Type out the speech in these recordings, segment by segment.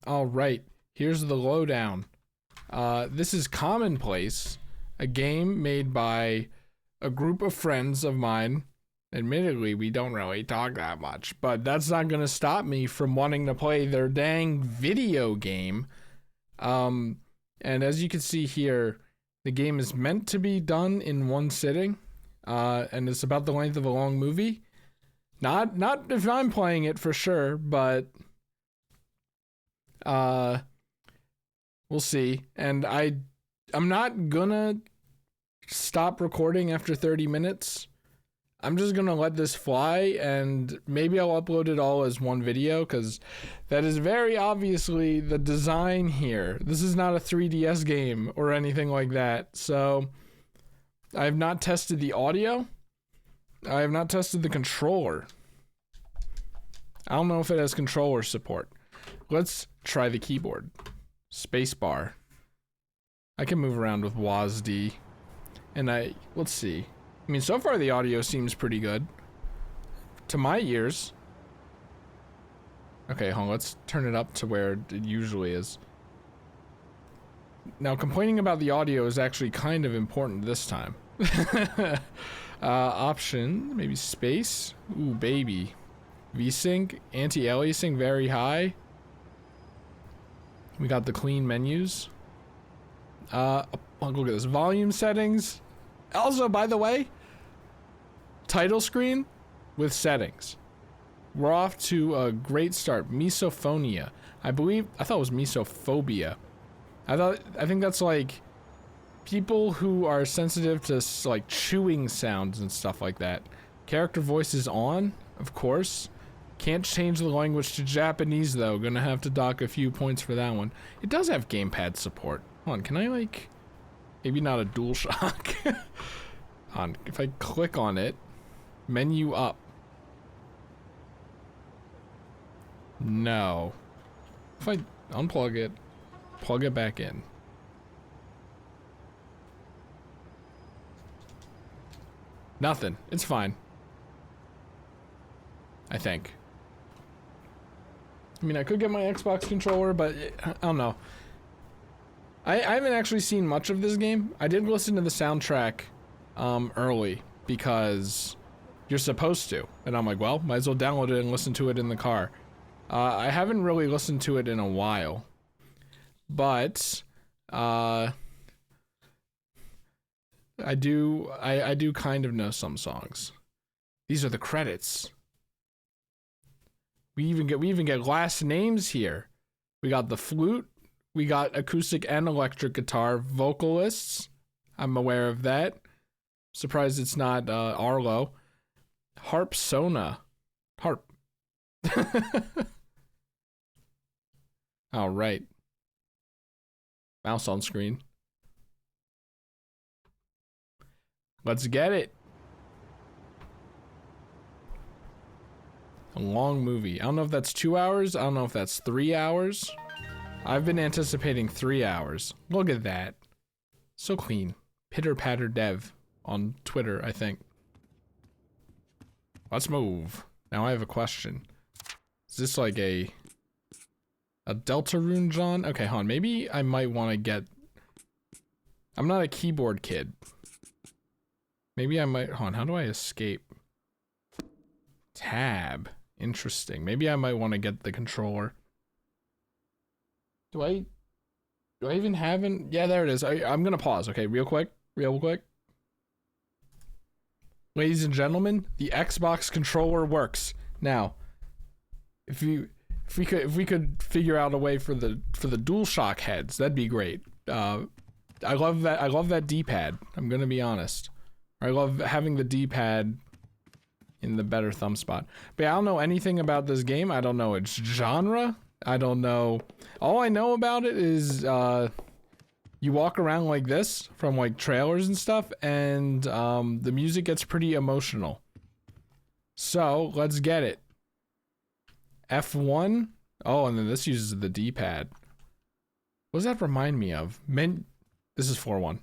All right, here's the lowdown. This is Commonplace, a game made by a group of friends of mine. Admittedly, we don't really talk that much, but that's not going to stop me from wanting to play their dang video game. And as you can see here, the game is meant to be done in one sitting, and it's about the length of a long movie. Not if I'm playing it for sure, but we'll see. And I'm not gonna stop recording after 30 minutes. I'm just gonna let this fly, and maybe I'll upload it all as one video, because that is very obviously the design here. This is not a 3DS game or anything like that. So I have not tested the audio. I have not tested the controller. I don't know if it has controller support. Let's try the keyboard. Spacebar. I can move around with WASD. And let's see. I mean, so far the audio seems pretty good. To my ears. Okay, hold on, let's turn it up to where it usually is. Now, complaining about the audio is actually kind of important this time. Option, maybe space. Ooh, baby. VSync, anti-aliasing very high. We got the clean menus. Look at this. Volume settings. Also, by the way, title screen with settings. We're off to a great start. Misophonia. I thought it was misophobia. I think that's like people who are sensitive to like chewing sounds and stuff like that. Character voice is on, of course. Can't change the language to Japanese though. Gonna have to dock a few points for that one. It does have gamepad support. Hold on, can I like, maybe not a DualShock. Hold on, if I click on it, menu up. No. If I unplug it, plug it back in. Nothing. It's fine. I think. I mean, I could get my Xbox controller, but I don't know. I haven't actually seen much of this game. I did listen to the soundtrack early because you're supposed to. And I'm like, well, might as well download it and listen to it in the car. I haven't really listened to it in a while. But I do kind of know some songs. These are the credits. We even get last names here. We got the flute, we got acoustic and electric guitar vocalists. I'm aware of that. Surprised it's not Arlo. Harp Sona. Harp. All right. Mouse on screen. Let's get it. A long movie. I don't know if that's 2 hours. I don't know if that's 3 hours. I've been anticipating 3 hours. Look at that. So clean. Pitter Patter Dev on Twitter, I think. Let's move. Now I have a question. Is this like a Deltarune John? Okay, hold on. Maybe I might want to get... I'm not a keyboard kid. Maybe I might... Hold on, how do I escape? Tab. Interesting. Maybe I might want to get the controller. Do I even have an... Yeah, there it is. I'm gonna pause, okay? Real quick. Ladies and gentlemen, the Xbox controller works. Now, if we could figure out a way for the DualShock heads, that'd be great. I love that D-pad. I'm gonna be honest. I love having the D-pad in the better thumb spot. But yeah, I don't know anything about this game. I don't know its genre. I don't know. All I know about it is you walk around like this from like trailers and stuff, and the music gets pretty emotional. So let's get it. F1. Oh, and then this uses the D-pad. What does that remind me of? This is 4-1.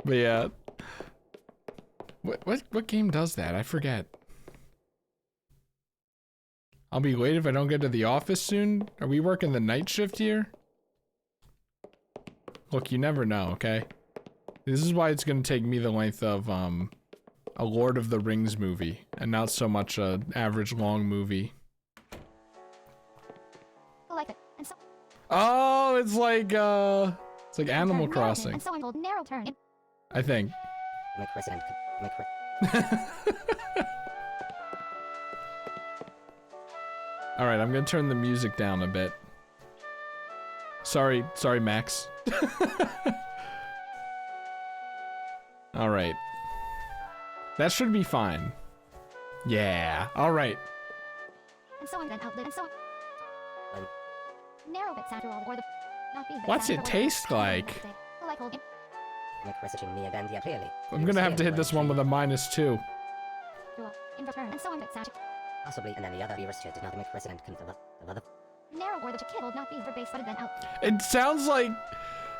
But yeah. What game does that? I forget. I'll be late if I don't get to the office soon. Are we working the night shift here? Look, you never know, okay? This is why it's gonna take me the length of, a Lord of the Rings movie, and not so much a average long movie. Like it. And so Oh, it's like Animal Crossing. And so I'm told narrow turn. I think. Alright, I'm gonna turn the music down a bit. Sorry, Max. Alright. That should be fine. Yeah, alright. And so I'm then outlet and so narrow bits after all or the not being What's it taste like? I'm gonna have to hit this one with a -2. In return, and so I'm Possibly, and then the other viewers did not make precedent of narrow or the kid will not be for base but then out. It sounds like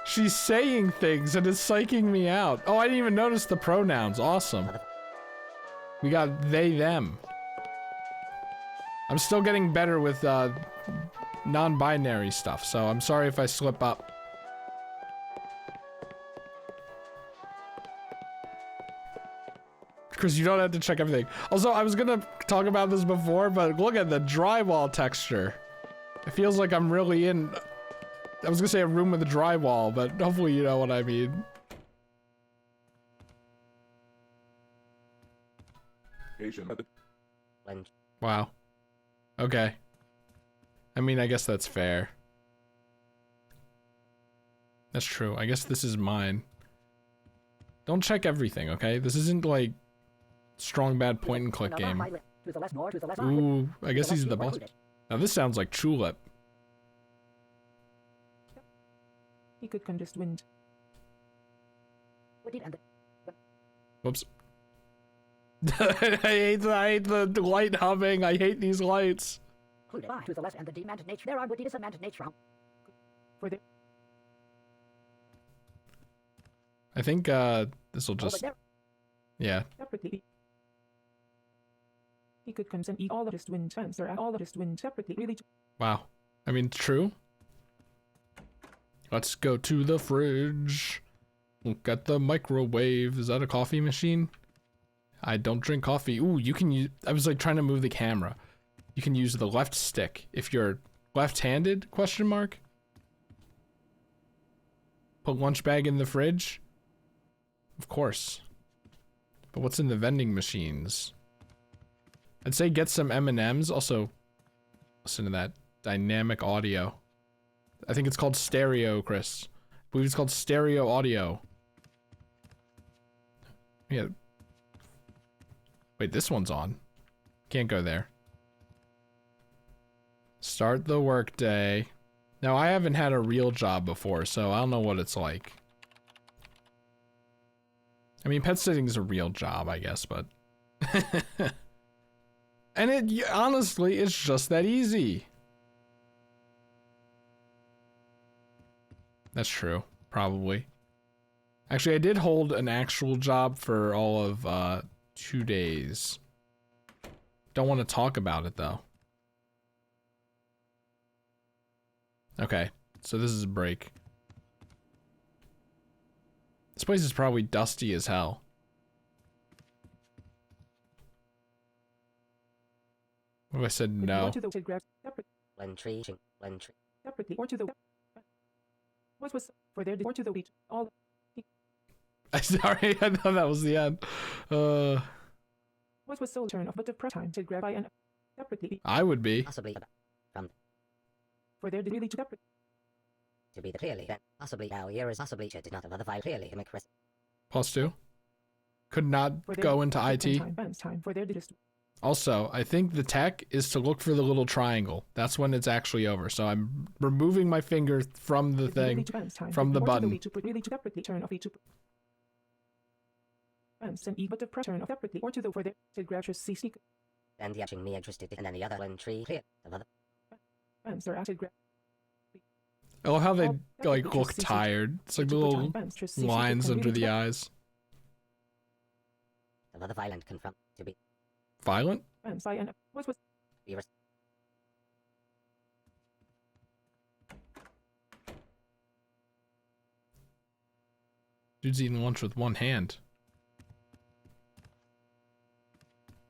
she's saying things and it's psyching me out. Oh, I didn't even notice the pronouns. Awesome. We got they, them. I'm still getting better with non-binary stuff, so I'm sorry if I slip up. Chris, you don't have to check everything. Also, I was gonna talk about this before, but look at the drywall texture. It feels like I'm really in... I was gonna say a room with a drywall, but hopefully you know what I mean. Wow. Okay. I mean, I guess that's fair. That's true. I guess this is mine. Don't check everything, okay? This isn't like strong bad point and click game. Ooh, I guess he's the boss. Now this sounds like Tulip. He could congest wind. Whoops. I hate the light humming. I hate these lights. To the left and the demand nature. There are would demand nature. For the I think this will just yeah. Separately. He could consent eat all of just wind answer all of just wind separately really. Wow. I mean, true. Let's go to the fridge. Look at the microwave. Is that a coffee machine? I don't drink coffee. Ooh, you can use... I was like trying to move the camera. You can use the left stick if you're left-handed, question mark. Put lunch bag in the fridge. Of course. But what's in the vending machines? I'd say get some M&Ms. Also, listen to that dynamic audio. I think it's called stereo, Chris. I believe it's called stereo audio. Yeah. Wait, this one's on. Can't go there. Start the workday. Now, I haven't had a real job before, so I don't know what it's like. I mean, pet sitting is a real job, I guess, but... And it, honestly, it's just that easy. That's true, probably. Actually, I did hold an actual job for all of 2 days. Don't want to talk about it, though. Okay, so this is a break. This place is probably dusty as hell. What if I said no? Separately or to the what was for their or to the wheat all. I'm sorry, I thought that was the end. What was soul turn off but the prep time to grab by and separately. I would be. Possibly from For their really to separate. to be the clearly then possibly our year is possibly did not have other file clearly make +2. Could not go into IT. Time for their just. Also, I think the tech is to look for the little triangle. That's when it's actually over. So I'm removing my finger from the thing, from the button. Really to separately turn off each. And e but the press turn off separately or to the for their to grab your CC. and the etching me interested and then the other one tree clear of other Answer acid grab. I love how they like look tired. It's like the little lines under the eyes. of other violent confront to be Violent? And what was viewers Dude's eating lunch with one hand.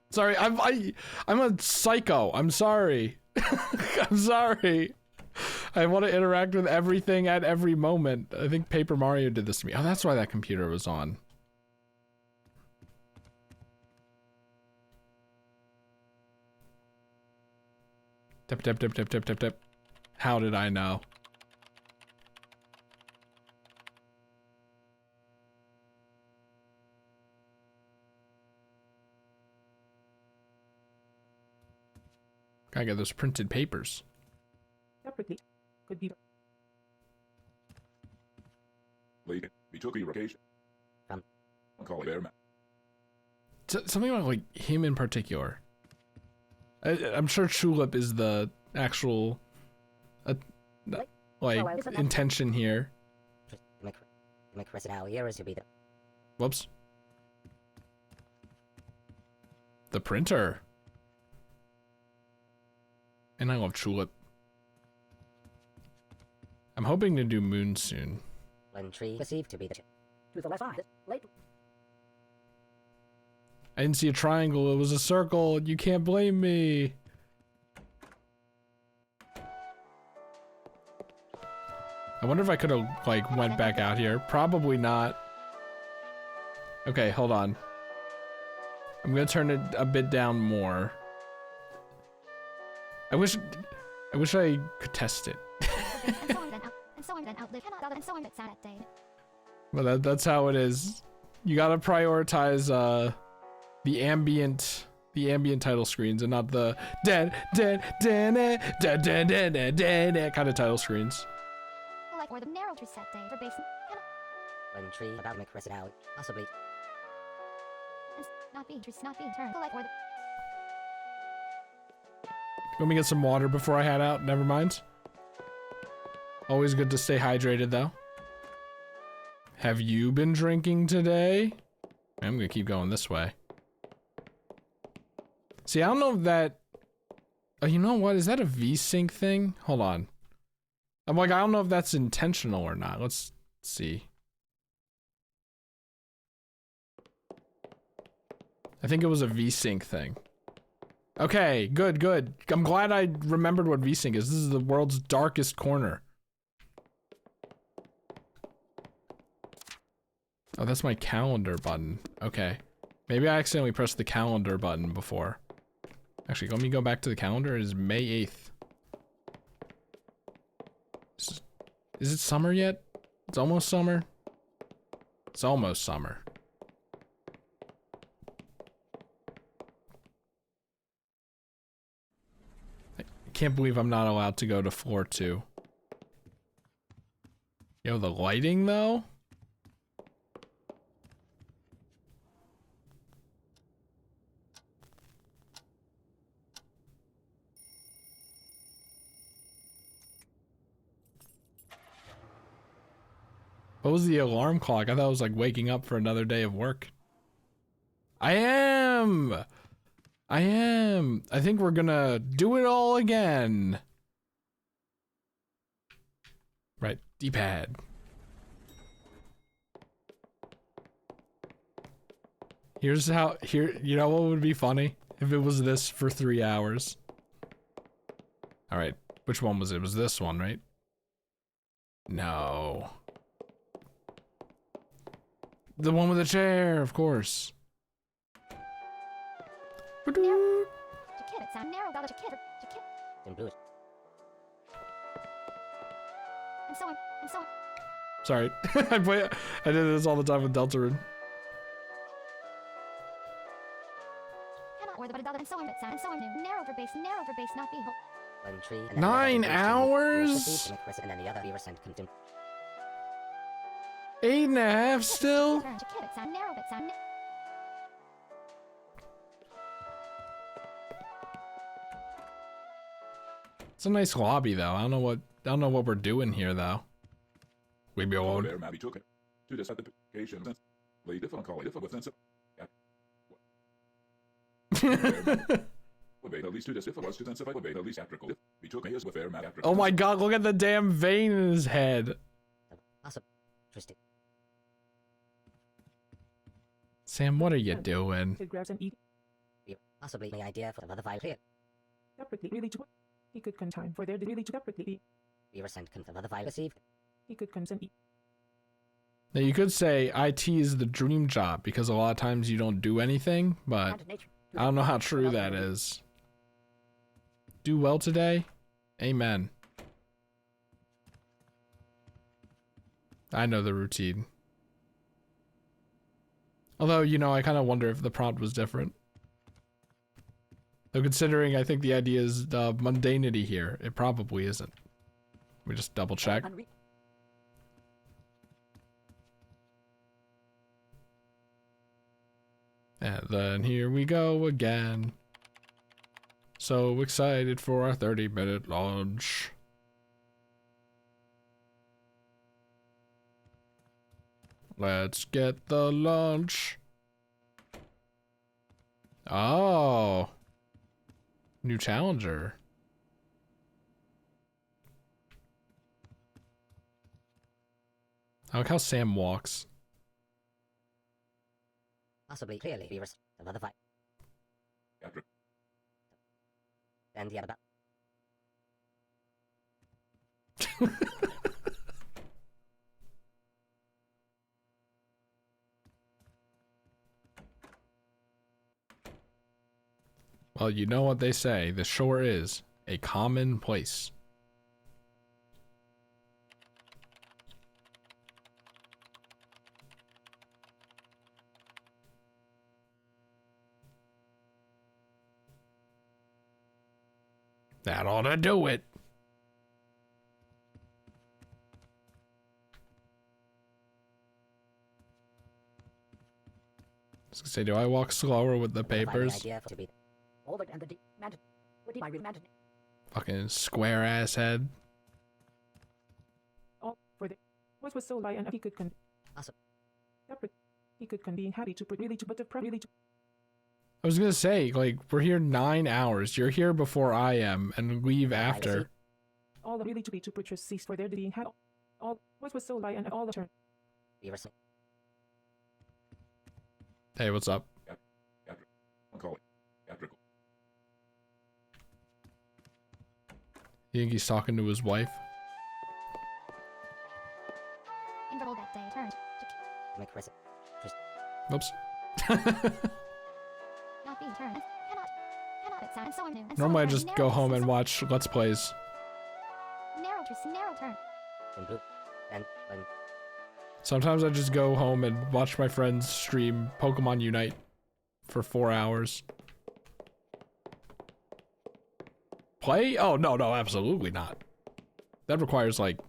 Sorry, I'm a psycho. I'm sorry. I'm sorry. I want to interact with everything at every moment. I think Paper Mario did this to me. Oh, that's why that computer was on. Tip, tip, tip, tip, tip, tip, tip. How did I know? Gotta get those printed papers. Separately. Could be. Lady, we took your vacation. From? Call it Airman. Something about like him in particular. I'm sure Tulip is the actual like intention here. Make rest our ears to be the. Whoops. The printer. And I love Tulip. I'm hoping to do Moon soon. When tree perceived to be the. To the left side. Late. I didn't see a triangle, it was a circle. You can't blame me. I wonder if I could have like went back out here. Probably not. Okay, hold on. I'm gonna turn it a bit down more. I wish I could test it. Well, that's how it is. You gotta prioritize the ambient title screens and not the kind of title screens. Like or the narrow reset day for base. When tree about to make rest out, possibly. Not being turned. Like or the Let me get some water before I head out. Never mind. Always good to stay hydrated, though. Have you been drinking today? I'm gonna keep going this way. See, I don't know if that... Oh, you know what? Is that a VSync thing? Hold on. I'm like, I don't know if that's intentional or not. Let's see. I think it was a VSync thing. Okay, good, good. I'm glad I remembered what VSync is. This is the world's darkest corner. Oh, that's my calendar button. Okay. Maybe I accidentally pressed the calendar button before. Actually, let me go back to the calendar. It is May 8th. Is it summer yet? It's almost summer. It's almost summer. I can't believe I'm not allowed to go to floor 2. Yo, the lighting though? What was the alarm clock? I thought it was like waking up for another day of work. I am! I think we're gonna do it all again. Right, D-pad. Here's how, you know what would be funny? If it was this for 3 hours. Alright, which one was it? It was this one, right? No. The one with the chair, of course. Sorry, I did this all the time with Deltarune. When tree 9 hours? 8.5 still? It's a nice lobby though. I don't know what we're doing here though. We be alone. There, Maddie took it. To this application. Later, phone call. Later, with sense. At least to this, if it was to sense, at least after we took me as with fair map after. Oh my god, look at the damn vein in his head. Awesome. Interesting. Sam, what are you doing? It grabs and eat Possibly the idea for another file clearly. separately. Really to he could time for there to really to separately. Be resent another file received. He could consent. Now you could say IT is the dream job because a lot of times you don't do anything, but I don't know how true that is. Do well today? Amen. I know the routine. Although, you know, I kind of wonder if the prompt was different. Though considering I think the idea is the mundanity here, it probably isn't. We just double check. And then here we go again. So excited for our 30-minute launch. Let's get the lunch. Oh. New challenger. I like how Sam walks. Possibly clearly be resent another file. After And the other. Well, you know what they say. The shore is a common place. That ought to do it. I was gonna say, do I walk slower with the papers? Idea for to be Over and the man would I imagine Fucking square ass head. All for the what was so light and he could Awesome. separate. He could be happy to put really to but the really to I was gonna say, like, we're here 9 hours. You're here before I am, and leave after. all really to be to purchase cease for there to be had all what was so light and all the turn. Be resent. Hey, what's up? after I'm calling. After You think he's talking to his wife? Interval that day turned. Make resent. Oops. Not being turned. Cannot it sound. And so I'm new. And so Normally I I'm just narrow go twist, home and so- watch Let's Plays. Narrow twist, narrow turn. In blue. And when Sometimes I just go home and watch my friends stream Pokemon Unite for 4 hours. Play? Oh, no, absolutely not. That requires, like,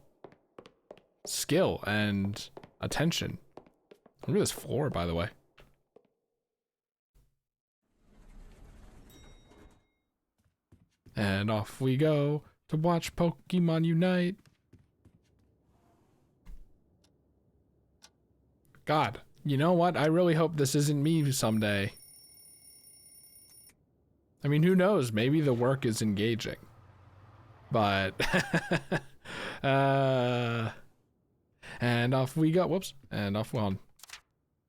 skill and attention. Look at this floor, by the way. And off we go to watch Pokemon Unite. God, you know what? I really hope this isn't me someday. I mean, who knows? Maybe the work is engaging. But, and off we go. Whoops. And off, well,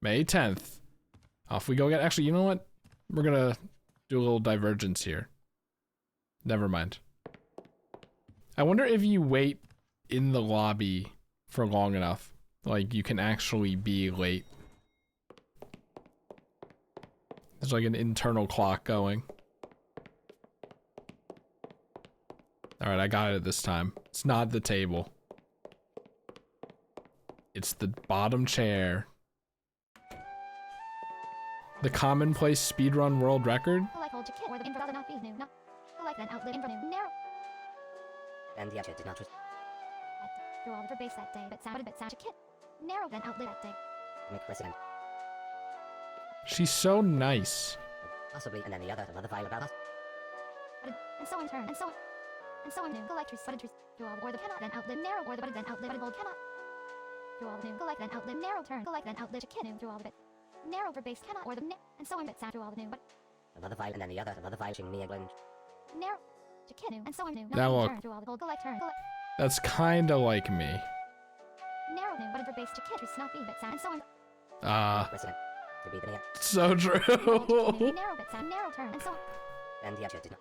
May 10th. Off we go again. Actually, you know what? We're gonna do a little divergence here. Never mind. I wonder if you wait in the lobby for long enough, like you can actually be late. There's like an internal clock going. All right, I got it this time. It's not the table. It's the bottom chair. The Commonplace speedrun world record? Like hold your kit or the info not be new. Not like then outlive info new. Narrow. and the other did not Through all of her base that day, but sounded a kit. Narrow then outlive that day. make resent. She's so nice. Possibly and then the other file about us. And so in turn, and so in new collectors, butters, through all or the cannot then outlive narrow or the butted then outlive and gold cannot. Through all the new collect then outlive narrow turn, collect then outlive a kit new through all of it. Narrow for base cannot or the and so in bit sound through all the new but Another file and then the other file shing me again. narrow to kit new and so in new Now look. turn through all the gold collect turn That's kinda like me. narrow new butted for base to kit or snap bit sound and so in Resent. to be the clear. So Narrow bit true. sound, narrow turn, and so on. And the other did not.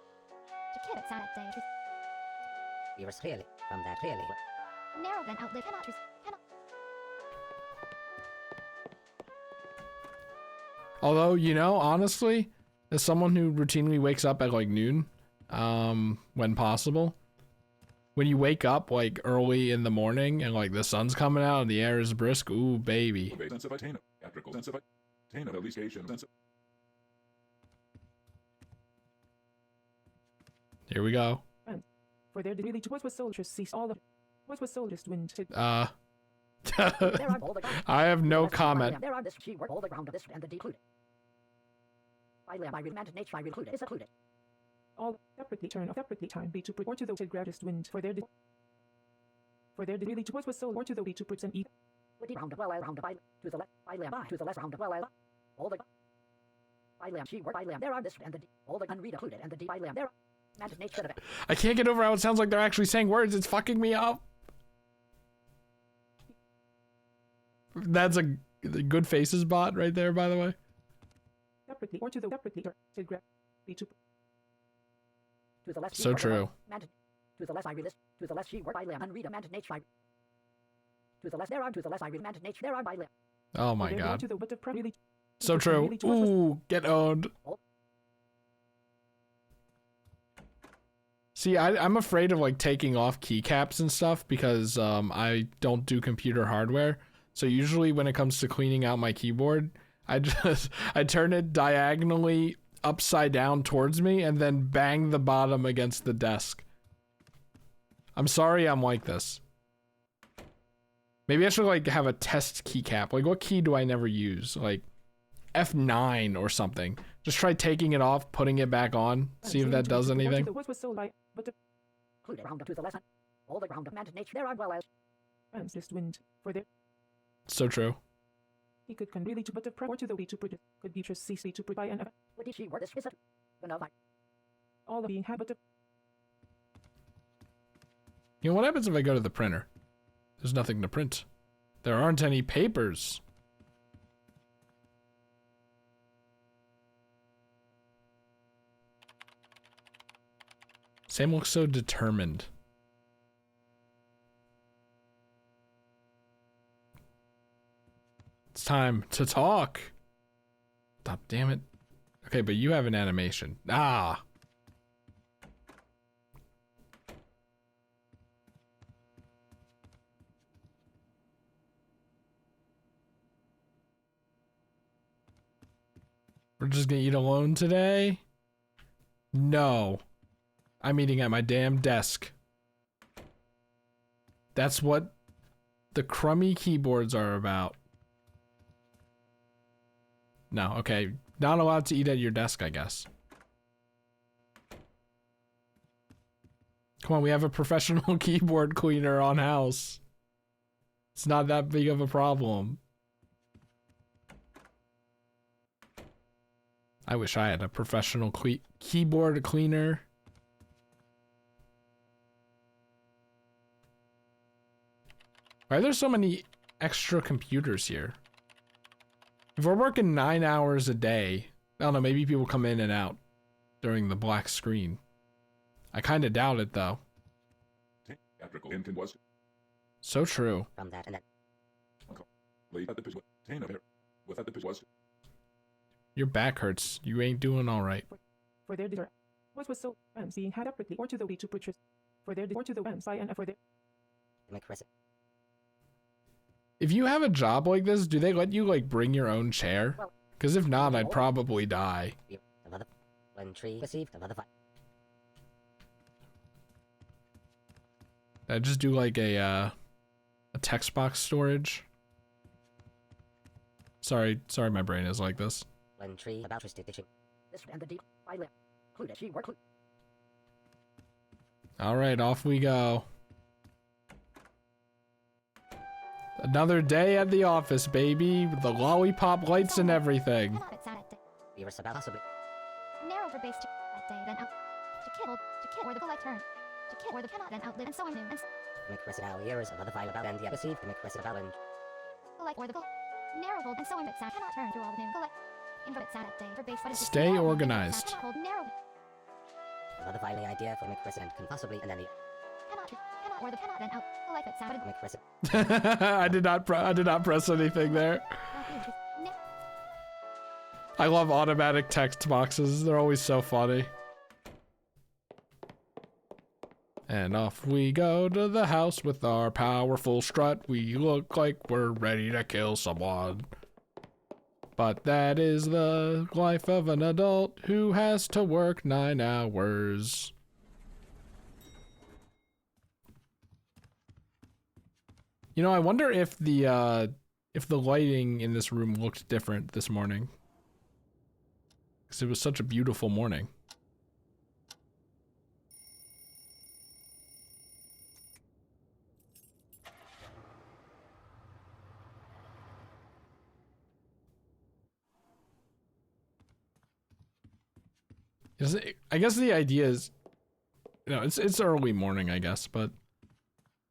To kid it sound at day, truth. Viewers clearly, from that clearly. Narrow then outlive cannot, truth. Cannot. Although, you know, honestly, as someone who routinely wakes up at like noon, when possible, when you wake up like early in the morning and like the sun's coming out and the air is brisk, ooh, baby. Obey sense of attainment. Theatrical sense of attainment. Alleviation sense of Here we go. For their really what was soldiers cease all of what was soldiers wind to There are all the ground. I have no comment. There are this she work all the ground of this and the decluded. By lamb, I remanded nature, I recluded, is occluded. all separately turn off separately time be to put or to the greatest wind for their really what was sold or to the way to put an e Would round well, I round by to the left, by lamb, to the left round well, I all the by lamb, she work by lamb. There are this and the all the unread occluded and the by lamb. There are manded nature of it. I can't get over how it sounds like they're actually saying words. It's fucking me up. That's a good faces bot right there, by the way. separately or to the separately to grab be to To the left, she So work, true. Manded. To the left, I relist. To the left, she work by lamb. Unread manded nature. To the left, there are to the left, I remanded nature. There are by lamb. Oh my for their god. to the but of really So true. Ooh, get owned. See, I'm afraid of like taking off keycaps and stuff because I don't do computer hardware. So usually when it comes to cleaning out my keyboard, I turn it diagonally upside down towards me and then bang the bottom against the desk. I'm sorry I'm like this. Maybe I should like have a test keycap. Like what key do I never use? Like F9 or something. Just try taking it off, putting it back on, see if that does anything. What was sold by but Included round to the left. All the ground of manded nature. There are well as just wind for their So true. he could can really to but of or to the way to put it could be just cease to put by and would she word this is it. No, all of being had but You know, what happens if I go to the printer? There's nothing to print. There aren't any papers. Sam looks so determined. It's time to talk. Stop, damn it. Okay, but you have an animation. Ah. We're just gonna eat alone today? No. I'm eating at my damn desk. That's what the crummy keyboards are about. No, okay. Not allowed to eat at your desk, I guess. Come on, we have a professional keyboard cleaner on house. It's not that big of a problem. I wish I had a professional keyboard cleaner. Why are there so many extra computers here? If we're working 9 hours a day, I don't know, maybe people come in and out during the black screen. I kind of doubt it, though. theatrical intent was So true. From that and then. laid at the pitch attain of hair. With at the pitch was Your back hurts. You ain't doing all right. for their desire. What was sold being had separately or to the way to purchase for their or to the by and for their If you have a job like this, do they let you, like, bring your own chair? Because if not, I'd probably die. View of other. When tree received of other fire. I'd just do, like, a text box storage. Sorry, my brain is like this. When tree about twisted ditching. this and the deep by lamb. Included she work. Alright, off we go. Another day at the office, baby, with the lollipop lights and everything. Cannot it sound at day. Viewers about possibly. Narrow for base to at day, then out. To kill, or the go like turn. To kill, or the cannot, then outlive, and so on new, and so Make resident our years of other fire about and the received. Make resident about and go like, or the go. narrow hold, and so input sound cannot turn through all the new collect. Input sound at day for base, but it's Stay narrow, organized. Input sound cannot hold narrow. Another violent idea for McPherson can possibly and any Cannot, or the cannot then out. Collect it sound, but it McPherson. I did not press anything there. not use. I love automatic text boxes. They're always so funny. And off we go to the house with our powerful strut. We look like we're ready to kill someone. But that is the life of an adult who has to work 9 hours. You know, I wonder if the lighting in this room looked different this morning. Because it was such a beautiful morning. I guess the idea is, you know, it's early morning, I guess, but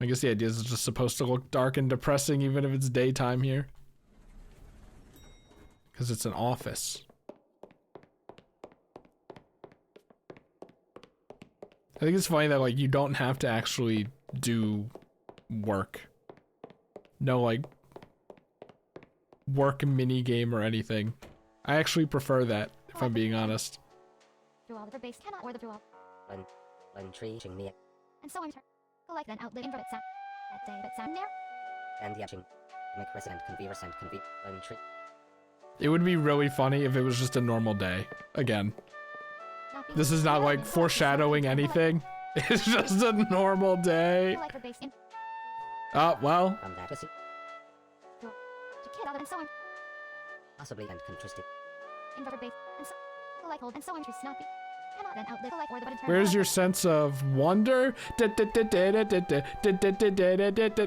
I guess the idea is it's just supposed to look dark and depressing even if it's daytime here. Because it's an office. I think it's funny that, like, you don't have to actually do work. No, like, work mini game or anything. I actually prefer that, if I'm being honest. Through all the base cannot, or the through all. When treating me And so in turn. Collect then outlive input sound. That day, but sound narrow. and the etching. McPherson and converse and convey when treat. It would be really funny if it was just a normal day. Again, Not be this is not like narrow, foreshadowing anything. It's just a normal day. Collect for base in. Well, From that receipt, To kid other and so in. possibly and contrasted. Inverter base. And so. Collect hold and so interest not be. Cannot then outlive collect or the button turn. where's your sense of wonder?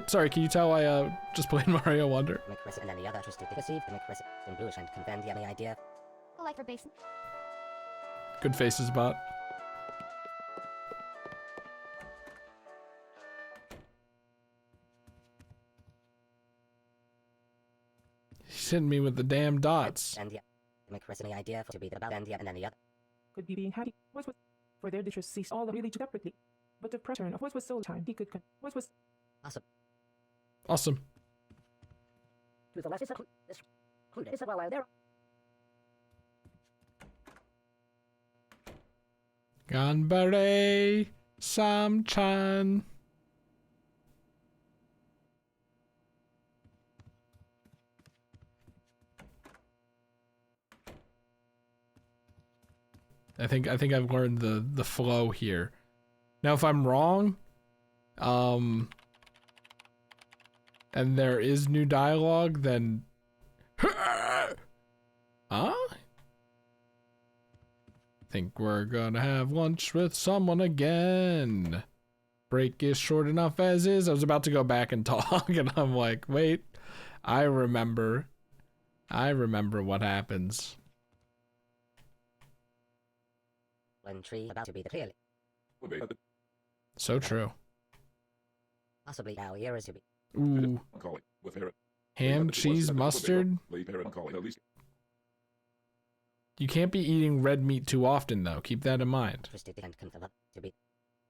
Sorry, can you tell I just played Mario Wonder? McPherson and any other twisted perceive the McPherson in bluish and convey the any idea. Collect for base. Good faces, bot. He's hitting me with the damn dots. And the McPherson any idea for to be the about and the and any other. Could be being happy. What was for their distress ceased all really separately. But the return of what was so time he could what was Awesome. To the left is included is well there. Ganbare Samchan. I think I've learned the flow here. Now if I'm wrong, and there is new dialogue, then huh? Think we're gonna have lunch with someone again. Break is short enough as is. I was about to go back and talk, and I'm like, wait, I remember what happens. When tree about to be the clearly. So true. Possibly our ear is to be. Ooh, Macaulay with Harris. ham, cheese, mustard. Lee Parrot Macaulay at least. You can't be eating red meat too often, though. Keep that in mind. Twisted and confirm to be.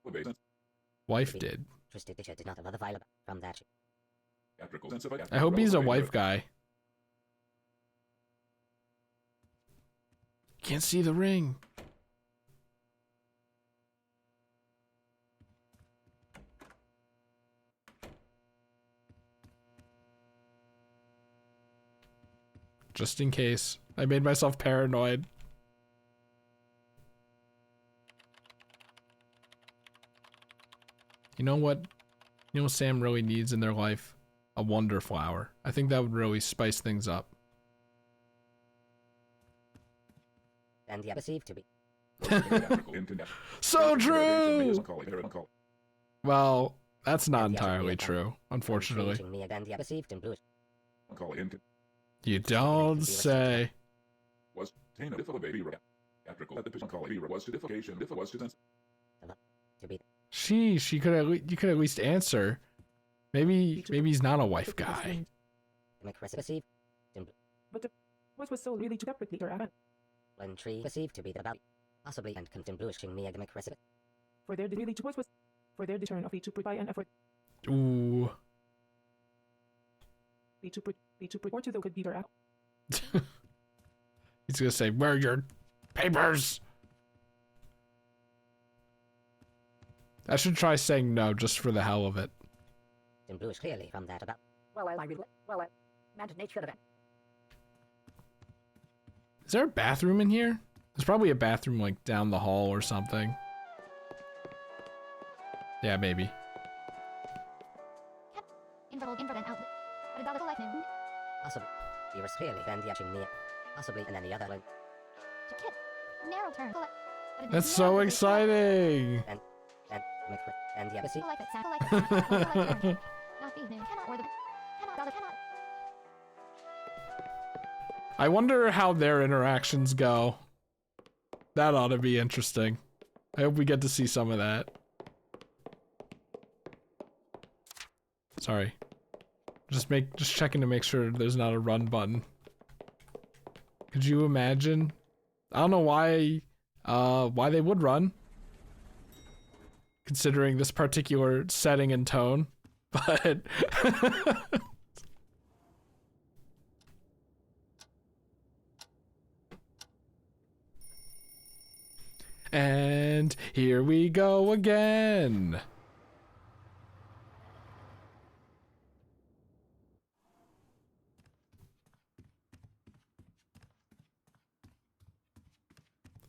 Would make sense. Wife did. Twisted Disher did not have other violent from that. Theatrical sense of it. I hope he's a wife guy. Can't see the ring. Just in case. I made myself paranoid. You know what? You know what Sam really needs in their life? A wonder flower. I think that would really spice things up. And the perceived to be. So true! Macaulay Parrot Macaulay. Well, that's not entirely true, unfortunately. Treating me and the perceived in bluish. Macaulay in You don't say. was Tana difficult baby theatrical at the Macaulay was to diffication was to sense. To be. You could at least answer. Maybe he's not a wife guy. McPherson perceived in But the voice was sold really to separately or avant. When tree perceived to be the bounty, possibly and distinguishing me agamic resident. For their really to voice was for their return of a to provide an effort. Ooh. The to or to the could be their act. He's gonna say, "Where are your papers?" I should try saying no just for the hell of it. Distinguish clearly from that about. Well, I meant nature event. Is there a bathroom in here? There's probably a bathroom like down the hall or something. Yeah, maybe. Invert outlet. But a dollar collect new. Possibly. You were clearly then yachting me. Possibly in any other line. Kit. Narrow turn. Collect. That's so exciting. And yeah, see? Collect it. Collect turn. Not be new. Cannot or the cannot. I wonder how their interactions go. That ought to be interesting. I hope we get to see some of that. Sorry. Just checking to make sure there's not a run button. Could you imagine? I don't know why they would run, considering this particular setting and tone, but and here we go again.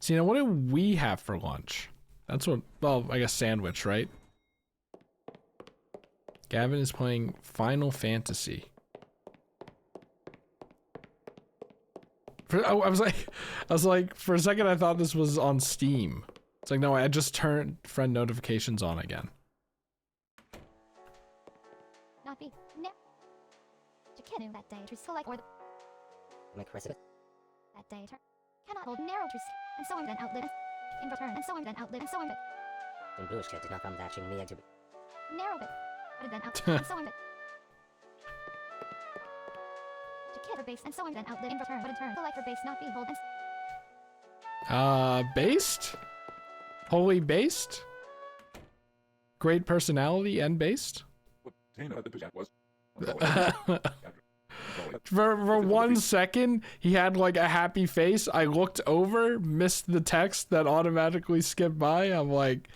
So, what do we have for lunch? That's what, well, I guess sandwich, right? Gavin is playing Final Fantasy. I was like, for a second I thought this was on Steam. It's like, no, I just turned friend notifications on again. Not be. No. Jakenu that day to select or the that day turn. Cannot hold narrow to and so on then outlet in return and so on then outlet and so on but Distinguish did not from dashing me to be. narrow bit. But then outlet and so on but Jakit for base and so on then outlet in return but in turn select for base not be hold and Based? Wholly based? Great personality and based? What Dana at the chat was. For 1 second, he had like a happy face. I looked over, missed the text that automatically skipped by. I'm like,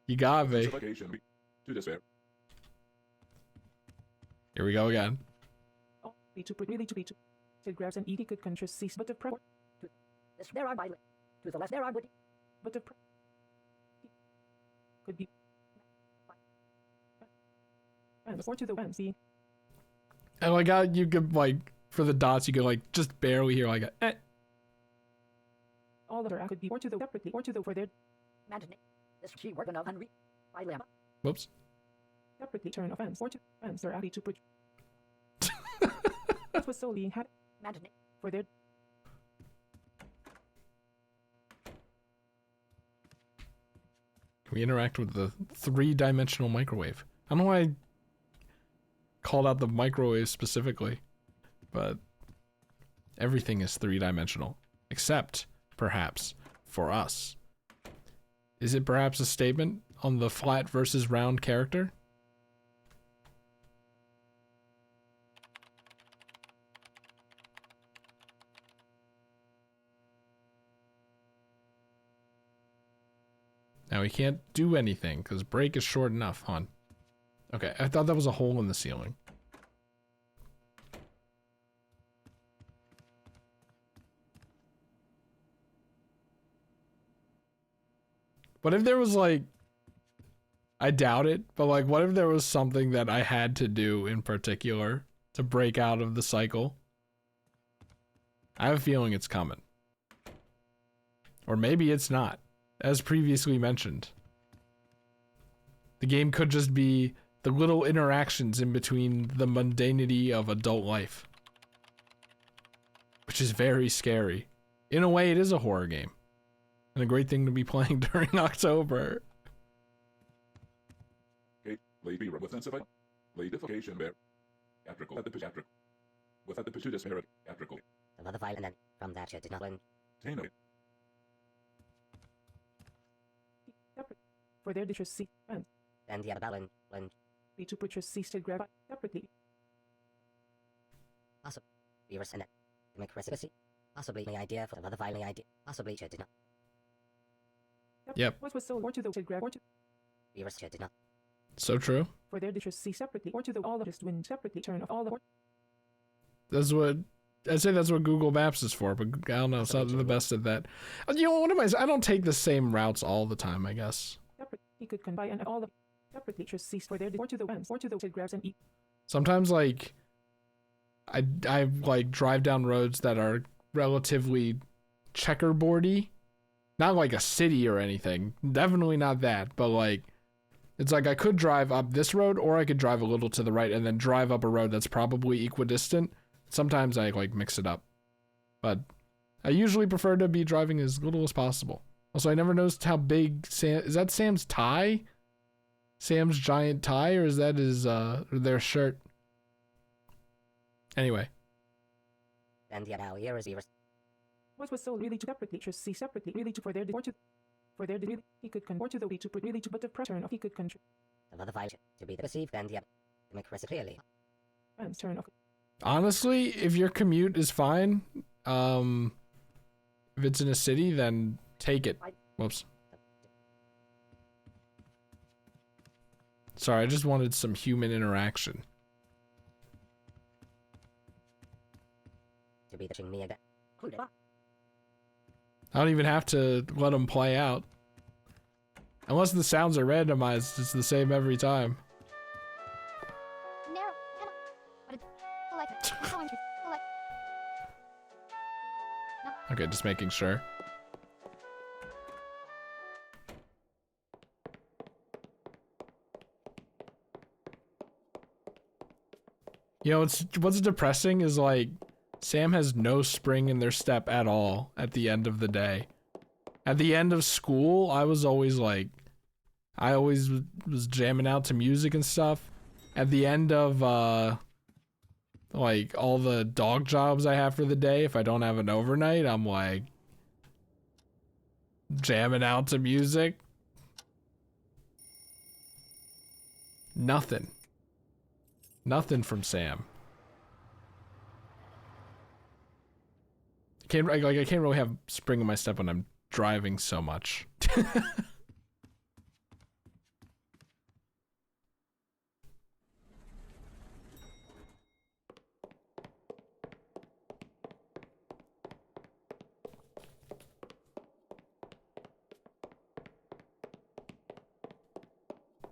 you got me. To despair. Here we go again. Oh, be to really to be to. It grabs and eat could conscious cease, but the pre This there are my to the left there are woody. but the could be and or to the one see. And like how you could like for the dots, you could like just barely hear like a eh. All of her could be or to the separately or to the for their Meant this she working of unread. By lamb. Whoops. separately turn offense or to offense or added to put. That was solely had Meant for their We interact with the 3-dimensional microwave. I don't know why I called out the microwave specifically, but everything is 3-dimensional, except perhaps for us. Is it perhaps a statement on the flat versus round character? Now we can't do anything because break is short enough, hon. Okay, I thought that was a hole in the ceiling. What if there was like, I doubt it, but like what if there was something that I had to do in particular to break out of the cycle? I have a feeling it's coming. Or maybe it's not. As previously mentioned, the game could just be the little interactions in between the mundanity of adult life, which is very scary. In a way, it is a horror game, and a great thing to be playing during October. Lay be with sensify. Lay defecation bear. Theatrical at the theatrical. with at the pituitus theatrical. Of other file and then from that she did not learn. Tana. Separate. For their dishes ceased and Then the other balance learned. the two preachers ceased to grab separately. We were sent to make reciprocity. Possibly the idea for the other filing idea. Possibly she did not. Yep. What was sold or to the grab or to We were she did not. So true. for their dishes ceased separately or to the all the just win separately turn of all the That's what I'd say. That's what Google Maps is for, but I don't know. It's not the best at that. You know, what am I don't take the same routes all the time, I guess. separate. He could combine and all the separately just ceased for their or to the ends or to the grabs and eat. Sometimes, like, I like drive down roads that are relatively checkerboardy. Not like a city or anything. Definitely not that, but like, it's like I could drive up this road or I could drive a little to the right and then drive up a road that's probably equidistant. Sometimes I like mix it up, but I usually prefer to be driving as little as possible. Also, I never noticed how big Sam is. That Sam's tie? Sam's giant tie, or is that his their shirt? Anyway, Then the other here is we were What was sold really to separately just ceased separately really to for their or to for their really he could or to the to really to but the turn of he could control of other file to be perceived. Then the other to make reciprocity clearly. and turn of honestly, if your commute is fine, if it's in a city, then take it. Whoops. Sorry, I just wanted some human interaction. To be the ching me again. Included. I don't even have to let them play out. Unless the sounds are randomized, it's the same every time. Narrow. Cannot. But it. Select. And so entry. Select. Okay, just making sure. You know, what's depressing is like Sam has no spring in their step at all at the end of the day. At the end of school, I was always like, I always was jamming out to music and stuff. At the end of like all the dog jobs I have for the day, if I don't have an overnight, I'm like jamming out to music. Nothing from Sam. I can't really have spring in my step when I'm driving so much.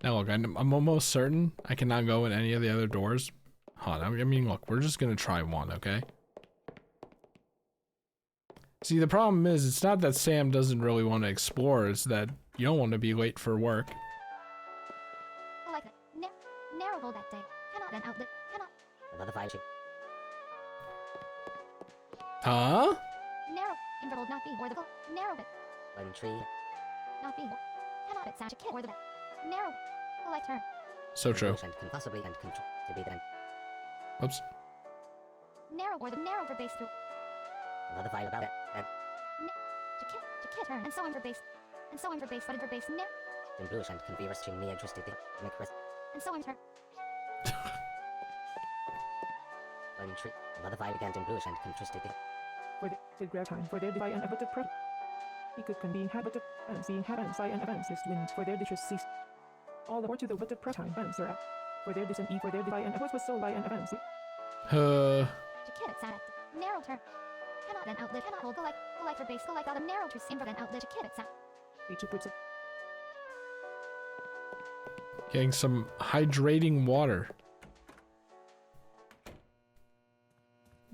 Now look, I'm almost certain I cannot go in any of the other doors. Hold on, I mean, look, we're just gonna try one, okay? See, the problem is, it's not that Sam doesn't really want to explore, it's that you don't want to be late for work. Select. Narrow goal that day. Cannot. Then outlet. Cannot. Of other file Huh? Narrow. Interval not be or the goal. Narrow bit. one tree. Not be. Cannot bit. Sash a kid or the bit. Narrow. Select turn. So true. And can possibly and control to be then. Oops. Narrow or the narrow for base through. Of other file about it. And To kid turn. And so on for base. And so on for base. Button for base. in bluish and can be restricting me interested to make rest. And so on turn. One tree. Of other file again in bluish and interested to for the grab time for their divide and but the pre he could convene habit and being habits and events list wins for their dishes ceased. All the or to the but the pre time events are at for their dis and e for their divide and what was sold by and events. To kid at sat. Narrow turn. Cannot then outlet. Cannot hold. Collect for base. Collect out of narrow to input then outlet. To kid at sat. The two puts it Getting some hydrating water.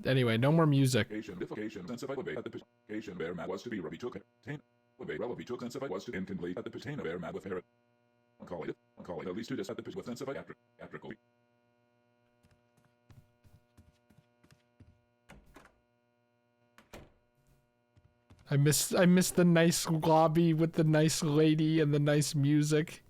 Anyway, no more music. Diffication sense of obey at the Patana bear mat was to be took Tana obey relative took sense of was to incomplete at the Patana bear mat with Herod. Call it at least to this at the with sense of theatrical. I miss the nice lobby with the nice lady and the nice music.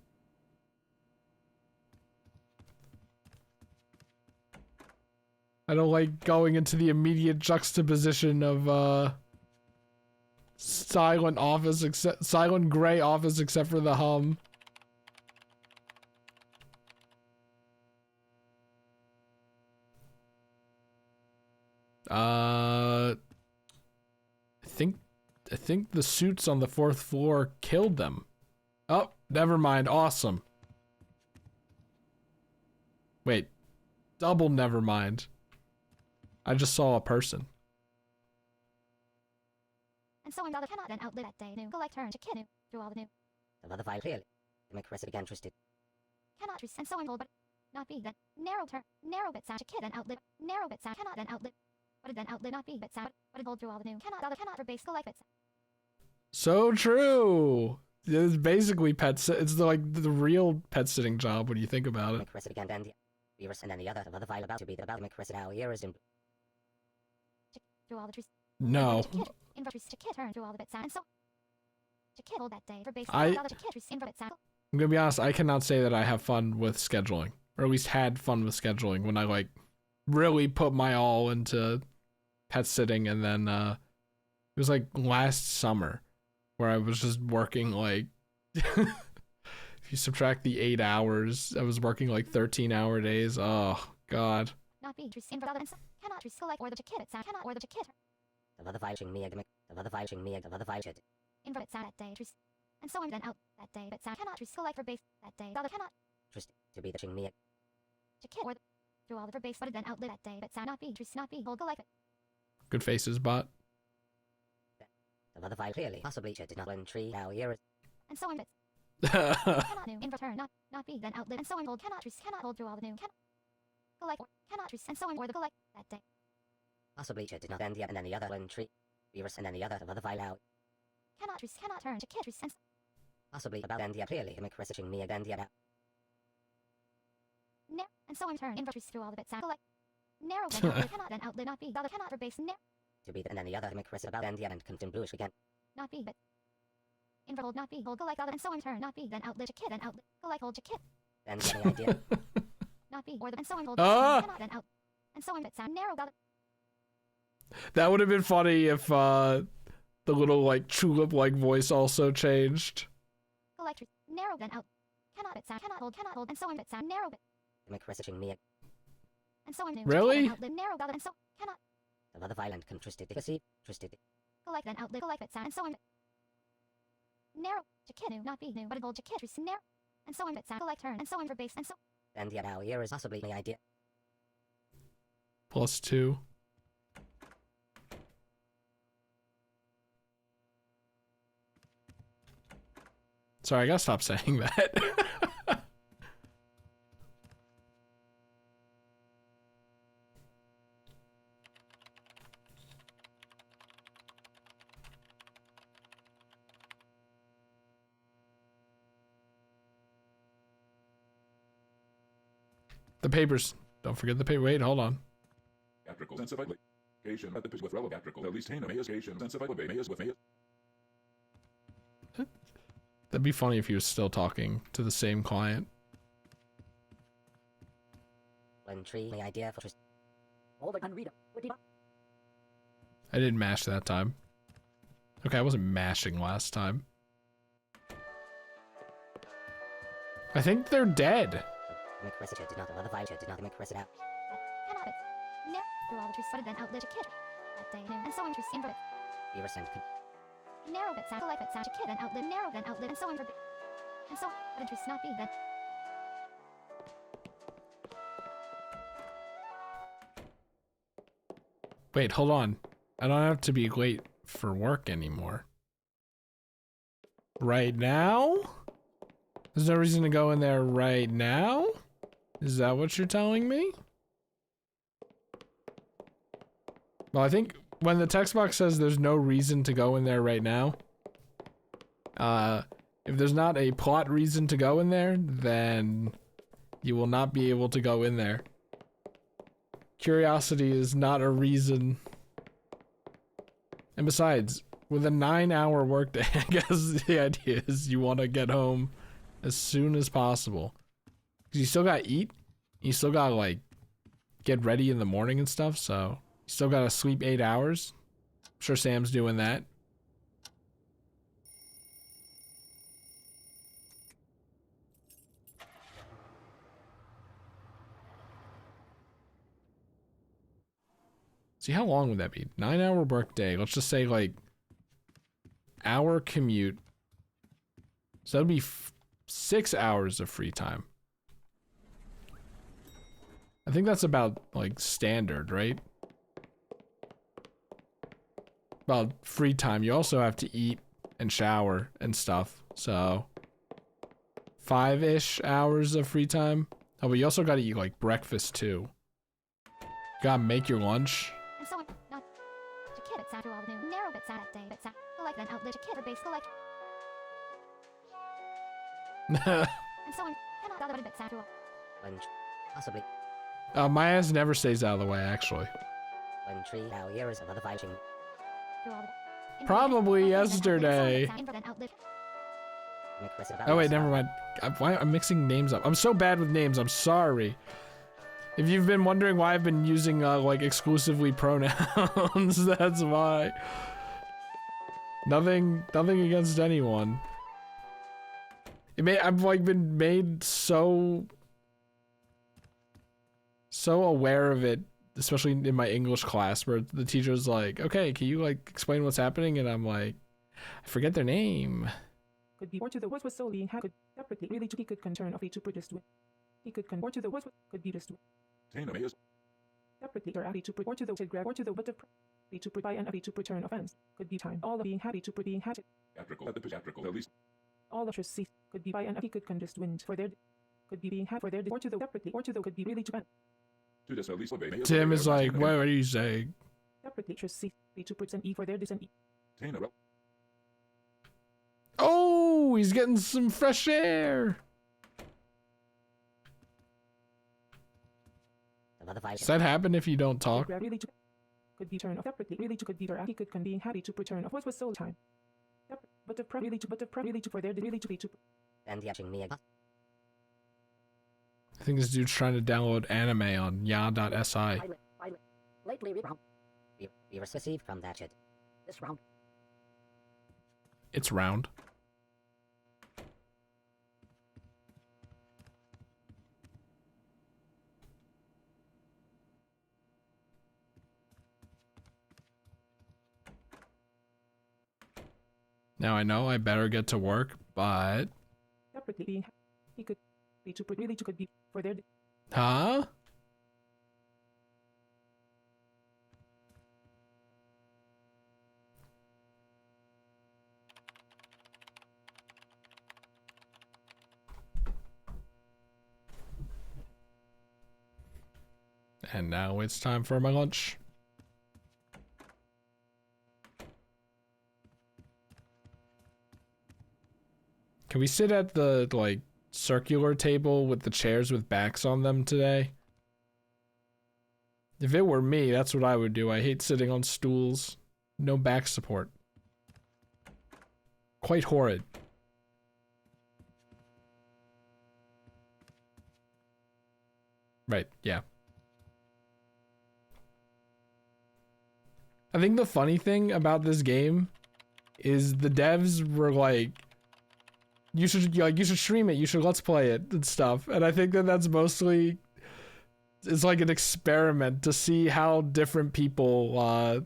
I don't like going into the immediate juxtaposition of silent gray office except for the hum. I think the suits on the 4th floor killed them. Oh, never mind. Awesome. Wait. Double never mind. I just saw a person. And so another cannot then outlive that day. New collect turn to kinu through all the new The mother file clearly. The McChrist began twisted. cannot twist and so I'm told but not be then narrow bit sound to kid and outlive narrow bit sound cannot then outlive but it then outlive not be bit sound but it hold through all the new cannot for base collect bit sound. So true. It's basically it's like the real pet sitting job when you think about it. McChrist began then the Beavis and then the other. The mother file about to be about McChrist now here is in Through all the trees. No. Inverters to kid turn through all the bit sound and so to kid hold that day for base I- other to kid invert sound. I'm gonna be honest, I cannot say that I have fun with scheduling. Or at least had fun with scheduling when I like really put my all into pet sitting, and then it was like last summer where I was just working like if you subtract the 8 hours, I was working like 13-hour days. Oh god. Not be trees invert other and so cannot trees collect or the to kid it sound cannot or the to kid the mother file ching me the mother file ching me the mother file chit. invert sound that day trees. And so I'm then out that day but sound cannot trees collect for base that day other cannot Twist to be the ching me to kid or the, through all the for base but it then outlive that day but sound not be trees not be hold collect it. Good faces, bot. the mother file clearly. Possibly chit did not win tree now here is And so I'm bits. Cannot new invert turn not be then outlive and so I'm hold cannot trees cannot hold through all the new cannot collect or cannot trees and so I'm or the collect that day. possibly chit did not end yet and then the other win tree. Beavis and then the other. The mother file out. Cannot trees cannot turn to kid trees and Possibly about end yet clearly. The McChrist ching me again yet out. and so I'm turn invert trees through all the bits sound collect. Narrow then outlive cannot then outlive not be other cannot for base To be the and then the other. The McChrist about end yet and consume bluish again. not be but invert hold not be hold collect other and so I'm turn not be then outlive to kid and outlive collect hold to kid Then the any idea. not be or the and so I'm hold Ah! cannot then out and so I'm bit sound narrow other That would have been funny if the little like tulip like voice also changed. collect trees narrow then out cannot bit sound cannot hold and so I'm bit sound narrow bit The McChrist ching me and so I'm new Really? outlive narrow other and so cannot the mother file and contristed the see twisted collect then outlive collect bit sound and so I'm narrow to kid new not be new but it hold to kid trees narrow and so I'm bit sound collect turn and so I'm for base and so and yet now here is possibly the idea. +2. Sorry, I gotta stop saying that. The papers. Don't forget the paper. Wait, hold on. Theatrical sense of identification at the pitch with relevant theatrical at least Hana Mayascation sense of Mayas with Mayas. That'd be funny if he was still talking to the same client. One tree the idea for twist. All the unreadable. I didn't mash that time. Okay, I wasn't mashing last time. I think they're dead. The McChrist did not the mother file did not the McChrist out. cannot bit narrow through all the trees but it then outlive to kid that day new and so I'm trees invert Beavis and narrow bit sound collect bit sound to kid and outlive narrow then outlive and so I'm for and so but trees not be then Wait, hold on. I don't have to be late for work anymore. Right now? There's no reason to go in there right now? Is that what you're telling me? Well, I think when the text box says there's no reason to go in there right now, if there's not a plot reason to go in there, then you will not be able to go in there. Curiosity is not a reason. And besides, with a 9-hour workday, I guess the idea is you want to get home as soon as possible. Because you still gotta eat. You still gotta, like, get ready in the morning and stuff, so still gotta sleep 8 hours. I'm sure Sam's doing that. See, how long would that be? 9-hour workday. Let's just say like hour commute. So that'd be 6 hours of free time. I think that's about like standard, right? About free time. You also have to eat and shower and stuff. So 5-ish hours of free time. Oh, but you also gotta eat like breakfast too. You gotta make your lunch. And so on. Not. To kid, it's sad to all new. Narrow bit sad at day, bit sad. Collect then outlet. To kid, or base collect. And so on. Cannot other bit sad to all. When possibly My ass never stays out of the way, actually. when 3 now years of other fighting. To all the. Probably yesterday. Make rest Oh wait, never mind. I'm mixing names up. I'm so bad with names. I'm sorry. If you've been wondering why I've been using like exclusively pronouns, that's why. Nothing against anyone. I've like been made so aware of it, especially in my English class, where the teacher's like, "Okay, can you like explain what's happening?" And I'm like, I forget their name. Could be or to the words was solely had could separately really he could concern of a to produce with. He could con or to the words could be just Tana may is separately or added to or to the to grab or to the but of be to by and of a to return offense could be time all of being happy to being had theatrical at the theatrical at least. all of cease could be by and of he could con just wind for their could be being had for their or to the separately or to the could be really to ban To this at least obey. Tim is like, what are you saying? separately cease be to percent e for their dissent e. Tana Oh, he's getting some fresh air. Another fighting. Does that happen if you don't talk? Grab really to could be turn off separately really to could be or he could con being happy to return of was soul time. But the really to for their really to be to And yachting me again. I think this dude's trying to download anime on ya.si. Lately, round. We received from that shit. This round. It's round. Now I know I better get to work, but... separately being he could be to really to could be for their Huh? And now it's time for my lunch. Can we sit at the, like, circular table with the chairs with backs on them today? If it were me, that's what I would do. I hate sitting on stools. No back support. Quite horrid. Right, yeah. I think the funny thing about this game is the devs were like, you should stream it, you should let's play it and stuff. And I think that that's mostly, it's like an experiment to see how different people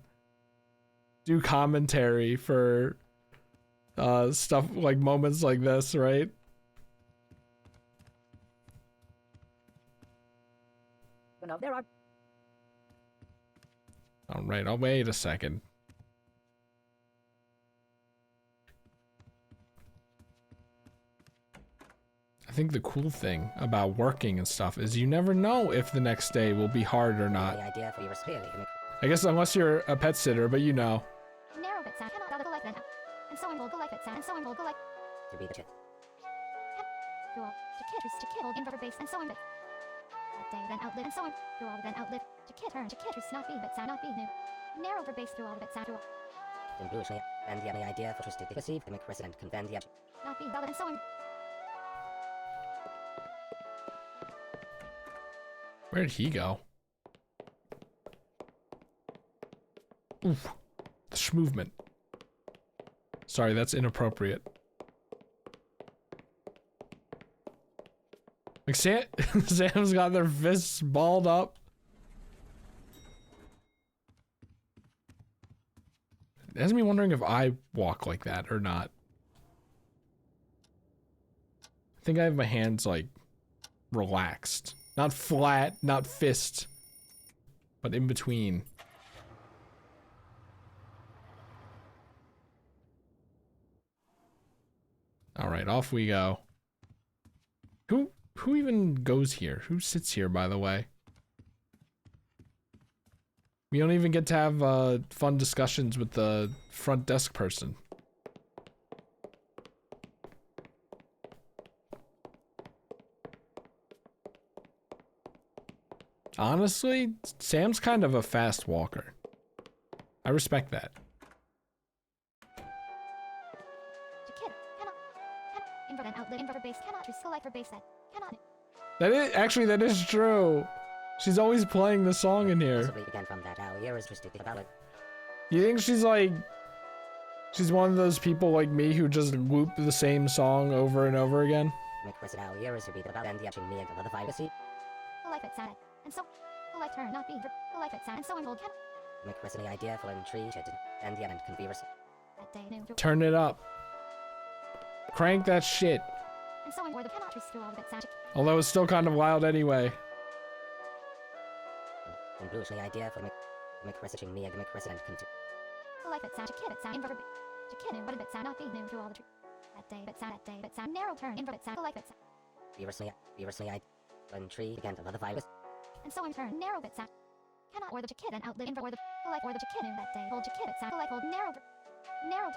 do commentary for stuff like moments like this, right? You know, there are. All right, I'll wait a second. I think the cool thing about working and stuff is you never know if the next day will be hard or not. The idea for your really I guess unless you're a pet sitter, but you know. Narrow bit sad. Cannot go like that. And so I'm will go like that sad. And so I'm will go like. to be the shit. To all. To kid hold in rubber base. And so I'm bit. That day then outlive. And so I'm. To all then outlive. To kid turn. To kid who's not be bit sad. Not be new. Narrow rubber base through all bit sad. To all. In blue shade. And the idea for twisted to receive the make resident convent the Not be valid. And so I'm. Where did he go? Oof. The movement. Sorry, that's inappropriate. Like Sam's got their fists balled up. It has me wondering if I walk like that or not. I think I have my hands like relaxed. Not flat, not fist, but in between. All right, off we go. Who even goes here? Who sits here, by the way? We don't even get to have fun discussions with the front desk person. Honestly, Sam's kind of a fast walker. I respect that. Invert and outlet inverter base cannot select for base set. Cannot. That is true. She's always playing the song in here. Possibly began from that our ear is twisted the ballad. You think she's one of those people like me who just loop the same song over and over again? Make rest our ear is to be the ballad and the action me and the other privacy. Select it sad. And so select turn not be select it sad and so enrolled can Make rest any idea for tree and the end can be received. that day new Turn it up. Crank that shit. and so enrolled the cannot choose through all of it sad. Although it's still kind of loud anyway. And bluish any idea for make researching me and make rest and can do. Select it sad kid it sad inverter to kid but it sad not be new to all the tree. That day but sad narrow turn invert sad select it sad Be wrestling idea. When tree began to other virus. and so in turn narrow bit sad. Cannot or the kid and outlet invert or the select or the kid that day hold to kid it sad select hold narrow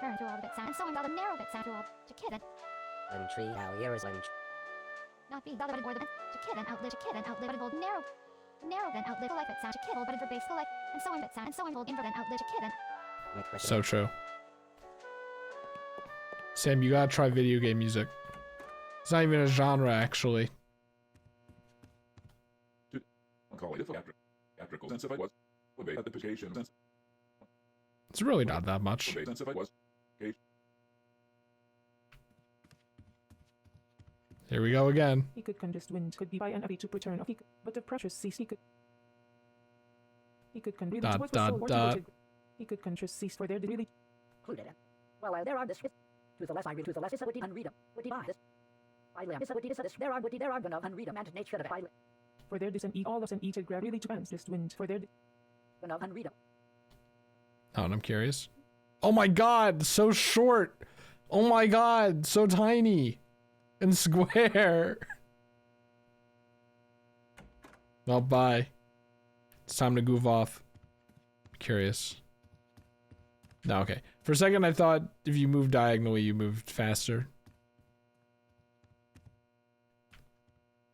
turn to all the bit sad and so in the narrow bit sad to all to kid and When tree our ear is when not be the or the to kid and outlet but hold narrow then outlet select it sad to kid hold but invert base select and so in bit sad and so in hold invert and outlet to kid and make rest. So true. Sam, you gotta try video game music. It's not even a genre, actually. Call it theatrical sense if I was. Obey identification sense. It's really not that much. Obey sense if I was. Okay. Here we go again. He could congest wind, could be by an to return of he could, but the pressure cease. He could convey Dot, what was dot, so dot. He could contrast cease for there did really Included in. Well, there are this. To the left, I read to the left is a witty unread 'em. Witty by this. By lamb is a witty this. There are witty, there are gonna unread 'em and nature the by for there dis and eat all of and eated grab really to answers wind for there gonna unread 'em. Oh, and I'm curious. Oh my god, so short. Oh my god, so tiny. And square. Well, bye. It's time to goof off. Curious. No, okay. For a second, I thought if you moved diagonally, you moved faster.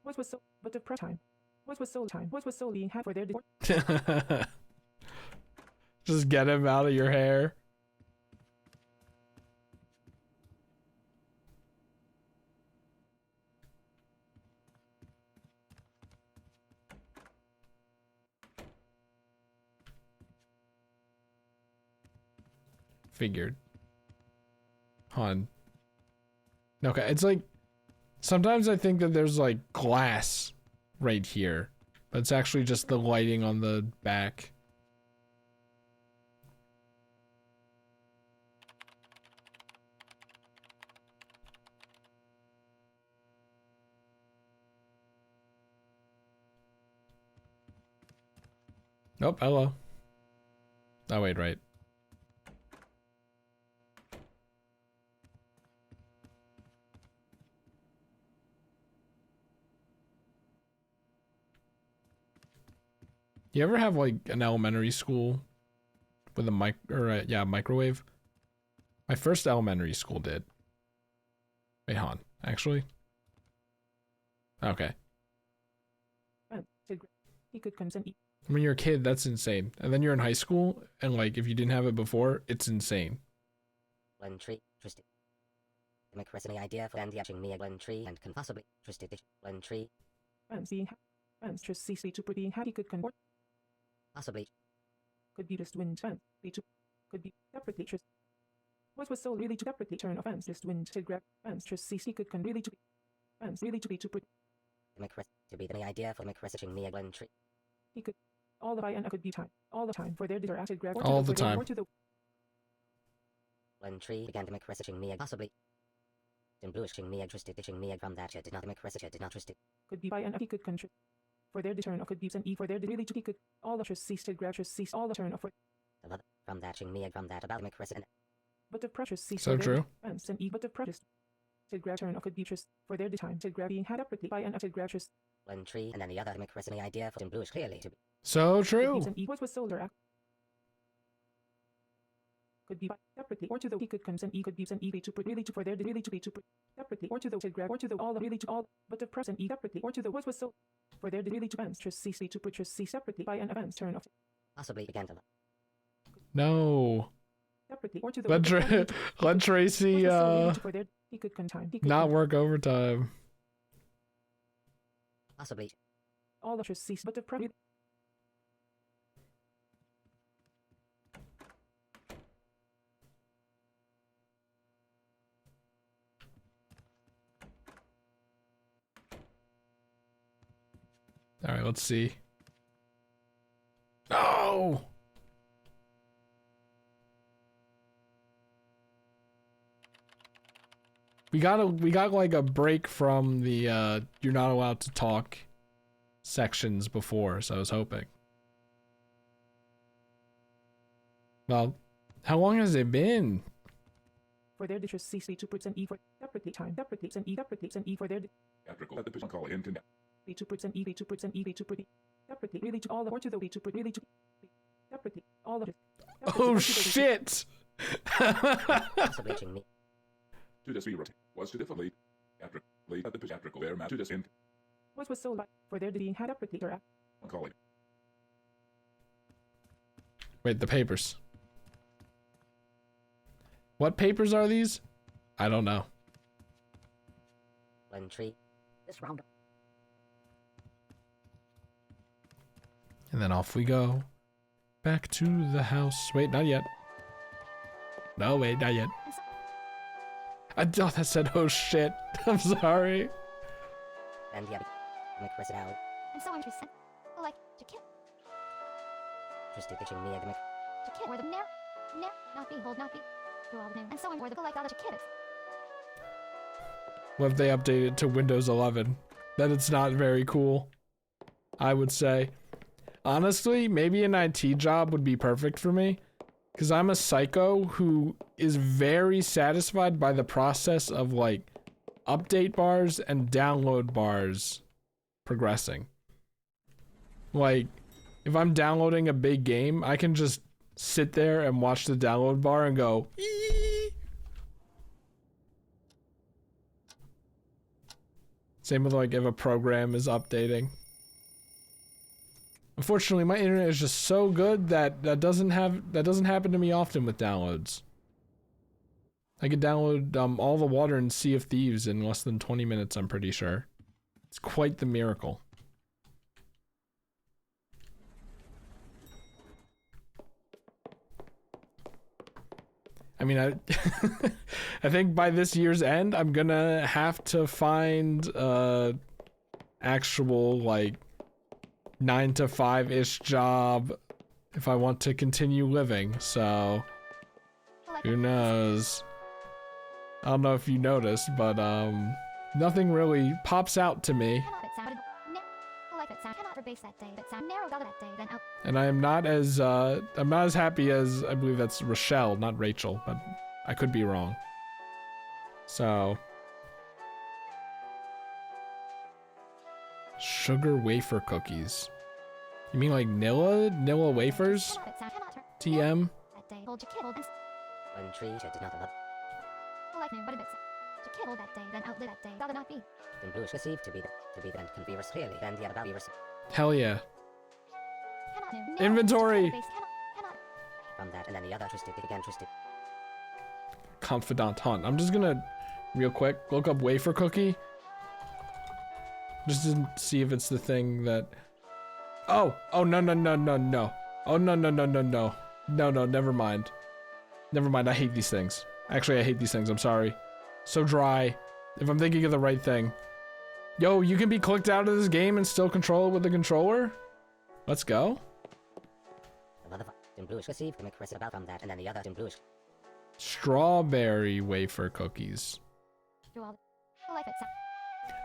what was so but the prep time. What was so being had for there did Just get him out of your hair. Figured. Hon. Okay, it's like sometimes I think that there's like glass right here, but it's actually just the lighting on the back. Oh, hello. Oh, wait, right. You ever have like an elementary school with a microwave? My first elementary school did. Wait, hon, actually? Okay. he could consent eat When you're a kid, that's insane. And then you're in high school, and like if you didn't have it before, it's insane. When tree twisted. Make rest any idea for the action me and when tree and can possibly twisted it. When tree and being and just cease to being had he could convert possibly could be just wind fence. B2 could be deprecate tris. What was so really to deprecate turn offense just wind to grab fence tris CC could can really to be fence really to be to To be the idea for messaging me a Glen Tree. he could all the by and could be time all the time for their interacted grab or All to the for their- time. or to the Glen Tree began to messaging me possibly. In bluishing me interested ditching me from that shit did not message did not trust it. could be by and he could control for their turn or could be and e for their really to he could all the tris cease to grab tris cease all the turn of for From that ching me from that about messaging. but the pressure cease So for their true. fence and e but the pressure to grab turn or could be tris for their time to grab being had deprecate by and to grab tris Glen Tree and then the other messaging idea for in bluish clearly to be. So true. and e was solar act could be by deprecate or to the he could consent e could be and e to put really to for their really to be to put deprecate or to the to grab or to the all the really to all but the press and e deprecate or to the was so for their really to fence tris cease to put tris cease deprecate by an events turn off Possibly began to No. deprecate or to the Let, was Tra- let Tracy so really to for their he could contime he could not work overtime. possibly all the tris cease but the press All right, let's see. No. We got like a break from the you're not allowed to talk sections before, so I was hoping. Well, how long has it been? for their tris cease to put and e for deprecate time deprecates and e for their Theatrical at the pitch call in can b to put and e to put and e to put deprecate really to all the or to the b to put really to deprecate all the Oh shit! possibly ching me. to this be was to differently. Theatrically at the pitch theatrical air match to this in what was so like for their being had deprecate or call it. Wait, the papers. What papers are these? I don't know. Glen Tree. This round. And then off we go. Back to the house. Wait, not yet. No, wait, not yet. I thought that said, oh shit. I'm sorry. And yeah, message out. And so interesting. Like, Jakit, Twisted ditching me a Jakit, or the not be, hold, not be. Through all the new. And so on, or the like, other Jakit. What if they update it to Windows 11? Then it's not very cool, I would say. Honestly, maybe an IT job would be perfect for me. Because I'm a psycho who is very satisfied by the process of, like, update bars and download bars progressing. Like, if I'm downloading a big game, I can just sit there and watch the download bar and go, "Ee." Same with, like, if a program is updating. Unfortunately, my internet is just so good that that doesn't happen to me often with downloads. I can download all the Water and Sea of Thieves in less than 20 minutes, I'm pretty sure. It's quite the miracle. I mean, I think by this year's end, I'm gonna have to find actual, like, 9 to 5-ish job if I want to continue living, so who knows. I don't know if you noticed, but nothing really pops out to me, Cannot it sounded like it sound cannot rebase that day, but sound narrow dollar that day, then out. and I'm not as happy as, I believe that's Rochelle, not Rachel, but I could be wrong. So sugar wafer cookies. You mean like Nilla wafers? Cannot it sound cannot turn TM? that day, hold Jakit, hold and Glen Tree did not love. like new, but a bit. Jakit, hold that day, then outlive that day, dollar not be. In bluish received to be the and can be clearly then the about virus. Hell yeah. Cannot new. narrow, Inventory. base, cannot. From that and then the other twisted it again twisted. Confidant hunt. I'm just gonna, real quick, look up wafer cookie. Just to see if it's the thing that... Oh, no. Oh, no, no, no, no, no. No, no, never mind. Never mind, I hate these things. Actually, I hate these things, I'm sorry. So dry. If I'm thinking of the right thing. Yo, you can be clicked out of this game and still control it with the controller? Let's go. The motherfucker in bluish received to make press about from that, and then the other in bluish. Strawberry wafer cookies. Do all the life itself.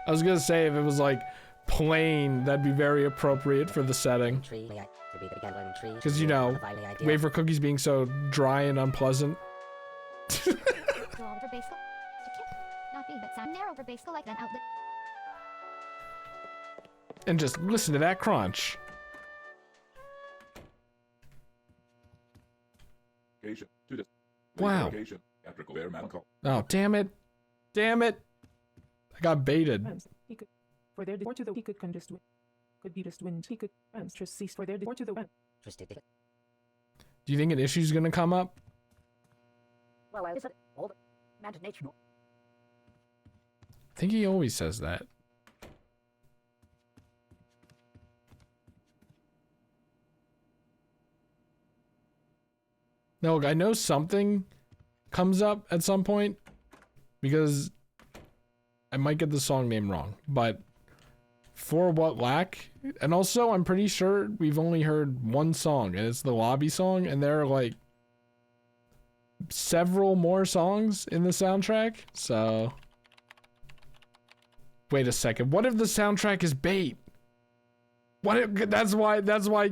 I was gonna say, if it was like plain, that'd be very appropriate for the setting. Tree, to be the gambling tree. Because, you know, wafer cookies being so dry and unpleasant. Do all the base. Not be but sound narrow for base collect then outlet. And just listen to that crunch. Location. To this. Wow. Location. Theatrical bear melancholy. Oh, damn it. Damn it. I got baited. Fans, he could, for their or to the he could can just win. Could be just wind. He could fans just cease for their or to the win. Twisted. Do you think an issue's gonna come up? Well, I said all the imagination. I think he always says that. No, look, I know something comes up at some point because I might get the song name wrong, but For What Lack, and also I'm pretty sure we've only heard one song and it's the lobby song, and there are like several more songs in the soundtrack, so wait a second, what if the soundtrack is bait? What if, that's why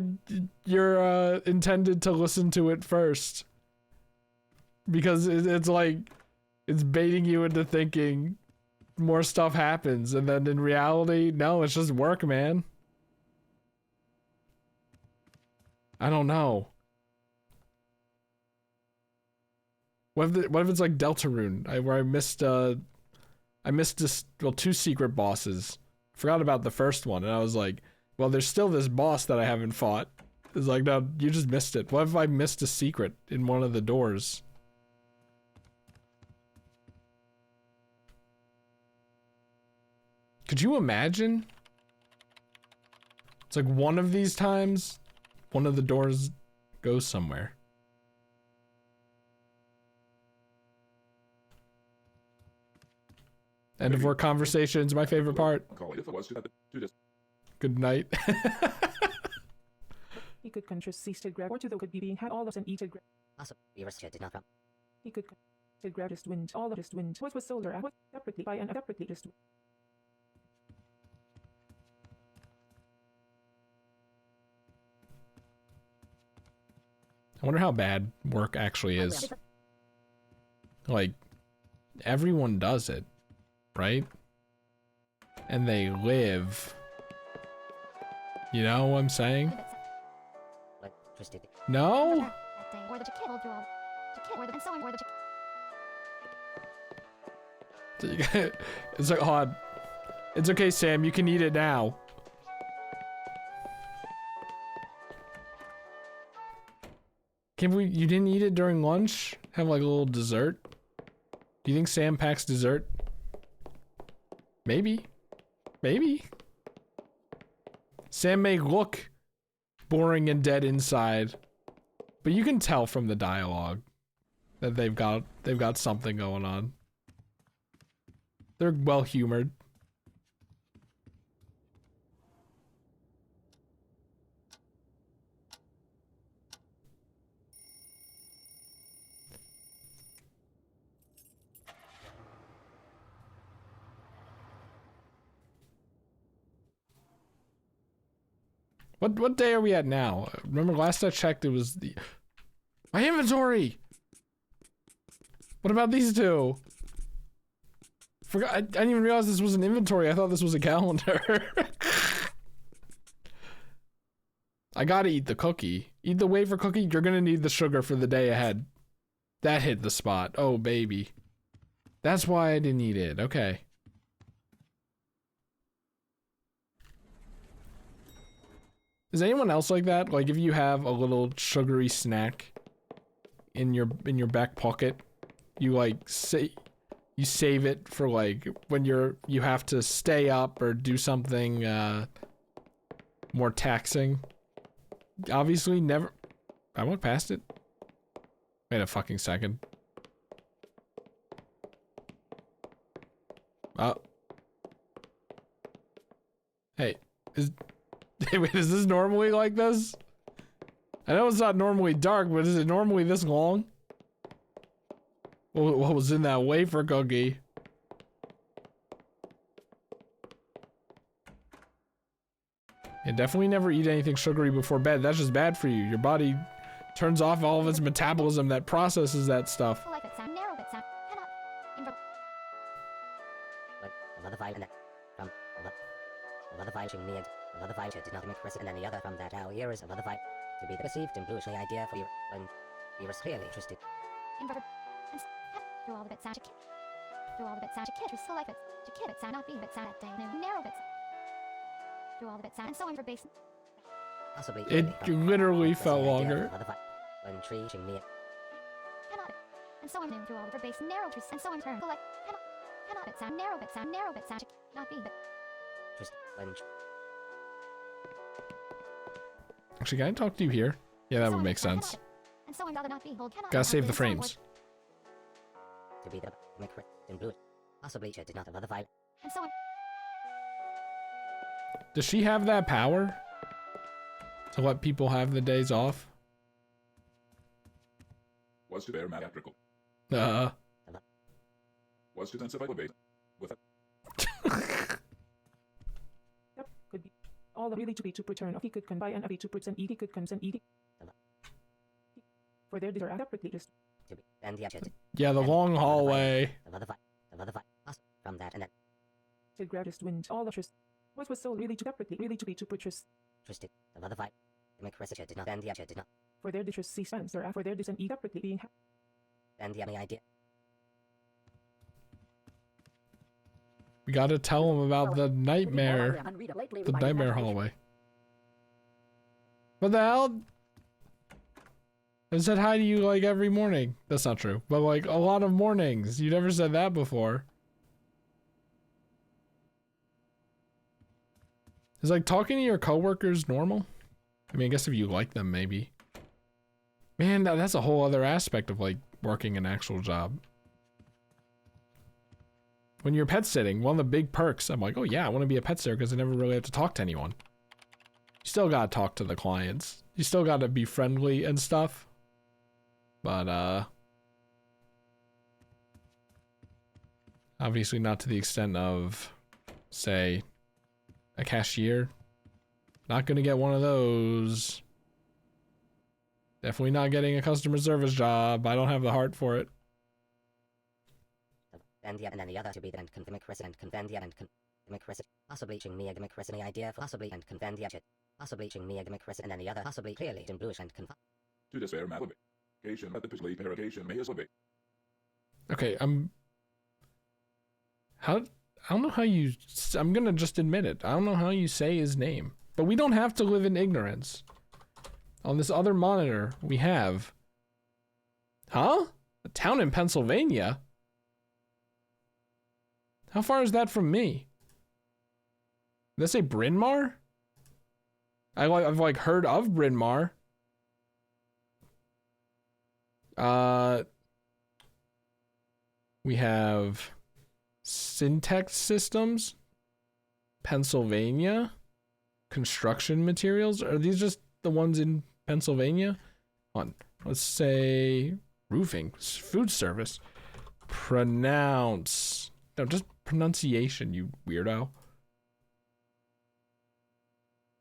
you're intended to listen to it first, because it's like it's baiting you into thinking more stuff happens, and then in reality, no, it's just work, man. I don't know. What if it's like Deltarune, where I missed this, well, 2 secret bosses. Forgot about the first one, and I was like, well, there's still this boss that I haven't fought. It's like, no, you just missed it. What if I missed a secret in one of the doors? Could you imagine? It's like one of these times, one of the doors goes somewhere. End of work conversations, my favorite part. Melancholy if it was to this. Good night. He could can just cease to grab or to the could be being had all of and eated grab. Also, be restricted not from. He could to grab just wind all of just wind. What was solar and what separately by and separately just. I wonder how bad work actually is. Like, everyone does it, right? And they live. You know what I'm saying? Like, twisted. No? That day, or the chicken will do all. Chicken, or the and so on, or the chicken. It's like, hold on. It's okay, Sam, you can eat it now. You didn't eat it during lunch? Have like a little dessert? Do you think Sam packs dessert? Maybe. Maybe. Sam may look boring and dead inside, but you can tell from the dialogue that they've got something going on. They're well humored. What day are we at now? Remember last I checked it was my inventory. What about these two? Forgot I didn't even realize this was an inventory. I thought this was a calendar. I gotta eat the cookie. Eat the wafer cookie, you're gonna need the sugar for the day ahead. That hit the spot. Oh baby. That's why I didn't eat it. Okay. Is anyone else like that? Like if you have a little sugary snack in your back pocket, you like you save it for like when you have to stay up or do something more taxing. Obviously never I walked past it? Wait a fucking second. Oh. Hey, hey, wait, is this normally like this? I know it's not normally dark, but is it normally this long? What was in that wafer cookie? And definitely never eat anything sugary before bed. That's just bad for you. Your body turns off all of its metabolism that processes that stuff. Select it sound. Narrow bit sound. Cannot. Invert. But another file and that from another file showing me another file did not make present and any other from that our ears another file to be the perceived and bluish idea for you when you were clearly interested. Invert. And through all the bits sound. Through all the bits sound. Kid. Select bits. Kid bit sound. Not being bit sound. At day. New. Narrow bits. Through all the bits sound. And so on for base. Possibly It literally felt idea longer. of another file when tree showing me Cannot. And so on through all the base. Narrow trees. And so on turn. Select. Cannot. Cannot bit sound. Narrow bit sound. Narrow bit sound. Not being bit. twist when Actually, can I talk to you here? Yeah, that So would on make cannot sense. bit. And so on rather not be. Hold cannot. Gotta not save be, the and so on frames. to be the make in blue. Possibly did not another file. And so on. Does she have that power? To let people have the days off? Was to bear matrical. Was to densify base. With Yep, could be. All the really to be to return of he could combine and of 2% e could consent e. For their are separately just To be and the object. Yeah, the long hallway. Another file. From that and then to grab just wind all the trust. What was so really to separately really to be to purchase twisted another file. The make present did not and the object did not for their dishes cease answer for their dis and e separately being and the idea. We gotta tell him about the nightmare. The nightmare hallway. What the hell? I said hi to you like every morning. That's not true. But like a lot of mornings. You never said that before. Is like talking to your coworkers normal? I mean, I guess if you like them, maybe. Man, that's a whole other aspect of like working an actual job. When you're pet sitting, one of the big perks, I'm like, oh yeah, I want to be a pet sitter because I never really have to talk to anyone. You still gotta talk to the clients. You still gotta be friendly and stuff. But, obviously not to the extent of, say, a cashier. Not gonna get one of those. Definitely not getting a customer service job. I don't have the heart for it. And then the other to be then make present and convend the and make present. Possibly ching me make present idea possibly and convend the object. Possibly ching me make present and then the other possibly clearly in bluish and to despair malabation at the pisly paragation may as well be. Okay, I don't know how you... I'm gonna just admit it. I don't know how you say his name. But we don't have to live in ignorance. On this other monitor, we have... Huh? A town in Pennsylvania? How far is that from me? Did that say Bryn Mawr? I've like heard of Bryn Mawr. We have Syntex Systems, Pennsylvania, construction materials. Are these just the ones in Pennsylvania? Let's say roofing, food service. Pronounce. No, just pronunciation, you weirdo.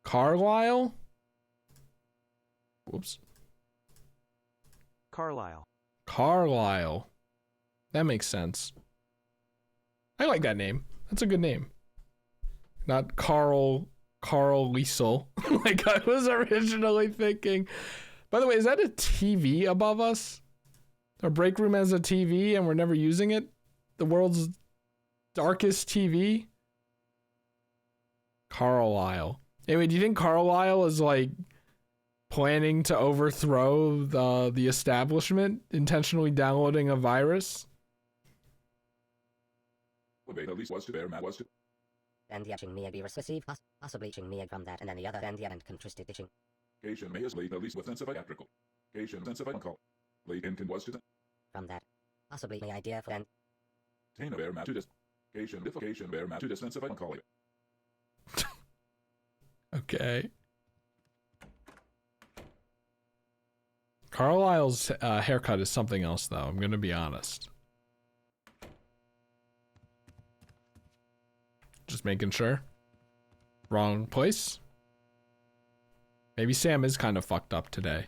Carlisle? Whoops. Carlisle. That makes sense. I like that name. That's a good name. Not Carl Liesel, like I was originally thinking. By the way, is that a TV above us? Our break room has a TV and we're never using it? The world's darkest TV? Carlisle. Anyway, do you think Carlisle is like planning to overthrow the establishment, intentionally downloading a virus? At least was to bear was to. And the ching me be receive possibly ching me from that and then the other and the and contrasted ditching. Cation may as late at least with densify atrical. Cation sense of call. Late Incan was to From that, possibly the idea for then Tana bear mat to dis. Cation bear mat to distance of call it. Okay. Carlisle's haircut is something else, though. I'm gonna be honest. Just making sure. Wrong place. Maybe Sam is kind of fucked up today.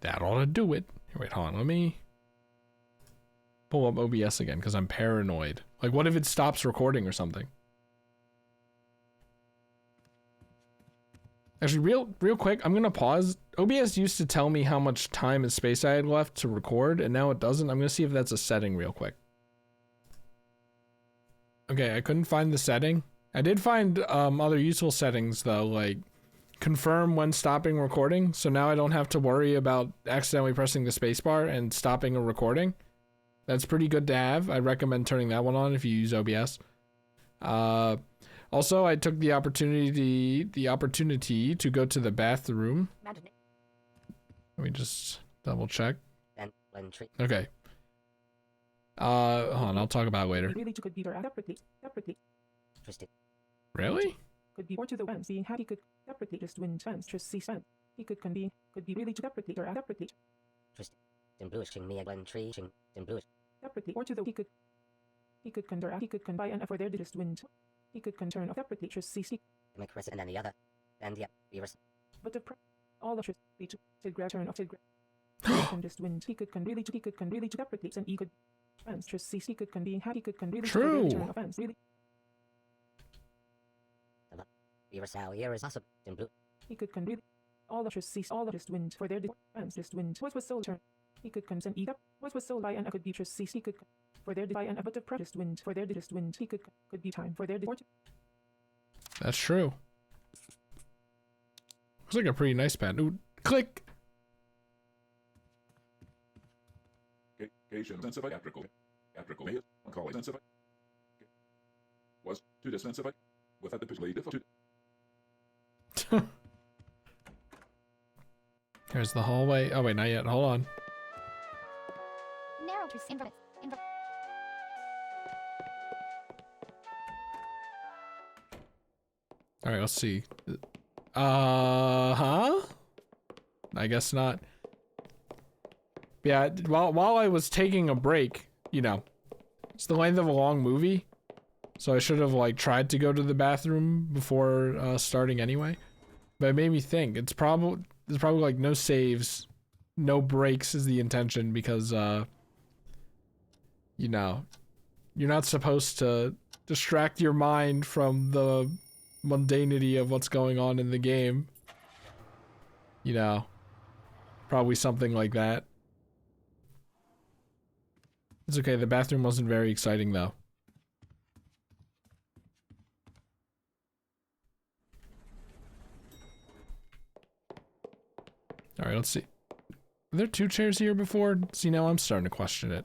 That ought to do it. Here, wait, hold on. Let me pull up OBS again because I'm paranoid. Like, what if it stops recording or something? Actually, real quick, I'm gonna pause. OBS used to tell me how much time and space I had left to record, and now it doesn't. I'm gonna see if that's a setting real quick. Okay, I couldn't find the setting. I did find other useful settings though, like confirm when stopping recording, so now I don't have to worry about accidentally pressing the spacebar and stopping a recording. That's pretty good to have. I recommend turning that one on if you use OBS. Also, I took the opportunity to go to the bathroom. Imagine Let me just double check. then when tree. Okay. Hold on, I'll talk about it later. Really could be separately. Twisted. Really? Could be or to the ends being happy could separately just win chance just see spent. He could be really separately or separately. Twisted. In bluish ching me when tree ching. In bluish. Separately or to the he could convert he could combine and for their just win. He could turn off separately just see Make rest and then the other. And yeah, beavers. but the all the just each did grab turn off did grab. Can just win. He could really separately and he could fence just see he could be happy could really True. turn off fence really. Beavers how here is awesome. In blue. He could really all the just cease all the just wind for their defense just wind was so turn. He could consent eat up was so by and I could be just cease he could for their divide and but the just wind for their just wind he could be time for their That's true. Looks like a pretty nice pad. Ooh, click. Cation sense of atrical. Atrical may call it sense of was to distance of without the late if to Here's the hallway. Oh wait, not yet. Hold on. Narrow to invert. All right, let's see. Huh? I guess not. Yeah, while I was taking a break, you know, it's the length of a long movie, so I should have like tried to go to the bathroom before starting anyway. But it made me think there's probably like no saves, no breaks is the intention because you know, you're not supposed to distract your mind from the mundanity of what's going on in the game. You know, probably something like that. It's okay, the bathroom wasn't very exciting though. Alright, let's see. Were there 2 chairs here before? See, now I'm starting to question it.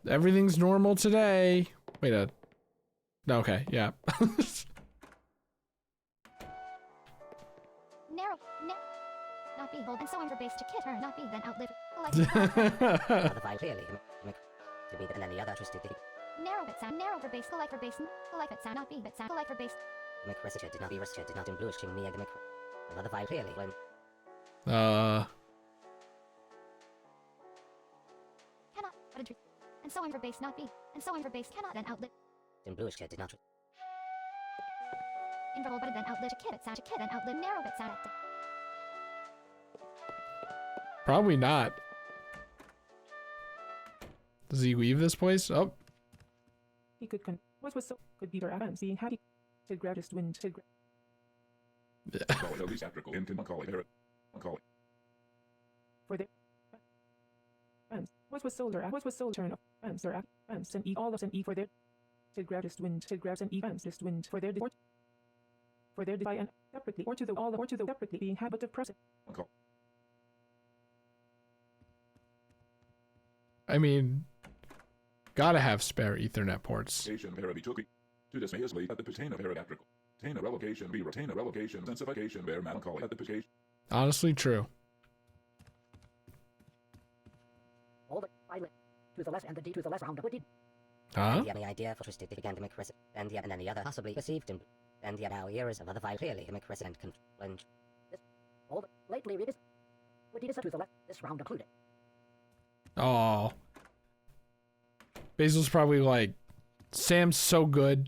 Everything's normal today. Wait a... Okay, yeah. Narrow. Not be hold and so on for base to kit her. Not be then outlive. The file clearly. To be and then the other twisted. Narrow bit sound. Narrow for base. Collect for base. Collect bit sound. Not be bit sound. Collect for base. Make rest did not be rest did not in bluish ching me and make another file clearly when Cannot. But truth. And so on for base. Not be. And so on for base. Cannot then outlive. in bluish did not. Inverable but then outlive. To kit it sound. To kit and outlive. Narrow bit sound. Probably not. Does he leave this place? Oh. He could was so could be her and being happy did grab just wind did grab. call it at least atrical in can call it here. Call it. For their fence was solar turn off fence or fence and eat all of and eat for their did grab just wind did grabs and eat fence just wind for their divide and separately or to the all or to the separately being habit of present. Call. I mean, gotta have spare Ethernet ports. Revocation Parabituki. To dismayisly at the Patena Parabatrical. Tana revocation be retainer revocation sensification bear melancholy at the Patena. Honestly, true. All the I to the less and the D to the less round of D. Huh? And the idea for twisted began to make precedent, and yet and any other possibly perceived in, and yet our ears of other file clearly to make precedent confluent. All the lately read is would to the left this round included. Oh. Basil's probably like, Sam's so good.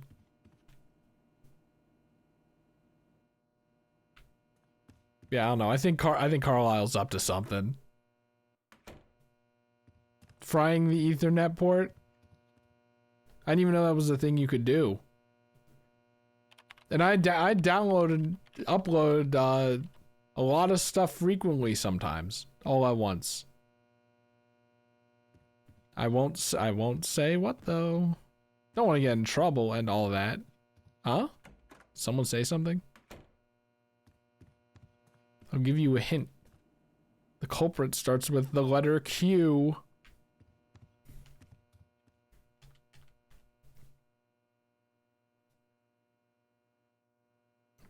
Yeah, I don't know. I think Carlisle's up to something. Frying the Ethernet port? I didn't even know that was a thing you could do. And I downloaded, uploaded a lot of stuff frequently sometimes, all at once. I won't say what though. Don't want to get in trouble and all that. Huh? Someone say something? I'll give you a hint. The culprit starts with the letter Q.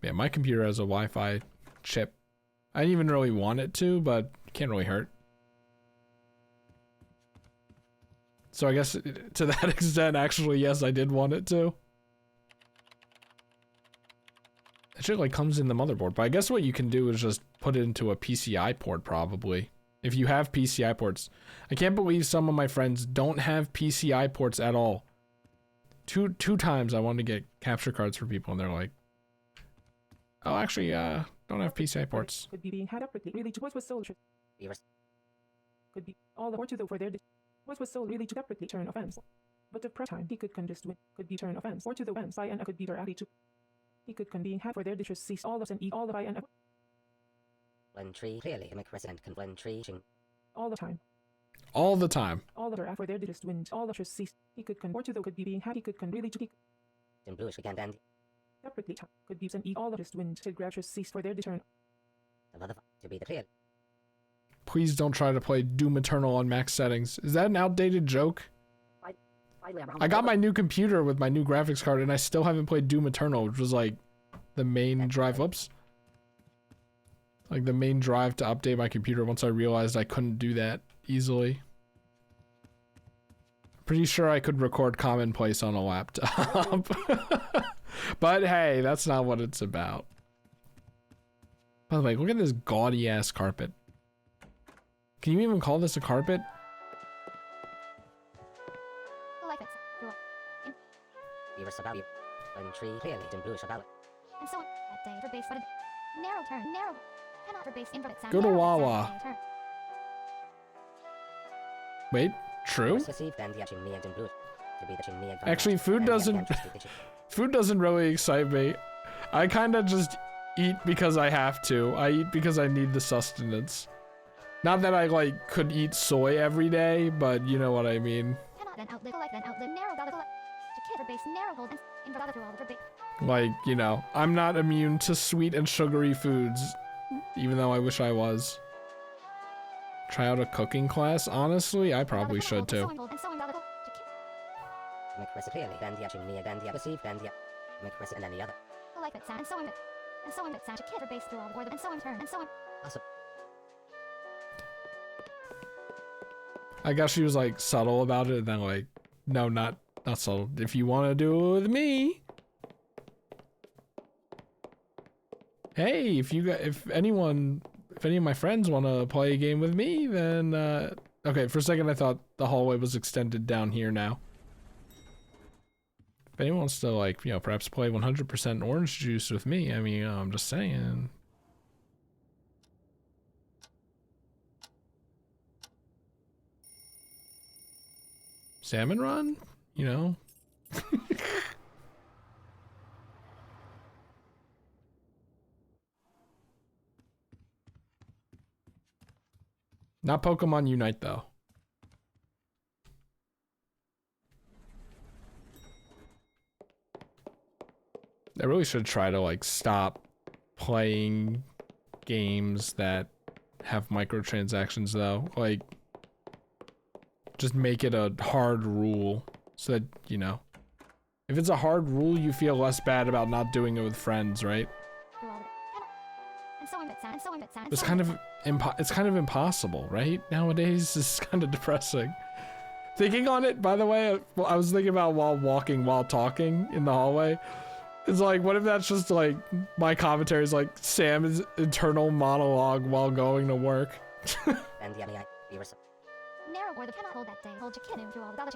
Yeah, my computer has a Wi-Fi chip. I didn't even really want it to, but it can't really hurt. So I guess to that extent, actually, yes, I did want it to. It shit like comes in the motherboard, but I guess what you can do is just put it into a PCI port probably. If you have PCI ports. I can't believe some of my friends don't have PCI ports at all. Two times I wanted to get capture cards for people and they're like, oh, actually, don't have PCI ports. Could be being had up quickly. Really, what was so could be all the more to the for their what was so really to separately turn offense. But the prep time he could just win could be turn offense or to the wens I and could be their attitude. He could being had for their dishes cease all of and eat all the I and When tree clearly to make precedent when tree all the time. All the time. All the for their dishes wind all the cease. He could or to the could be being had he could really to in bluish again and separately could be and eat all the just wind to gradually cease for their return. of other to be the clear. Please don't try to play Doom Eternal on max settings. Is that an outdated joke? I got my new computer with my new graphics card and I still haven't played Doom Eternal, which was like the main drive. Oops. Like the main drive to update my computer once I realized I couldn't do that easily. Pretty sure I could record Commonplace on a laptop. But hey, that's not what it's about. By the way, look at this gaudy ass carpet. Can you even call this a carpet? Viewers about you. When tree clearly in bluish about it. And so on. That day for base footed. Narrow turn. Narrow. Cannot for base inverted sound. Go to narrow Wawa. sound, turn. Wait, true? Perceived and yachting me and in bluish. To be the ching me and Actually, food doesn't really excite me. I kind of just eat because I have to. I eat because I need the sustenance. Not that I like could eat soy every day, but you know what I mean. Cannot then outlive. Collect then outlive. Narrow dollar collect. To kid for base. Narrow hold. And invert through all for base. Like, you know, I'm not immune to sweet and sugary foods, even though I wish I was. Try out a cooking class? Honestly, I probably should too. Make precedent clearly and yachting me and perceived and yet. Make precedent and any other. Like that sound. And so on. And so on. That sound. To kid for base through all or the and so on turn. And so on. Awesome. I guess she was like subtle about it, and then like, no, not subtle. If you want to do it with me, hey, if any of my friends want to play a game with me, then okay. For a second, I thought the hallway was extended down here now. If anyone wants to like, you know, perhaps play 100% orange juice with me, I mean, I'm just saying. Salmon run, you know. Not Pokemon Unite though. I really should try to like stop playing games that have microtransactions though. Like just make it a hard rule so that, you know, if it's a hard rule, you feel less bad about not doing it with friends, right? Do all of it. Cannot. And so I'm sad. And so I'm sad. It's kind of it's kind of impossible, right? Nowadays, it's kind of depressing. Thinking on it, by the way, I was thinking about while walking, while talking in the hallway. It's like, what if that's just like my commentary is like Sam's internal monologue while going to work? And the other narrow or the cannot hold that day. Hold your kinu. Do all the other.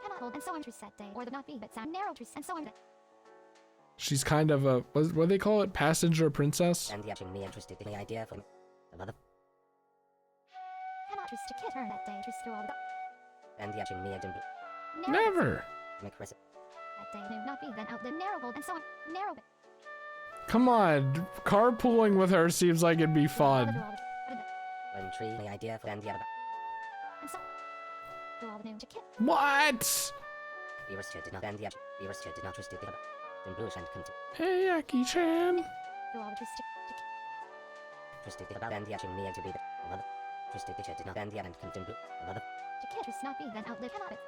Cannot hold and so I'm that day. Or the not be but sound narrow truce and so I'm. She's kind of a what do they call it? Passenger princess? and the actually me interested in the idea for the mother Cannot truce to kid turn that day. Truce do all the. and the actually me and Narrow Never. make recipe. that day. Do not be then outlive narrow hold and so I'm. Narrow it. Come on, carpooling with her seems like it'd be Do all fun. the. When tree the idea for and the other And so. Do all the new to kid. What? did not and the did not interested in the in bluish and continue. Hey, Aki-chan. Do all the truce to kid. Interested in about and the actually me and to be the mother. Interested did not and the and continue the mother. To kid truce not be then outlive cannot it.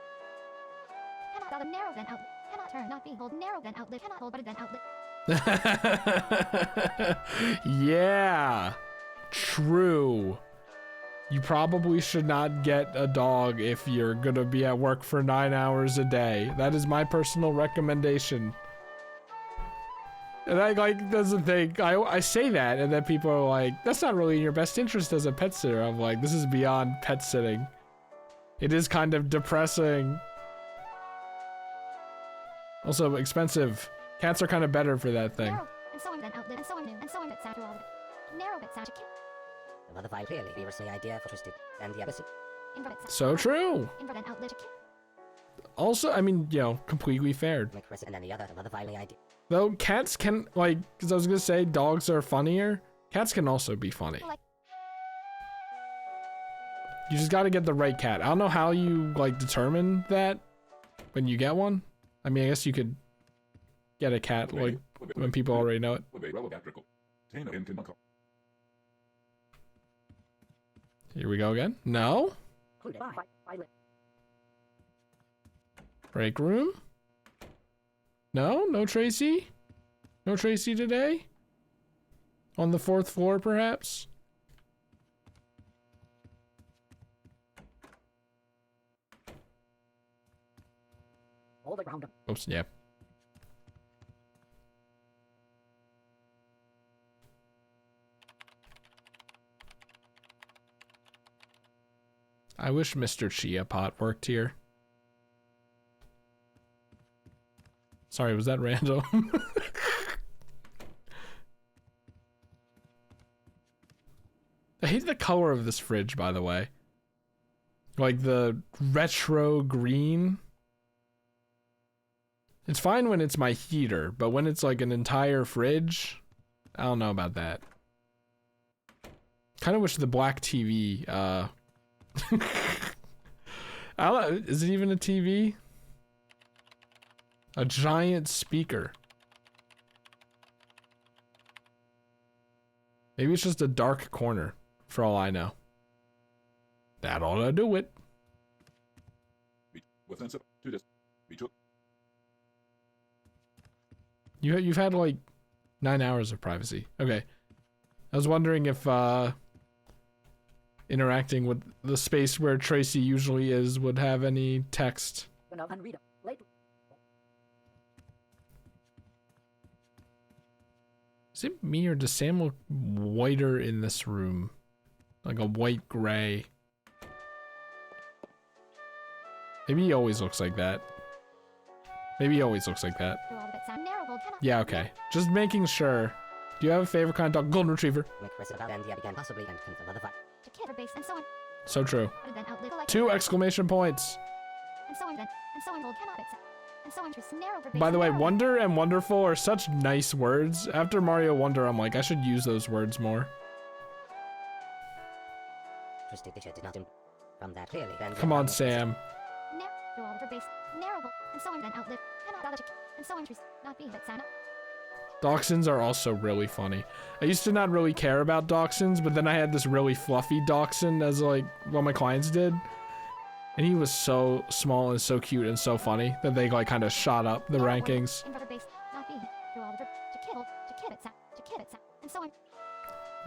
Cannot outlive narrow then outlive. Cannot turn not be hold narrow then outlive. Cannot hold but then outlive. Yeah, true. You probably should not get a dog if you're gonna be at work for 9 hours a day. That is my personal recommendation. And I like, that's the thing, I say that and then people are like, that's not really in your best interest as a pet sitter. I'm like, this is beyond pet sitting. It is kind of depressing. Also expensive. Cats are kind of better for that thing. Narrow and so I'm then outlive and so I'm new and so I'm but sound do all of it. Narrow but sound to kid. The mother file clearly the idea for interested and the other Invert sound. So true. Invert then outlive to kid. Also, I mean, you know, completely fair. make recipe and then the other the mother file idea. Though cats can, like, because I was gonna say dogs are funnier, cats can also be funny. Like You just gotta get the right cat. I don't know how you, like, determine that when you get one. I mean, I guess you could get a cat, like, when people already know it. Here we go again. No? Included. By Break room? No? No Tracy? No Tracy today? On the 4th floor, perhaps? all the ground up. Oops, yeah. I wish Mr. Chia Pot worked here. Sorry, was that random? I hate the color of this fridge, by the way. Like the retro green. It's fine when it's my heater, but when it's like an entire fridge, I don't know about that. Kind of wish the black TV, I don't know, is it even a TV? A giant speaker. Maybe it's just a dark corner, for all I know. That ought to do it. You've had like 9 hours of privacy. Okay. I was wondering if interacting with the space where Tracy usually is would have any text. Unread late. Is it me or does Sam look whiter in this room? Like a white gray. Maybe he always looks like that. Maybe he always looks like that. Yeah, okay. Just making sure. Do you have a favorite kind of dog? Golden Retriever. Possibly and another fight. So true. 2 exclamation points. By the way, wonder and wonderful are such nice words. After Mario Wonder, I'm like, I should use those words more. Come on, Sam. Dachshunds are also really funny. I used to not really care about dachshunds, but then I had this really fluffy dachshund as like one of my clients did. And he was so small and so cute and so funny that they like kind of shot up the rankings. Inverted base, not B. Do all the to kibble, to kid it sound, to kid it sound, and so on.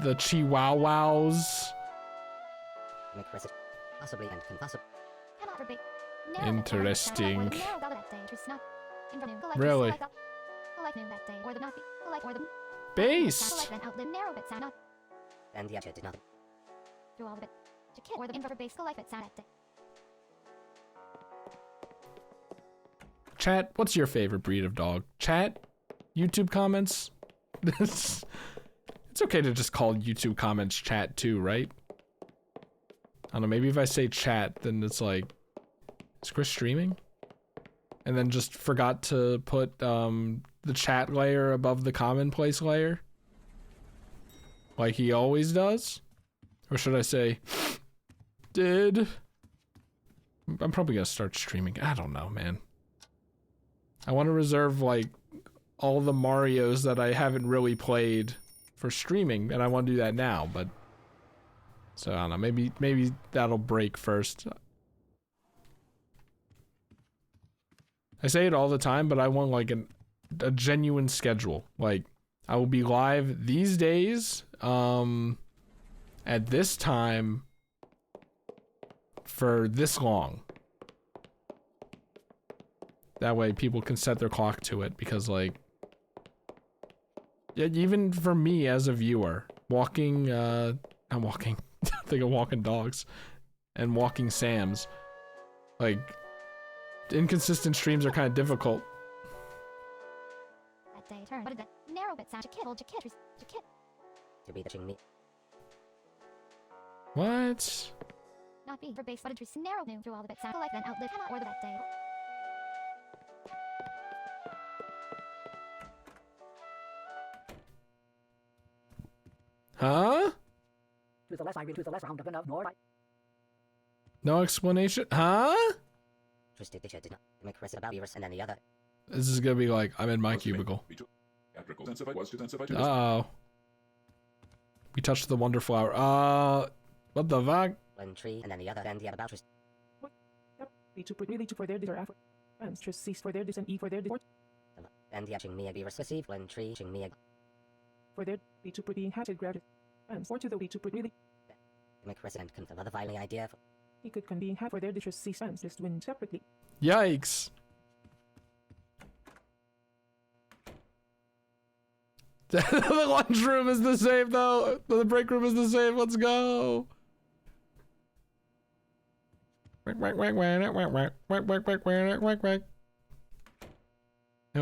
The Chihuahuas. Make recipe. Possibly and can possibly. Cannot repeat. Interesting. Narrow that day, to snap. Inverted collect Really? Collect new that day, or the not be, collect or the Based. collect then outlive narrow bit sound not. And the did nothing. Do all of it. To kid or the inverted base collect bit sound that day. Chat, what's your favorite breed of dog? Chat? YouTube comments? It's okay to just call YouTube comments chat too, right? I don't know, maybe if I say chat, then it's like, is Chris streaming? And then just forgot to put the chat layer above the commonplace layer? Like he always does? Or should I say, did? I'm probably gonna start streaming. I don't know, man. I want to reserve like all the Marios that I haven't really played for streaming, and I want to do that now, but so I don't know, maybe that'll break first. I say it all the time, but I want like a genuine schedule. Like I will be live these days at this time for this long. That way people can set their clock to it, because like, yeah, even for me as a viewer, walking, I'm walking, think of walking dogs and walking Sams, like inconsistent streams are kind of difficult. That day turn, but that narrow bit sound to kibble, to kid, to kid. To be the ching me. What? Not B for base, but to narrow new through all the bit sound collect then outlive cannot or the that day. Huh? To the less I read, to the less round of enough, nor I. No explanation? Huh? Twisted the did not make recipe about virus and any other. This is gonna be like, I'm in my Was to make cubicle. be to- Capricorn Sensify was to Sensify to this. Uh-oh. We touched the wonder flower. What the fuck? One tree and any other and the other about twist. Yep. B to put really to for their dis or after. And just cease for their dis and E for their dis. And the ching me virus received one tree ching me For their B to put being hatched gravity. And or to the B to put really. make recipe and can other filing idea for. He could convene had for their dishes cease and just win separately. Yikes. The lunchroom is the same though. The break room is the same. Let's go. Now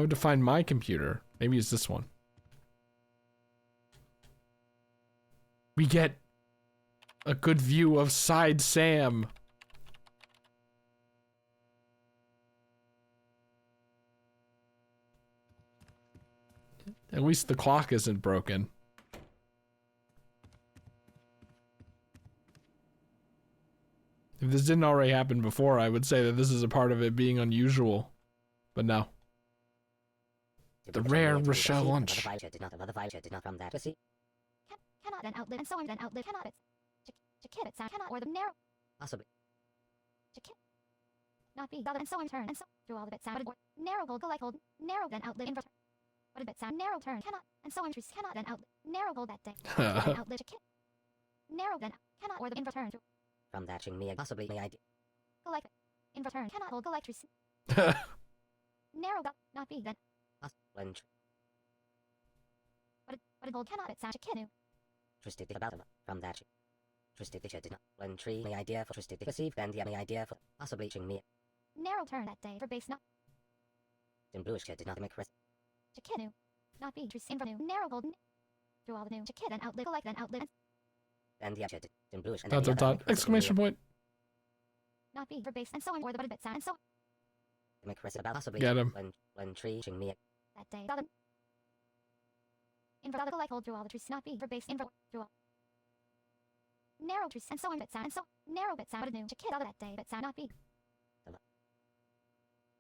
to find my computer. Maybe it's this one. We get a good view of Side Sam. At least the clock isn't broken. If this didn't already happen before, I would say that this is a part of it being unusual. But no. The rare Rochelle lunch. Did not from that receipt. Cannot then outlive and so on then outlive cannot it's to kid it sound cannot or the narrow Possibly. to kid. Not B and so on turn and so through all the bit sound or narrow hold hold narrow then outlive inverter. But a bit sound narrow turn cannot and so on trees cannot then outlive narrow hold that day. Then outlive to kid. Narrow then cannot or the inverter to From that ching me possibly may idea. collect it. Inverter cannot hold collect trees. Narrow not B then One but it hold cannot it sound to kid new. twisted the about them from that. Twisted the did not. One tree may idea for twisted the received and the may idea for possibly ching me. Narrow turn that day for base not In bluish did not make recipe. to kid new. Not B trees inver new narrow hold through all the new to kid and outlive collect then outlive And the did in bluish and Dot dot dot. Exclamation point. not B for base and so on or the but a bit sound and so Make recipe about possibly. Get him. One tree ching me. that day. Dozen. Inver collect hold through all the trees not B for base inver through all. Narrow trees and so on bit sound and so narrow bit sound but new to kid other that day bit sound not B.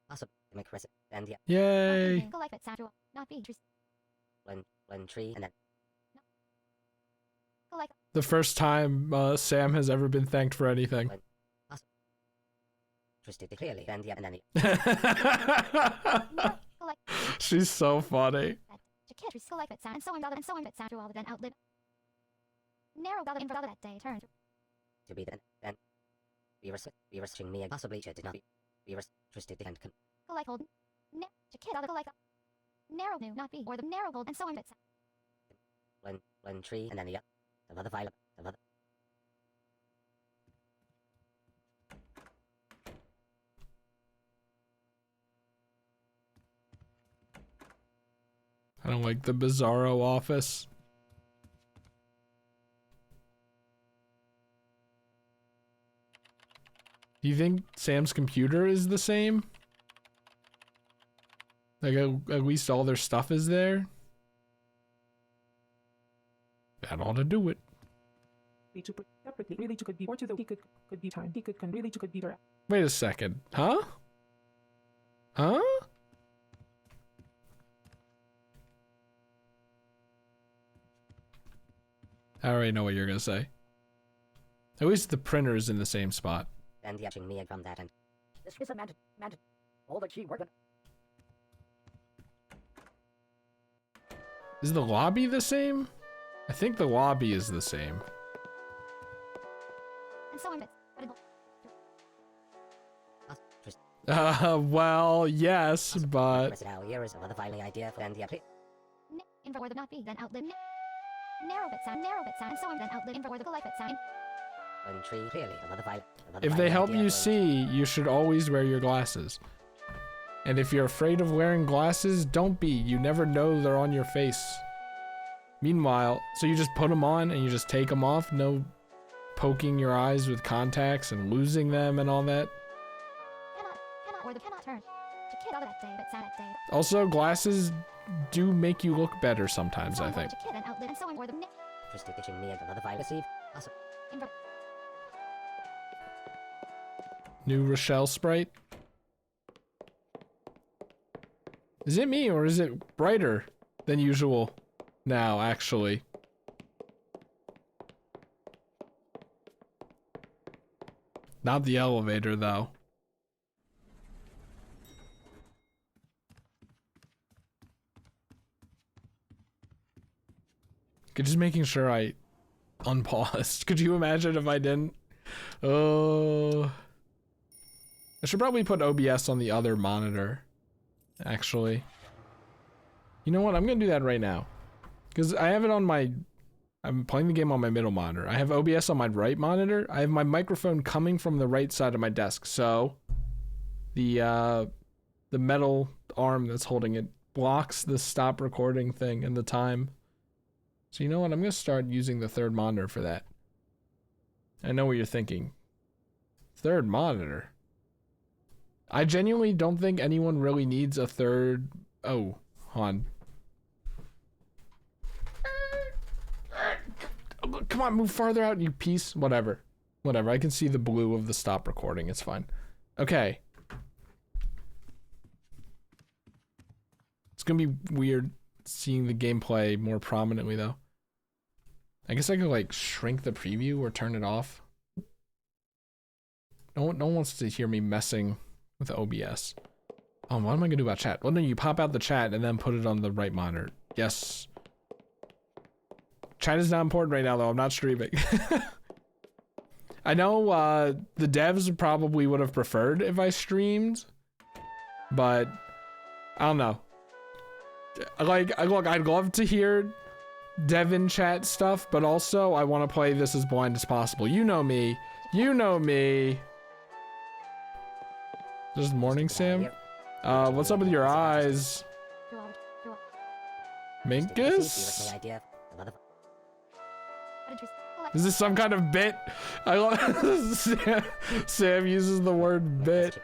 Possibly make recipe and the Yay. Collect bit sound through all not B trees one tree and then collect The first time Sam has ever been thanked for anything. twisted clearly, and then the Collect She's so funny. that. Chakitris collect that sound and so on and so on that sound to all then outlive. Narrow invalid that day turn. to be then be restricting me and possibly should not be twisted and Collect hold. Chakit collect. Narrow new not be or the narrow hold and so on that sound. when tree and then the other file of other I don't like the Bizarro office. Do you think Sam's computer is the same? Like at least all their stuff is there? That ought to do it. Be to put separately really to could be or to the he could be time. He could really to could be direct. Wait a second. Huh? Huh? I already know what you're gonna say. At least the printer is in the same spot. and yachting me from that and This is a all the key word. Is the lobby the same? I think the lobby is the same. And so on bits. Well, yes, but press it out years of other filing idea for and the Info or the not be then outlive. Narrow bit sound and so on then outlive info or the collect bit sound. when tree clearly of other file if they help you see, you should always wear your glasses. And if you're afraid of wearing glasses, don't be. You never know they're on your face. Meanwhile, so you just put them on and you just take them off. No poking your eyes with contacts and losing them and all that. Cannot or the cannot turn. To kid out of that day but sound that day. Also, glasses do make you look better sometimes, I think. To kid and outlive and so on or the twisted itching me of other file receive also info. New Rochelle sprite. Is it me or is it brighter than usual now, actually? Not the elevator, though. Just making sure I unpaused. Could you imagine if I didn't? Oh. I should probably put OBS on the other monitor, actually. You know what? I'm gonna do that right now. Because I have it on my... I'm playing the game on my middle monitor. I have OBS on my right monitor. I have my microphone coming from the right side of my desk. So, the metal arm that's holding it blocks the stop recording thing and the time. So you know what? I'm gonna start using the third monitor for that. I know what you're thinking. Third monitor? I genuinely don't think anyone really needs a third... Oh, hon. Come on, move farther out, you piece. Whatever. Whatever, I can see the blue of the stop recording. It's fine. Okay. It's gonna be weird seeing the gameplay more prominently, though. I guess I could, like, shrink the preview or turn it off. No one wants to hear me messing with OBS. Oh, what am I gonna do about chat? Well, no, you pop out the chat and then put it on the right monitor. Yes. Chat is not important right now, though. I'm not streaming. I know the devs probably would have preferred if I streamed, but I don't know. Like, look, I'd love to hear Devin chat stuff, but also I want to play this as blind as possible. You know me. You know me. This is morning, Sam. What's up with your eyes? Minkus? Is this some kind of bit? I love Sam uses the word bit.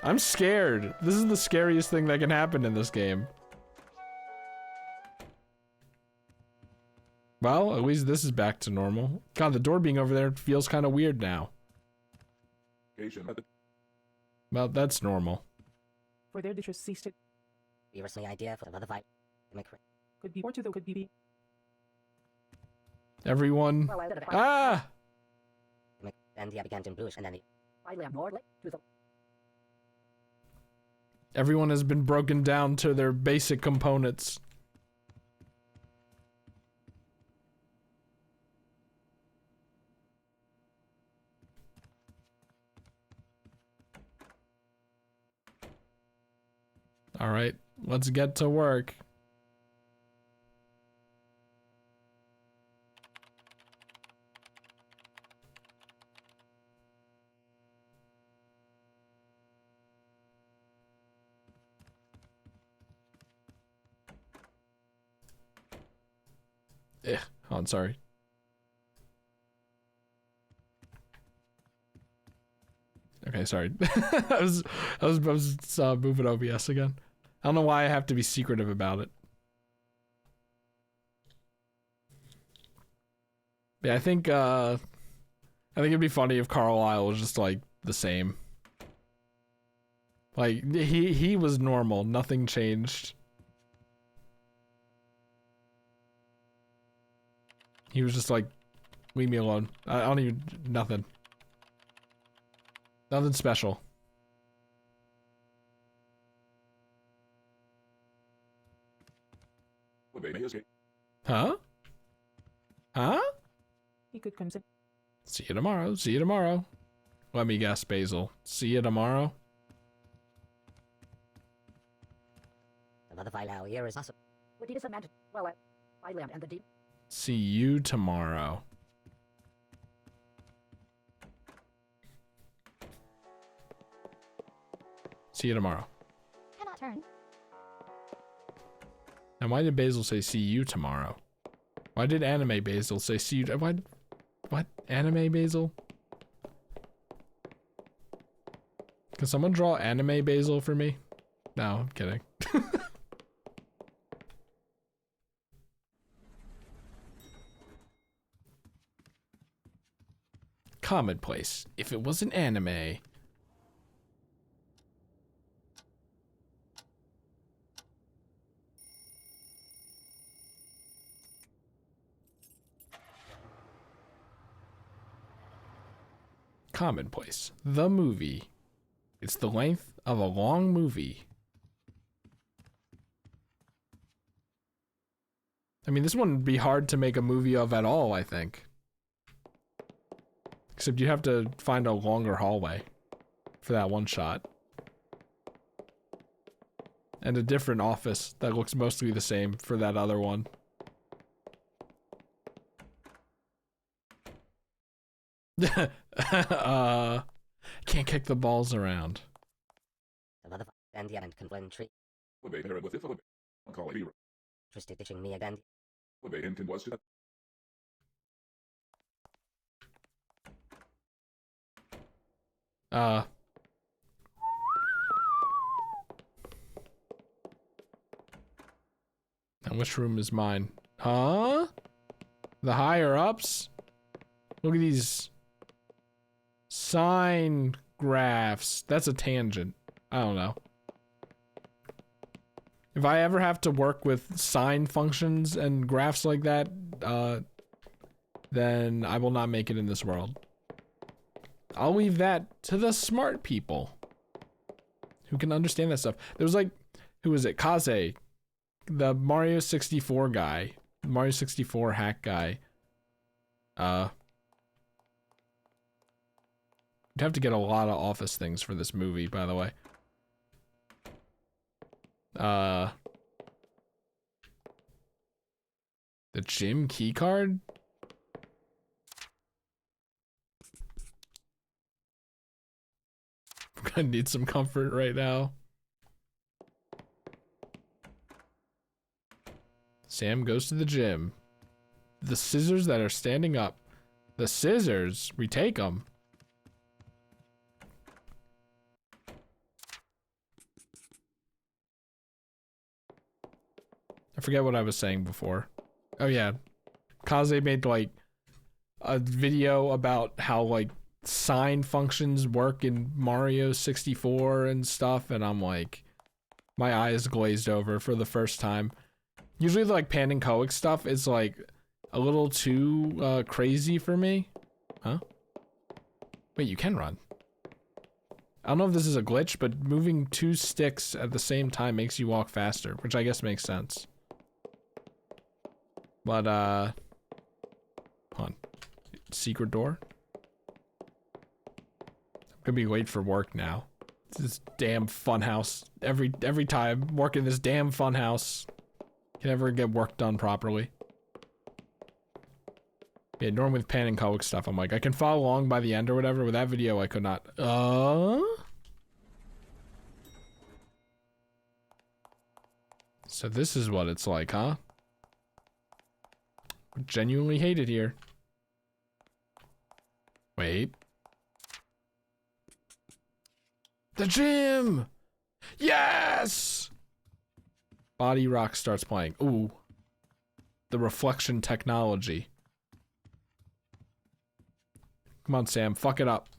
I'm scared. This is the scariest thing that can happen in this game. Well, at least this is back to normal. God, the door being over there feels kind of weird now. Well, that's normal. For their dishes ceased it. idea for another fight. Could be or to the could be. Everyone. Well, I did it. Ah! And yeah, began to bluish and then I lamb more to the Everyone has been broken down to their basic components. All right, let's get to work. Oh, I'm sorry. Okay, sorry. I was moving OBS again. I don't know why I have to be secretive about it. Yeah, I think it'd be funny if Carlisle was just like the same. Like he was normal, nothing changed. He was just like, leave me alone. I don't even, nothing. Nothing special. Woodbay may escape. Huh? Huh? He could consent. See you tomorrow. See you tomorrow. Let me guess, Basil. See you tomorrow. Another file out here is awesome. Would he managed? Well, I land and the deep. See you tomorrow. See you tomorrow. Cannot turn. And why did Basil say see you tomorrow? Why did anime Basil say see you? What? Anime Basil? Can someone draw anime Basil for me? No, I'm kidding. Commonplace. If it was an anime. Commonplace. The movie. It's the length of a long movie. I mean, this wouldn't be hard to make a movie of at all, I think. Except you have to find a longer hallway for that one shot. And a different office that looks mostly the same for that other one. Can't kick the balls around. Another file and the end can blend tree. Woodbay parent with if Woodbay. Call it. Twisted ditching me again. Woodbay Hinton was to that. And which room is mine? Huh? The higher ups? Look at these sine graphs. That's a tangent. I don't know. If I ever have to work with sine functions and graphs like that, then I will not make it in this world. I'll leave that to the smart people who can understand that stuff. There was like, who was it? Kaze, the Mario 64 guy, Mario 64 hack guy. You'd have to get a lot of office things for this movie, by the way. The gym key card? I'm gonna need some comfort right now. Sam goes to the gym. The scissors that are standing up. The scissors, we take them. I forget what I was saying before. Oh yeah, Kaze made like a video about how like sine functions work in Mario 64 and stuff, and I'm like, my eyes glazed over for the first time. Usually the like pan and coic stuff is like a little too crazy for me. Huh? Wait, you can run. I don't know if this is a glitch, but moving 2 sticks at the same time makes you walk faster, which I guess makes sense. But, hold on. Secret door? I'm gonna be late for work now. This damn funhouse. Every time working this damn funhouse can never get work done properly. Yeah, normally with pan and colic stuff, I'm like, I can follow along by the end or whatever. With that video, I could not. So this is what it's like, huh? Genuinely hate it here. Wait. The gym! Yes! Body Rock starts playing. Ooh. The reflection technology. Come on, Sam, fuck it up.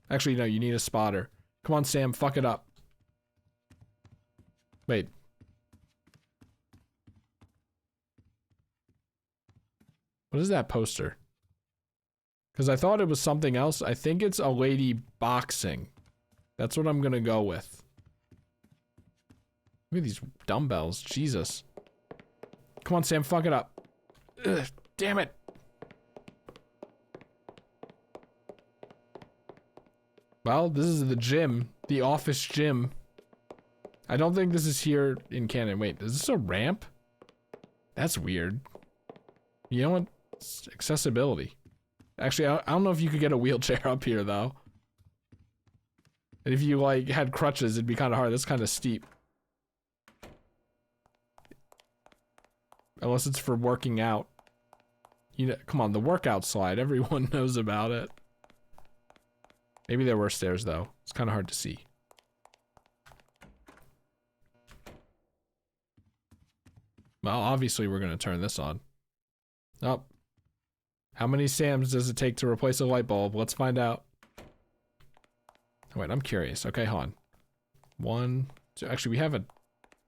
Actually, no, you need a spotter. Come on, Sam, fuck it up. Wait. What is that poster? Because I thought it was something else. I think it's a lady boxing. That's what I'm gonna go with. Look at these dumbbells. Jesus. Come on, Sam, fuck it up. Ugh, damn it. Well, this is the gym. The office gym. I don't think this is here in Canada. Wait, is this a ramp? That's weird. You know what? It's accessibility. Actually, I don't know if you could get a wheelchair up here, though. And if you, like, had crutches, it'd be kind of hard. That's kind of steep. Unless it's for working out. You know, come on, the workout slide. Everyone knows about it. Maybe there were stairs, though. It's kind of hard to see. Well, obviously we're going to turn this on. Oh. How many Sams does it take to replace a light bulb? Let's find out. Oh, wait, I'm curious. Okay, hold on. 1, 2. Actually, we have a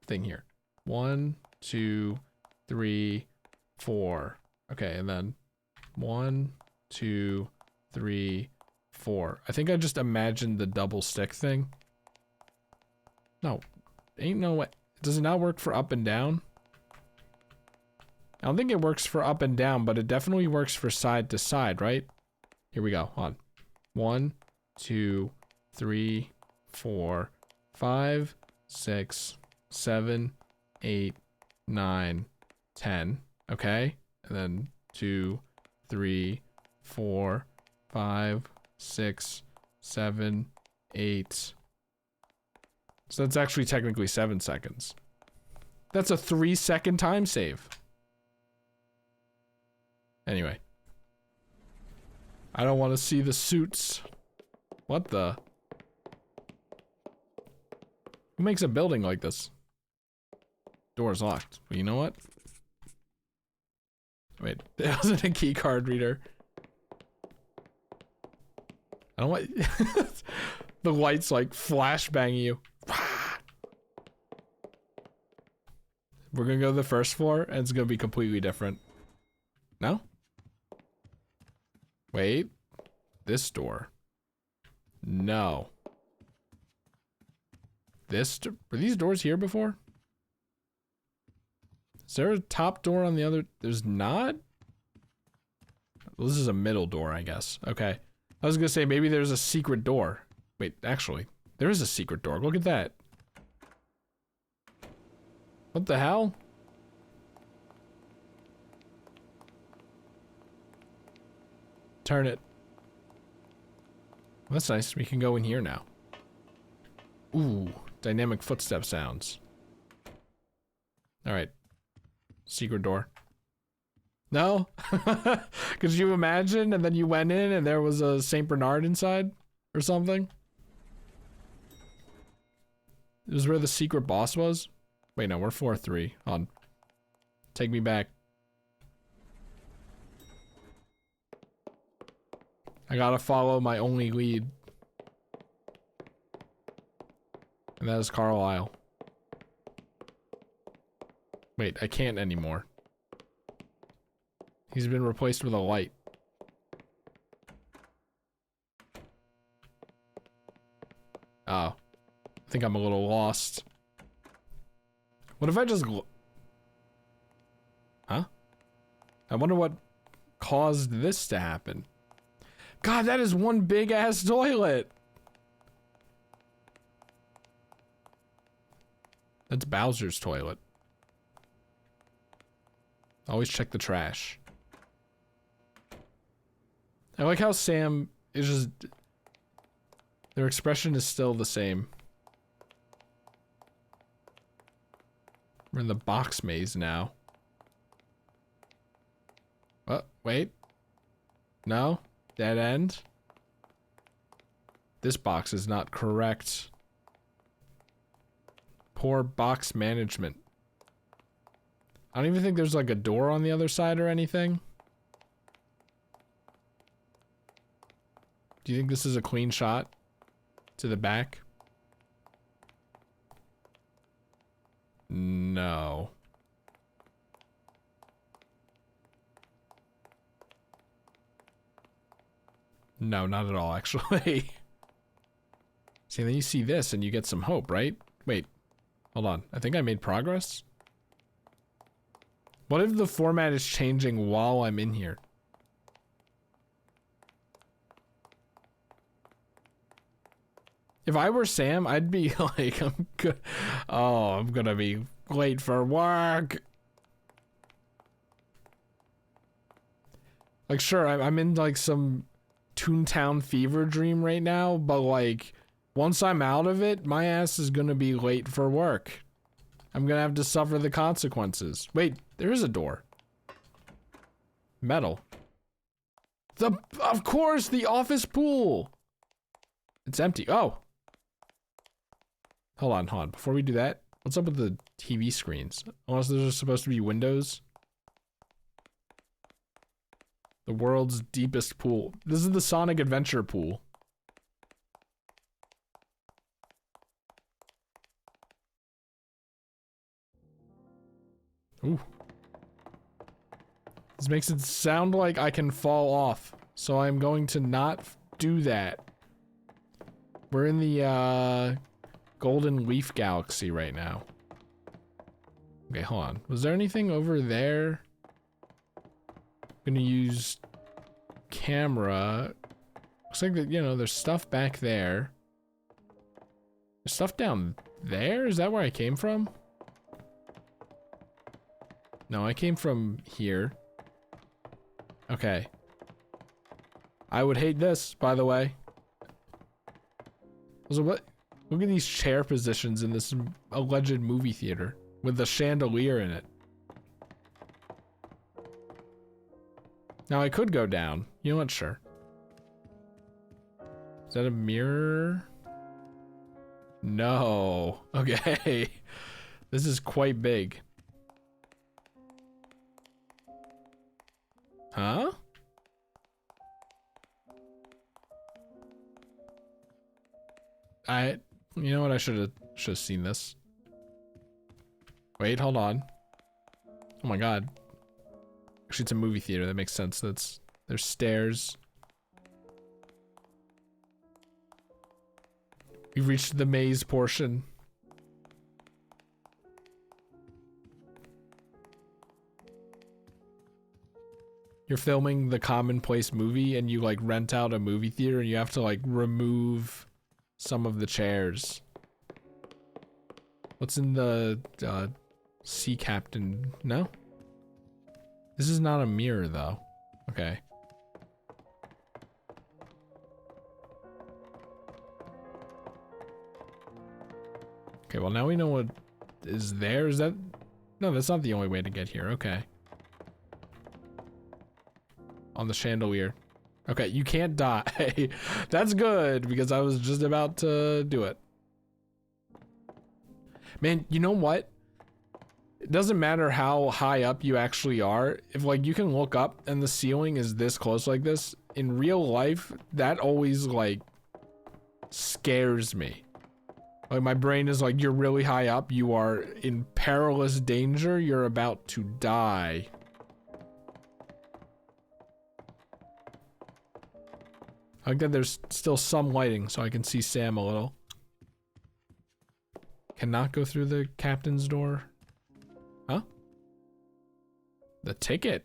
thing here. 1, 2, 3, 4. Okay, and then 1, 2, 3, 4. I think I just imagined the double stick thing. No. Ain't no way. Does it not work for up and down? I don't think it works for up and down, but it definitely works for side to side, right? Here we go. On. 1, 2, 3, 4, 5, 6, 7, 8, 9, 10. Okay. And then 2, 3, 4, 5, 6, 7, 8. So that's actually technically 7 seconds. That's a 3-second time save. Anyway. I don't want to see the suits. What the? Who makes a building like this? Door's locked. Well, you know what? Wait, it wasn't a key card reader. I don't want the lights like flashbang you. We're gonna go to the first floor and it's gonna be completely different. No? Wait. This door. No. Were these doors here before? Is there a top door on the other? There's not? Well, this is a middle door, I guess. Okay. I was gonna say maybe there's a secret door. Wait, actually, there is a secret door. Look at that. What the hell? Turn it. Well, that's nice. We can go in here now. Ooh, dynamic footstep sounds. All right. Secret door. No? Could you imagine? And then you went in and there was a St. Bernard inside or something? It was where the secret boss was? Wait, no, we're 4-3. On. Take me back. I gotta follow my only lead. And that is Carlisle. Wait, I can't anymore. He's been replaced with a light. Oh. I think I'm a little lost. What if I just... Huh? I wonder what caused this to happen. God, that is one big-ass toilet! That's Bowser's toilet. Always check the trash. I like how Sam is just... Their expression is still the same. We're in the box maze now. Oh, wait. No? Dead end? This box is not correct. Poor box management. I don't even think there's like a door on the other side or anything. Do you think this is a clean shot to the back? No. No, not at all, actually. See, then you see this and you get some hope, right? Wait, hold on. I think I made progress. What if the format is changing while I'm in here? If I were Sam, I'd be like, I'm good. Oh, I'm gonna be late for work. Like, sure, I'm in like some Toontown fever dream right now, but like, once I'm out of it, my ass is gonna be late for work. I'm gonna have to suffer the consequences. Wait, there is a door. Metal. Of course, the office pool. It's empty. Oh. Hold on. Before we do that, what's up with the TV screens? Unless there's supposed to be windows. The world's deepest pool. This is the Sonic Adventure pool. Ooh. This makes it sound like I can fall off, so I'm going to not do that. We're in the, Golden Leaf Galaxy right now. Okay, hold on. Was there anything over there? I'm gonna use camera. Looks like that, you know, there's stuff back there. There's stuff down there? Is that where I came from? No, I came from here. Okay. I would hate this, by the way. So what? Look at these chair positions in this alleged movie theater with the chandelier in it. Now I could go down. You know what? Sure. Is that a mirror? No. Okay. This is quite big. Huh? You know what? I should have seen this. Wait, hold on. Oh my god. Actually, it's a movie theater. That makes sense. There's stairs. We've reached the maze portion. You're filming the Commonplace movie and you like rent out a movie theater and you have to like remove some of the chairs. What's in the sea captain? No? This is not a mirror though. Okay. Okay, well now we know what is there. Is that? No, that's not the only way to get here. Okay. On the chandelier. Okay, you can't die. That's good, because I was just about to do it. Man, you know what? It doesn't matter how high up you actually are. If like you can look up and the ceiling is this close like this, in real life, that always like scares me. Like my brain is like, you're really high up, you are in perilous danger, you're about to die. I like that there's still some lighting so I can see Sam a little. Cannot go through the captain's door. Huh? The ticket.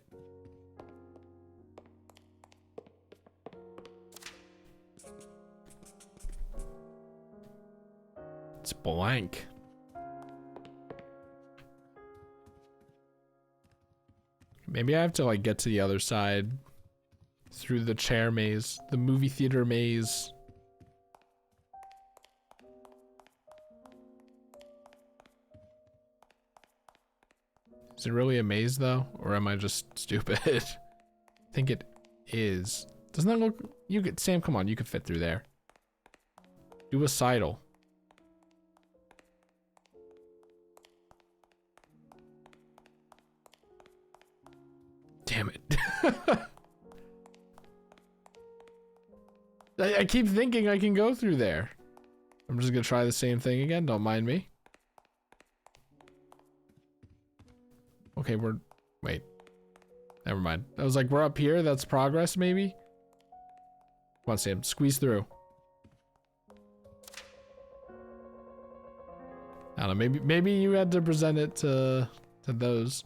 It's blank. Maybe I have to like get to the other side through the chair maze, the movie theater maze. Is it really a maze though? Or am I just stupid? I think it is. Doesn't that look, you could, Sam, come on, you could fit through there. Do a sidle. Damn it. I keep thinking I can go through there. I'm just gonna try the same thing again, don't mind me. Okay, wait. Never mind. I was like, we're up here, that's progress maybe? Come on, Sam, squeeze through. I don't know, maybe you had to present it to those.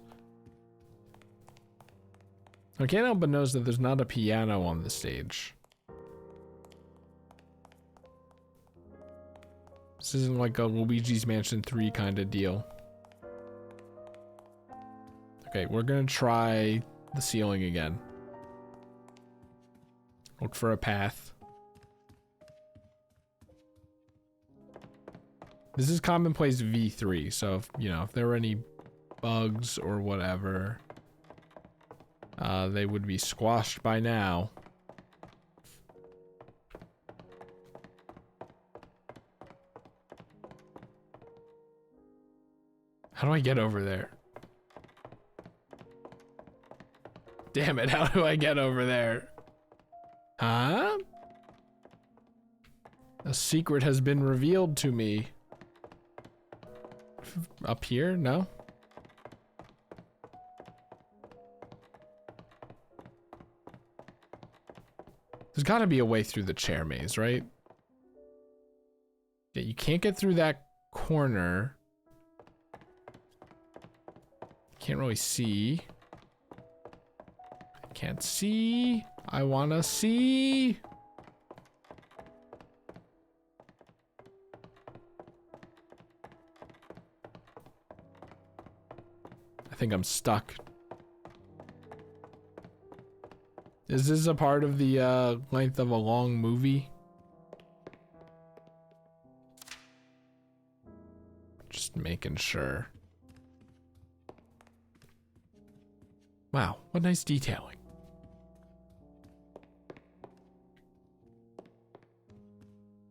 I can't help but notice that there's not a piano on the stage. This isn't like a Luigi's Mansion 3 kind of deal. Okay, we're gonna try the ceiling again. Look for a path. This is Commonplace V3, so if, you know, if there were any bugs or whatever, they would be squashed by now. How do I get over there? Damn it, how do I get over there? Huh? A secret has been revealed to me. Up here? No? There's gotta be a way through the chair maze, right? Yeah, you can't get through that corner. Can't really see. Can't see. I wanna see. I think I'm stuck. Is this a part of the length of a long movie? Just making sure. Wow, what nice detailing.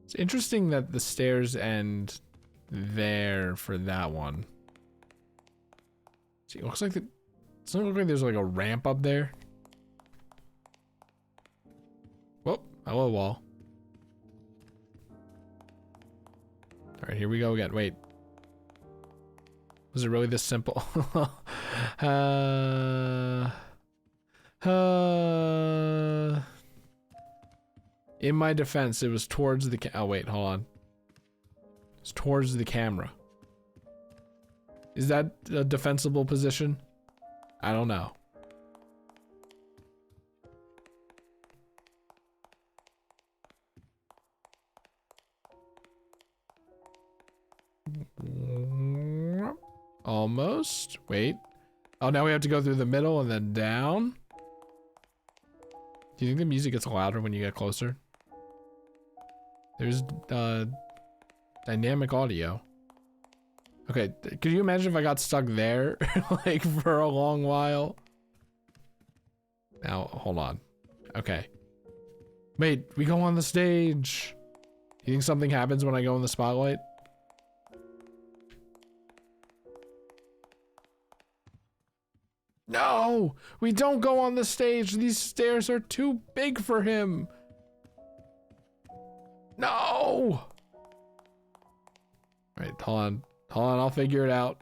It's interesting that the stairs end there for that one. See, it looks like doesn't it look like there's like a ramp up there? Whoop, hello wall. Alright, here we go again. Wait. Was it really this simple? In my defense, it was towards the oh wait, hold on. It's towards the camera. Is that a defensible position? I don't know. Almost. Wait. Oh, now we have to go through the middle and then down. Do you think the music gets louder when you get closer? There's dynamic audio. Okay, could you imagine if I got stuck there like for a long while? Now, hold on. Okay. Wait, we go on the stage. You think something happens when I go in the spotlight? No, we don't go on the stage. These stairs are too big for him. No. Wait, hold on. Hold on, I'll figure it out.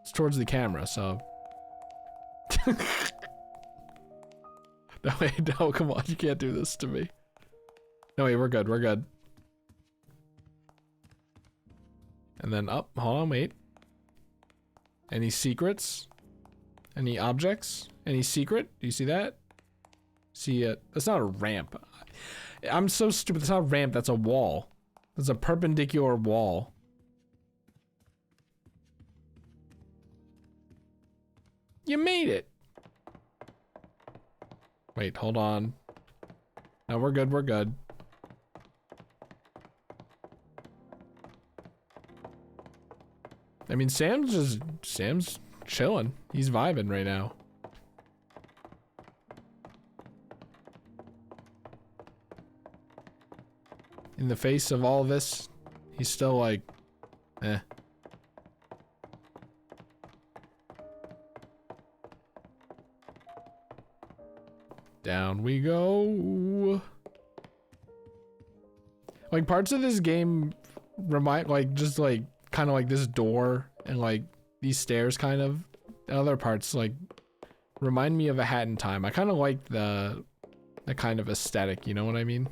It's towards the camera, so. No, wait, no, come on. You can't do this to me. No, wait, we're good. We're good. And then up. Hold on, wait. Any secrets? Any objects? Any secret? Do you see that? See it? That's not a ramp. I'm so stupid. That's not a ramp. That's a wall. That's a perpendicular wall. You made it. Wait, hold on. No, we're good. We're good. I mean, Sam's chilling. He's vibing right now. In the face of all this, he's still like, eh. Down we go. Like, parts of this game remind, like, just like, kind of like this door and like these stairs kind of. Other parts like remind me of A Hat in Time. I kind of like the kind of aesthetic, you know what I mean?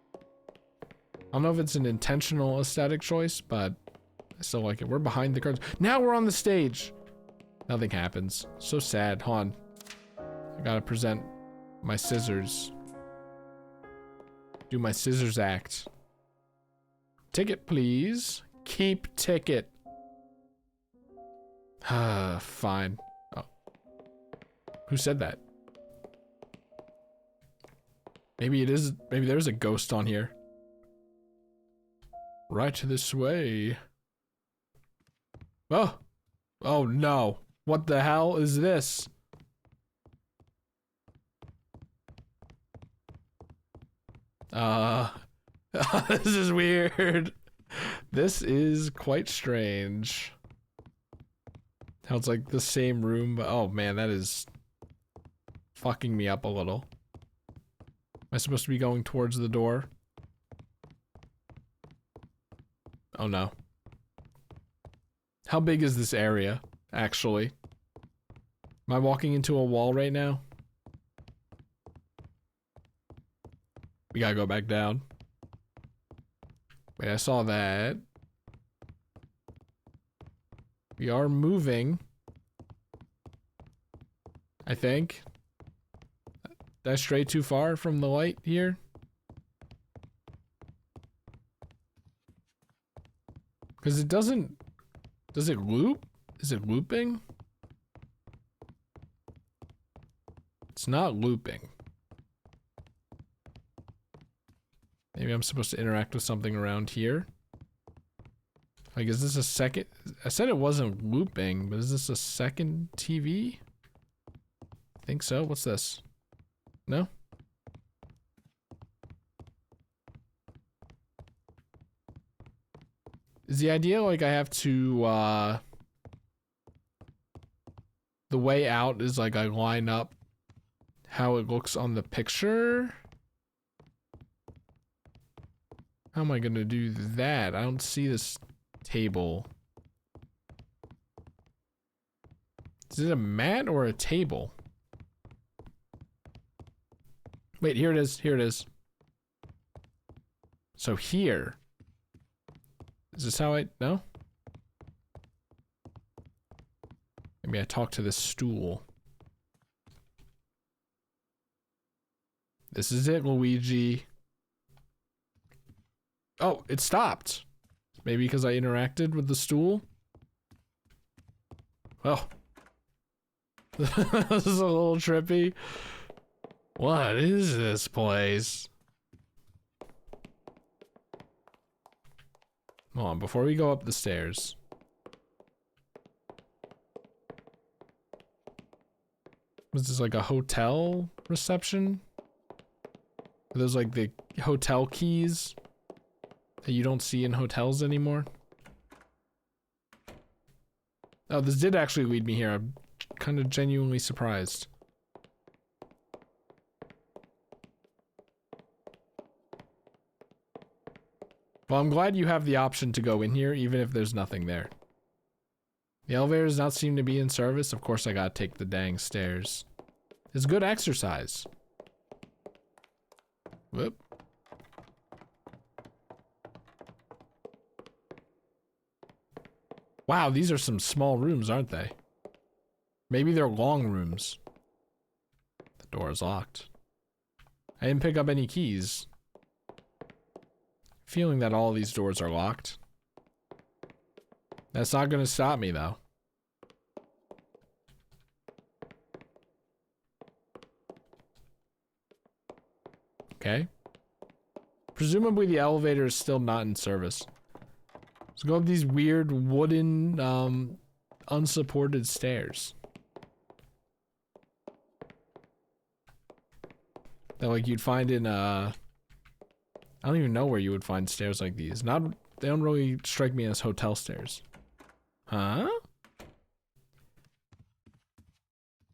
I don't know if it's an intentional aesthetic choice, but I still like it. We're behind the curtains. Now we're on the stage. Nothing happens. So sad. Hold on. I gotta present my scissors. Do my scissors act. Ticket, please. Keep ticket. Fine. Oh. Who said that? Maybe there's a ghost on here. Right this way. Oh. Oh no. What the hell is this? This is weird. This is quite strange. How it's like the same room, but oh man, that is fucking me up a little. Am I supposed to be going towards the door? Oh no. How big is this area, actually? Am I walking into a wall right now? We gotta go back down. Wait, I saw that. We are moving. I think. Did I stray too far from the light here? Because it doesn't... Does it loop? Is it looping? It's not looping. Maybe I'm supposed to interact with something around here. Like, is this a second? I said it wasn't looping, but is this a second TV? I think so. What's this? No? Is the idea like I have to, the way out is like I line up how it looks on the picture? How am I gonna do that? I don't see this table. Is it a mat or a table? Wait, here it is. Here it is. So here. Is this how I... No? Maybe I talk to this stool. This is it, Luigi. Oh, it stopped. Maybe because I interacted with the stool? Oh. This is a little trippy. What is this place? Hold on, before we go up the stairs. Was this like a hotel reception? Are those like the hotel keys that you don't see in hotels anymore? Oh, this did actually lead me here. I'm kind of genuinely surprised. Well, I'm glad you have the option to go in here, even if there's nothing there. The elevator does not seem to be in service. Of course, I gotta take the dang stairs. It's good exercise. Whoop. Wow, these are some small rooms, aren't they? Maybe they're long rooms. The door is locked. I didn't pick up any keys. Feeling that all these doors are locked. That's not gonna stop me though. Okay. Presumably the elevator is still not in service. Let's go up these weird wooden, unsupported stairs. That like you'd find in, I don't even know where you would find stairs like these. They don't really strike me as hotel stairs. Huh?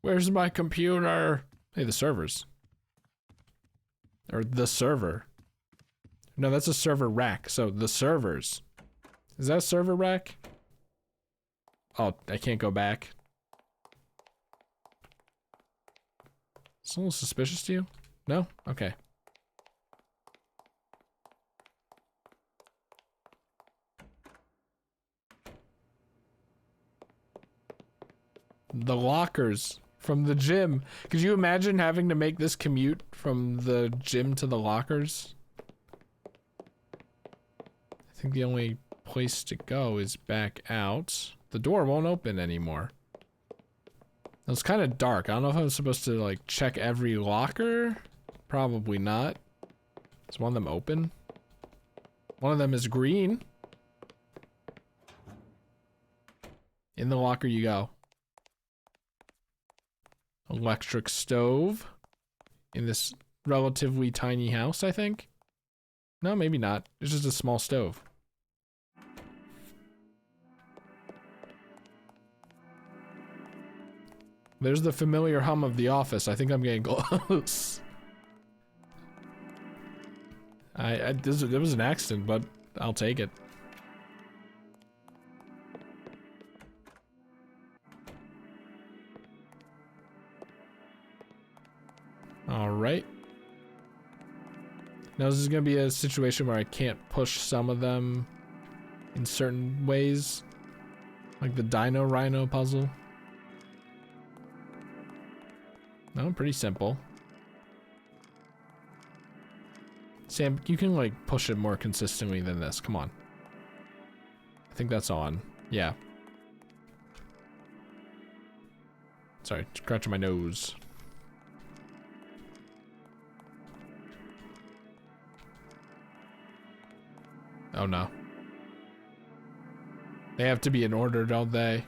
Where's my computer? Hey, the servers. Or the server. No, that's a server rack. So the servers. Is that a server rack? Oh, I can't go back. It's a little suspicious to you? No? Okay. The lockers from the gym. Could you imagine having to make this commute from the gym to the lockers? I think the only place to go is back out. The door won't open anymore. It's kind of dark. I don't know if I'm supposed to like check every locker. Probably not. Is one of them open? One of them is green. In the locker you go. Electric stove. In this relatively tiny house, I think. No, maybe not. It's just a small stove. There's the familiar hum of the office. I think I'm getting close. This was an accident, but I'll take it. All right. Now this is gonna be a situation where I can't push some of them in certain ways, like the Dino Rhino puzzle. No, pretty simple. Sam, you can like push it more consistently than this. Come on. I think that's on. Yeah. Sorry, scratching my nose. Oh no. They have to be in order, don't they?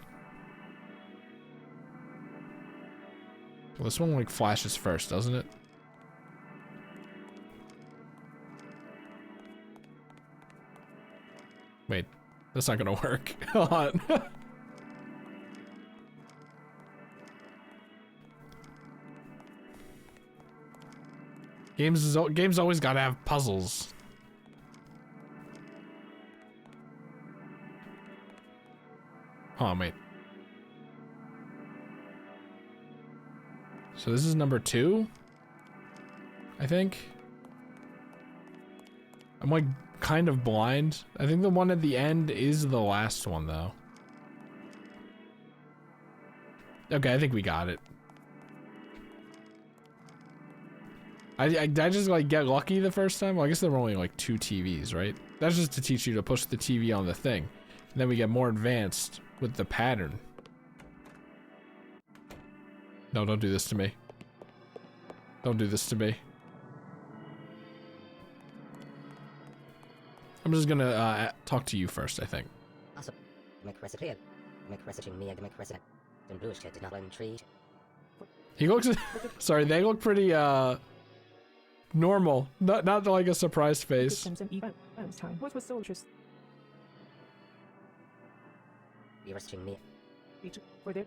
Well, this one like flashes first, doesn't it? Wait, that's not gonna work. Hold on. Games always gotta have puzzles. Oh, wait. So this is number 2? I think. I'm like kind of blind. I think the one at the end is the last one though. Okay, I think we got it. I just like get lucky the first time. Well, I guess there were only like 2 TVs, right? That's just to teach you to push the TV on the thing. And then we get more advanced with the pattern. No, don't do this to me. Don't do this to me. I'm just gonna talk to you first, I think. Also, make recipe clear. Make recipe me and make recipe. The blue shit did not entreat. He looks sorry, they look pretty normal. Not like a surprised face. Systems and events time. What was so interesting? Be restricting me. For their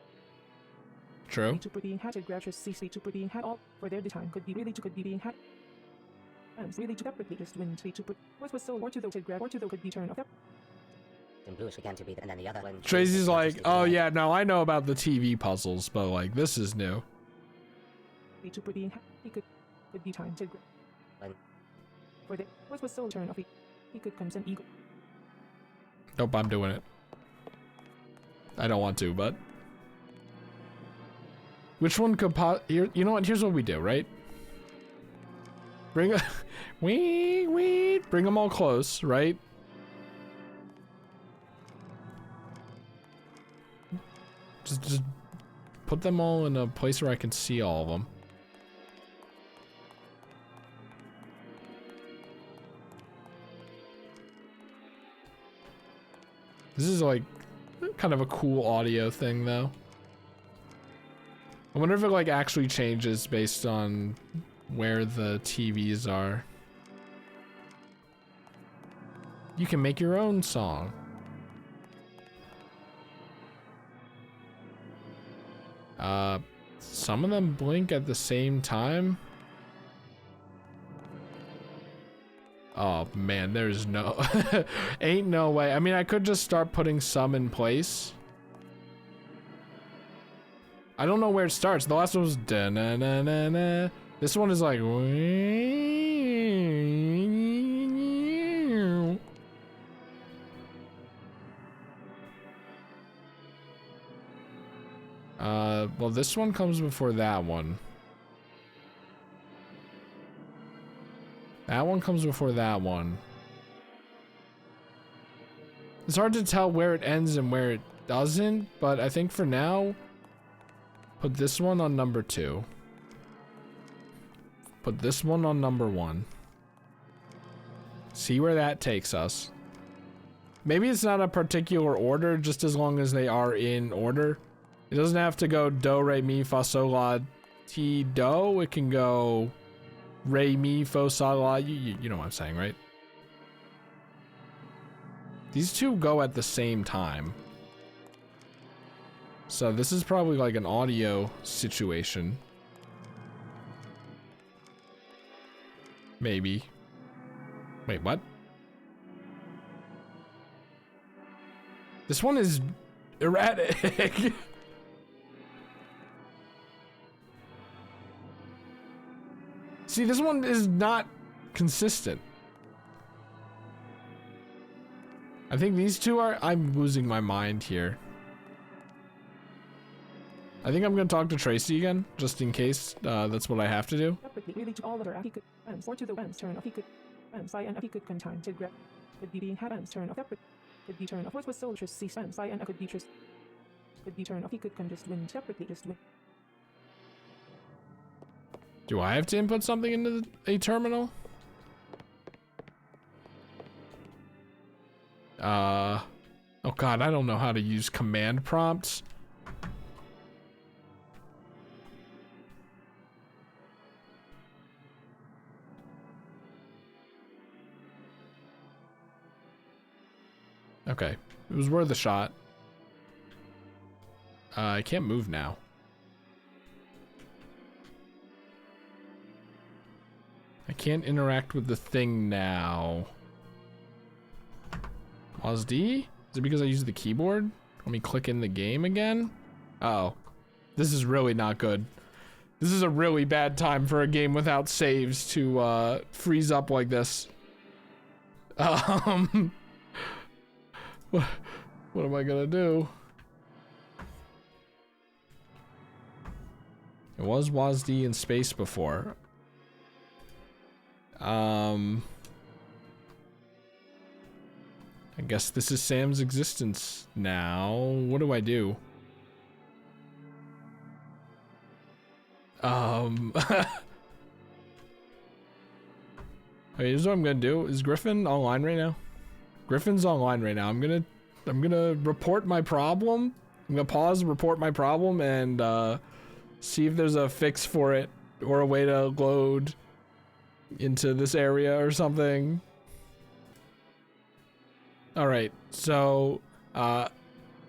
True. to being had to graduate CC to being had all for their time could be really to could be being had and really to deprecate just when to put what was so or to the grab or to the could be turned off. The blue began to be and then the other one. Tracy's like, oh yeah, no, I know about the TV puzzles, but like this is new. To put being he could be time to When for the what was so turned off he could comes and eagle. Nope, I'm doing it. I don't want to, but which one could here? You know what? Here's what we do, right? Bring bring them all close, right? Just put them all in a place where I can see all of them. This is like kind of a cool audio thing though. I wonder if it like actually changes based on where the TVs are. You can make your own song. Some of them blink at the same time. Oh man, there's no ain't no way. I mean, I could just start putting some in place. I don't know where it starts. The last one was da na na na na. This one is like well, this one comes before that one. That one comes before that one. It's hard to tell where it ends and where it doesn't, but I think for now, put this one on number 2. Put this one on number 1. See where that takes us. Maybe it's not a particular order, just as long as they are in order. It doesn't have to go do, re, mi, fa, sol, la, ti, do. It can go re, mi, fa, sol, la. You know what I'm saying, right? These two go at the same time. So this is probably like an audio situation. Maybe. Wait, what? This one is erratic. See, this one is not consistent. I think these two are... I'm losing my mind here. I think I'm gonna talk to Tracy again, just in case that's what I have to do. Separately, really to all other he could ends or to the ends turn of he could ends I and he could contain to grab could be being had ends turn of separate could be turn of was soldiers C ends I and could be just could be turn of he could can just win separately just win. Do I have to input something into a terminal? Oh god, I don't know how to use command prompts. Okay, it was worth a shot. I can't move now. I can't interact with the thing now. Pause D? Is it because I use the keyboard? Let me click in the game again. Uh-oh. This is really not good. This is a really bad time for a game without saves to freeze up like this. What am I gonna do? It was WASD in space before. I guess this is Sam's existence now. What do I do? Okay, here's what I'm gonna do. Is Griffin online right now? Griffin's online right now. I'm gonna report my problem. I'm gonna pause and report my problem and see if there's a fix for it or a way to load into this area or something. All right, so I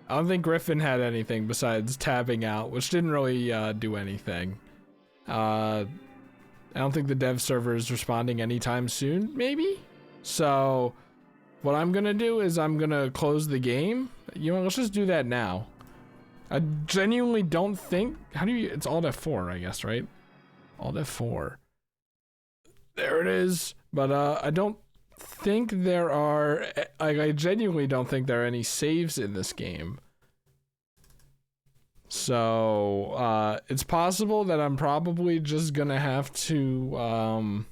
don't think Griffin had anything besides tabbing out, which didn't really do anything. I don't think the dev server is responding anytime soon, maybe? So what I'm gonna do is I'm gonna close the game. You know, let's just do that now. I genuinely don't think, how do you, it's Alt F4, I guess, right? Alt F4. There it is. But I don't think there are, I genuinely don't think there are any saves in this game. So it's possible that I'm probably just gonna have to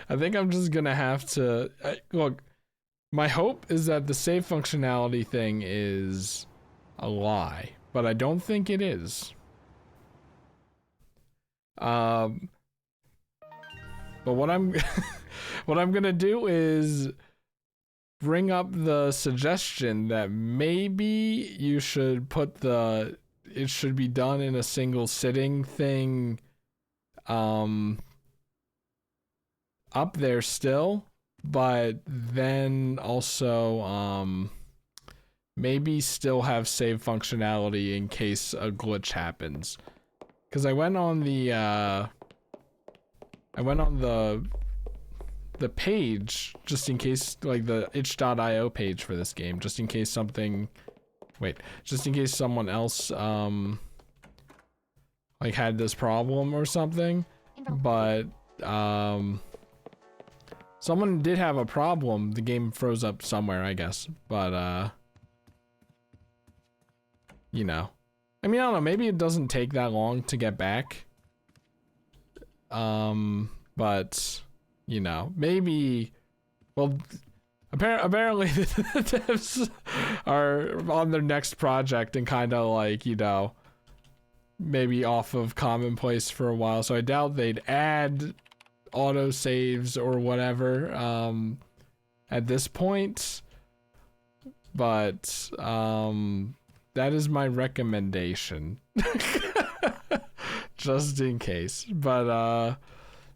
I think I'm just gonna have to look. My hope is that the save functionality thing is a lie, but I don't think it is. But what I'm what I'm gonna do is bring up the suggestion that maybe you should put it should be done in a single sitting thing up there still, but then also maybe still have save functionality in case a glitch happens. Cause I went on the page just in case, like the itch.io page for this game, just in case someone else like had this problem or something. But someone did have a problem. The game froze up somewhere, I guess. But you know, I mean, I don't know, maybe it doesn't take that long to get back. But you know, maybe, well, apparently the devs are on their next project and kind of like, you know, maybe off of Commonplace for a while, so I doubt they'd add auto saves or whatever at this point, but that is my recommendation just in case. But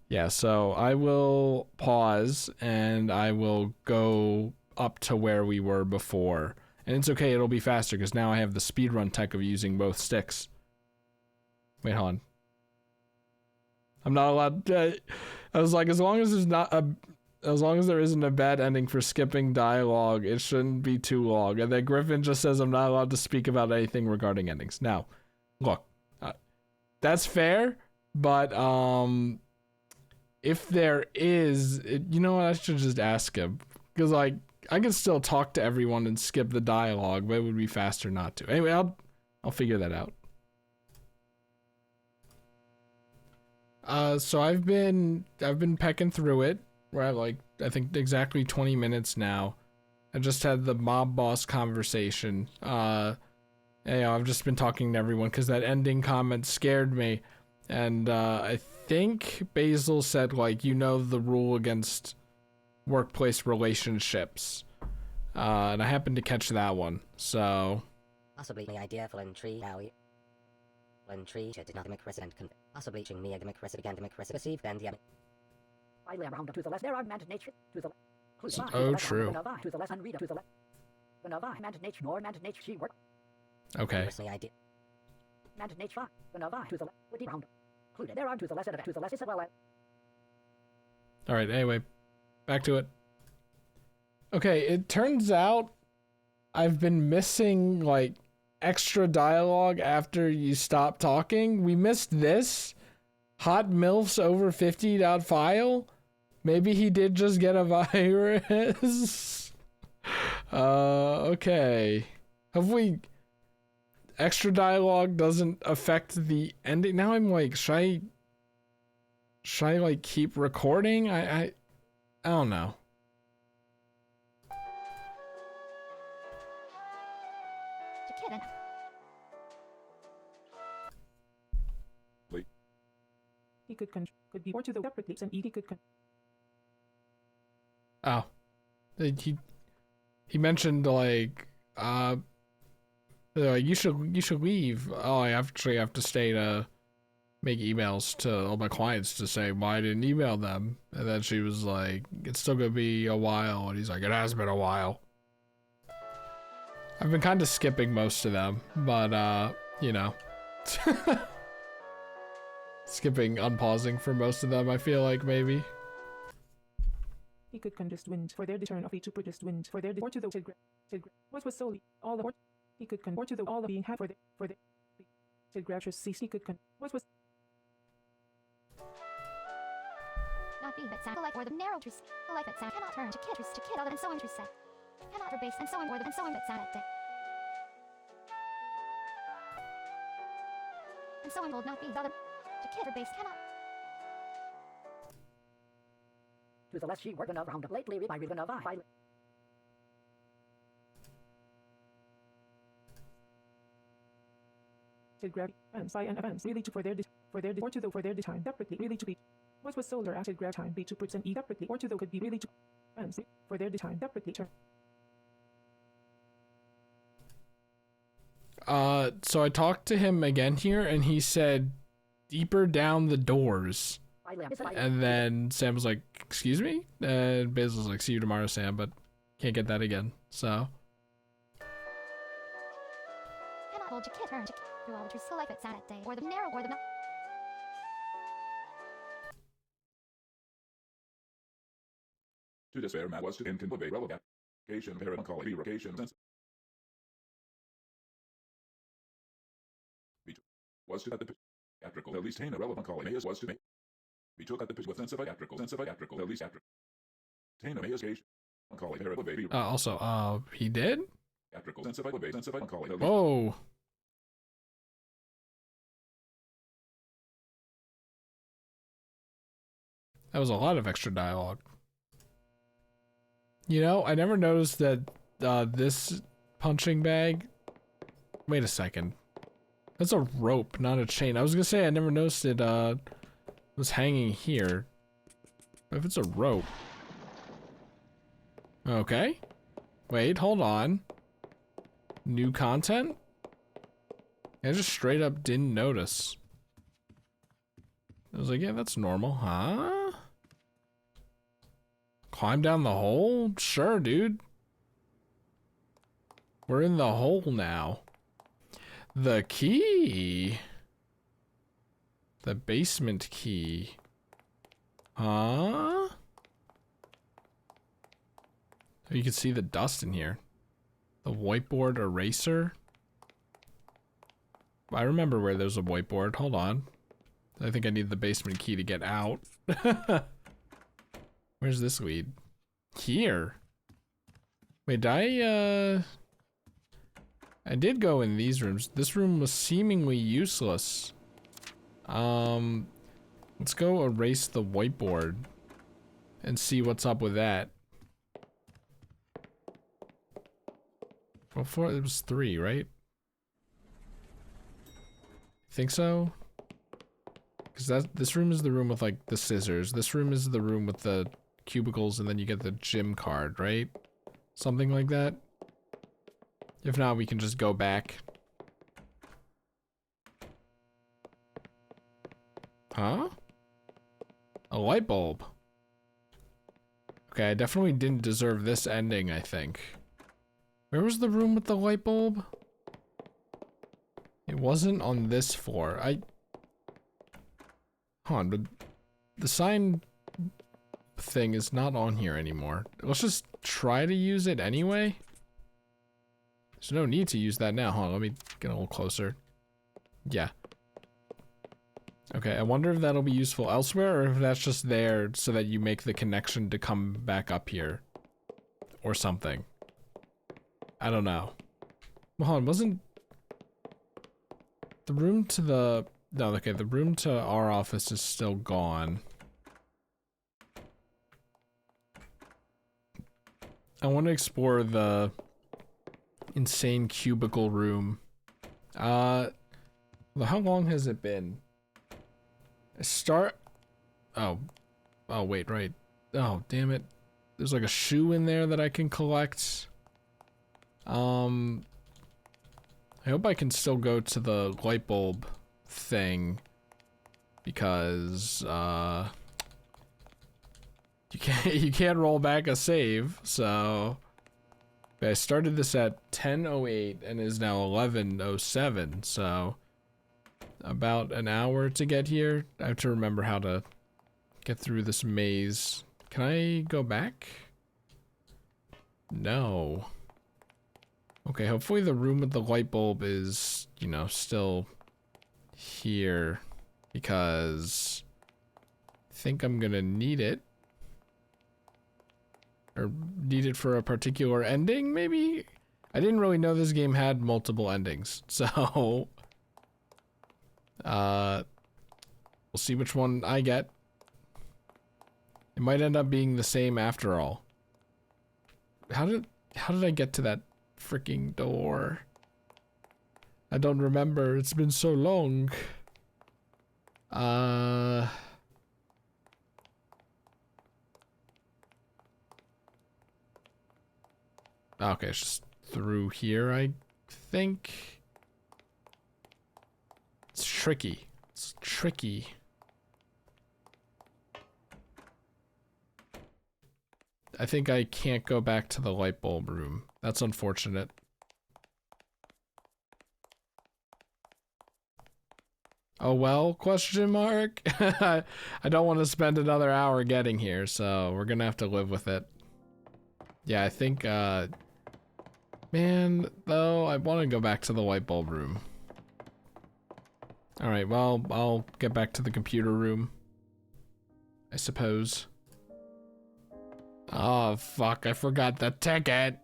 yeah, so I will pause and I will go up to where we were before. And it's okay, it'll be faster because now I have the speedrun tech of using both sticks. Wait, hold on. I'm not allowed I was like, as long as there isn't a bad ending for skipping dialogue, it shouldn't be too long. And then Griffin just says I'm not allowed to speak about anything regarding endings. Now, look, that's fair, but if there is, you know what, I should just ask him. Because, like, I can still talk to everyone and skip the dialogue, but it would be faster not to. Anyway, I'll figure that out. So I've been pecking through it. We're at, like, I think exactly 20 minutes now. I just had the mob boss conversation. You know, I've just been talking to everyone because that ending comment scared me. And I think Basil said, like, you know, the rule against workplace relationships. And I happened to catch that one, so... Possibly the idea for Tree how Tree did not make resident possibly me a democracy began democracy perceived and the Finally, around to the left, there are man nature. To the left, oh, true. To the left, unread to the left. The Nova, man nature, nor man nature, she work. Okay. Idea. Man nature, the Nova, to the left, with the round. Included there on to the left is well. Alright, anyway, back to it. Okay, it turns out I've been missing, like, extra dialogue after you stop talking. We missed this. Hot MILFs over 50.file. Maybe he did just get a virus. Okay. Have we... Extra dialogue doesn't affect the ending. Now I'm like, should I like keep recording? I don't know. He could be more to the separately and he could Oh. He mentioned like you should leave. Oh, I actually have to stay to make emails to all my clients to say why I didn't email them. And then she was like, it's still gonna be a while. And he's like, it has been a while. I've been kind of skipping most of them, but you know. Skipping, unpausing for most of them, I feel like, maybe. He could just wind for their return of a to just wind for their or to the what was solely all the he could or to the all the being had for the gracious cease he could what was not be but sound like or the narrow truth like that sound cannot turn to kid other than so interested cannot rebase and so on or and so on but sound at day and so on will not be the other. To kid or base cannot. To the left she working around lately by reason of I. Grab and psi and events really to for their or to the for their time separately really to be what was solar acid grab time be 2% e separately or to the could be really to and for their time separately turn. So I talked to him again here, and he said deeper down the doors. And then Sam was like, excuse me? And Basil was like, see you tomorrow, Sam, but can't get that again, so. Cannot hold your kid turn to do all the trees select it Saturday or the narrow or the To despair Matt was to incomplete revocation parent revocation sense. Was to at the theatrical at least Tana relevant calling Mayas was to make. We took at the pitch with sense of theatrical at least after. Tana Mayas cation. Calling parent baby. Also, he did? Theatrical sense of calling. Whoa. That was a lot of extra dialogue. You know, I never noticed that this punching bag. Wait a second. That's a rope, not a chain. I was gonna say I never noticed it was hanging here. If it's a rope. Okay. Wait, hold on. New content? I just straight up didn't notice. I was like, yeah, that's normal, huh? Climb down the hole? Sure, dude. We're in the hole now. The key. The basement key. Huh? You can see the dust in here. The whiteboard eraser. I remember where there's a whiteboard. Hold on. I think I need the basement key to get out. Where's this lead? Here. Wait, I did go in these rooms. This room was seemingly useless. Let's go erase the whiteboard and see what's up with that. Before it was 3, right? Think so? Because this room is the room with like the scissors. This room is the room with the cubicles, and then you get the gym card, right? Something like that. If not, we can just go back. Huh? A light bulb. Okay, I definitely didn't deserve this ending, I think. Where was the room with the light bulb? It wasn't on this floor. Hold on, but the sign thing is not on here anymore. Let's just try to use it anyway. There's no need to use that now. Hold on, let me get a little closer. Yeah. Okay, I wonder if that'll be useful elsewhere, or if that's just there so that you make the connection to come back up here. Or something. I don't know. Hold on, wasn't the room to the... No, okay, the room to our office is still gone. I want to explore the insane cubicle room. How long has it been? Oh, wait, right. Oh, damn it. There's like a shoe in there that I can collect. I hope I can still go to the light bulb thing, because you can't roll back a save. So I started this at 10:08 and is now 11:07, so about an hour to get here. I have to remember how to get through this maze. Can I go back? No. Okay, hopefully the room with the light bulb is, you know, still here, because I think I'm gonna need it. Or need it for a particular ending, maybe? I didn't really know this game had multiple endings, so We'll see which one I get. It might end up being the same after all. How did I get to that freaking door? I don't remember. It's been so long. Okay, it's just through here, I think. It's tricky. It's tricky. I think I can't go back to the light bulb room. That's unfortunate. Oh well, question mark? I don't want to spend another hour getting here, so we're gonna have to live with it. Yeah, I think, man, though, I want to go back to the light bulb room. Alright, well, I'll get back to the computer room, I suppose. Oh, fuck, I forgot the ticket!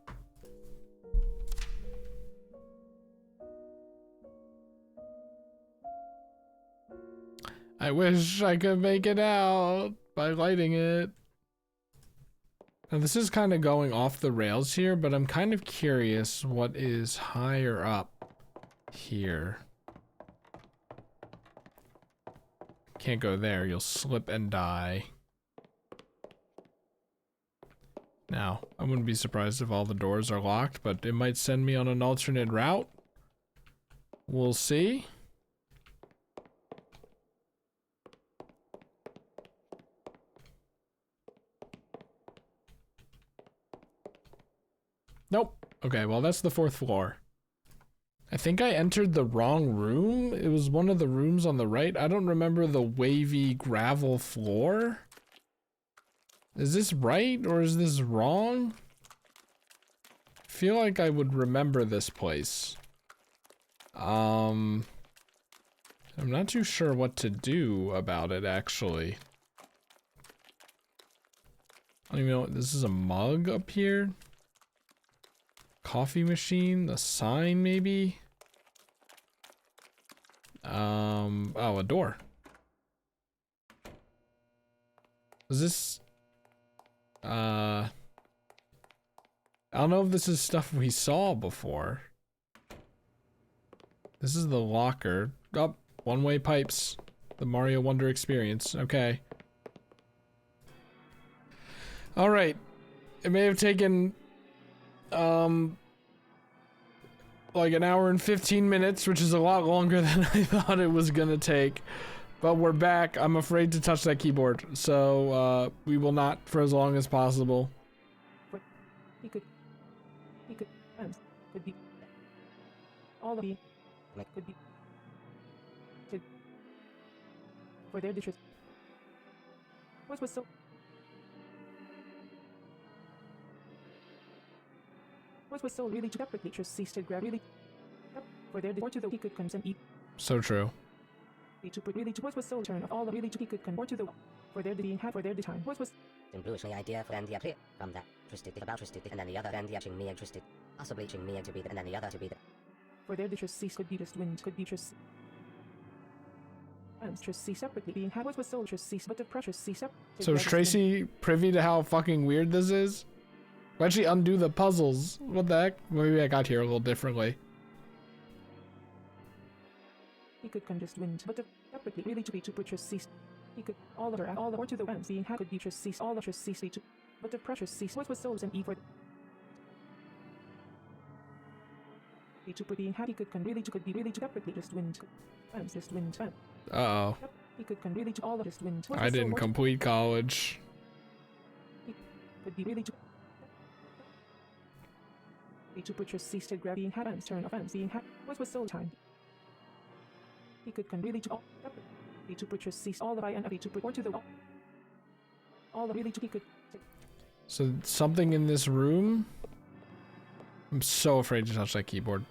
I wish I could make it out by lighting it. Now this is kind of going off the rails here, but I'm kind of curious what is higher up here. Can't go there, you'll slip and die. Now, I wouldn't be surprised if all the doors are locked, but it might send me on an alternate route. We'll see. Nope. Okay, well that's the 4th floor. I think I entered the wrong room. It was one of the rooms on the right. I don't remember the wavy gravel floor. Is this right or is this wrong? I feel like I would remember this place. I'm not too sure what to do about it actually. I don't even know, this is a mug up here? Coffee machine, a sign maybe? Oh, a door. Is this, I don't know if this is stuff we saw before. This is the locker. Oh, one-way pipes. The Mario Wonder experience, okay. Alright. It may have taken like an hour and 15 minutes, which is a lot longer than I thought it was gonna take. But we're back. I'm afraid to touch that keyboard, so we will not for as long as possible. He could, could be, all of the, could be, could, for their dishes. What was so? What was so really to separate natures ceased to grab really for their or to the he could consent eat. So true. To put really to what was so turn of all the really to he could or to the for their being had for their time. What was Improves the idea for and the clear from that twisted about twisted and then the other and the etching me twisted. Possibly ching me to be the and then the other to be the for their dishes cease could be just wind could be just and just see separately being had what was so just cease but the pressure cease up. So is Tracy privy to how fucking weird this is? Why'd she undo the puzzles? What the heck? Maybe I got here a little differently. He could come just wind, but separately really to be to put just cease. He could all of her all the or to the ends being had could be just cease all of just cease to but the pressure cease what was souls and e for to put being had he could come really to could be really to separately just wind ends just wind Uh-oh. He could come really to all of just wind. I didn't complete college. He could be really to put just cease to grab being had ends turn offense being had what was soul time. He could come really to all to put just cease all the by and to put or to the all the really to he could. So something in this room? I'm so afraid to touch that keyboard.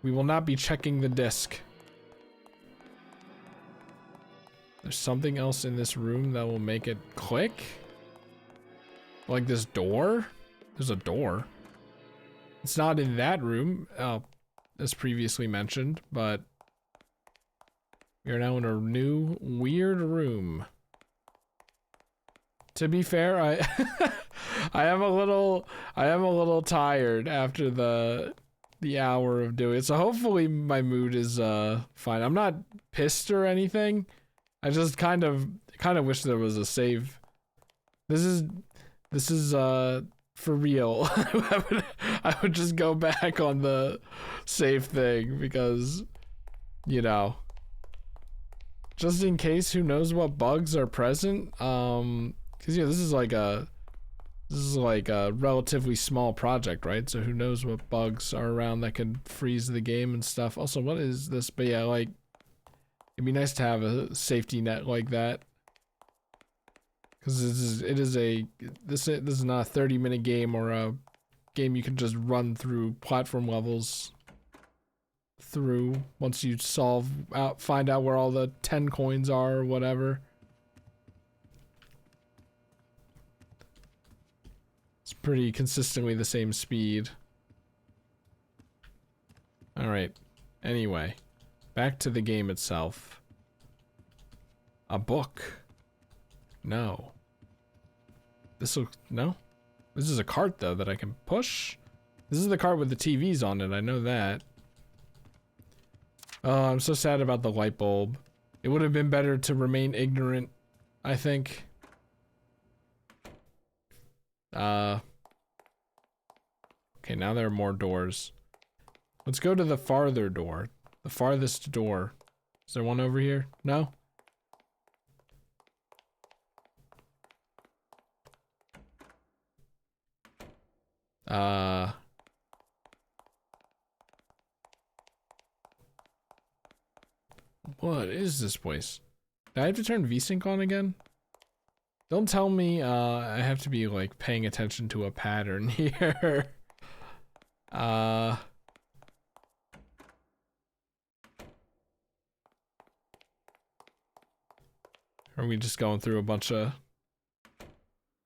We will not be checking the disc. There's something else in this room that will make it click? Like this door? There's a door. It's not in that room, as previously mentioned, but We are now in a new weird room. To be fair, I I am a little tired after the hour of doing it. So hopefully my mood is fine. I'm not pissed or anything. I just kind of wish there was a save. This is for real. I would just go back on the save thing because, you know, just in case, who knows what bugs are present. Cause yeah, this is like a relatively small project, right? So who knows what bugs are around that could freeze the game and stuff. Also, what is this? But yeah, like, it'd be nice to have a safety net like that. Cause this is not a 30-minute game or a game you can just run through platform levels through once you find out where all the 10 coins are or whatever. It's pretty consistently the same speed. Alright. Anyway. Back to the game itself. A book. No. No? This is a cart though that I can push? This is the cart with the TVs on it, I know that. Oh, I'm so sad about the light bulb. It would have been better to remain ignorant, I think. Okay, now there are more doors. Let's go to the farther door. The farthest door. Is there one over here? No? What is this place? Do I have to turn VSync on again? Don't tell me I have to be like paying attention to a pattern here. Are we just going through a bunch of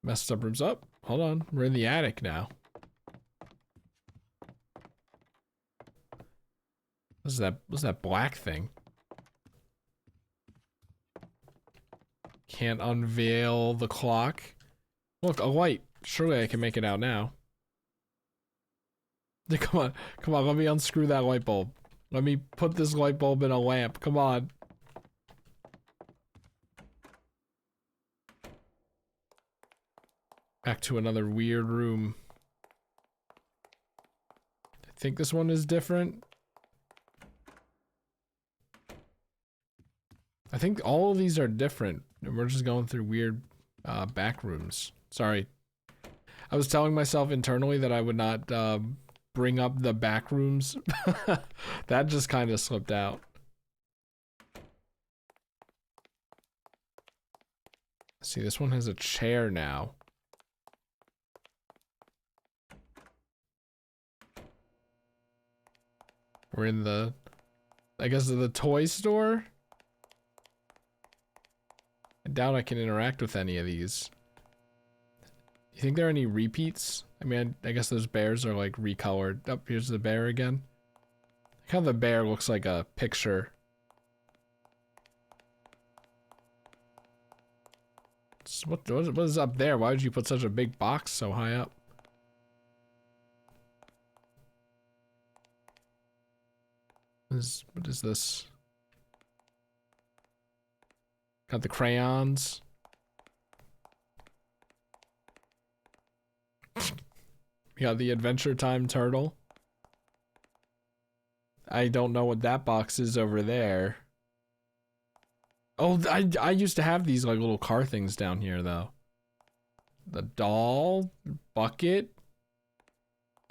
messed up rooms? Up. Hold on. We're in the attic now. What's that black thing? Can't unveil the clock. Look, a light. Surely I can make it out now. Come on, let me unscrew that light bulb. Let me put this light bulb in a lamp. Come on. Back to another weird room. I think this one is different. I think all of these are different. And we're just going through weird back rooms. Sorry. I was telling myself internally that I would not bring up the back rooms. That just kind of slipped out. See, this one has a chair now. We're in the, I guess, the toy store? I doubt I can interact with any of these. You think there are any repeats? I mean, I guess those bears are like recolored. Oh, here's the bear again. Look how the bear looks like a picture. What is up there? Why would you put such a big box so high up? What is this? Got the crayons. We got the Adventure Time turtle. I don't know what that box is over there. Oh, I used to have these like little car things down here though. The doll, bucket,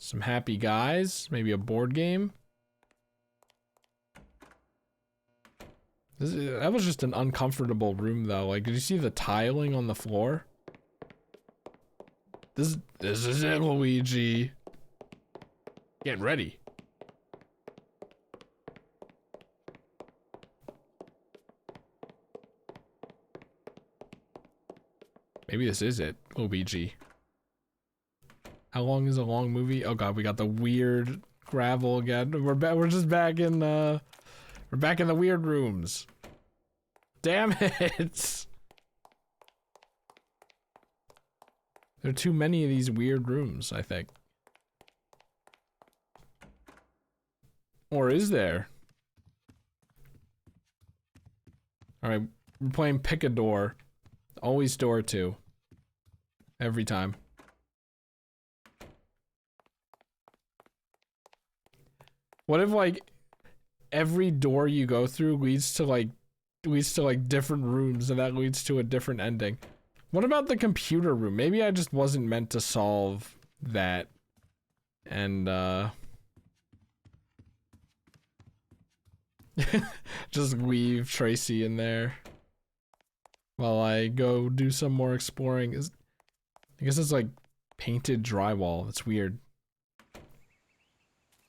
some happy guys, maybe a board game. That was just an uncomfortable room though. Like, did you see the tiling on the floor? This is it, Luigi. Get ready. Maybe this is it, Luigi. How long is a long movie? Oh god, we got the weird gravel again. We're just back in we're back in the weird rooms. Damn it! There are too many of these weird rooms, I think. Or is there? Alright, we're playing pick a door. Always door 2. Every time. What if, like, every door you go through leads to different rooms, and that leads to a different ending? What about the computer room? Maybe I just wasn't meant to solve that. And, just leave Tracy in there while I go do some more exploring. I guess it's like painted drywall. That's weird.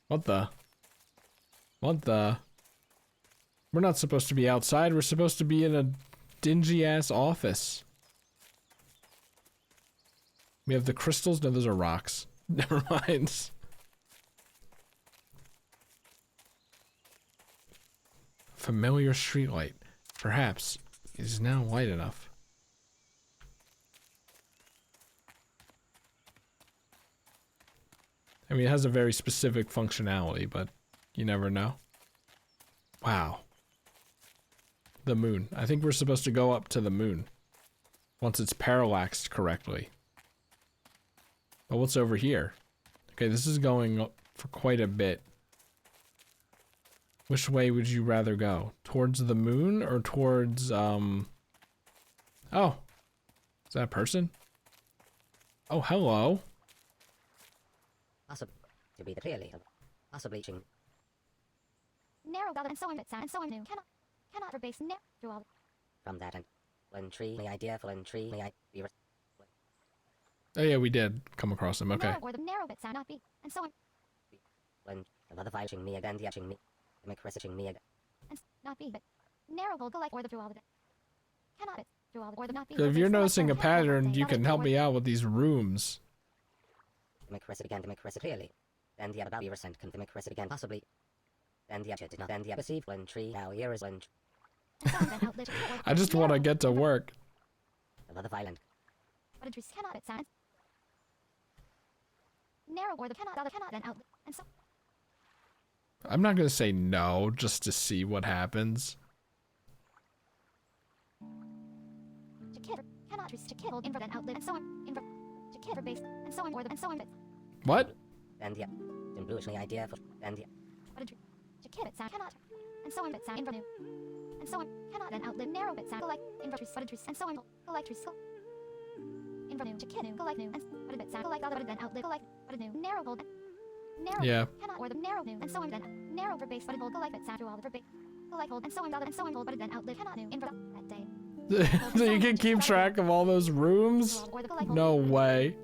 What the? What the? We're not supposed to be outside. We're supposed to be in a dingy ass office. We have the crystals. No, those are rocks. Never mind. Familiar streetlight. Perhaps it is now light enough. I mean, it has a very specific functionality, but you never know. Wow. The moon. I think we're supposed to go up to the moon once it's parallaxed correctly. But what's over here? Okay, this is going up for quite a bit. Which way would you rather go? Towards the moon or towards, Oh. Is that a person? Oh, hello. Possibly to be the clearly. Possibly ching. Narrow gather and so on bit sound and so on new. Cannot for base narrow through all. From that and when tree the idea for when tree the idea. Oh yeah, we did come across him. Okay. Narrow or the narrow bit sound not be and so on When another file ching me again the ching me. Make ching me again. and not be but narrow will go like or the through all of it. Cannot it through all or the not be. If you're noticing a pattern, you can help me out with these rooms. Make again to make clearly. Then the about percent can make again possibly. Then the did not then the perceive when tree now here is when I just want to get to work. another violent. But it cannot it sound narrow or the cannot then out and so I'm not gonna say no just to see what happens. to kid cannot to kid hold invert and outlet and so on invert to kid for base and so on or the and so on bit. What? Then the in bluish the idea for then the But it to kid it sound cannot and so on bit sound invert new and so on cannot then outlet narrow bit sound collect invert and so on collect invert new to kid new collect new and but a bit sound collect other then outlet collect but a new narrow hold narrow Yeah. cannot or the narrow new and so on then narrow for base but it hold collect bit sound to all the base collect hold and so on other and so on hold but it then outlet cannot new invert that day. So you can keep track of all those rooms? No way.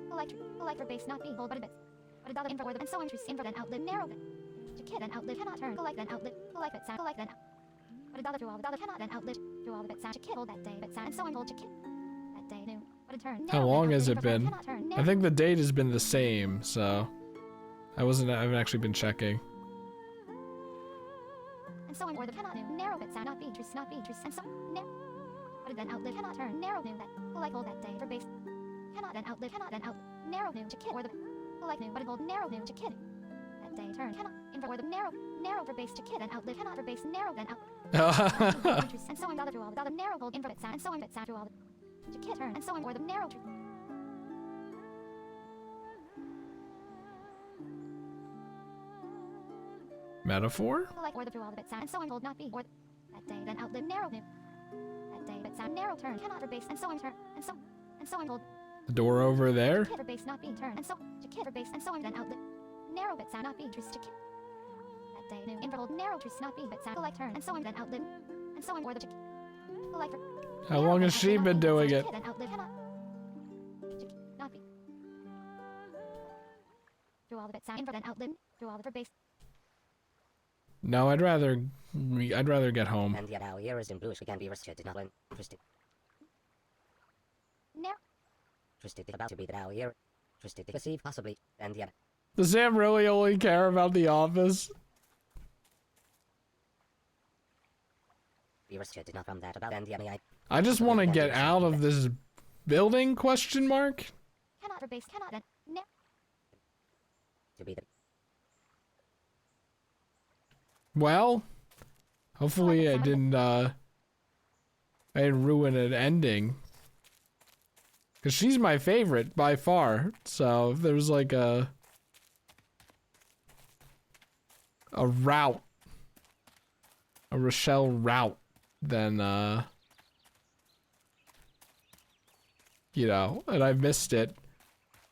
Collect for base not be hold but a bit. But a dollar invert or the and so on invert then outlet narrow bit. To kid then outlet cannot turn collect then outlet collect bit sound collect then out. But a dollar through all the dollar cannot then outlet through all the bit sound to kid hold that day bit sound and so on hold to kid that day new. But a turn. How long has it been? I think the date has been the same, so I haven't actually been checking. And so on or the cannot new narrow bit sound not be and so narrow. But then outlet cannot turn narrow new that collect hold that day for base. Cannot then outlet narrow new to kid or the collect new but it hold narrow new to kid. That day turn cannot invert or the narrow for base to kid and outlet cannot for base narrow then out. And so on dollar through all the dollar narrow hold invert sound and so on bit sound through all the to kid turn and so on or the narrow to Metaphor? collect or the through all the bit sound and so on hold not be or that day then outlet narrow new. That day bit sound narrow turn cannot for base and so on turn and so on hold The door over there? kid for base not being turned and so to kid for base and so on then outlet narrow bit sound not being truce to kid that day new invert hold narrow truce not be bit sound collect turn and so on then outlet and so on or the to collect How long has she been doing it? kid and outlet cannot to not be through all the bit sound invert then outlet through all the for base No, I'd rather get home. and the now here is in bluish again be did not when interested narrow interested about to be the now here interested to perceive possibly then the Does Sam really only care about The Office? be restricted not from that about and the I just want to get out of this building, question mark? Cannot for base cannot then. to be the Well, hopefully I didn't ruin an ending. Cause she's my favorite by far. So if there's like a route, a Rochelle route, then you know, and I missed it.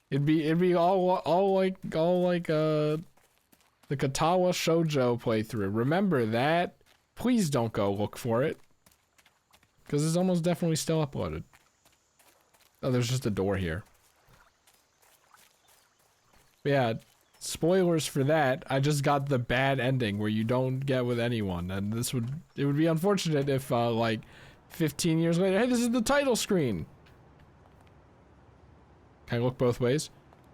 It'd be all like the Katawa Shoujo playthrough. Remember that? Please don't go look for it. Because it's almost definitely still uploaded. Oh, there's just a door here. But yeah, spoilers for that. I just got the bad ending where you don't get with anyone. And it would be unfortunate if like 15 years later, hey, this is the title screen. Can I look both ways?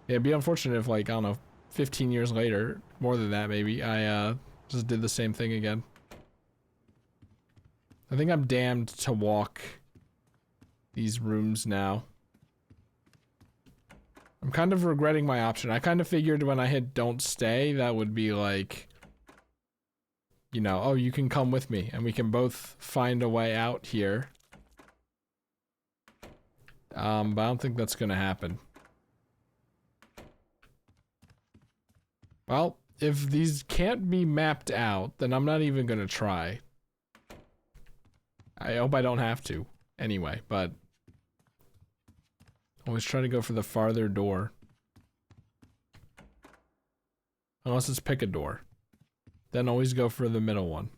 Yeah, it'd be unfortunate if like, I don't know, 15 years later, more than that maybe, I just did the same thing again. I think I'm damned to walk these rooms now. I'm kind of regretting my option. I kind of figured when I hit don't stay, that would be like, you know, oh, you can come with me and we can both find a way out here. But I don't think that's gonna happen. Well, if these can't be mapped out, then I'm not even gonna try. I hope I don't have to, anyway, but always try to go for the farther door. Unless it's pick a door. Then always go for the middle one.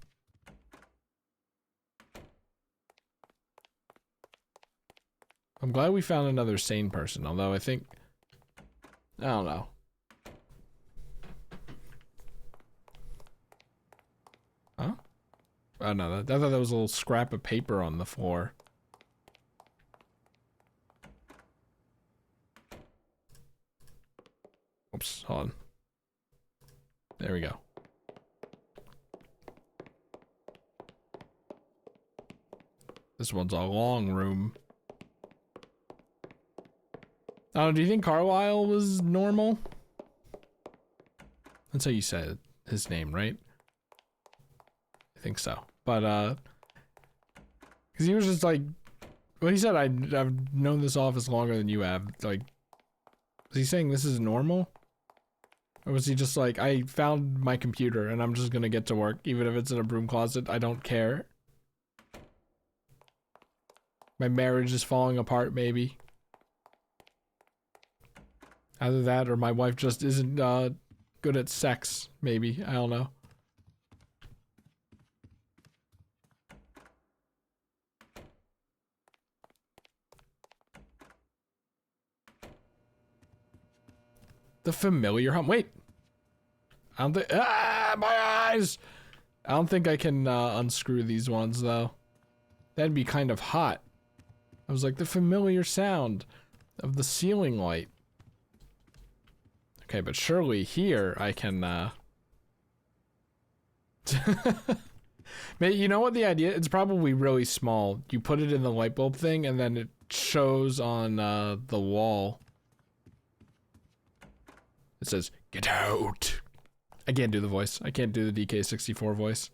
I'm glad we found another sane person, although I think... I don't know. Huh? Oh no, I thought that was a little scrap of paper on the floor. Oops, hold on. There we go. This one's a long room. Oh, do you think Carlisle was normal? That's how you said his name, right? I think so. But, because he was just like, well, he said, I've known this office longer than you have. Like, was he saying this is normal? Or was he just like, I found my computer and I'm just gonna get to work, even if it's in a broom closet, I don't care. My marriage is falling apart, maybe. Either that or my wife just isn't, good at sex, maybe. I don't know. The familiar hum. Wait. I don't think. Ah, my eyes! I don't think I can unscrew these ones, though. That'd be kind of hot. I was like, the familiar sound of the ceiling light. Okay, but surely here I can, you know what the idea? It's probably really small. You put it in the light bulb thing, and then it shows on the wall. It says, "Get out." I can't do the voice. I can't do the DK64 voice.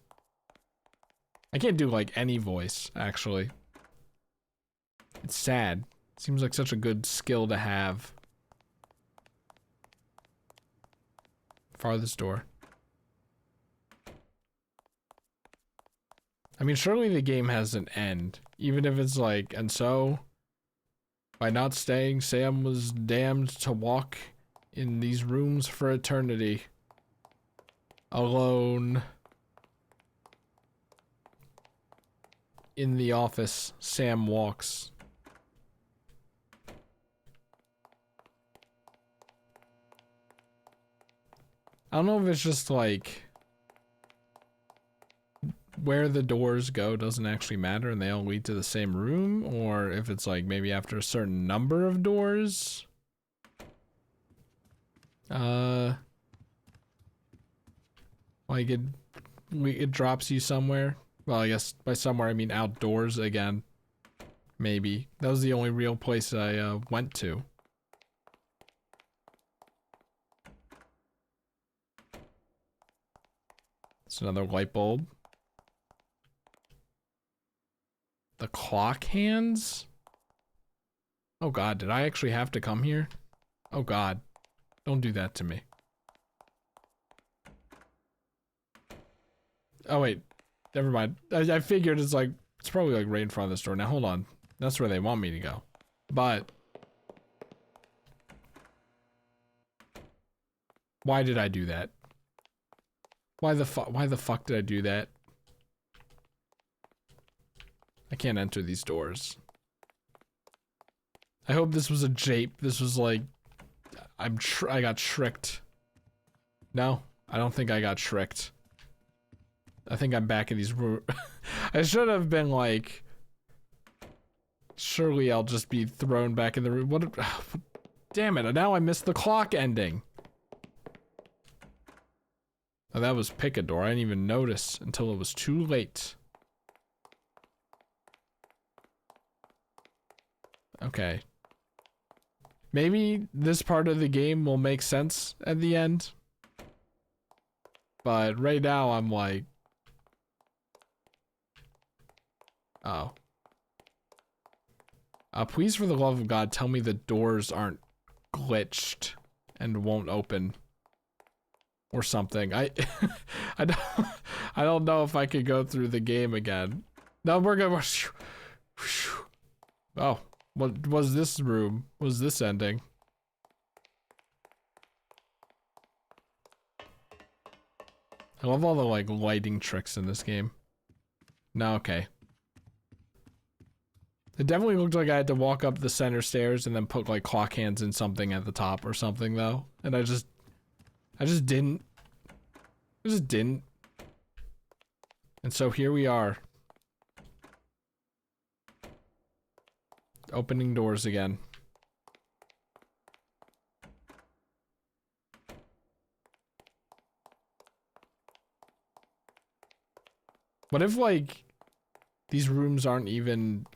I can't do like any voice, actually. It's sad. Seems like such a good skill to have. Farthest door. I mean, surely the game has an end. Even if it's like, and so, by not staying, Sam was damned to walk in these rooms for eternity. Alone. In the office, Sam walks. I don't know if it's just like where the doors go doesn't actually matter and they all lead to the same room, or if it's like maybe after a certain number of doors. Like it drops you somewhere. Well, I guess by somewhere I mean outdoors again. Maybe. That was the only real place I went to. It's another light bulb. The clock hands? Oh god, did I actually have to come here? Oh god. Don't do that to me. Oh wait. Never mind. I figured it's like, it's probably like right in front of this door. Now hold on. That's where they want me to go. But why did I do that? Why the fuck did I do that? I can't enter these doors. I hope this was a jape. This was like, I got tricked. No, I don't think I got tricked. I think I'm back in these rooms. I should have been like, surely I'll just be thrown back in the room. What? Damn it! Now I missed the clock ending. Oh, that was pick a door. I didn't even notice until it was too late. Okay. Maybe this part of the game will make sense at the end. But right now I'm like, oh. Please, for the love of God, tell me the doors aren't glitched and won't open. Or something. I don't know if I could go through the game again. No, we're gonna. Oh, what was this room? Was this ending? I love all the like lighting tricks in this game. No, okay. It definitely looked like I had to walk up the center stairs and then put like clock hands in something at the top or something though. And I just didn't. I just didn't. And so here we are. Opening doors again. What if like these rooms aren't even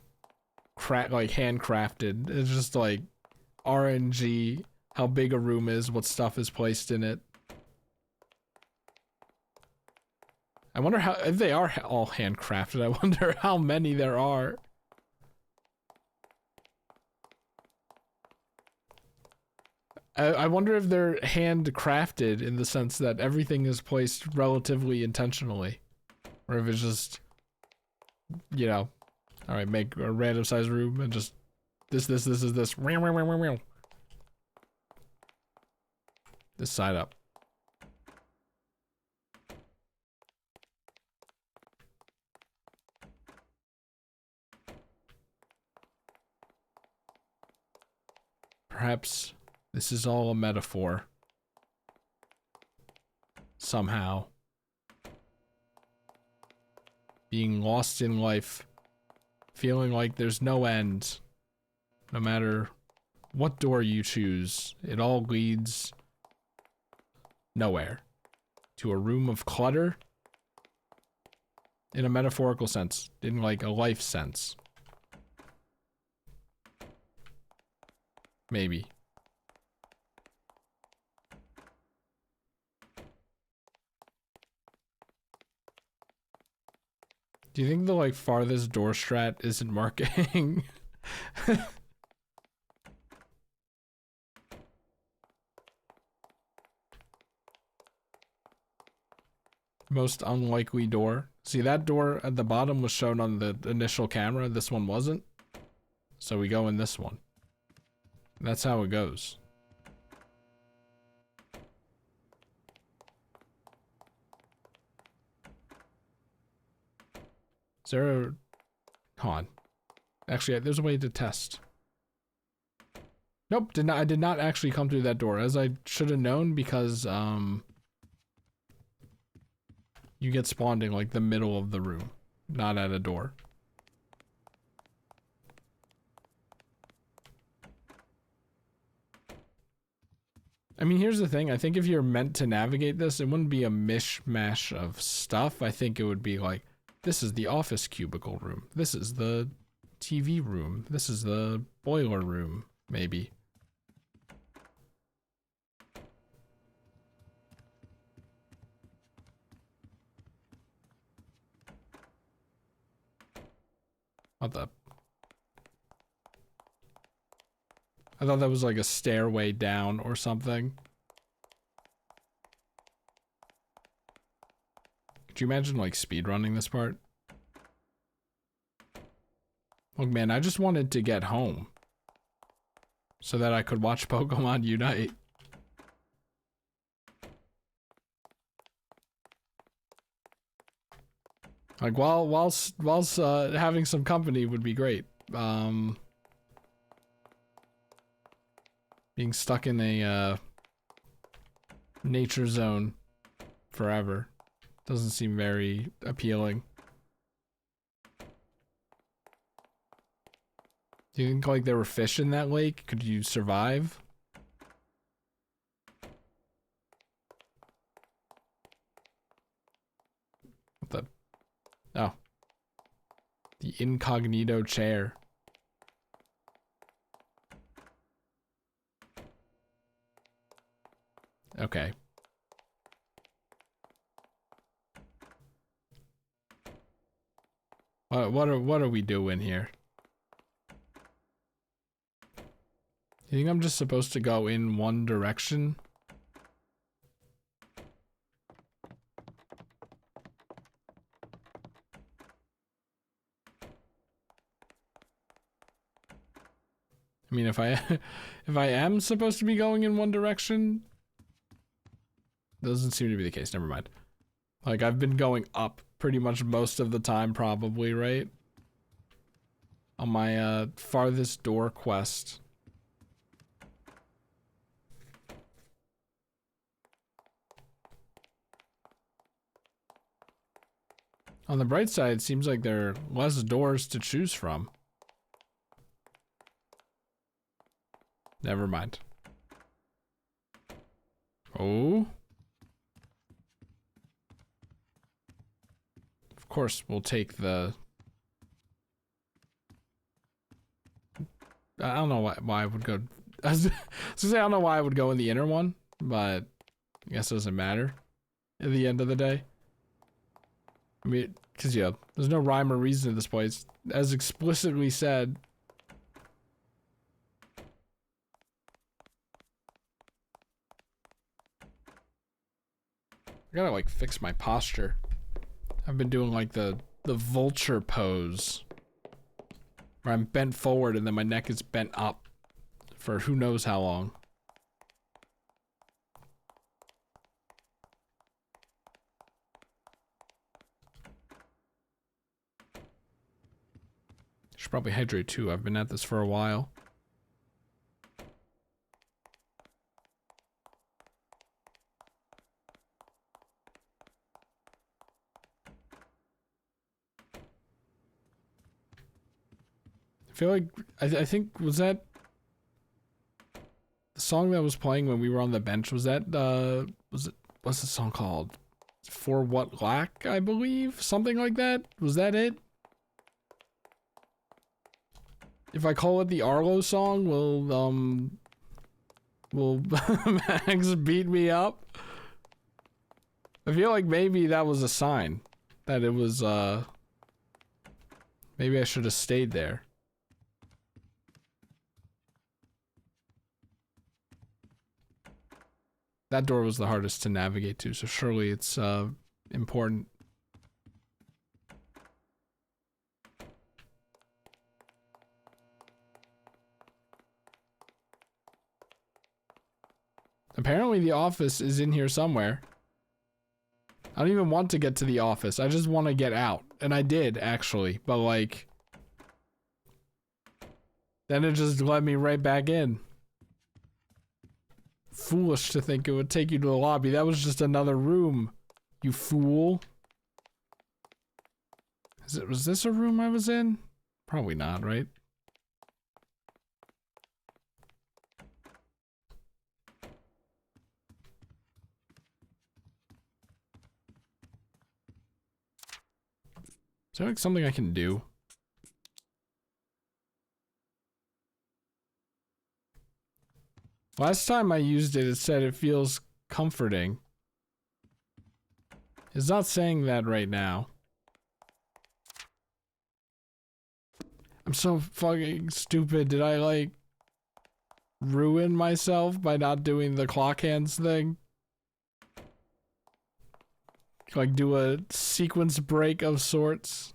like handcrafted? It's just like RNG, how big a room is, what stuff is placed in it. I wonder how, if they are all handcrafted, I wonder how many there are. I wonder if they're handcrafted in the sense that everything is placed relatively intentionally. Or if it's just, you know, alright, make a random size room and just this is this. This side up. Perhaps this is all a metaphor. Somehow. Being lost in life. Feeling like there's no end. No matter what door you choose, it all leads nowhere. To a room of clutter. In a metaphorical sense. In like a life sense. Maybe. Do you think the like farthest door strat isn't marketing? Most unlikely door. See, that door at the bottom was shown on the initial camera. This one wasn't. So we go in this one. That's how it goes. Is there a... Hold on. Actually, there's a way to test. Nope, I did not actually come through that door, as I should have known, because, you get spawned in, like, the middle of the room, not at a door. I mean, here's the thing. I think if you're meant to navigate this, it wouldn't be a mishmash of stuff. I think it would be like This is the office cubicle room. This is the TV room. This is the boiler room, maybe. What the? I thought that was like a stairway down or something. Could you imagine like speedrunning this part? Look, man, I just wanted to get home so that I could watch Pokemon Unite. Like whilst having some company would be great. Being stuck in a nature zone forever doesn't seem very appealing. Do you think like there were fish in that lake? Could you survive? What the? Oh. The incognito chair. Okay. What are we doing here? You think I'm just supposed to go in one direction? I mean, if I if I am supposed to be going in one direction, doesn't seem to be the case. Never mind. Like I've been going up pretty much most of the time, probably, right? On my farthest door quest. On the bright side, it seems like there are less doors to choose from. Never mind. Oh. Of course, we'll take the... I don't know why I would go... I was gonna say, I don't know why I would go in the inner one, but I guess it doesn't matter at the end of the day. I mean, because, yeah, there's no rhyme or reason to this place. As explicitly said. I gotta, like, fix my posture. I've been doing, like, the vulture pose. Where I'm bent forward and then my neck is bent up. For who knows how long. Should probably hydrate too. I've been at this for a while. I feel like I think was that the song that was playing when we were on the bench, was that what's the song called? For What Lack, I believe? Something like that? Was that it? If I call it the Arlo song, will Max beat me up? I feel like maybe that was a sign that it was maybe I should have stayed there. That door was the hardest to navigate to, so surely it's important. Apparently the office is in here somewhere. I don't even want to get to the office. I just want to get out. And I did, actually. But, like... then it just let me right back in. Foolish to think it would take you to the lobby. That was just another room, you fool. Was this a room I was in? Probably not, right? there like something I can do? Last time I used it, it said it feels comforting. It's not saying that right now. I'm so fucking stupid. Did I, like, ruin myself by not doing the clock hands thing? Like, do a sequence break of sorts?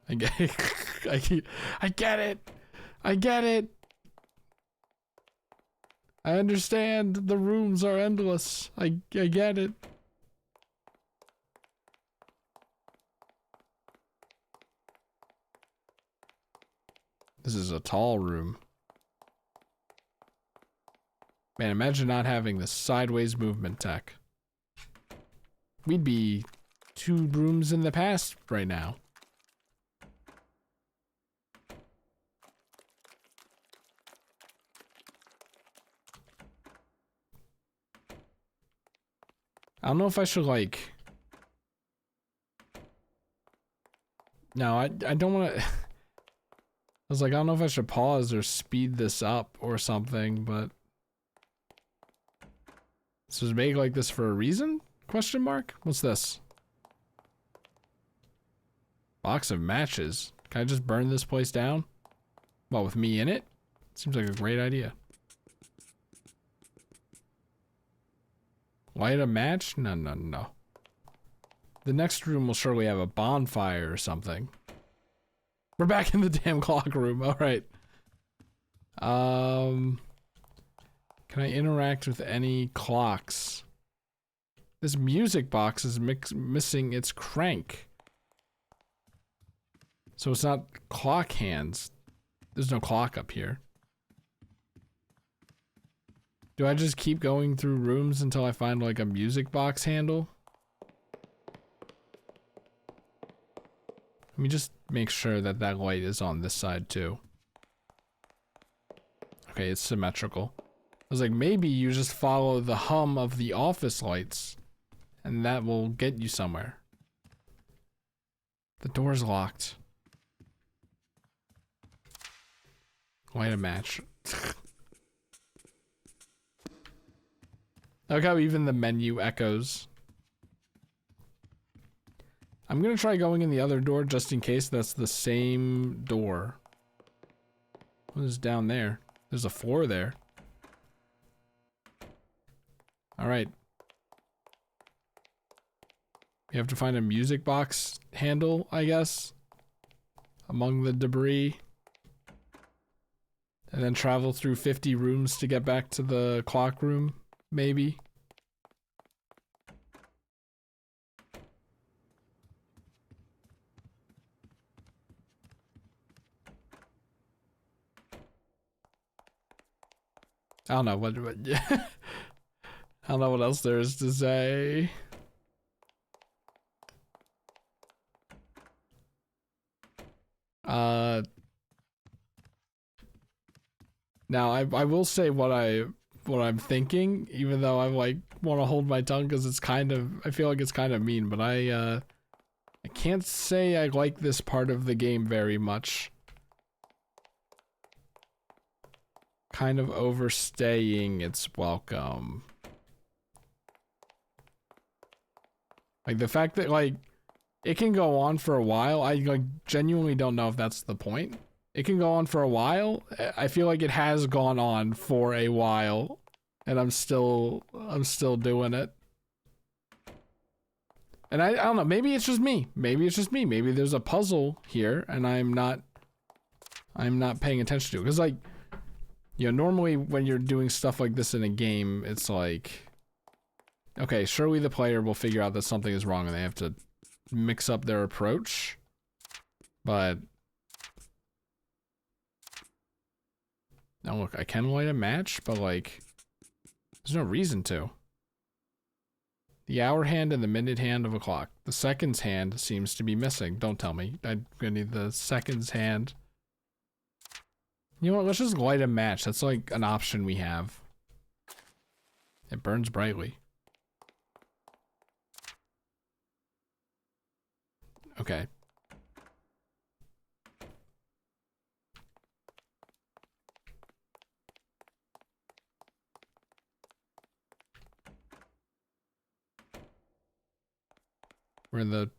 I get it. I get it. I get it. I understand the rooms are endless. I get it. This is a tall room. Man, imagine not having this sideways movement tech. We'd be 2 rooms in the past right now. I don't know if I should, like... No, I don't want to... I was like, I don't know if I should pause or speed this up or something, but... This was made like this for a reason? Question mark? What's this? Box of matches. Can I just burn this place down? Well, with me in it? Seems like a great idea. Light a match? No, no, no. The next room will surely have a bonfire or something. We're back in the damn clock room. All right. Can I interact with any clocks? This music box is missing its crank. So it's not clock hands. There's no clock up here. Do I just keep going through rooms until I find like a music box handle? Let me just make sure that that light is on this side too. Okay, it's symmetrical. I was like, maybe you just follow the hum of the office lights and that will get you somewhere. The door's locked. Light a match. Look how even the menu echoes. I'm gonna try going in the other door just in case that's the same door. What is down there? There's a floor there. Alright. You have to find a music box handle, I guess, among the debris. And then travel through 50 rooms to get back to the clock room, maybe. I don't know what I don't know what else there is to say. Now I will say what I'm thinking, even though I like want to hold my tongue because it's kind of, I feel like it's kind of mean, but I can't say I like this part of the game very much. Kind of overstaying its welcome. Like the fact that like it can go on for a while, I like genuinely don't know if that's the point. It can go on for a while. I feel like it has gone on for a while and I'm still doing it. And I don't know, maybe it's just me. Maybe it's just me. Maybe there's a puzzle here and I'm not paying attention to it. Cuz like, you know, normally when you're doing stuff like this in a game, it's like, okay, surely the player will figure out that something is wrong and they have to mix up their approach. But now look, I can light a match, but like, there's no reason to. The hour hand and the minute hand of a clock. The seconds hand seems to be missing. Don't tell me. I'm gonna need the seconds hand. You know what? Let's just light a match. That's like an option we have. It burns brightly. Okay. We're in the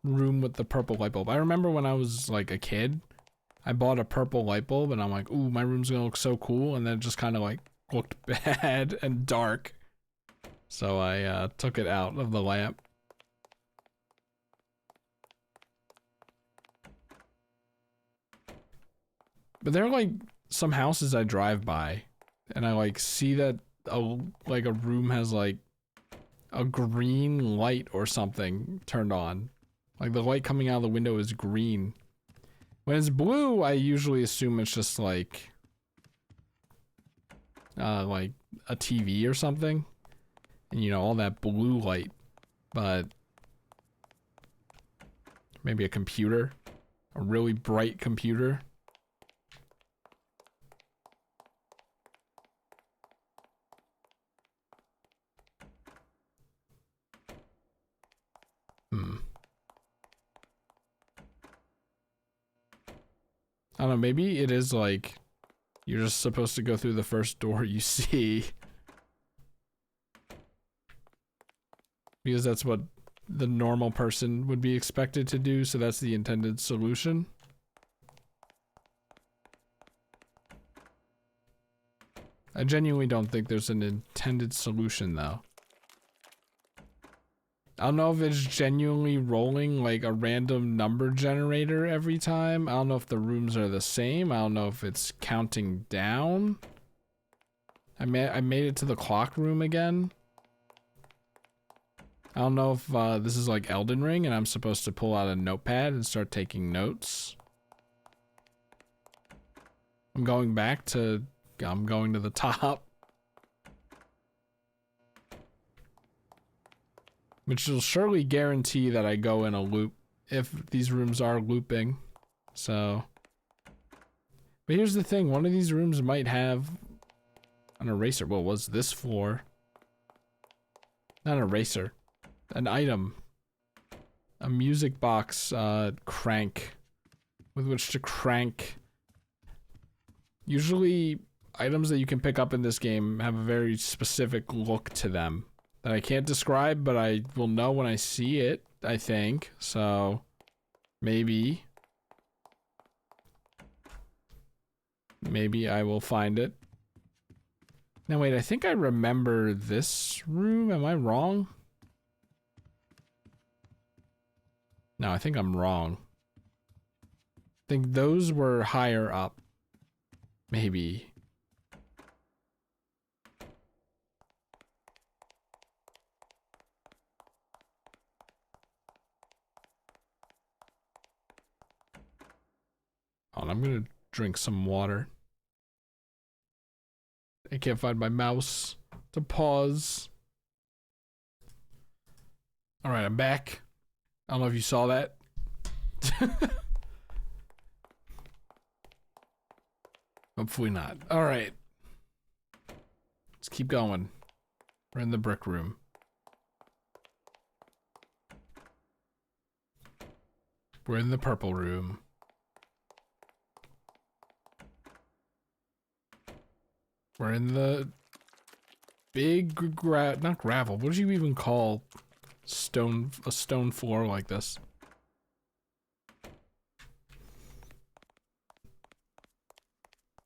room with the purple light bulb. I remember when I was like a kid, I bought a purple light bulb and I'm like, ooh, my room's gonna look so cool. And then it just kind of like looked bad and dark. So I took it out of the lamp. But there are like some houses I drive by and I like see that like a room has like a green light or something turned on. Like the light coming out of the window is green. When it's blue, I usually assume it's just like a TV or something. And you know, all that blue light. But maybe a computer. A really bright computer. I don't know, maybe it is like you're just supposed to go through the first door you see. Because that's what the normal person would be expected to do, so that's the intended solution. I genuinely don't think there's an intended solution though. I don't know if it's genuinely rolling like a random number generator every time. I don't know if the rooms are the same. I don't know if it's counting down. I made it to the clock room again. I don't know if this is like Elden Ring and I'm supposed to pull out a notepad and start taking notes. I'm going to the top. Which will surely guarantee that I go in a loop if these rooms are looping. So. But here's the thing, one of these rooms might have an eraser. What was this floor? Not an eraser. An item. A music box crank with which to crank. Usually items that you can pick up in this game have a very specific look to them that I can't describe, but I will know when I see it, I think. So maybe I will find it. Now wait, I think I remember this room. Am I wrong? No, I think I'm wrong. I think those were higher up. Maybe. Hold on, I'm gonna drink some water. I can't find my mouse to pause. Alright, I'm back. I don't know if you saw that. Hopefully not. Alright. Let's keep going. We're in the brick room. We're in the purple room. We're in the big not gravel. What do you even call a stone floor like this?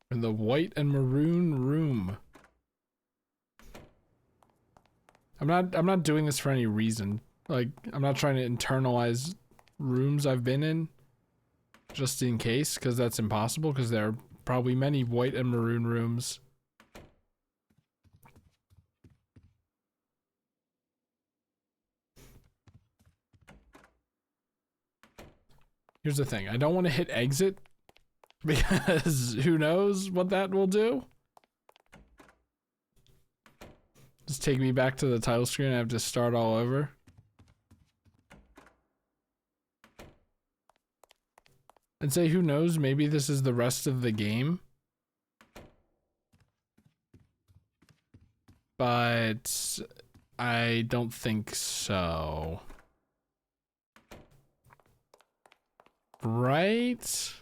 In the white and maroon room. I'm not doing this for any reason. Like, I'm not trying to internalize rooms I've been in just in case, because that's impossible, because there are probably many white and maroon rooms. Here's the thing, I don't want to hit exit because who knows what that will do. Just take me back to the title screen and I have to start all over. And say, who knows, maybe this is the rest of the game. But I don't think so. Right?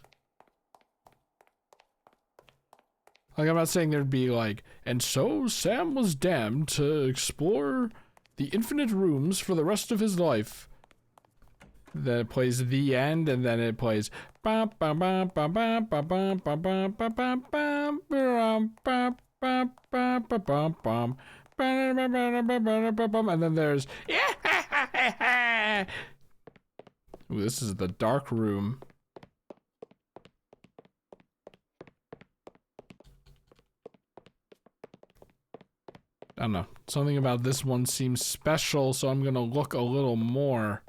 Like, I'm not saying there'd be like, and so Sam was damned to explore the infinite rooms for the rest of his life. Then it plays the end, and then it plays and then there's ooh, this is the dark room. I don't know. Something about this one seems special, so I'm gonna look a little more.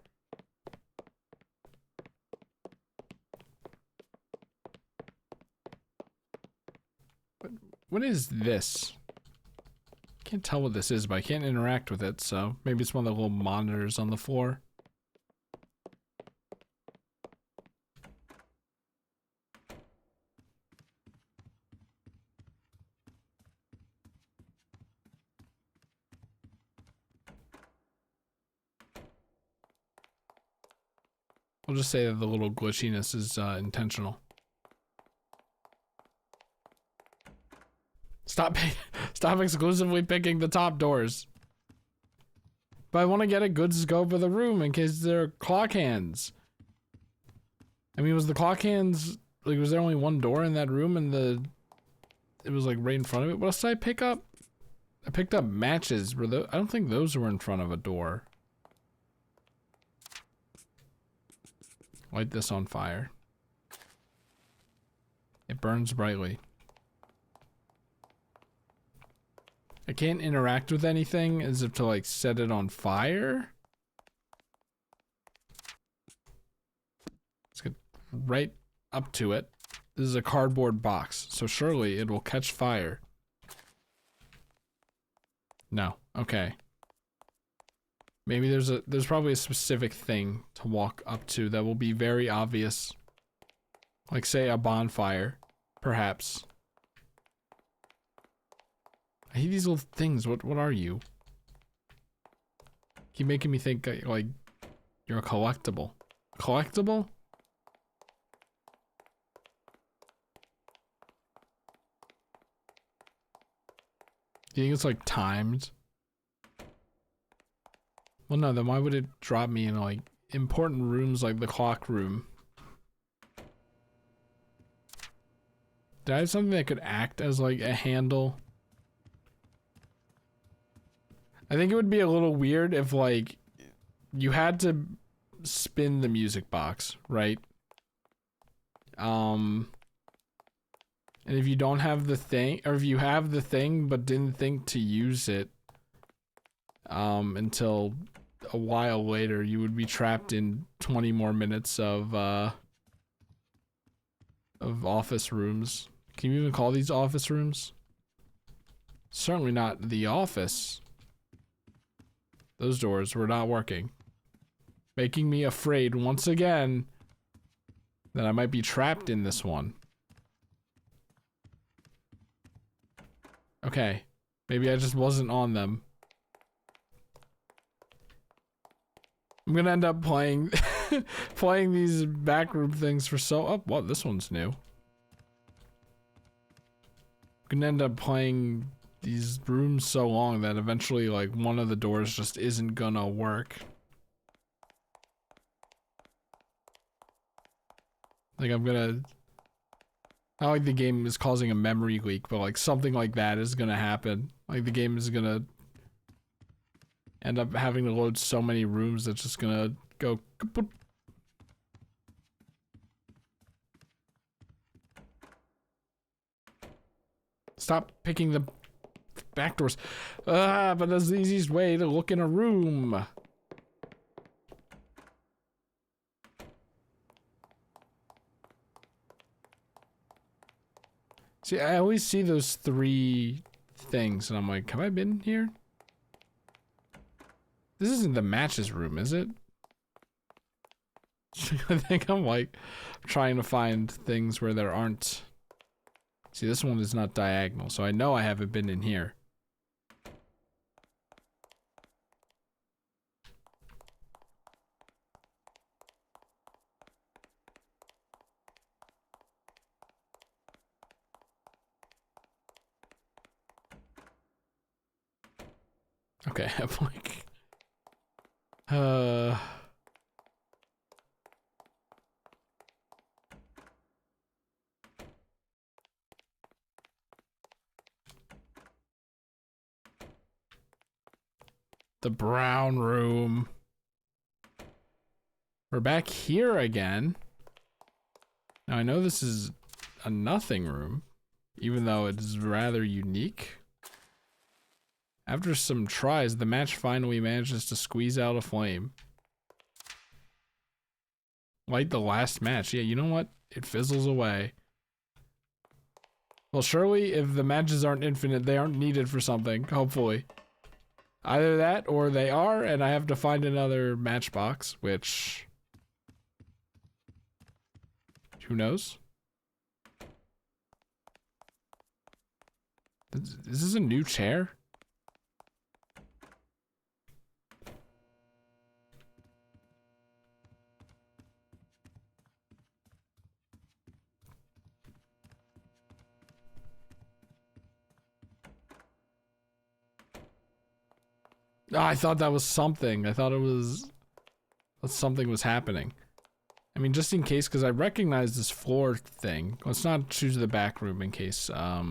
What is this? Can't tell what this is, but I can't interact with it, so maybe it's one of the little monitors on the floor. I'll just say that the little glitchiness is intentional. Stop exclusively picking the top doors. But I want to get a good scope of the room in case there are clock hands. I mean, was the clock hands, like, was there only one door in that room and it was like right in front of it? What else did I pick up? I picked up matches. I don't think those were in front of a door. Light this on fire. It burns brightly. I can't interact with anything as if to like set it on fire. Let's get right up to it. This is a cardboard box, so surely it will catch fire. No, okay. Maybe there's probably a specific thing to walk up to that will be very obvious. Like, say, a bonfire, perhaps. I hate these little things. What are you? Keep making me think like you're a collectible. Collectible? Do you think it's like timed? Well, no, then why would it drop me in like important rooms like the clock room? Did I have something that could act as like a handle? I think it would be a little weird if like you had to spin the music box, right? And if you don't have the thing, or if you have the thing but didn't think to use it until a while later, you would be trapped in 20 more minutes of office rooms. Can you even call these office rooms? Certainly not the office. Those doors were not working. Making me afraid once again that I might be trapped in this one. Okay. Maybe I just wasn't on them. I'm gonna end up playing playing these backroom things for oh, what, this one's new. I'm gonna end up playing these rooms so long that eventually like one of the doors just isn't gonna work. Like I'm gonna, not like the game is causing a memory leak, but like something like that is gonna happen. Like the game is gonna end up having to load so many rooms that's just gonna go kaput. Stop picking the back doors. But that's the easiest way to look in a room. See, I always see those three things and I'm like, have I been here? This isn't the matches room, is it? I think I'm like trying to find things where there aren't. See, this one is not diagonal, so I know I haven't been in here. Okay, I'm like, the brown room. We're back here again. Now I know this is a nothing room, even though it is rather unique. After some tries, the match finally manages to squeeze out a flame. Like the last match. Yeah, you know what? It fizzles away. Well, surely if the matches aren't infinite, they aren't needed for something, hopefully. Either that, or they are, and I have to find another matchbox, which... who knows? Is this a new chair? Oh, I thought that was something. I thought it was... that something was happening. I mean, just in case, because I recognize this floor thing. Let's not choose the back room in case, I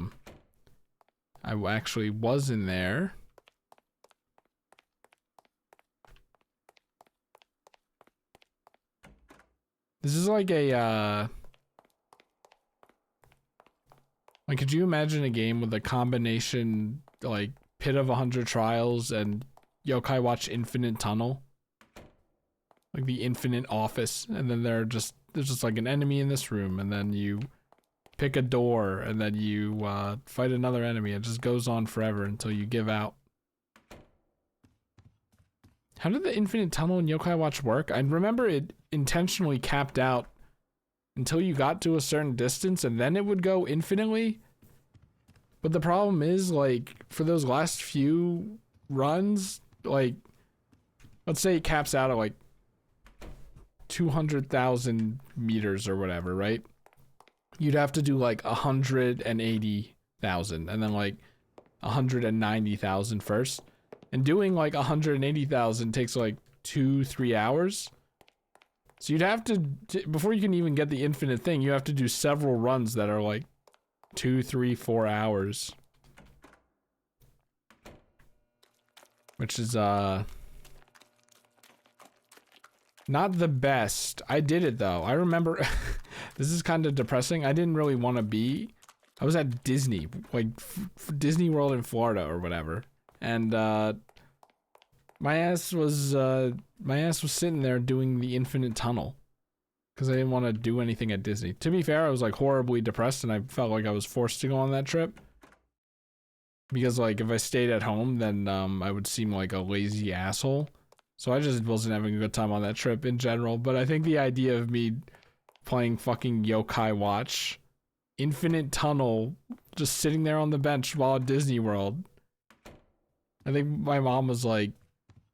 actually was in there. This is like a, like, could you imagine a game with a combination, like, Pit of 100 Trials and Yokai Watch Infinite Tunnel? Like the infinite office, and then there's just like an enemy in this room, and then you pick a door, and then you fight another enemy. It just goes on forever until you give out. How did the infinite tunnel in Yokai Watch work? I remember it intentionally capped out until you got to a certain distance, and then it would go infinitely. But the problem is, like, for those last few runs, like, let's say it caps out at like 200,000 meters or whatever, right? You'd have to do like 180,000 and then like 190,000 first. And doing like 180,000 takes like 2-3 hours. So you'd have to, before you can even get the infinite thing, you have to do several runs that are like 2, 3, 4 hours. Which is, not the best. I did it though. I remember, this is kind of depressing. I didn't really want to be. I was at Disney, like Disney World in Florida or whatever, and my ass was sitting there doing the infinite tunnel because I didn't want to do anything at Disney. To be fair, I was like horribly depressed, and I felt like I was forced to go on that trip because like if I stayed at home, then I would seem like a lazy asshole. So I just wasn't having a good time on that trip in general. But I think the idea of me playing fucking Yokai Watch, Infinite Tunnel, just sitting there on the bench while at Disney World. I think my mom was like,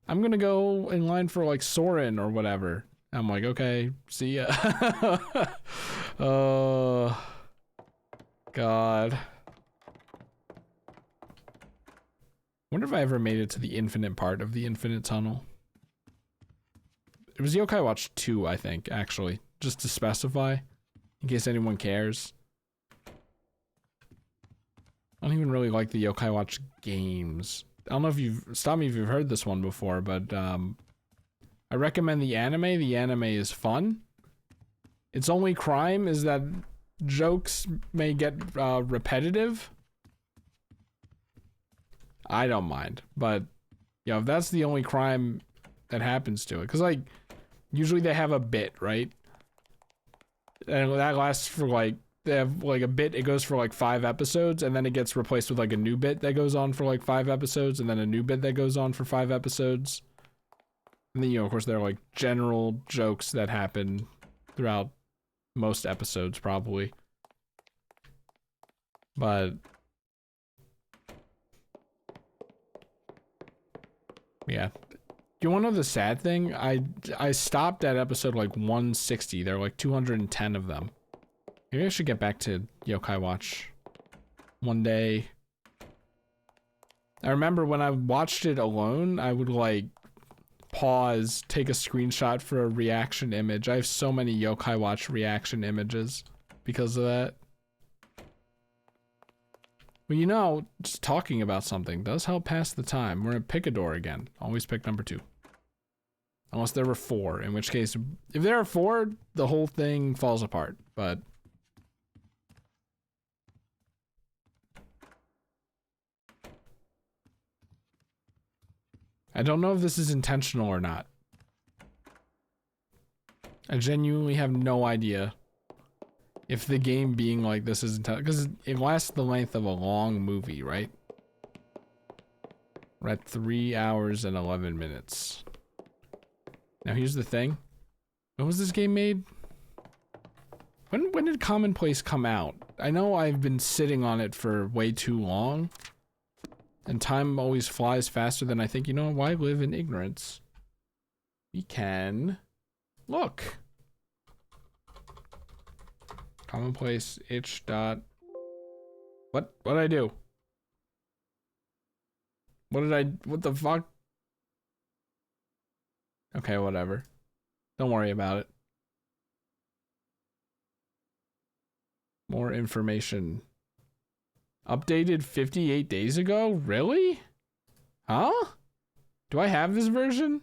I'm gonna go in line for like Soren or whatever. I'm like, okay, see ya. Oh, God. Wonder if I ever made it to the infinite part of the Infinite Tunnel. It was Yokai Watch 2, I think, actually. Just to specify, in case anyone cares. I don't even really like the Yokai Watch games. I don't know if you've... stop me if you've heard this one before, but I recommend the anime. The anime is fun. Its only crime is that jokes may get repetitive. I don't mind, but you know, if that's the only crime that happens to it, because like usually they have a bit, right? And that lasts for like, they have like a bit, it goes for like 5 episodes, and then it gets replaced with like a new bit that goes on for like 5 episodes, and then a new bit that goes on for 5 episodes. And then, of course, there are like general jokes that happen throughout most episodes, probably. But yeah. You want to know the sad thing? I stopped at episode like 160. There are like 210 of them. Maybe I should get back to Yokai Watch one day. I remember when I watched it alone, I would like pause, take a screenshot for a reaction image. I have so many Yokai Watch reaction images because of that. Well, you know, just talking about something does help pass the time. We're gonna pick a door again. Always pick number 2. Unless there were 4, in which case, if there are 4, the whole thing falls apart, but... I don't know if this is intentional or not. I genuinely have no idea if the game being like this is intentional, because it lasts the length of a long movie, right? We're at 3 hours and 11 minutes. Now here's the thing. When was this game made? When did Commonplace come out? I know I've been sitting on it for way too long. And time always flies faster than I think. You know, why live in ignorance? We can look. Commonplace itch dot. What did I do? What the fuck? Okay, whatever. Don't worry about it. More information. Updated 58 days ago? Really? Huh? Do I have this version?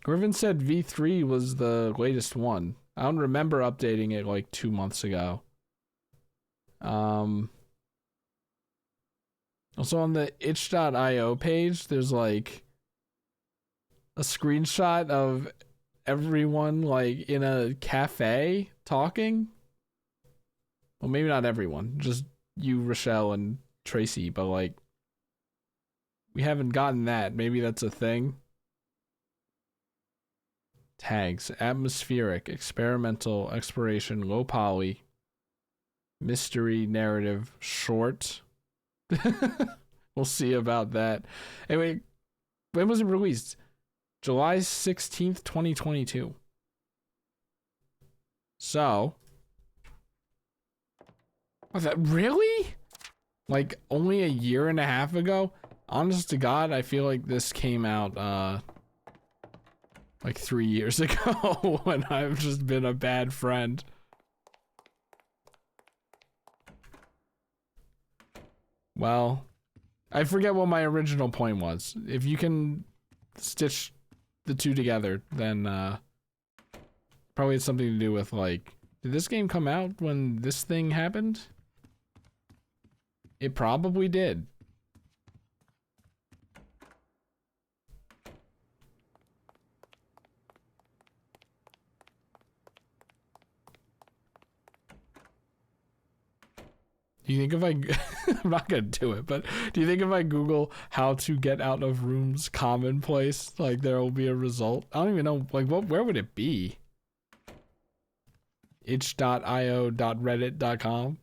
Griffin said V3 was the latest one. I don't remember updating it like 2 months ago. Also on the itch.io page, there's like a screenshot of everyone like in a cafe talking. Well, maybe not everyone, just you, Rochelle, and Tracy, but like we haven't gotten that. Maybe that's a thing. Tags: atmospheric, experimental, exploration, low poly, mystery, narrative, short. We'll see about that. Anyway, when was it released? July 16th, 2022. So, was that really? Like only a year and a half ago? Honest to God, I feel like this came out like 3 years ago when I've just been a bad friend. Well, I forget what my original point was. If you can stitch the two together, then probably it's something to do with like, did this game come out when this thing happened? It probably did. Do you think if I'm not gonna do it, but do you think if I Google how to get out of rooms commonplace, like there will be a result? I don't even know, like where would it be? itch.io.reddit.com.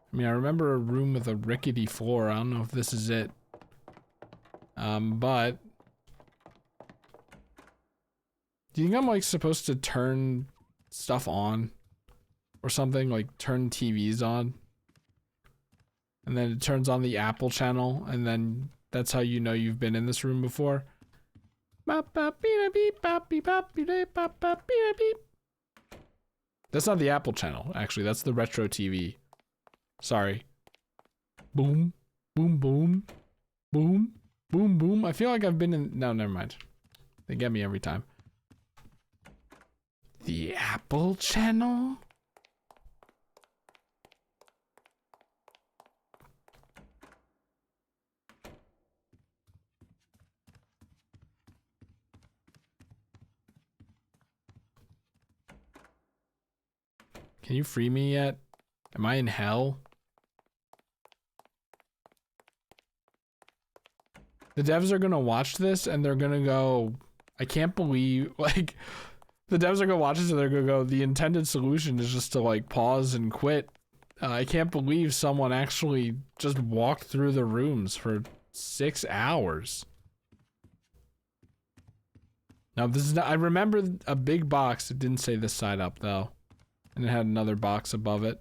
I mean, I remember a room with a rickety floor. I don't know if this is it. But do you think I'm like supposed to turn stuff on or something, like turn TVs on? And then it turns on the Apple channel, and then that's how you know you've been in this room before. That's not the Apple channel, actually. That's the retro TV. Sorry. Boom, boom, boom, boom, boom, boom. I feel like I've been in. No, never mind. They get me every time. The Apple channel? Can you free me yet? Am I in hell? The devs are gonna watch this and they're gonna go, I can't believe, like, the devs are gonna watch this and they're gonna go, the intended solution is just to like pause and quit. I can't believe someone actually just walked through the rooms for 6 hours. Now this is not, I remember a big box. It didn't say this side up though. And it had another box above it.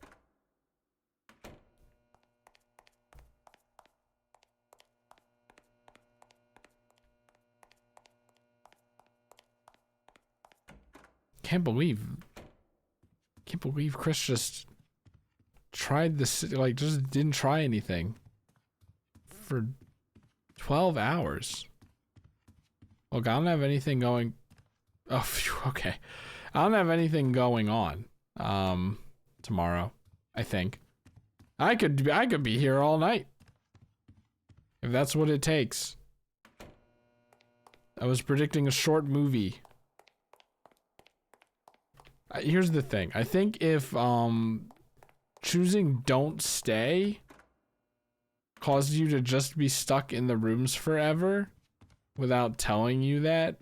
Can't believe Chris just tried this, like, just didn't try anything for 12 hours. Look, I don't have anything going. Oh, phew, okay. I don't have anything going on tomorrow, I think. I could be here all night if that's what it takes. I was predicting a short movie. Here's the thing. I think if choosing don't stay caused you to just be stuck in the rooms forever without telling you that,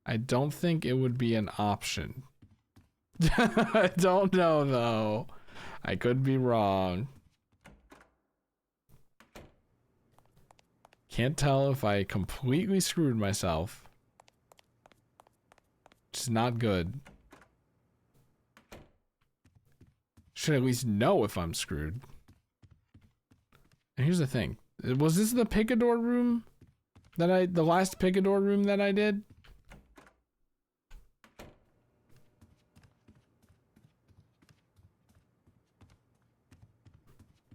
I don't think it would be an option. I don't know though. I could be wrong. Can't tell if I completely screwed myself. Which is not good. Should at least know if I'm screwed. And here's the thing. Was this the Picador room that the last Picador room that I did?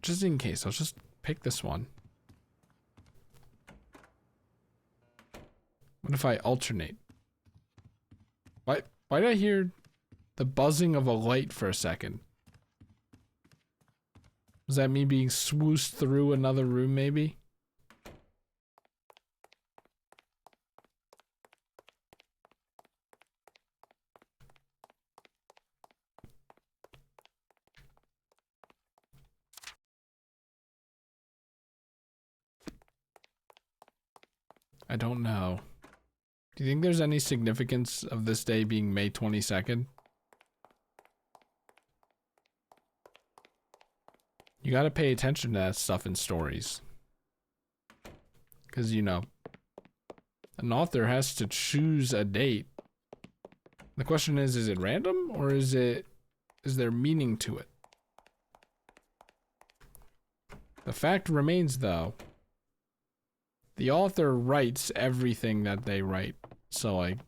Just in case, I'll just pick this one. What if I alternate? Why did I hear the buzzing of a light for a second? Was that me being swooshed through another room, maybe? I don't know. Do you think there's any significance of this day being May 22nd? You gotta pay attention to that stuff in stories. Because, you know, an author has to choose a date. The question is it random or is there meaning to it? The fact remains, though, the author writes everything that they write. So, like,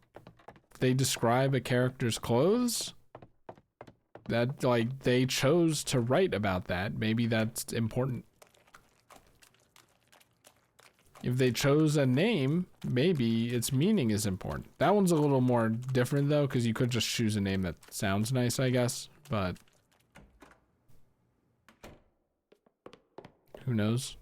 if they describe a character's clothes, that, like, they chose to write about that. Maybe that's important. If they chose a name, maybe its meaning is important. That one's a little more different, though, because you could just choose a name that sounds nice, I guess. But who knows?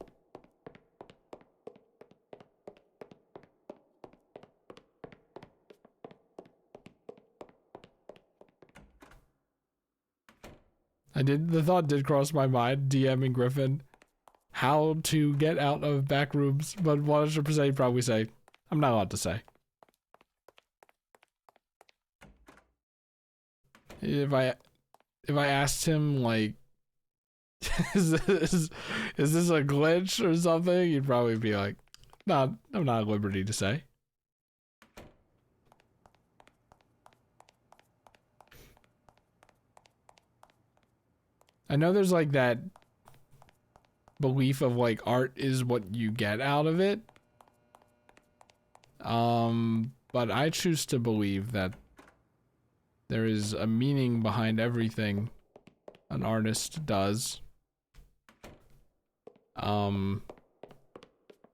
The thought did cross my mind, DMing Griffin, how to get out of back rooms, but 100% he'd probably say, I'm not allowed to say. If I asked him, like, is this a glitch or something, he'd probably be like, no, I'm not at liberty to say. I know there's like that belief of like art is what you get out of it. But I choose to believe that there is a meaning behind everything an artist does.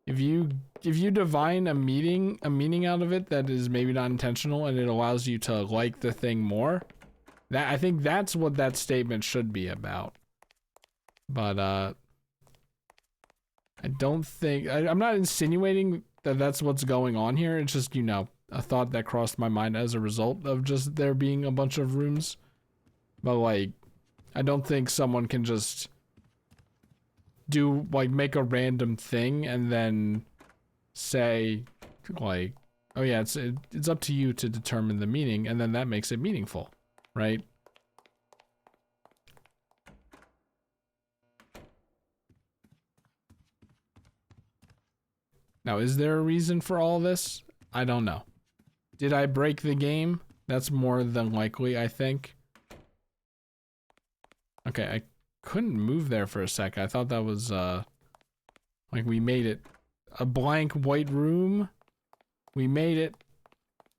If you divine a meaning out of it that is maybe not intentional and it allows you to like the thing more, that I think that's what that statement should be about. But I don't think I'm not insinuating that that's what's going on here. It's just, you know, a thought that crossed my mind as a result of just there being a bunch of rooms. But like, I don't think someone can just do, like, make a random thing and then say, like, oh yeah, it's up to you to determine the meaning, and then that makes it meaningful, right? Now, is there a reason for all this? I don't know. Did I break the game? That's more than likely, I think. Okay, I couldn't move there for a sec. I thought that was, like we made it. A blank white room. We made it.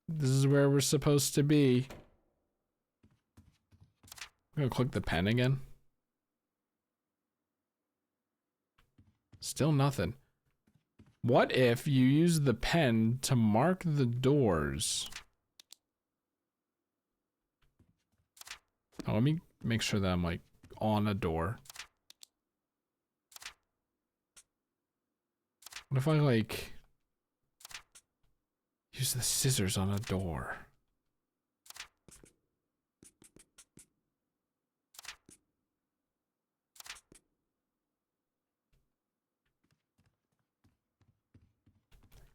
This is where we're supposed to be. I'm gonna click the pen again. Still nothing. What if you use the pen to mark the doors? Oh, let me make sure that I'm like on a door. What if I like use the scissors on a door?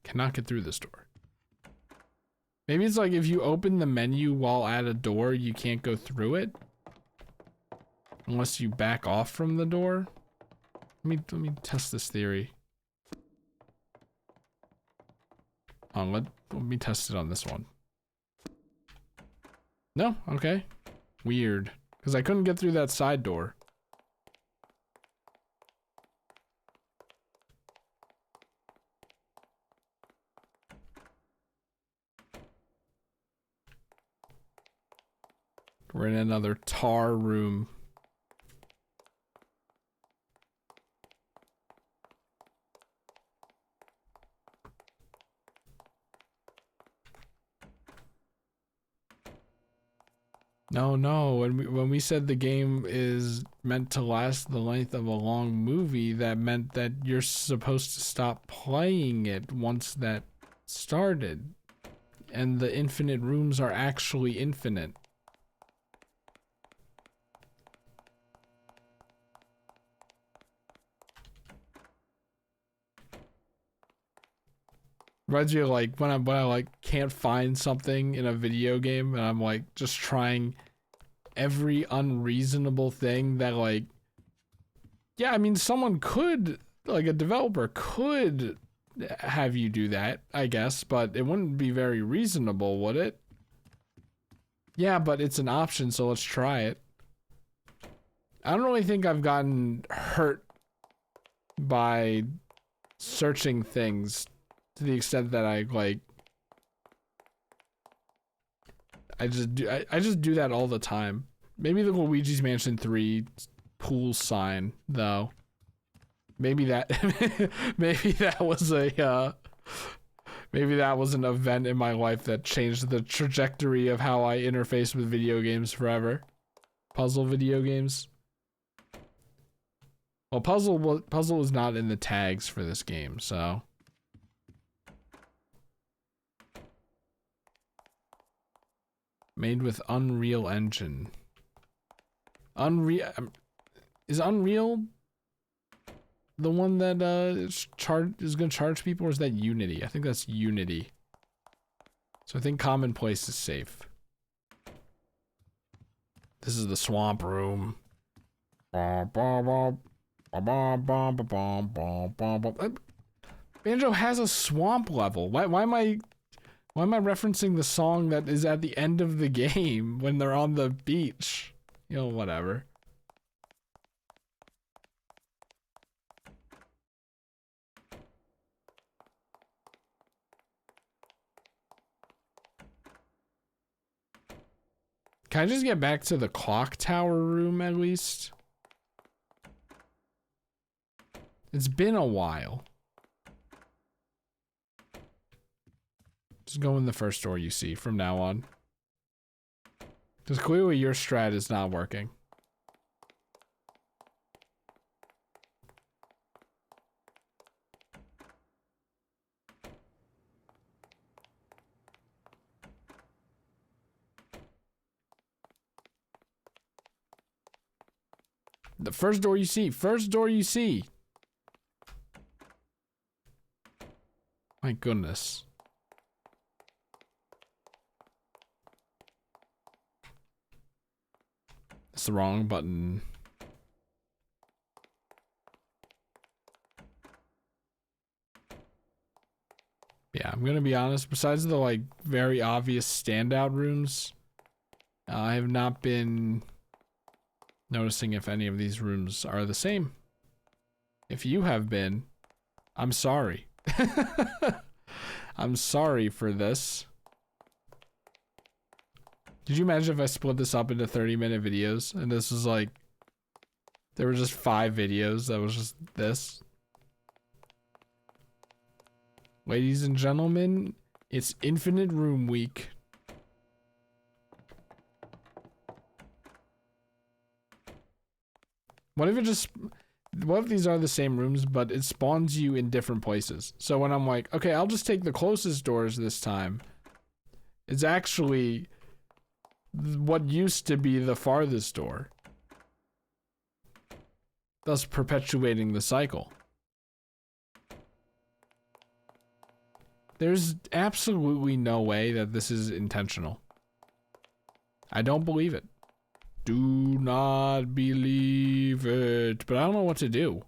Cannot get through this door. Maybe it's like if you open the menu while at a door, you can't go through it. Unless you back off from the door. Let me test this theory. Let me test it on this one. No? Okay. Weird. Because I couldn't get through that side door. We're in another tar room. No. When we said the game is meant to last the length of a long movie, that meant that you're supposed to stop playing it once that started. And the infinite rooms are actually infinite. Reminds me of like when I like can't find something in a video game and I'm like just trying every unreasonable thing that like, yeah, I mean someone could, like a developer could have you do that, I guess, but it wouldn't be very reasonable, would it? Yeah, but it's an option, so let's try it. I don't really think I've gotten hurt by searching things to the extent that I like I just do that all the time. Maybe the Luigi's Mansion 3 pool sign though. Maybe that maybe that was a maybe that was an event in my life that changed the trajectory of how I interface with video games forever. Puzzle video games. Well, puzzle was not in the tags for this game, so made with Unreal Engine. Is Unreal the one that is gonna charge people, or is that Unity? I think that's Unity. So I think Commonplace is safe. This is the swamp room. Banjo has a swamp level. Why am I referencing the song that is at the end of the game when they're on the beach? You know, whatever. Can I just get back to the clock tower room at least? It's been a while. Just go in the first door you see from now on. Because clearly your strat is not working. The first door you see. First door you see. My goodness. It's the wrong button. Yeah, I'm gonna be honest. Besides the like very obvious standout rooms, I have not been noticing if any of these rooms are the same. If you have been, I'm sorry. I'm sorry for this. Did you imagine if I split this up into 30-minute videos and this was like, there were just 5 videos that was just this? Ladies and gentlemen, it's Infinite Room Week. What if these are the same rooms, but it spawns you in different places? So when I'm like, okay, I'll just take the closest doors this time, it's actually what used to be the farthest door, thus perpetuating the cycle. There's absolutely no way that this is intentional. I don't believe it. Do not believe it. But I don't know what to do.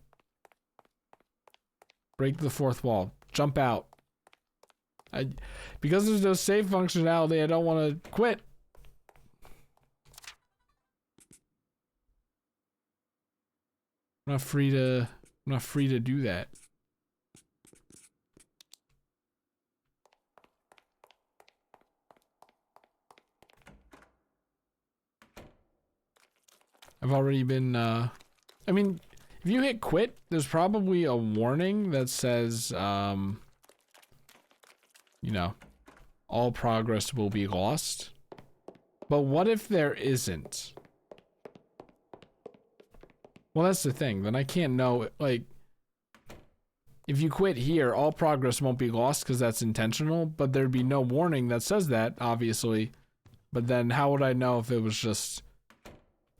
Break the fourth wall. Jump out. Because there's no save functionality, I don't want to quit. I'm not free to do that. I've already been, I mean, if you hit quit, there's probably a warning that says, you know, all progress will be lost. But what if there isn't? Well, that's the thing. Then I can't know, like, if you quit here, all progress won't be lost because that's intentional, but there'd be no warning that says that, obviously. But then how would I know if it was just...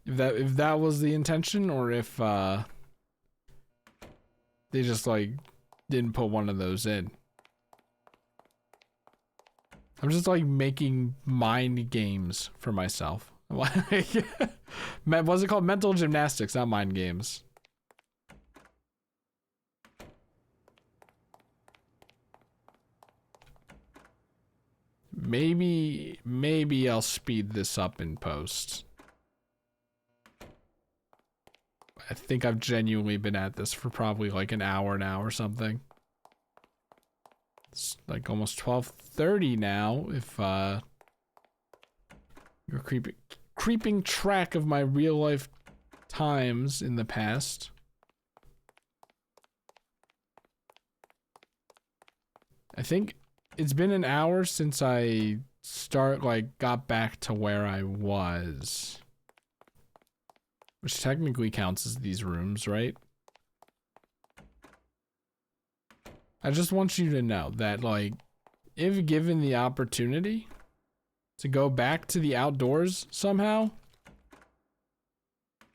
If that was the intention, or if they just like didn't put one of those in. I'm just like making mind games for myself. What's it called? Mental gymnastics, not mind games. Maybe I'll speed this up in post. I think I've genuinely been at this for probably like an hour now or something. It's like almost 12:30 now. If you're creeping track of my real life times in the past. I think it's been an hour since I got back to where I was. Which technically counts as these rooms, right? I just want you to know that, like, if given the opportunity to go back to the outdoors somehow,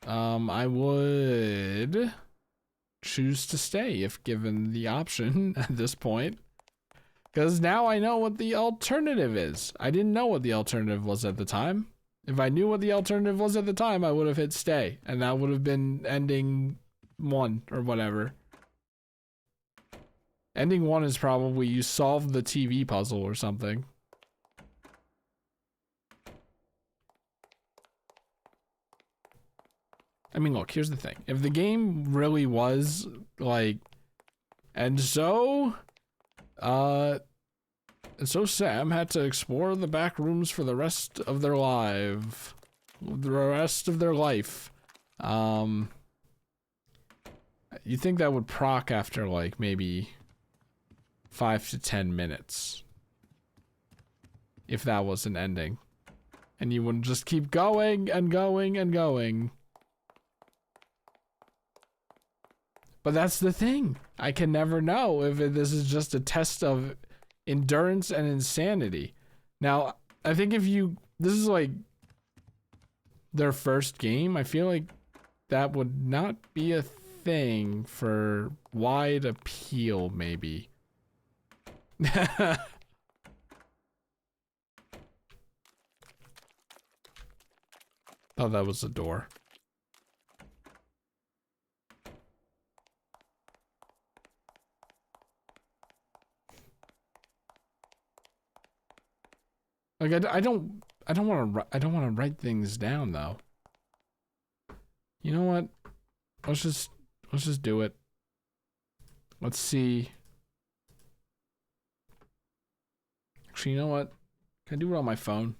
I would choose to stay if given the option at this point. Because now I know what the alternative is. I didn't know what the alternative was at the time. If I knew what the alternative was at the time, I would have hit stay, and that would have been ending 1 or whatever. Ending 1 is probably you solve the TV puzzle or something. I mean, look, here's the thing. If the game really was like, and so Sam had to explore the back rooms for the rest of their life. You think that would proc after like maybe 5 to 10 minutes. If that was an ending. And you wouldn't just keep going and going and going. But that's the thing. I can never know if this is just a test of endurance and insanity. Now, I think this is like their first game. I feel like that would not be a thing for wide appeal, maybe. Thought that was the door. Like I don't want to write things down though. You know what? Let's just do it. Let's see. Actually, you know what? Can I do it on my phone?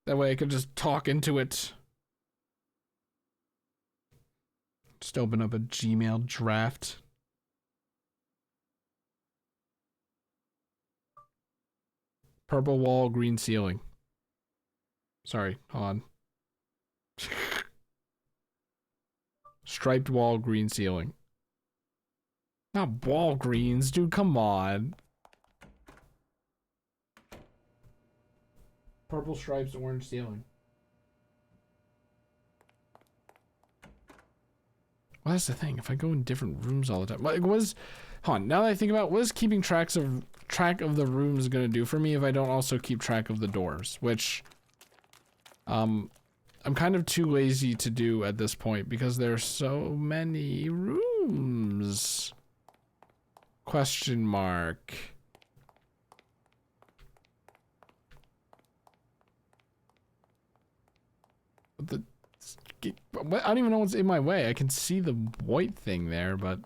That way I could just talk into it. Just open up a Gmail draft. Purple wall, green ceiling. Sorry, hold on. Striped wall, green ceiling. Not Walgreens, dude, come on. Purple stripes, orange ceiling. Well, that's the thing. If I go in different rooms all the time, like, hold on. Now that I think about it, what is keeping track of the rooms gonna do for me if I don't also keep track of the doors? Which, I'm kind of too lazy to do at this point because there's so many rooms. Question mark. I don't even know what's in my way. I can see the white thing there, but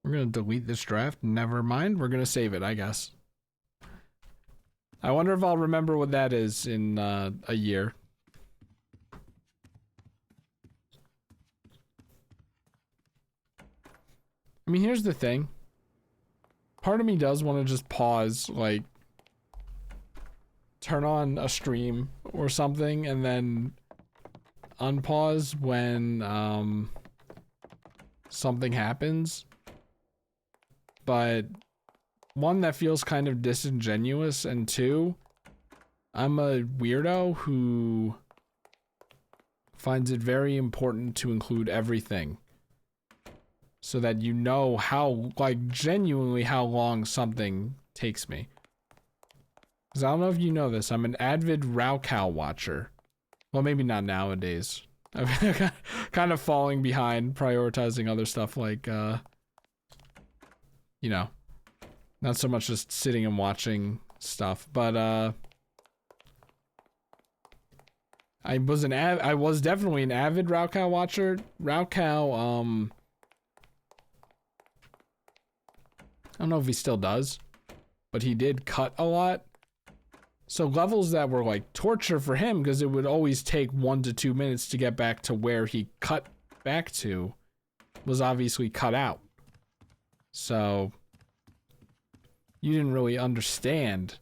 we're gonna delete this draft. Never mind. We're gonna save it, I guess. I wonder if I'll remember what that is in a year. I mean, here's the thing. Part of me does want to just pause, like, turn on a stream or something and then unpause when something happens. But one, that feels kind of disingenuous, and two, I'm a weirdo who finds it very important to include everything so that you know how, like, genuinely how long something takes me. Because I don't know if you know this, I'm an avid Raocow watcher. Well, maybe not nowadays. I'm kind of falling behind, prioritizing other stuff like, you know, not so much just sitting and watching stuff, but, I was definitely an avid Raocow watcher. Raocow, I don't know if he still does, but he did cut a lot. So levels that were like torture for him, because it would always take 1 to 2 minutes to get back to where he cut back to, was obviously cut out. So you didn't really understand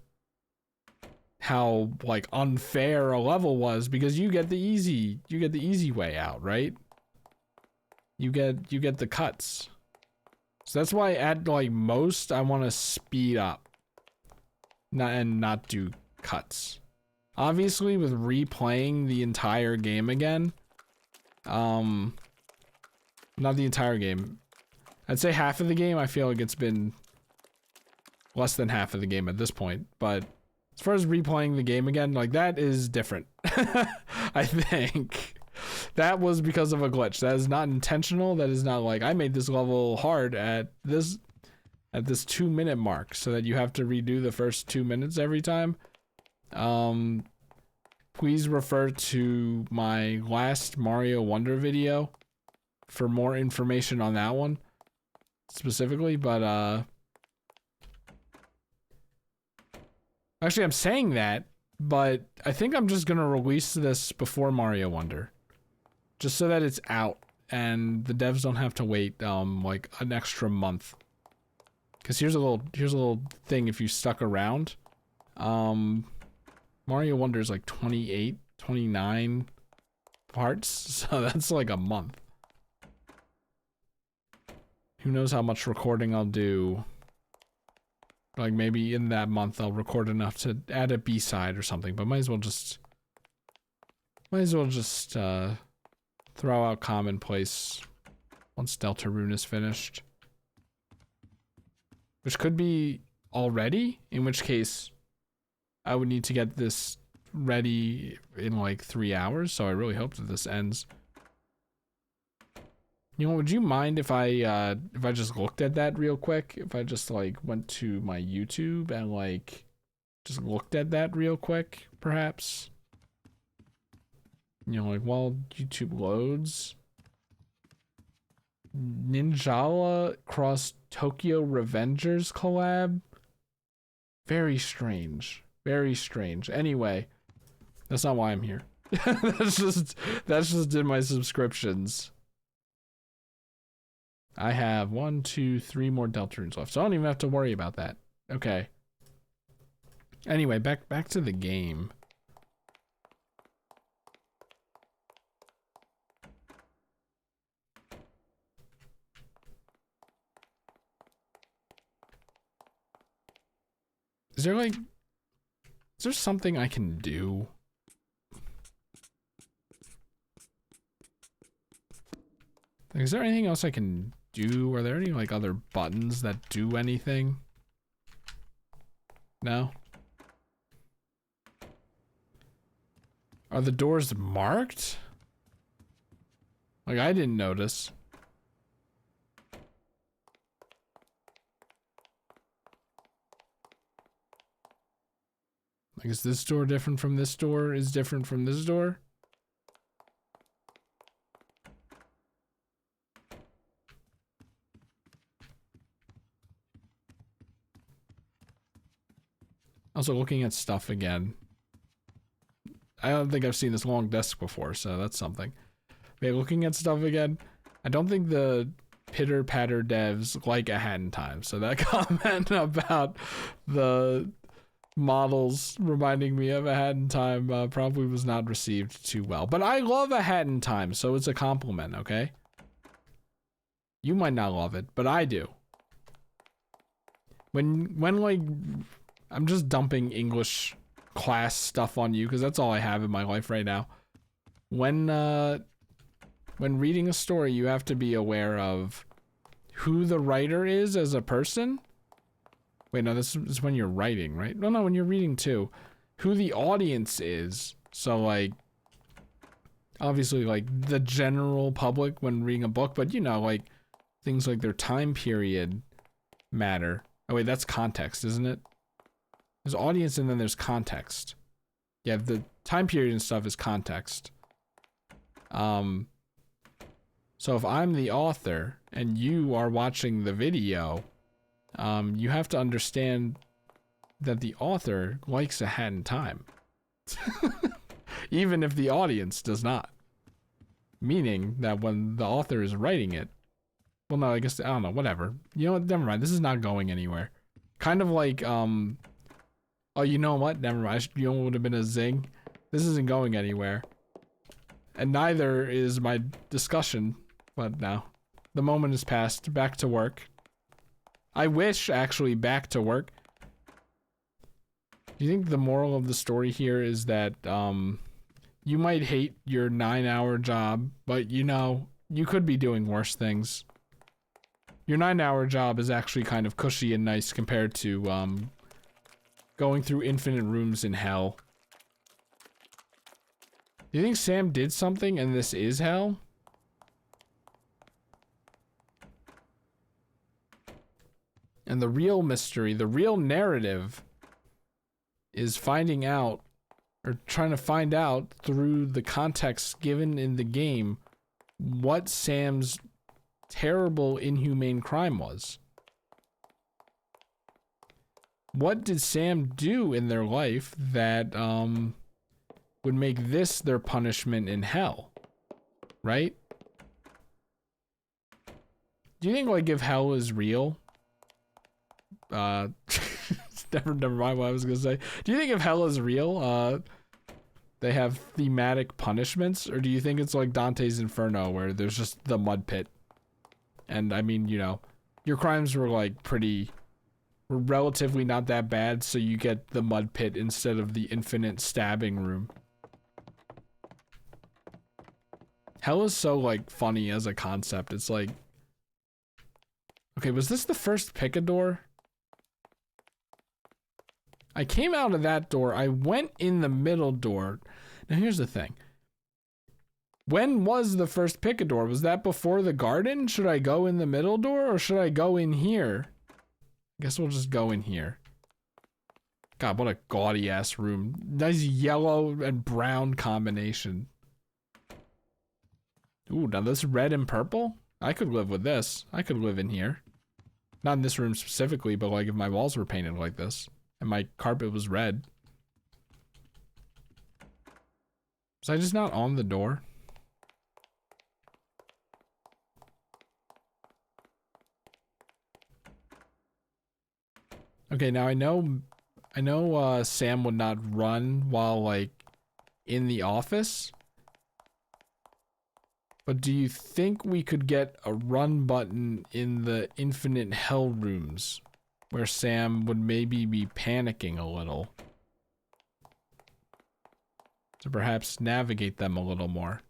how, like, unfair a level was, because you get the easy way out, right? You get the cuts. So that's why at, like, most I want to speed up not do cuts. Obviously, with replaying the entire game again, not the entire game, I'd say half of the game. I feel like it's been less than half of the game at this point, but as far as replaying the game again, like, that is different. I think that was because of a glitch. That is not intentional. That is not like I made this level hard at this 2-minute mark so that you have to redo the first 2 minutes every time. Please refer to my last Mario Wonder video for more information on that one specifically, but actually I'm saying that, but I think I'm just gonna release this before Mario Wonder, just so that it's out and the devs don't have to wait like an extra month. Because here's a little thing if you stuck around. Mario Wonder is like 28, 29 parts, so that's like a month. Who knows how much recording I'll do. Like, maybe in that month I'll record enough to add a B-side or something, but might as well just Might as well just throw out Commonplace once Deltarune is finished. Which could be already, in which case I would need to get this ready in like 3 hours, so I really hope that this ends. You know, would you mind if I just looked at that real quick? If I just like went to my YouTube and like just looked at that real quick, perhaps? You know, like while YouTube loads. Ninjala cross Tokyo Revengers collab? Very strange. Very strange. Anyway, that's not why I'm here. that's just in my subscriptions. I have 1, 2, 3 more Deltarunes left, so I don't even have to worry about that. Okay. Anyway, back to the game. Is there something I can do? Like, is there anything else I can do? Are there any like other buttons that do anything? No? Are the doors marked? Like, I didn't notice. Like, is this door different from this door? Is different from this door? Also looking at stuff again. I don't think I've seen this long desk before, so that's something. Okay, looking at stuff again. I don't think the pitter patter devs like a hat in time, so that comment about the models reminding me of a hat in time probably was not received too well. But I love a hat in time, so it's a compliment, okay? You might not love it, but I do. When like, I'm just dumping English class stuff on you because that's all I have in my life right now. When reading a story, you have to be aware of who the writer is as a person. Wait, no, this is when you're writing, right? No, when you're reading too. Who the audience is. So, like, obviously, like, the general public when reading a book, but, you know, like, things like their time period matter. Oh, wait, that's context, isn't it? There's audience and then there's context. Yeah, the time period and stuff is context. So if I'm the author and you are watching the video, you have to understand that the author likes a hat in time. Even if the audience does not. Meaning that when the author is writing it, well, no, I guess, I don't know, whatever. You know what, never mind, this is not going anywhere. Kind of like, oh, you know what, never mind, you know what would have been a zing? This isn't going anywhere. And neither is my discussion, but no. The moment has passed, back to work. I wish, actually, back to work. Do you think the moral of the story here is that, you might hate your 9-hour job, but you know, you could be doing worse things. Your 9-hour job is actually kind of cushy and nice compared to, going through infinite rooms in hell. Do you think Sam did something and this is hell? And the real mystery, the real narrative, is finding out, or trying to find out through the context given in the game, what Sam's terrible, inhumane crime was. What did Sam do in their life that, would make this their punishment in hell? Right? Do you think, like, if hell is real, never mind what I was gonna say. Do you think if hell is real, they have thematic punishments, or do you think it's like Dante's Inferno where there's just the mud pit? And I mean, you know, your crimes were like were relatively not that bad, so you get the mud pit instead of the infinite stabbing room. Hell is so like funny as a concept. It's like, okay, was this the first picador? I came out of that door. I went in the middle door. Now here's the thing. When was the first picador? Was that before the garden? Should I go in the middle door or should I go in here? I guess we'll just go in here. God, what a gaudy ass room. Nice yellow and brown combination. Ooh, now this red and purple? I could live with this. I could live in here. Not in this room specifically, but like if my walls were painted like this and my carpet was red. Was I just not on the door? Okay, now I know Sam would not run while like in the office. But do you think we could get a run button in the infinite hell rooms where Sam would maybe be panicking a little to perhaps navigate them a little more?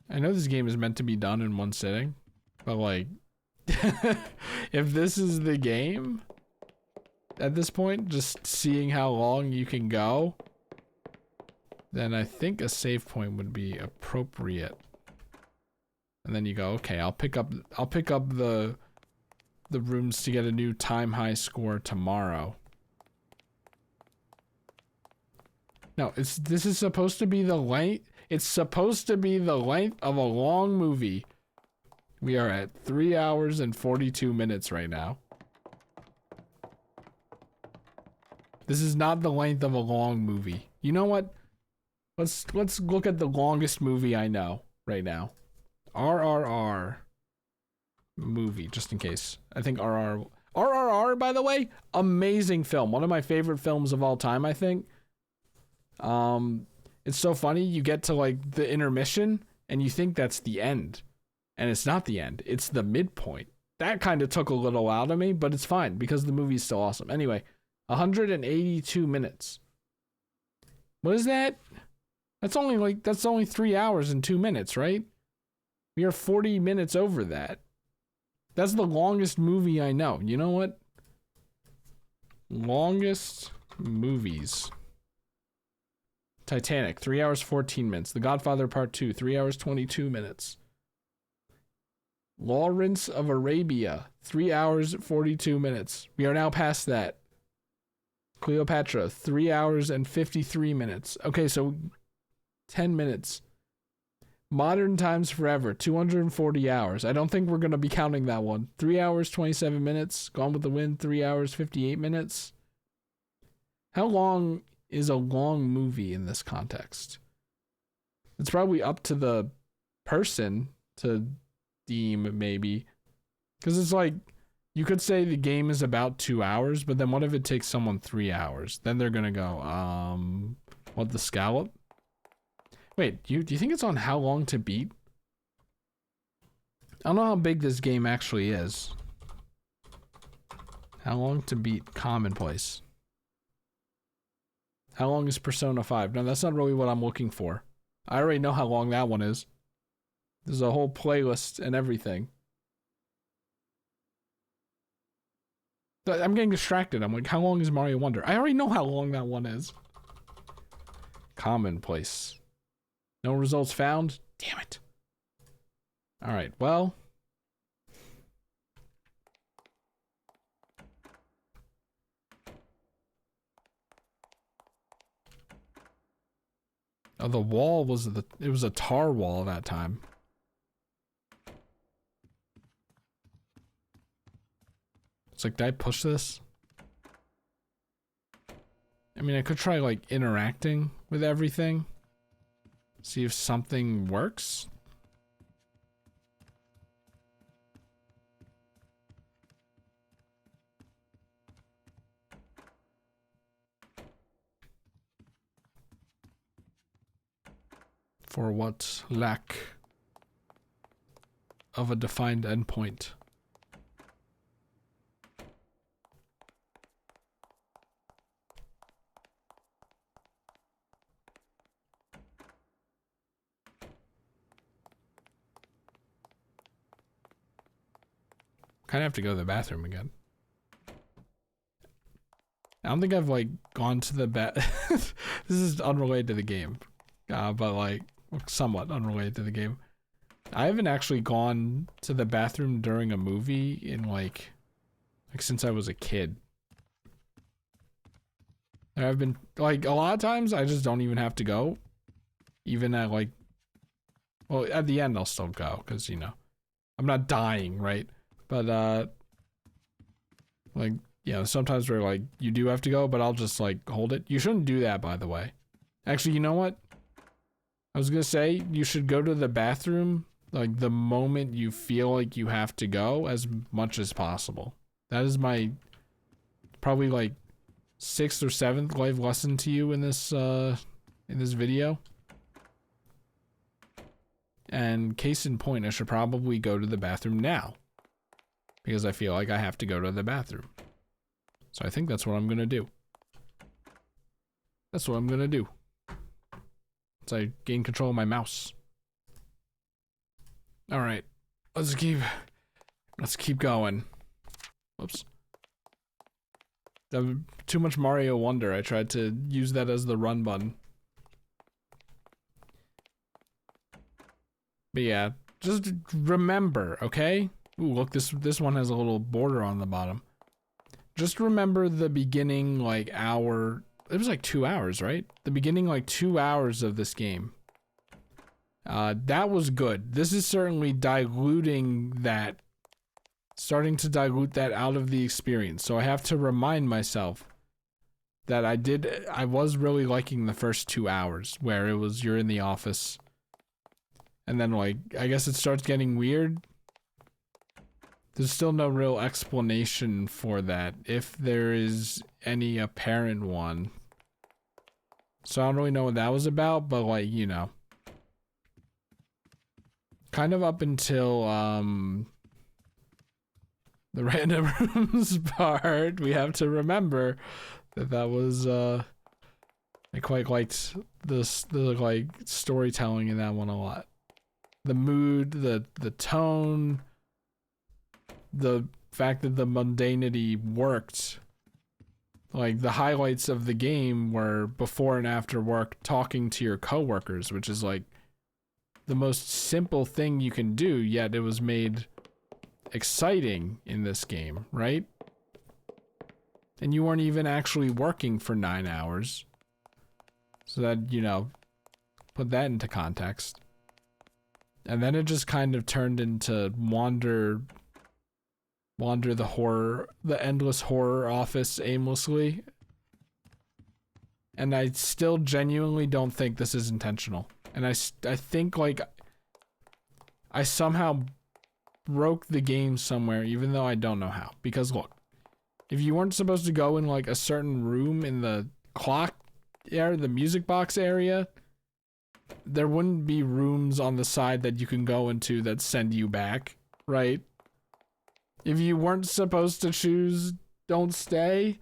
I know this game is meant to be done in one sitting, but like, if this is the game at this point, just seeing how long you can go, then I think a save point would be appropriate. And then you go, okay, I'll pick up the rooms to get a new time high score tomorrow. No, this is supposed to be the length. It's supposed to be the length of a long movie. We are at 3 hours and 42 minutes right now. This is not the length of a long movie. You know what? Let's look at the longest movie I know right now. RRR movie, just in case. I think RRR, by the way, amazing film. One of my favorite films of all time, I think. It's so funny. You get to like the intermission and you think that's the end. And it's not the end. It's the midpoint. That kind of took a little out of me, but it's fine because the movie's still awesome. Anyway, 182 minutes. What is that? That's only 3 hours and 2 minutes, right? We are 40 minutes over that. That's the longest movie I know. You know what? Longest movies. Titanic, 3 hours, 14 minutes. The Godfather Part 2, 3 hours, 22 minutes. Lawrence of Arabia, 3 hours, 42 minutes. We are now past that. Cleopatra, 3 hours and 53 minutes. Okay, so 10 minutes. Modern Times Forever, 240 hours. I don't think we're going to be counting that one. 3 hours, 27 minutes. Gone with the Wind, 3 hours, 58 minutes. How long is a long movie in this context? It's probably up to the person to deem, maybe. Because it's like, you could say the game is about 2 hours, but then what if it takes someone 3 hours? Then they're going to go, what, the scallop? Wait, do you think it's on how long to beat? I don't know how big this game actually is. How long to beat Commonplace? How long is Persona 5? No, that's not really what I'm looking for. I already know how long that one is. There's a whole playlist and everything. But I'm getting distracted. I'm like, how long is Mario Wonder? I already know how long that one is. Commonplace. No results found? Damn it. Alright, well. Oh, the wall was it was a tar wall that time. It's like, did I push this? I mean, I could try like interacting with everything. See if something works. For what lack of a defined endpoint? kind of have to go to the bathroom again. I don't think I've like gone to the this is unrelated to the game, but like somewhat unrelated to the game. I haven't actually gone to the bathroom during a movie in like since I was a kid. There have been like a lot of times I just don't even have to go, even at like, well, at the end I'll still go because you know I'm not dying, right? But like. Yeah, sometimes where like you do have to go, but I'll just like hold it. You shouldn't do that, by the way. Actually, you know what? I was gonna say you should go to the bathroom like the moment you feel like you have to go as much as possible. That is my probably like 6th or 7th life lesson to you in this video. And case in point, I should probably go to the bathroom now because I feel like I have to go to the bathroom. So I think that's what I'm gonna do. That's what I'm gonna do. Once I gain control of my mouse. Alright. Let's keep going. Whoops. Too much Mario Wonder. I tried to use that as the run button. But yeah, just remember, okay? Ooh, look, this one has a little border on the bottom. Just remember the beginning, like, hour... It was like 2 hours, right? The beginning, like, 2 hours of this game. That was good. This is certainly diluting that... Starting to dilute that out of the experience. So I have to remind myself that I was really liking the first 2 hours, where it was you're in the office. And then, like, I guess it starts getting weird. There's still no real explanation for that, if there is any apparent one. So I don't really know what that was about, but like, you know. Kind of up until, the random rooms part, we have to remember that was, I quite liked the like, storytelling in that one a lot. The mood, the tone... The fact that the mundanity worked. Like, the highlights of the game were before and after work talking to your coworkers, which is like the most simple thing you can do, yet it was made exciting in this game, right? And you weren't even actually working for 9 hours. So that, you know, put that into context. And then it just kind of turned into wander the endless horror office aimlessly. And I still genuinely don't think this is intentional. And I think, like, I somehow broke the game somewhere, even though I don't know how. Because, look, if you weren't supposed to go in, like, a certain room in the clock area, the music box area, there wouldn't be rooms on the side that you can go into that send you back, right? If you weren't supposed to choose don't stay,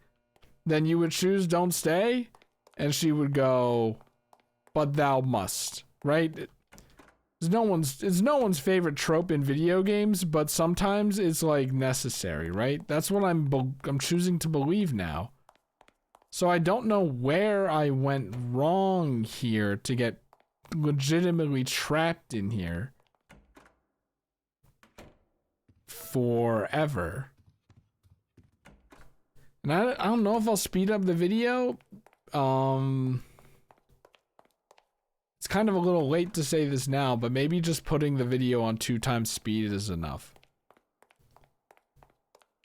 then you would choose don't stay, and she would go, but thou must, right? It's no one's favorite trope in video games, but sometimes it's like necessary, right? That's what I'm choosing to believe now. So I don't know where I went wrong here to get legitimately trapped in here forever. And I don't know if I'll speed up the video. It's kind of a little late to say this now, but maybe just putting the video on 2x speed is enough.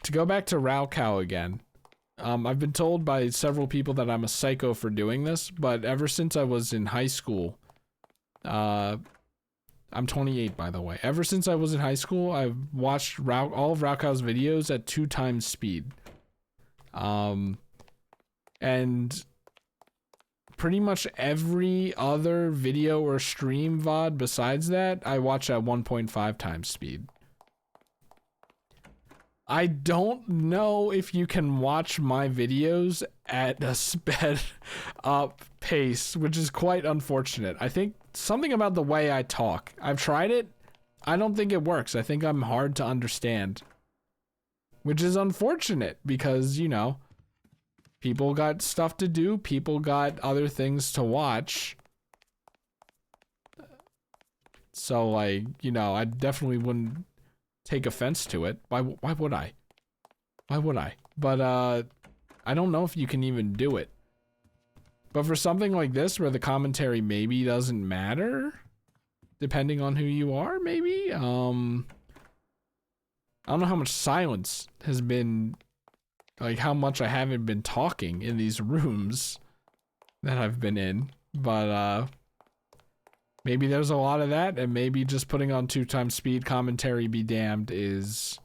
To go back to Raocow again, I've been told by several people that I'm a psycho for doing this, but ever since I was in high school, I'm 28, by the way. Ever since I was in high school, I've watched all of Raocow's videos at 2x speed. And pretty much every other video or stream VOD besides that, I watch at 1.5x speed. I don't know if you can watch my videos at a sped up pace, which is quite unfortunate. I think something about the way I talk. I've tried it. I don't think it works. I think I'm hard to understand. which is unfortunate because, you know, people got stuff to do, people got other things to watch. So, like, you know, I definitely wouldn't take offense to it. Why would I? Why would I? But, I don't know if you can even do it. But for something like this, where the commentary maybe doesn't matter, depending on who you are, maybe? I don't know how much silence has been, like, how much I haven't been talking in these rooms that I've been in. But, maybe there's a lot of that, and maybe just putting on 2x speed commentary be damned is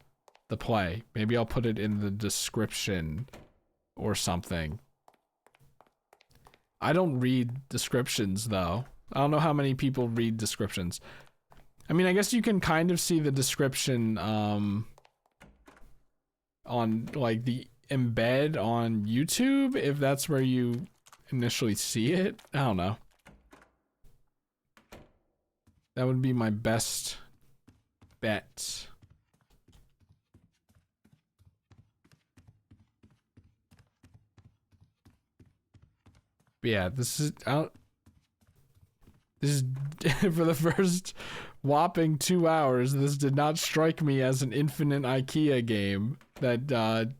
the play. Maybe I'll put it in the description or something. I don't read descriptions, though. I don't know how many people read descriptions. I mean, I guess you can kind of see the description, on, like, the embed on YouTube, if that's where you initially see it. I don't know. That would be my best bet. But yeah, this is out. This is for the first whopping 2 hours. This did not strike me as an infinite IKEA game that,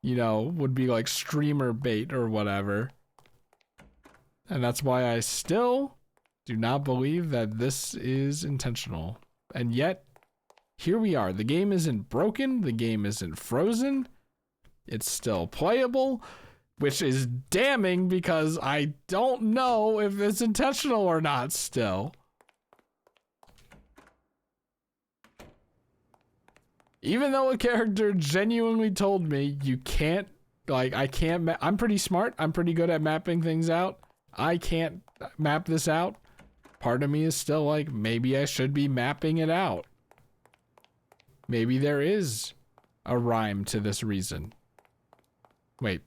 you know, would be like streamer bait or whatever. And that's why I still do not believe that this is intentional. And yet, here we are. The game isn't broken. The game isn't frozen. It's still playable, which is damning because I don't know if it's intentional or not still. Even though a character genuinely told me you can't, like, I can't, I'm pretty smart. I'm pretty good at mapping things out. I can't map this out. Part of me is still like, maybe I should be mapping it out. Maybe there is a rhyme to this reason. Wait,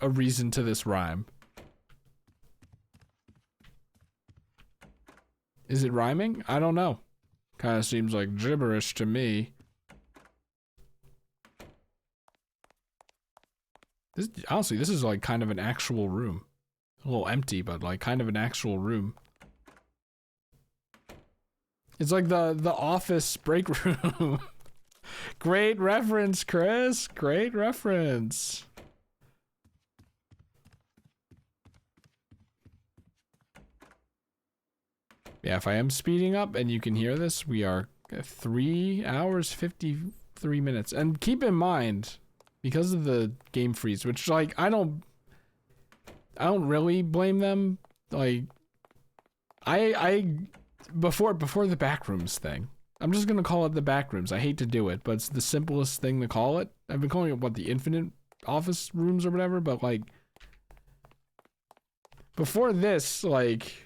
a reason to this rhyme. Is it rhyming? I don't know. Kind of seems like gibberish to me. This, honestly, this is like kind of an actual room. A little empty, but like kind of an actual room. It's like the office break room. Great reference, Chris. Great reference. Yeah, if I am speeding up and you can hear this, we are 3 hours, 53 minutes. And keep in mind, because of the game freeze, which, like, I don't really blame them. Like, before the backrooms thing, I'm just gonna call it the backrooms. I hate to do it, but it's the simplest thing to call it. I've been calling it, what, the infinite office rooms or whatever, but, like, before this, like,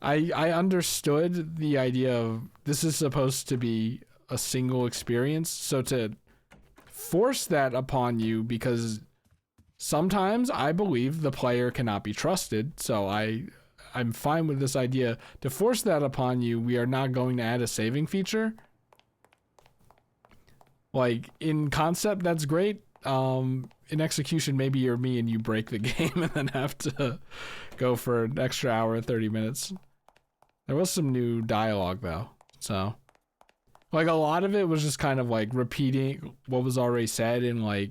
I understood the idea of this is supposed to be a single experience, so to force that upon you, because sometimes I believe the player cannot be trusted, so I'm fine with this idea. To force that upon you, we are not going to add a saving feature. Like, in concept, that's great. In execution, maybe you're me and you break the game and then have to go for an extra hour and 30 minutes. There was some new dialogue, though, so. Like, a lot of it was just kind of, like, repeating what was already said in, like,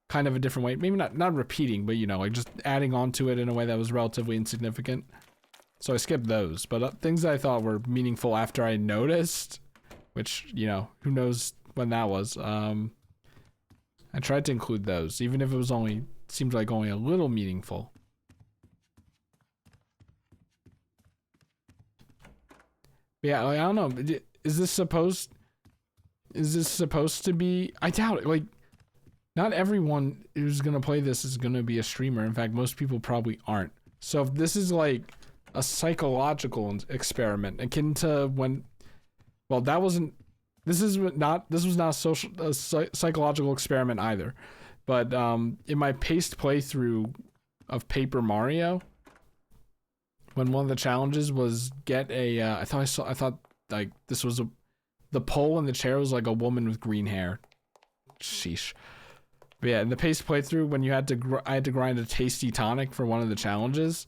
kind of a different way. Maybe not repeating, but, you know, like, just adding on to it in a way that was relatively insignificant. So I skipped those. But things that I thought were meaningful after I noticed, which, you know, who knows when that was. I tried to include those, even if it was seemed like only a little meaningful. Yeah, like, I don't know. Is this supposed to be? I doubt it. Like, not everyone who's gonna play this is gonna be a streamer. In fact, most people probably aren't. So if this is like a psychological experiment akin to when, well, that wasn't. This was not a psychological experiment either. But in my paced playthrough of Paper Mario, when one of the challenges was get a, I thought like this was the pole in the chair was like a woman with green hair. Sheesh. But yeah, in the pace playthrough, when you had to, I had to grind a tasty tonic for one of the challenges,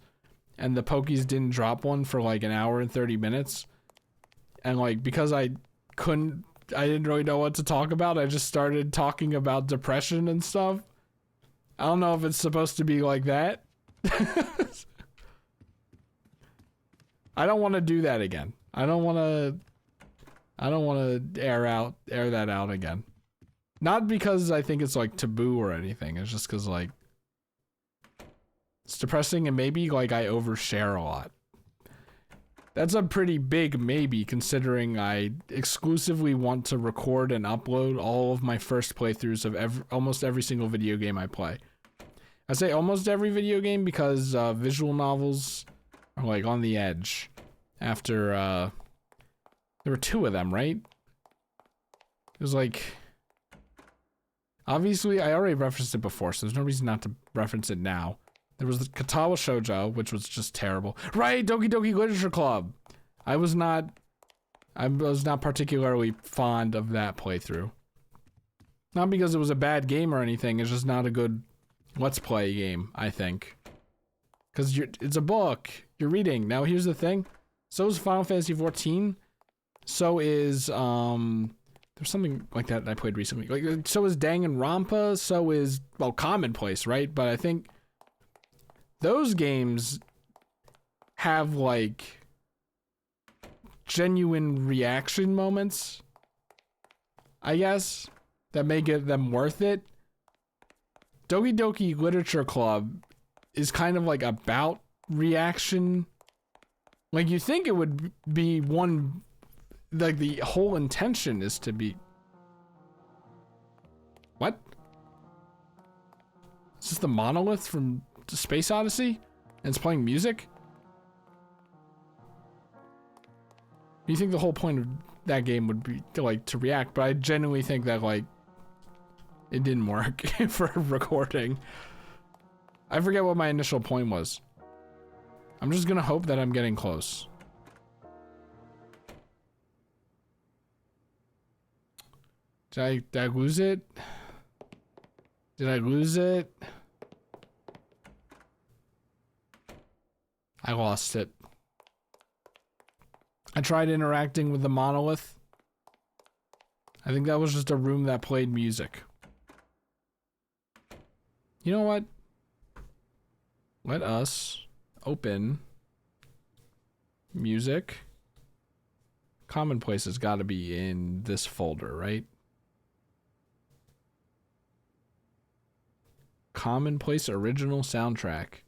and the Pokies didn't drop one for like an hour and 30 minutes. And like, because I didn't really know what to talk about, I just started talking about depression and stuff. I don't know if it's supposed to be like that. I don't want to do that again. I don't want to air that out again. Not because I think it's like taboo or anything. It's just because like it's depressing, and maybe like I overshare a lot. That's a pretty big maybe, considering I exclusively want to record and upload all of my first playthroughs of almost every single video game I play. I say almost every video game because visual novels are like on the edge. After there were 2 of them, right? It was like, obviously I already referenced it before, so there's no reason not to reference it now. There was the Katawa Shoujo, which was just terrible. Right, Doki Doki Literature Club. I was not particularly fond of that playthrough. Not because it was a bad game or anything, it's just not a good Let's Play game, I think. Because it's a book, you're reading. Now here's the thing. So is Final Fantasy XIV. So is, there's something like that I played recently. Like, so is Danganronpa, so is, well, Commonplace, right? But I think those games have like genuine reaction moments, I guess, that make them worth it. Doki Doki Literature Club is kind of like about reaction. Like, you think it would be one, like the whole intention is to be, what? Is this the monolith from Space Odyssey? And it's playing music? You think the whole point of that game would be to, like, to react, but I genuinely think that, like, it didn't work for recording. I forget what my initial point was. I'm just gonna hope that I'm getting close. Did I lose it? Did I lose it? I lost it. I tried interacting with the monolith. I think that was just a room that played music. You know what? Let us open music. Commonplace has got to be in this folder, right? Commonplace original soundtrack.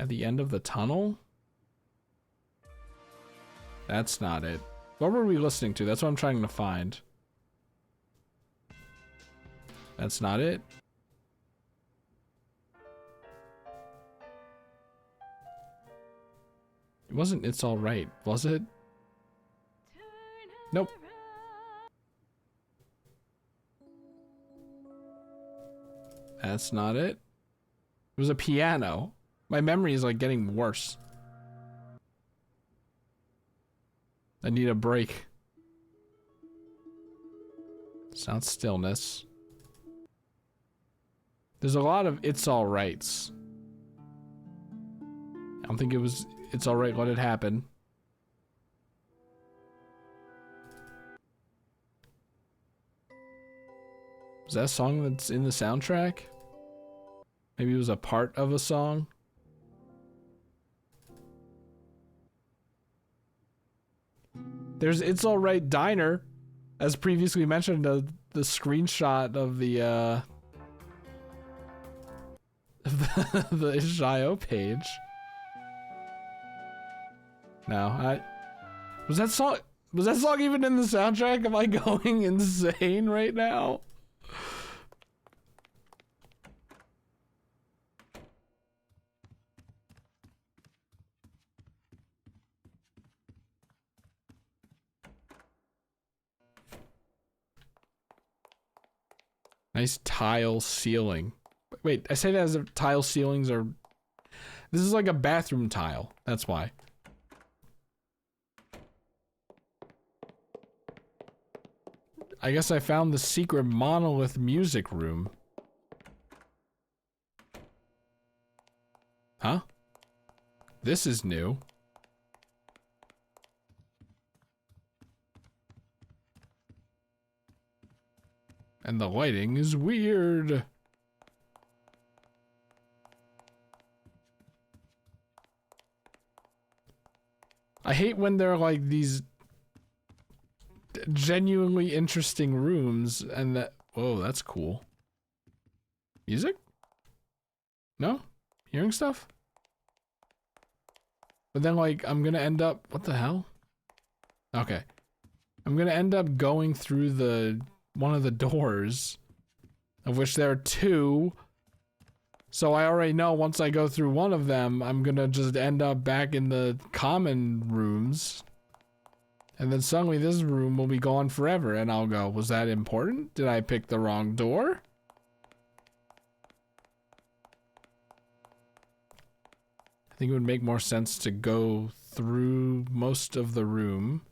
At the end of the tunnel? That's not it. What were we listening to? That's what I'm trying to find. That's not it. It wasn't It's Alright, was it? Nope. That's not it. It was a piano. My memory is like getting worse. I need a break. Sound stillness. There's a lot of It's Alrights. I don't think it was It's Alright, Let It Happen. Was that a song that's in the soundtrack? Maybe it was a part of a song? There's It's Alright Diner, as previously mentioned, the screenshot of the the itch.io page. No, was that song even in the soundtrack? Am I going insane right now? Nice tile ceiling. Wait, I say that as if tile ceilings are... This is like a bathroom tile. That's why. I guess I found the secret monolith music room. Huh? This is new. And the lighting is weird. I hate when they're like these genuinely interesting rooms and that. Whoa, that's cool. Music? No? Hearing stuff? But then, like, I'm gonna end up. What the hell? Okay. I'm gonna end up going through one of the doors, of which there are two. So I already know once I go through one of them, I'm gonna just end up back in the common rooms. And then suddenly this room will be gone forever, and I'll go, was that important? Did I pick the wrong door? I think it would make more sense to go through most of the room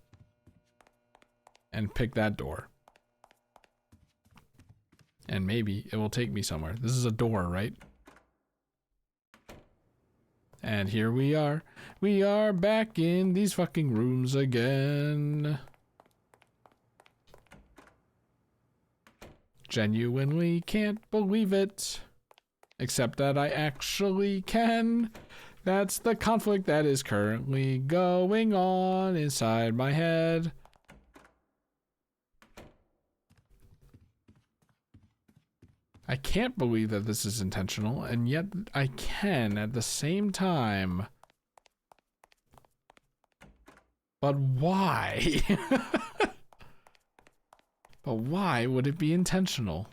and pick that door. And maybe it will take me somewhere. This is a door, right? And here we are. We are back in these fucking rooms again. Genuinely can't believe it. Except that I actually can. That's the conflict that is currently going on inside my head. I can't believe that this is intentional, and yet I can at the same time. But why? But why would it be intentional?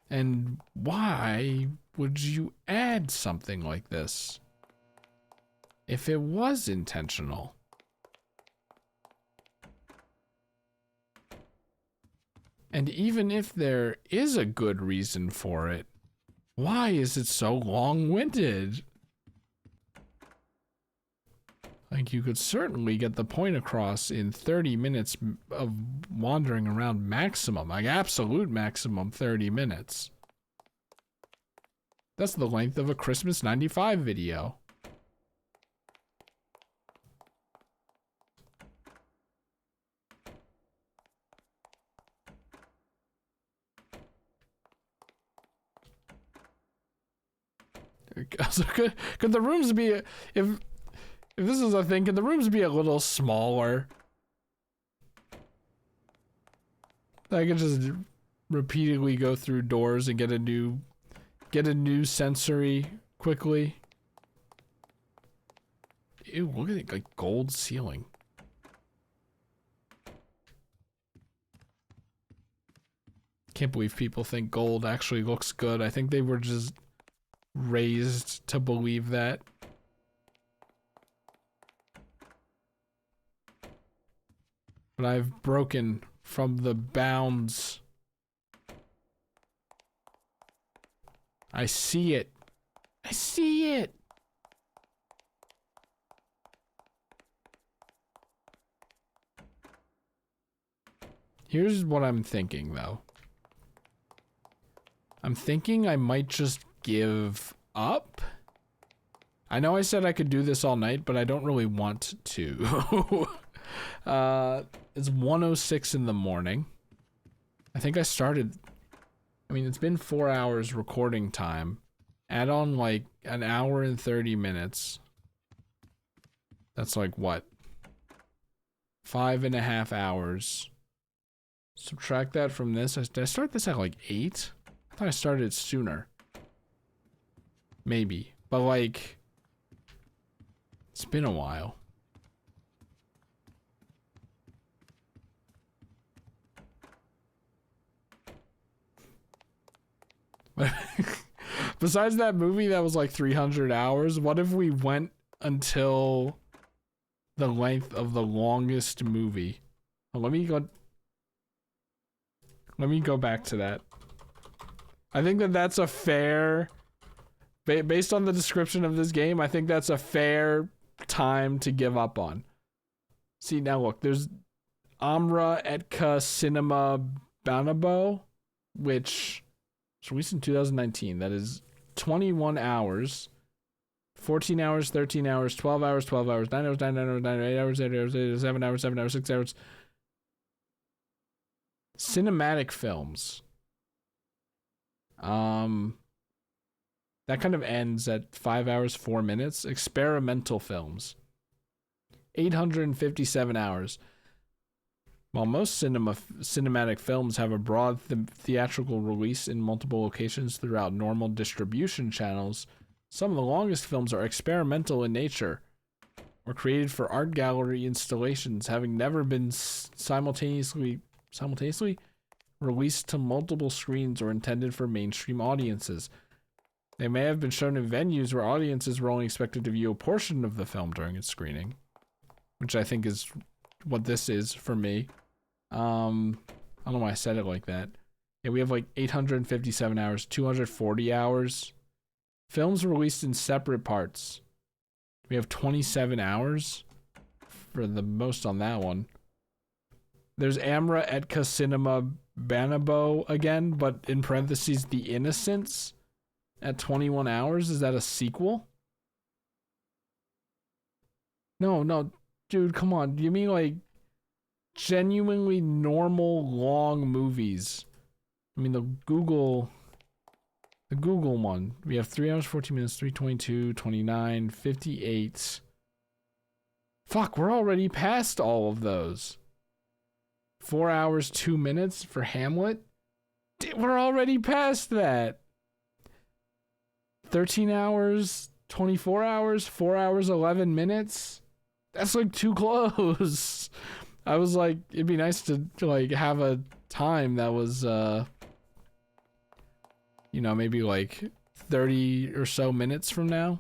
And why would you add something like this if it was intentional? And even if there is a good reason for it, why is it so long-winded? Like, you could certainly get the point across in 30 minutes of wandering around maximum, like absolute maximum 30 minutes. That's the length of a Christmas 95 video. So could the rooms be, if this is a thing, could the rooms be a little smaller? I could just repeatedly go through doors and get a new sensory quickly. Ew, look at it, like gold ceiling. Can't believe people think gold actually looks good. I think they were just raised to believe that. But I've broken from the bounds. I see it. I see it. Here's what I'm thinking, though. I'm thinking I might just give up. I know I said I could do this all night, but I don't really want to. It's 1:06 in the morning. I think I started, I mean, it's been 4 hours recording time. Add on like an hour and 30 minutes. That's like what? 5.5 hours. Subtract that from this. Did I start this at like 8? I thought I started sooner. Maybe. But like, it's been a while. Besides that movie that was like 300 hours, what if we went until the length of the longest movie? Well, let me go. Let me go back to that. I think that that's a fair, based on the description of this game, I think that's a fair time to give up on. See, now look, there's Amra Etka Cinema Banabo, which was released in 2019. That is 21 hours, 14 hours, 13 hours, 12 hours, 12 hours, 9 hours, 9 hours, 9 hours, 8 hours, 8 hours, 8 hours, 7 hours, 7 hours, 6 hours. Cinematic films. That kind of ends at 5 hours, 4 minutes. Experimental films. 857 hours. While most cinematic films have a broad theatrical release in multiple locations throughout normal distribution channels, some of the longest films are experimental in nature or created for art gallery installations, having never been simultaneously released to multiple screens or intended for mainstream audiences. They may have been shown in venues where audiences were only expected to view a portion of the film during its screening, which I think is what this is for me. I don't know why I said it like that. Yeah, we have like 857 hours, 240 hours. Films released in separate parts. We have 27 hours for the most on that one. There's Amra Etka Cinema Banabo again, but in parentheses, The Innocents at 21 hours. Is that a sequel? No, dude, come on. You mean like genuinely normal long movies? I mean the Google one. We have 3 hours, 14 minutes, 3:22, 29, 58. Fuck, we're already past all of those. 4 hours, 2 minutes for Hamlet? We're already past that. 13 hours, 24 hours, 4 hours, 11 minutes. That's like too close. I was like, it'd be nice to like have a time that was, maybe like 30 or so minutes from now.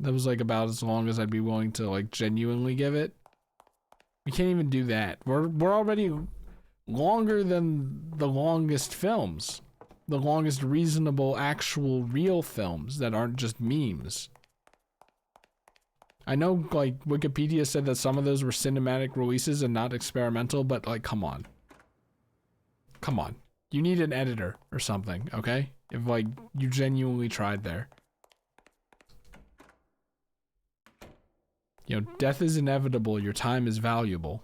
That was like about as long as I'd be willing to like genuinely give it. We can't even do that. We're already longer than the longest films. The longest reasonable, actual, real films that aren't just memes. I know, like, Wikipedia said that some of those were cinematic releases and not experimental, but, like, come on. Come on. You need an editor or something, okay? If, like, you genuinely tried there. You know, death is inevitable. Your time is valuable.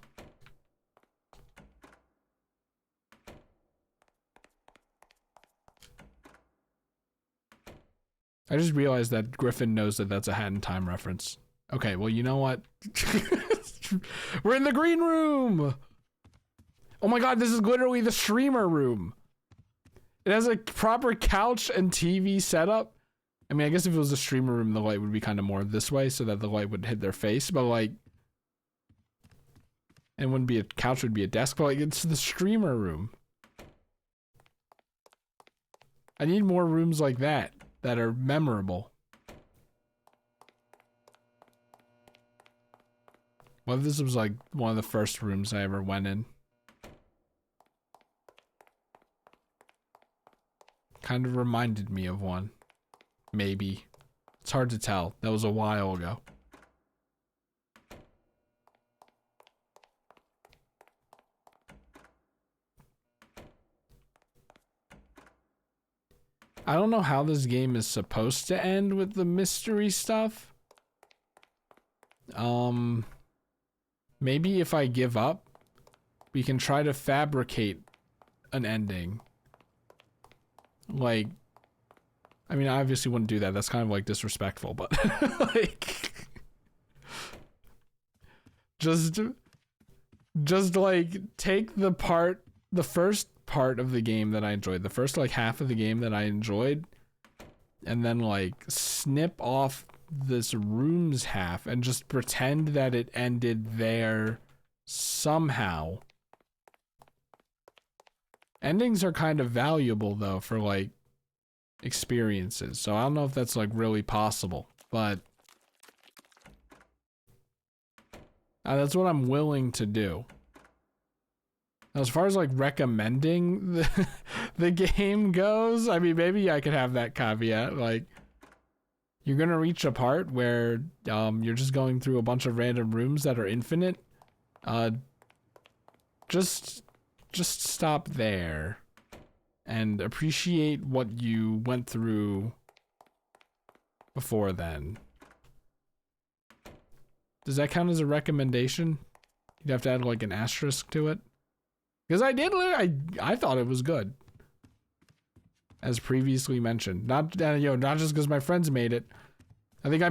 I just realized that Griffin knows that that's a Hat in Time reference. Okay, well, you know what? We're in the green room! Oh my god, this is literally the streamer room. It has a proper couch and TV setup. I mean, I guess if it was a streamer room, the light would be kind of more this way so that the light would hit their face, but like... It wouldn't be a couch, it would be a desk, but like, it's the streamer room. I need more rooms like that are memorable. What if this was like one of the first rooms I ever went in? Kind of reminded me of one. Maybe. It's hard to tell. That was a while ago. I don't know how this game is supposed to end with the mystery stuff. Maybe if I give up, we can try to fabricate an ending. Like, I mean, I obviously wouldn't do that. That's kind of like disrespectful, but like, just like take the first part of the game that I enjoyed, the first like half of the game that I enjoyed, and then like snip off this room's half and just pretend that it ended there somehow. Endings are kind of valuable though for like experiences, so I don't know if that's like really possible, but that's what I'm willing to do. As far as like recommending the game goes, I mean, maybe I could have that caveat. Like, you're gonna reach a part where you're just going through a bunch of random rooms that are infinite. Just stop there and appreciate what you went through before then. Does that count as a recommendation? You'd have to add like an asterisk to it. Because I thought it was good, as previously mentioned. Not not just because my friends made it. I think I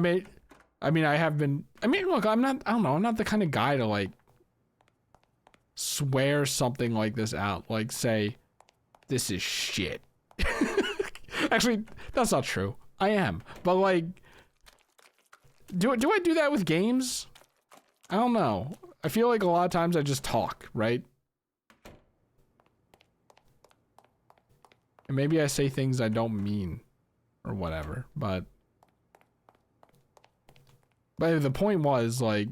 have been. I mean, look, I'm not the kind of guy to like swear something like this out. Like say, this is shit. Actually, that's not true. I am, but like, do I do that with games? I don't know. I feel like a lot of times I just talk, right? And maybe I say things I don't mean or whatever, but the point was like,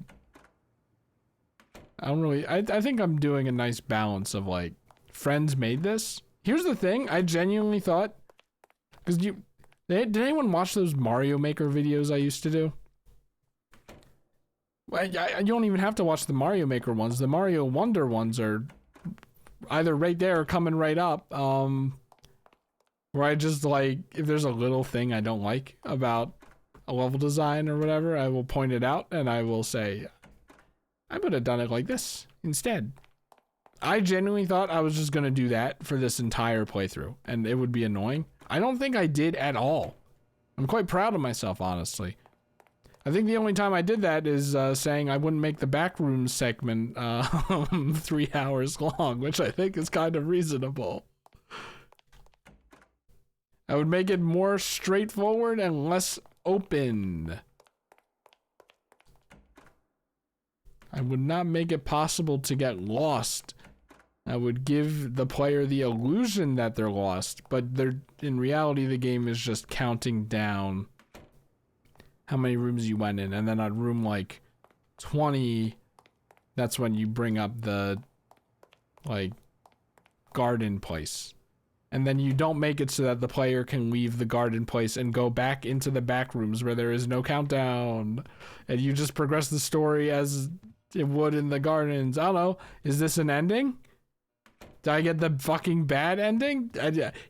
I think I'm doing a nice balance of like, friends made this. Here's the thing, I genuinely thought, because did anyone watch those Mario Maker videos I used to do? You don't even have to watch the Mario Maker ones. The Mario Wonder ones are either right there or coming right up. Where I just like, if there's a little thing I don't like about a level design or whatever, I will point it out and I will say, I would have done it like this instead. I genuinely thought I was just gonna do that for this entire playthrough and it would be annoying. I don't think I did at all. I'm quite proud of myself, honestly. I think the only time I did that is saying I wouldn't make the backroom segment 3 hours long, which I think is kind of reasonable. I would make it more straightforward and less open. I would not make it possible to get lost. I would give the player the illusion that they're lost, but in reality the game is just counting down how many rooms you went in, and then on room like 20, that's when you bring up the like garden place. And then you don't make it so that the player can leave the garden place and go back into the back rooms where there is no countdown. And you just progress the story as it would in the gardens. I don't know. Is this an ending? Did I get the fucking bad ending?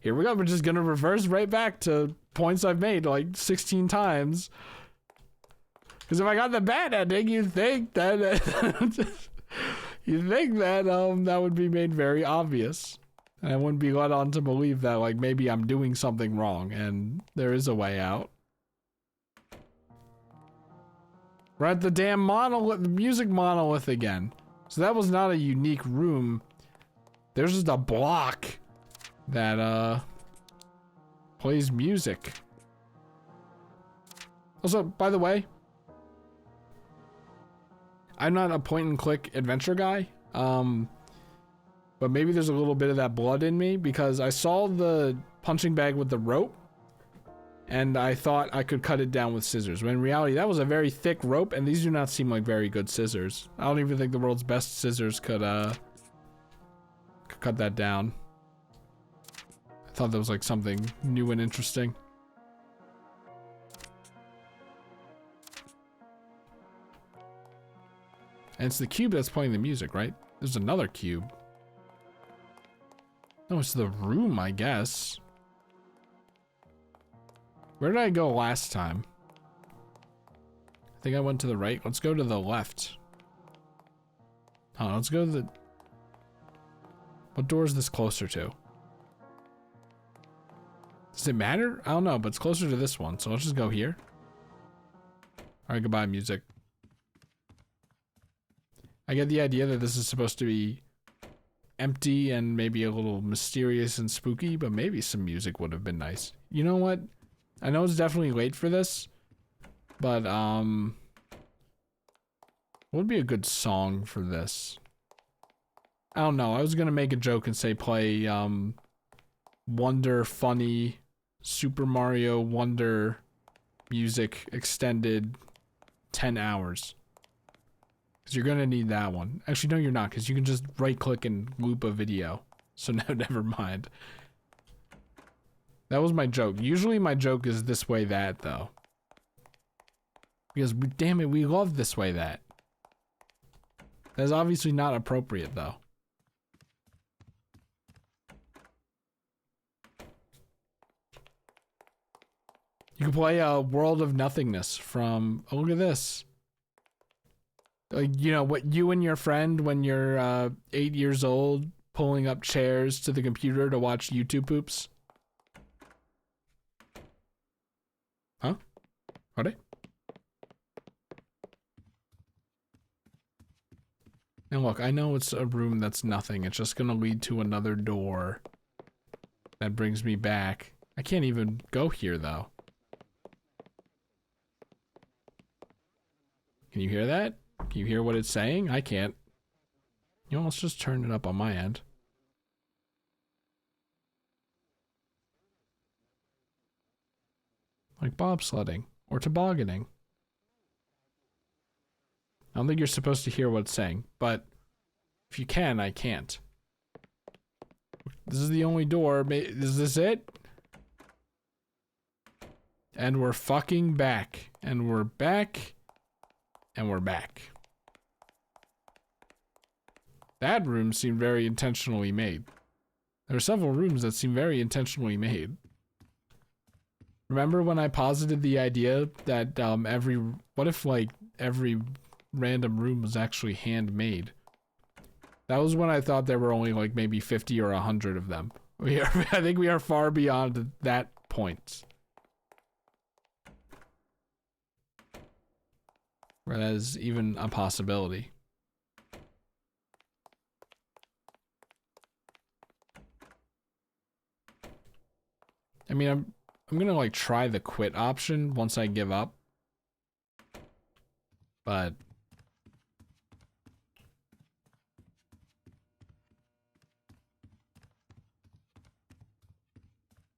Here we go. We're just going to reverse right back to points I've made like 16 times. Because if I got the bad ending, you'd think that that would be made very obvious. And I wouldn't be led on to believe that, like, maybe I'm doing something wrong and there is a way out. We're at the damn monolith, the music monolith again. So that was not a unique room. There's just a block that, plays music. Also, by the way, I'm not a point and click adventure guy. But maybe there's a little bit of that blood in me because I saw the punching bag with the rope and I thought I could cut it down with scissors. When in reality, that was a very thick rope and these do not seem like very good scissors. I don't even think the world's best scissors could cut that down. I thought that was like something new and interesting. And it's the cube that's playing the music, right? There's another cube. Oh, it's the room, I guess. Where did I go last time? I think I went to the right. Let's go to the left. Let's go to the... What door is this closer to? Does it matter? I don't know, but it's closer to this one, so let's just go here. Alright, goodbye, music. I get the idea that this is supposed to be empty and maybe a little mysterious and spooky, but maybe some music would have been nice. You know what? I know it's definitely late for this, but what would be a good song for this? I don't know. I was gonna make a joke and say play Wonder Funny Super Mario Wonder music extended 10 hours. Because you're gonna need that one. Actually, no, you're not, because you can just right-click and loop a video. So no, never mind. That was my joke. Usually my joke is this way that, though. Because, damn it, we love this way that. That's obviously not appropriate, though. You can play a World of Nothingness from, oh, look at this. Like, you know, what you and your friend, when you're 8 years old, pulling up chairs to the computer to watch YouTube poops. Huh? Are they? Now look, I know it's a room that's nothing. It's just gonna lead to another door that brings me back. I can't even go here, though. Can you hear that? Can you hear what it's saying? I can't. You know, let's just turn it up on my end. Like bobsledding or tobogganing. I don't think you're supposed to hear what it's saying, but if you can, I can't. This is the only door. Is this it? And we're fucking back. And we're back. And we're back. That room seemed very intentionally made. There are several rooms that seem very intentionally made. Remember when I posited the idea that what if like every random room was actually handmade? That was when I thought there were only like maybe 50 or 100 of them. I think we are far beyond that point. Where that is even a possibility. I mean, I'm gonna like try the quit option once I give up. But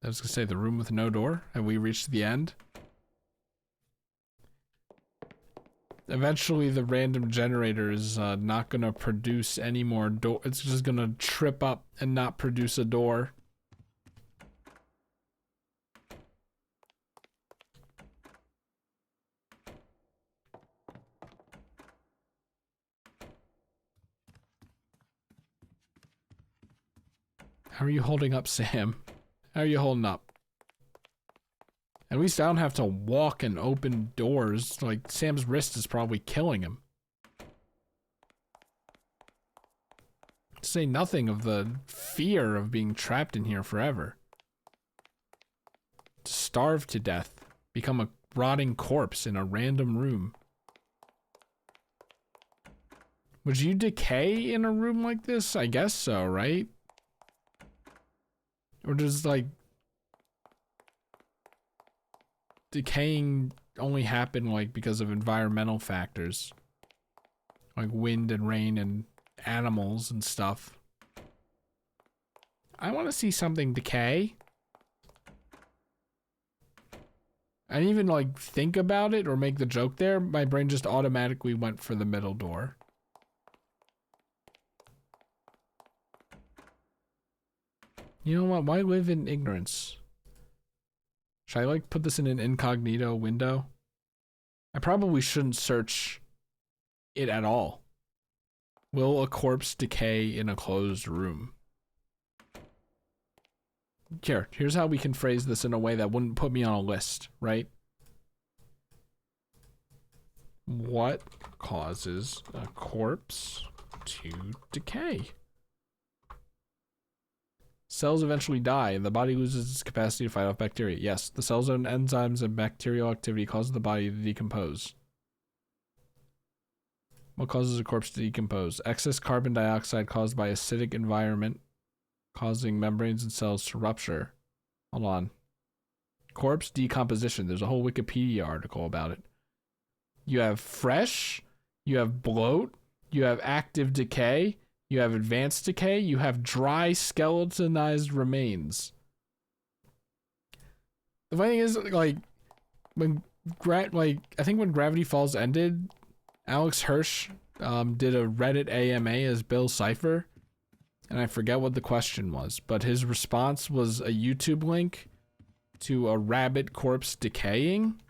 I was gonna say the room with no door. Have we reached the end? Eventually the random generator is not gonna produce any more door. It's just gonna trip up and not produce a door. How are you holding up, Sam? How are you holding up? At least I don't have to walk and open doors. Like, Sam's wrist is probably killing him. To say nothing of the fear of being trapped in here forever. To starve to death. Become a rotting corpse in a random room. Would you decay in a room like this? I guess so, right? Or does, like, decaying only happen, like, because of environmental factors? Like wind and rain and animals and stuff. I want to see something decay. I didn't even, like, think about it or make the joke there. My brain just automatically went for the middle door. You know what? Why live in ignorance? Should I like put this in an incognito window? I probably shouldn't search it at all. Will a corpse decay in a closed room? Here's how we can phrase this in a way that wouldn't put me on a list, right? What causes a corpse to decay? Cells eventually die, and the body loses its capacity to fight off bacteria. Yes, the cell's own enzymes and bacterial activity causes the body to decompose. What causes a corpse to decompose? Excess carbon dioxide caused by acidic environment, causing membranes and cells to rupture. Hold on. Corpse decomposition. There's a whole Wikipedia article about it. You have fresh, you have bloat, you have active decay, you have advanced decay, you have dry skeletonized remains. The funny thing is, like, I think when Gravity Falls ended, Alex Hirsch did a Reddit AMA as Bill Cipher, and I forget what the question was, but his response was a YouTube link to a rabbit corpse decaying,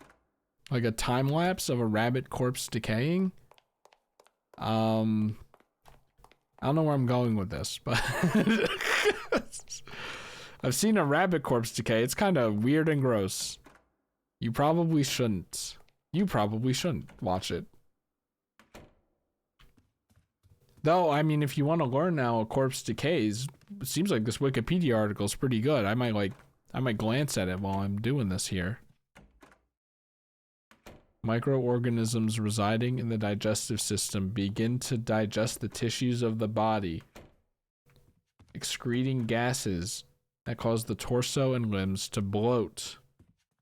like a time lapse of a rabbit corpse decaying. I don't know where I'm going with this, but I've seen a rabbit corpse decay. It's kind of weird and gross. You probably shouldn't. You probably shouldn't watch it. Though, I mean, if you want to learn how a corpse decays, it seems like this Wikipedia article is pretty good. I might glance at it while I'm doing this here. Microorganisms residing in the digestive system begin to digest the tissues of the body, excreting gases that cause the torso and limbs to bloat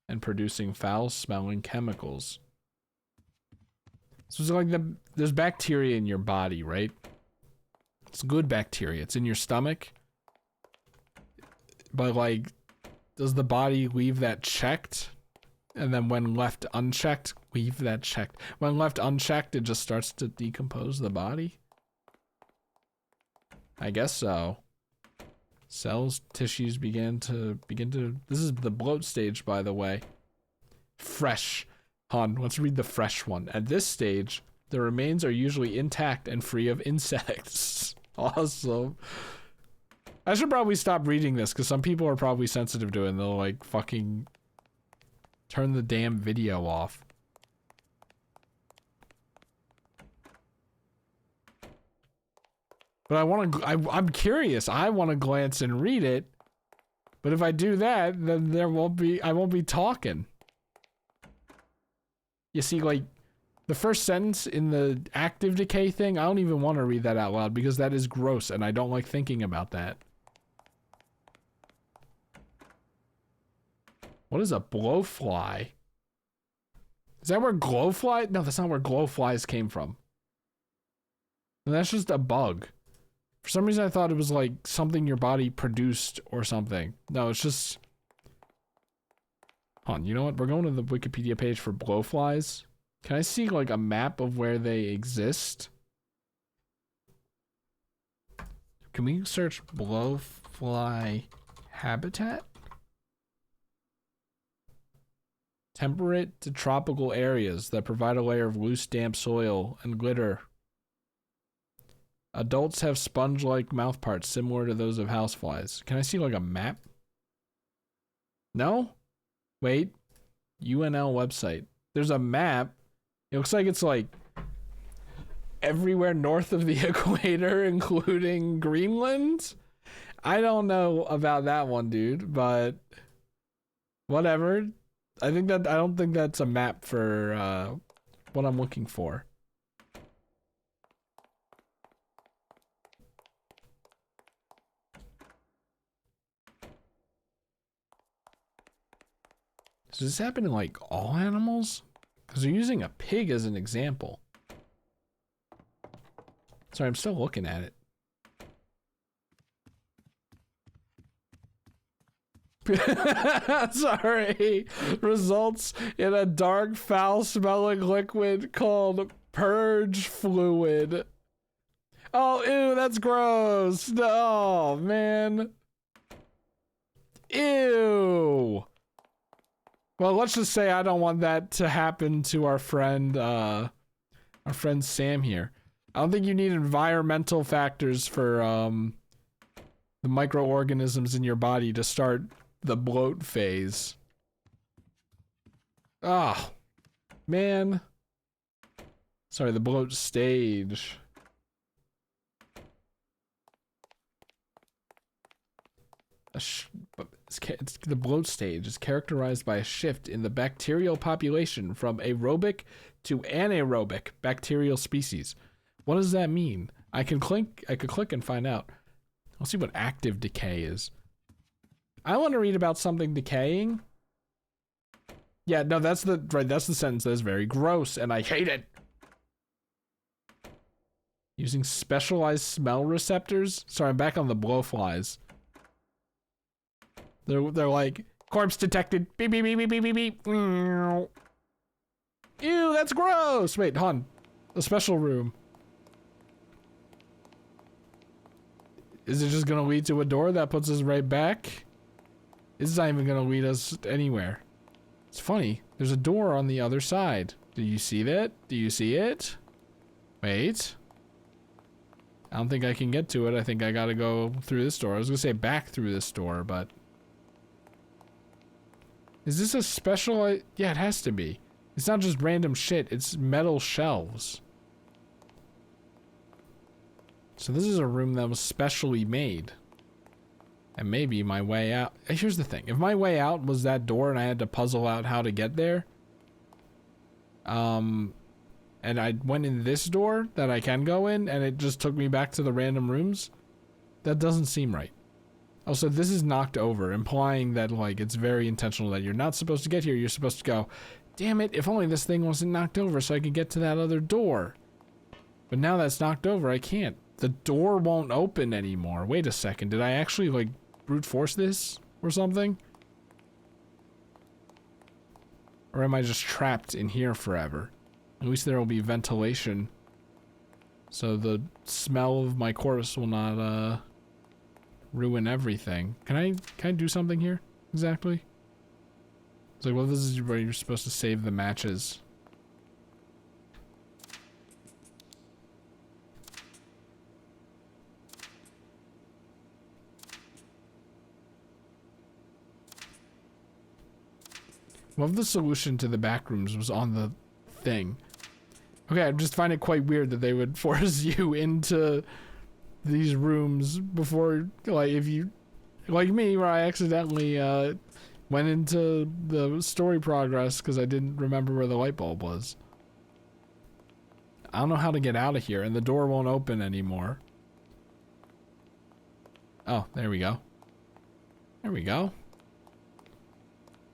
and producing foul-smelling chemicals. So it's like there's bacteria in your body, right? It's good bacteria. It's in your stomach. But like, does the body leave that checked? And then when left unchecked, leave that checked. When left unchecked, it just starts to decompose the body? I guess so. Cells, tissues begin to, this is the bloat stage, by the way. Fresh. Hon, let's read the fresh one. At this stage, the remains are usually intact and free of insects. Awesome. I should probably stop reading this, because some people are probably sensitive to it, and they'll like fucking turn the damn video off. But I'm curious. I want to glance and read it. But if I do that, then I won't be talking. You see, like, the first sentence in the active decay thing, I don't even want to read that out loud because that is gross and I don't like thinking about that. What is a blowfly? Is that where glowfly? No, that's not where glowflies came from. And that's just a bug. For some reason, I thought it was like something your body produced or something. No, it's just... Hold on, you know what? We're going to the Wikipedia page for blowflies. Can I see like a map of where they exist? Can we search blowfly habitat? Temperate to tropical areas that provide a layer of loose, damp soil and glitter. Adults have sponge-like mouthparts similar to those of houseflies. Can I see like a map? No? Wait. UNL website. There's a map. It looks like it's like everywhere north of the equator, including Greenland. I don't know about that one, dude, but whatever. I don't think that's a map for what I'm looking for. Does this happen in like all animals? Because they're using a pig as an example. Sorry, I'm still looking at it. Sorry. Results in a dark, foul-smelling liquid called purge fluid. Oh, ew, that's gross. Oh, man. Ew. Well, let's just say I don't want that to happen to our friend Sam here. I don't think you need environmental factors for the microorganisms in your body to start the bloat phase. Oh, man. Sorry, the bloat stage. The bloat stage is characterized by a shift in the bacterial population from aerobic to anaerobic bacterial species. What does that mean? I could click and find out. Let's see what active decay is. I want to read about something decaying. Yeah, no, that's the sentence that is very gross and I hate it. Using specialized smell receptors. Sorry, I'm back on the blowflies. They're like, corpse detected. Beep, beep, beep, beep, beep, beep, beep. Ew, that's gross. Wait, hon. A special room. Is it just gonna lead to a door that puts us right back? It's not even gonna lead us anywhere. It's funny. There's a door on the other side. Do you see that? Do you see it? Wait. I don't think I can get to it. I think I gotta go through this door. I was gonna say back through this door, but... Is this a special... Yeah, it has to be. It's not just random shit. It's metal shelves. So this is a room that was specially made. And maybe my way out... Here's the thing. If my way out was that door and I had to puzzle out how to get there... and I went in this door that I can go in, and it just took me back to the random rooms, that doesn't seem right. Also, this is knocked over, implying that, like, it's very intentional that you're not supposed to get here. You're supposed to go, damn it, if only this thing wasn't knocked over so I could get to that other door. But now that's knocked over, I can't. The door won't open anymore. Wait a second, did I actually, like, brute force this or something? Or am I just trapped in here forever? At least there will be ventilation. So the smell of my corpse will not, ruin everything. Can I do something here? Exactly? It's like, well, this is where you're supposed to save the matches. Well, the solution to the back rooms was on the thing. Okay, I just find it quite weird that they would force you into these rooms before, like, if you, like me, where I accidentally went into the story progress because I didn't remember where the light bulb was. I don't know how to get out of here, and the door won't open anymore. Oh, there we go. There we go.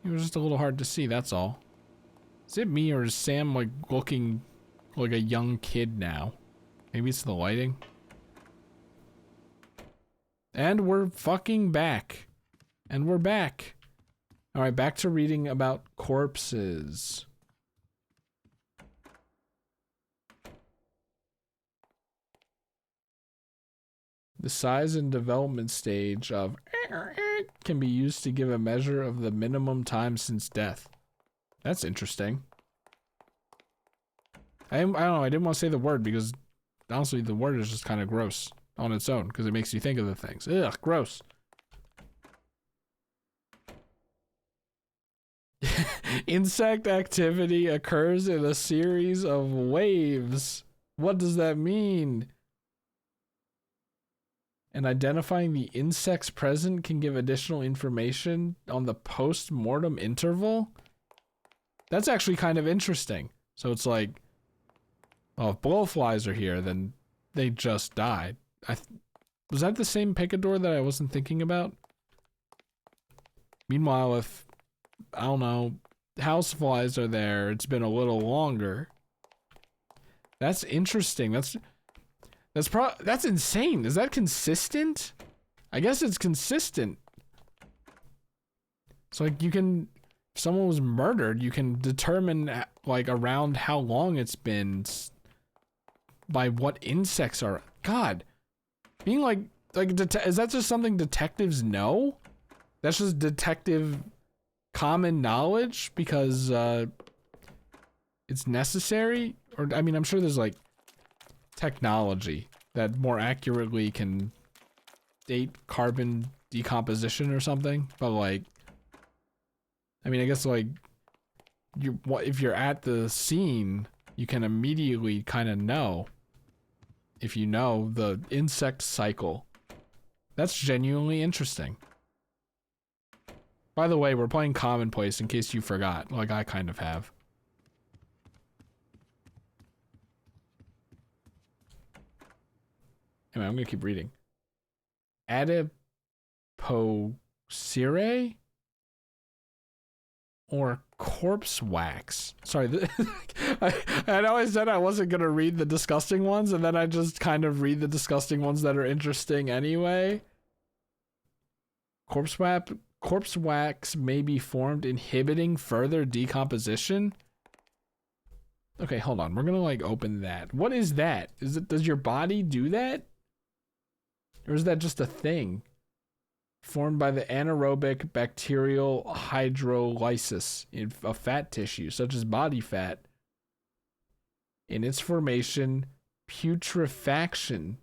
It was just a little hard to see, that's all. Is it me, or is Sam, like, looking like a young kid now? Maybe it's the lighting. And we're fucking back. And we're back. Alright, back to reading about corpses. The size and development stage of can be used to give a measure of the minimum time since death. That's interesting. I don't know, I didn't want to say the word because honestly the word is just kind of gross on its own because it makes you think of the things. Ugh, gross. Insect activity occurs in a series of waves. What does that mean? And identifying the insects present can give additional information on the post-mortem interval? That's actually kind of interesting. So it's like, well, if blowflies are here, then they just died. Was that the same picador that I wasn't thinking about? Meanwhile, if, I don't know, houseflies are there, it's been a little longer. That's interesting. That's insane. Is that consistent? I guess it's consistent. So like you can, if someone was murdered, you can determine like around how long it's been by what insects are. God, being like is that just something detectives know? That's just detective common knowledge because it's necessary? Or I mean, I'm sure there's like technology that more accurately can date carbon decomposition or something, but like, I mean, I guess like if you're at the scene, you can immediately kind of know if you know the insect cycle. That's genuinely interesting. By the way, we're playing Commonplace in case you forgot, like I kind of have. Anyway, I'm gonna keep reading. Adipocere or corpse wax. Sorry, I know I said I wasn't gonna read the disgusting ones, and then I just kind of read the disgusting ones that are interesting anyway. Corpse wax may be formed inhibiting further decomposition. Okay, hold on. We're gonna like open that. What is that? Is it, does your body do that? Or is that just a thing? Formed by the anaerobic bacterial hydrolysis of fat tissue, such as body fat. In its formation, putrefaction,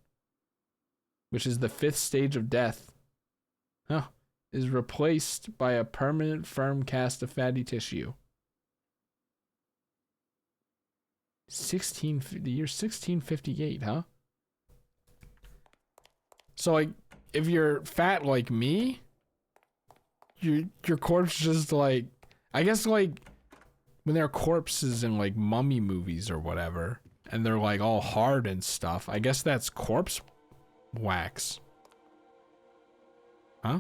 which is the 5th stage of death, is replaced by a permanent firm cast of fatty tissue. The year 1658, huh? So like, if you're fat like me, your corpse just like, I guess like when there are corpses in like mummy movies or whatever, and they're like all hard and stuff, I guess that's corpse wax. Huh?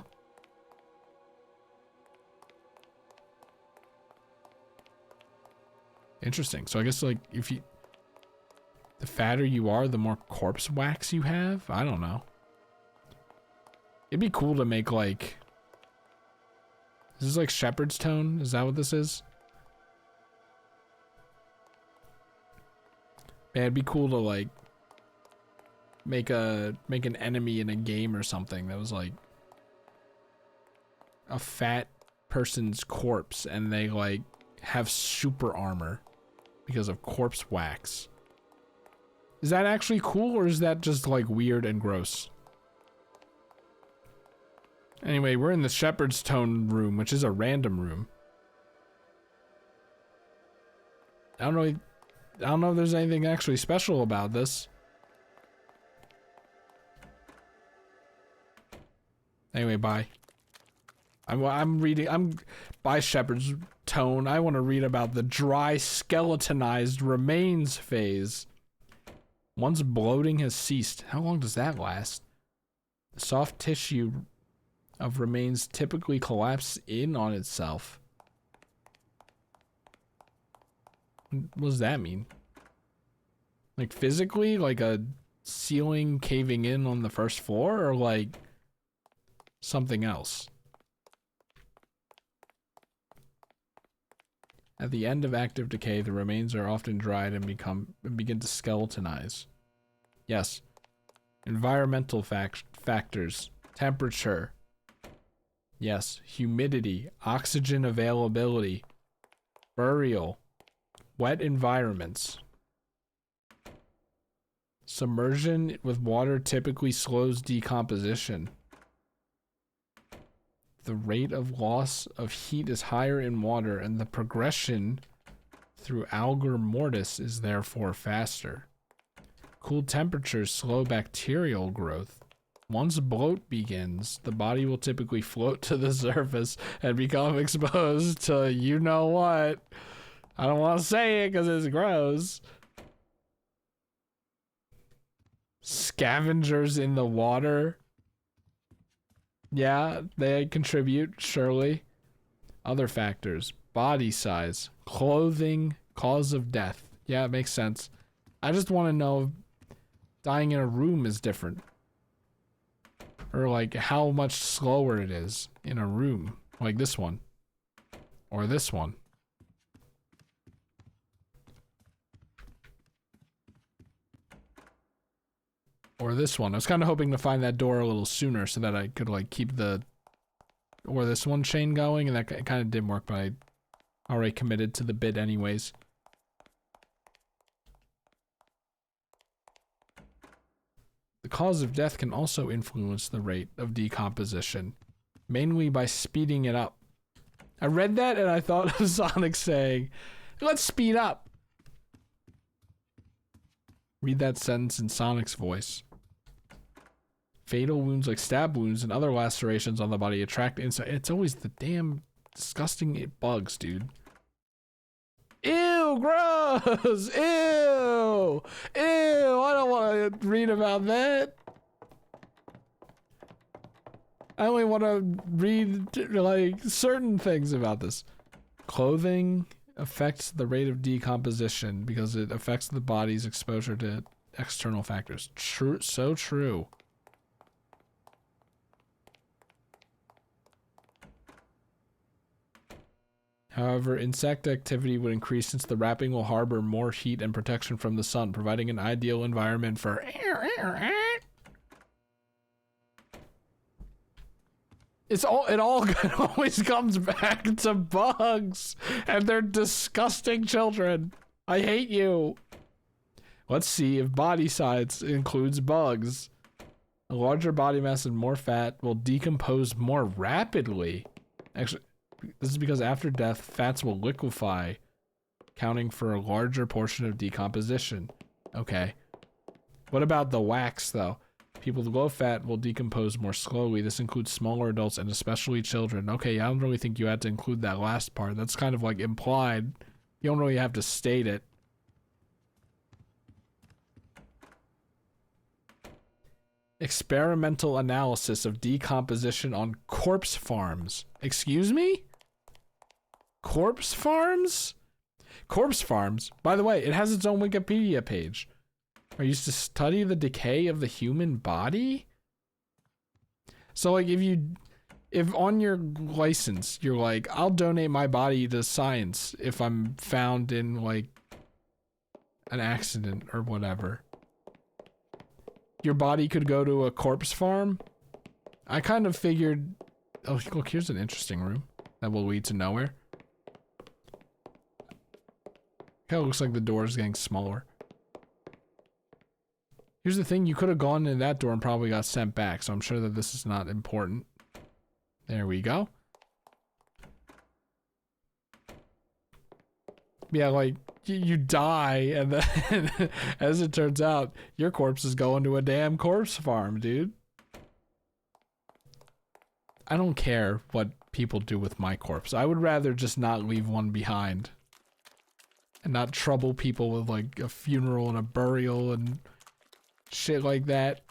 Interesting. So I guess like if you, the fatter you are, the more corpse wax you have? I don't know. It'd be cool to make like, is this like shepherd's tone? Is that what this is? Man, it'd be cool to like make an enemy in a game or something that was like a fat person's corpse and they like have super armor because of corpse wax. Is that actually cool or is that just like weird and gross? Anyway, we're in the shepherd's tone room, which is a random room. I don't know if there's anything actually special about this. Anyway, bye. I'm by Shepherd's Tone. I want to read about the dry skeletonized remains phase. Once bloating has ceased. How long does that last? The soft tissue of remains typically collapse in on itself. What does that mean? Like physically, like a ceiling caving in on the first floor, or like something else? At the end of active decay, the remains are often dried and begin to skeletonize. Yes. Environmental factors. Temperature. Yes. Humidity. Oxygen availability. Burial. Wet environments. Submersion with water typically slows decomposition. The rate of loss of heat is higher in water, and the progression through algor mortis is therefore faster. Cool temperatures slow bacterial growth. Once bloat begins, the body will typically float to the surface and become exposed to you know what. I don't want to say it because it's gross. Scavengers in the water. Yeah, they contribute, surely. Other factors. Body size. Clothing. Cause of death. Yeah, it makes sense. I just want to know if dying in a room is different. Or like how much slower it is in a room. Like this one. Or this one. Or this one. I was kind of hoping to find that door a little sooner so that I could like keep the or this one chain going, and that kind of didn't work, but I already committed to the bid anyways. The cause of death can also influence the rate of decomposition, mainly by speeding it up. I read that and I thought of Sonic saying, "Let's speed up." Read that sentence in Sonic's voice. Fatal wounds like stab wounds and other lacerations on the body attract insect. It's always the damn disgusting bugs, dude. Ew, gross! Ew! Ew! I don't want to read about that. I only want to read like certain things about this. Clothing affects the rate of decomposition because it affects the body's exposure to external factors. True, so true. However, insect activity would increase since the wrapping will harbor more heat and protection from the sun, providing an ideal environment for... It all always comes back to bugs, and they're disgusting children. I hate you. Let's see if body size includes bugs. A larger body mass and more fat will decompose more rapidly. Actually, this is because after death, fats will liquefy, accounting for a larger portion of decomposition. Okay. What about the wax, though? People with low fat will decompose more slowly. This includes smaller adults and especially children. Okay, I don't really think you had to include that last part. That's kind of like implied. You don't really have to state it. Experimental analysis of decomposition on corpse farms. Excuse me? Corpse farms? Corpse farms? By the way, it has its own Wikipedia page. Are used to study the decay of the human body? So like if on your license you're like, I'll donate my body to science if I'm found in like an accident or whatever, your body could go to a corpse farm. I kind of figured, oh look, here's an interesting room that will lead to nowhere. Kind of looks like the door is getting smaller. Here's the thing, you could have gone in that door and probably got sent back, so I'm sure that this is not important. There we go. Yeah, like, you die, and then, as it turns out, your corpse is going to a damn corpse farm, dude. I don't care what people do with my corpse. I would rather just not leave one behind. And not trouble people with, like, a funeral and a burial and shit like that,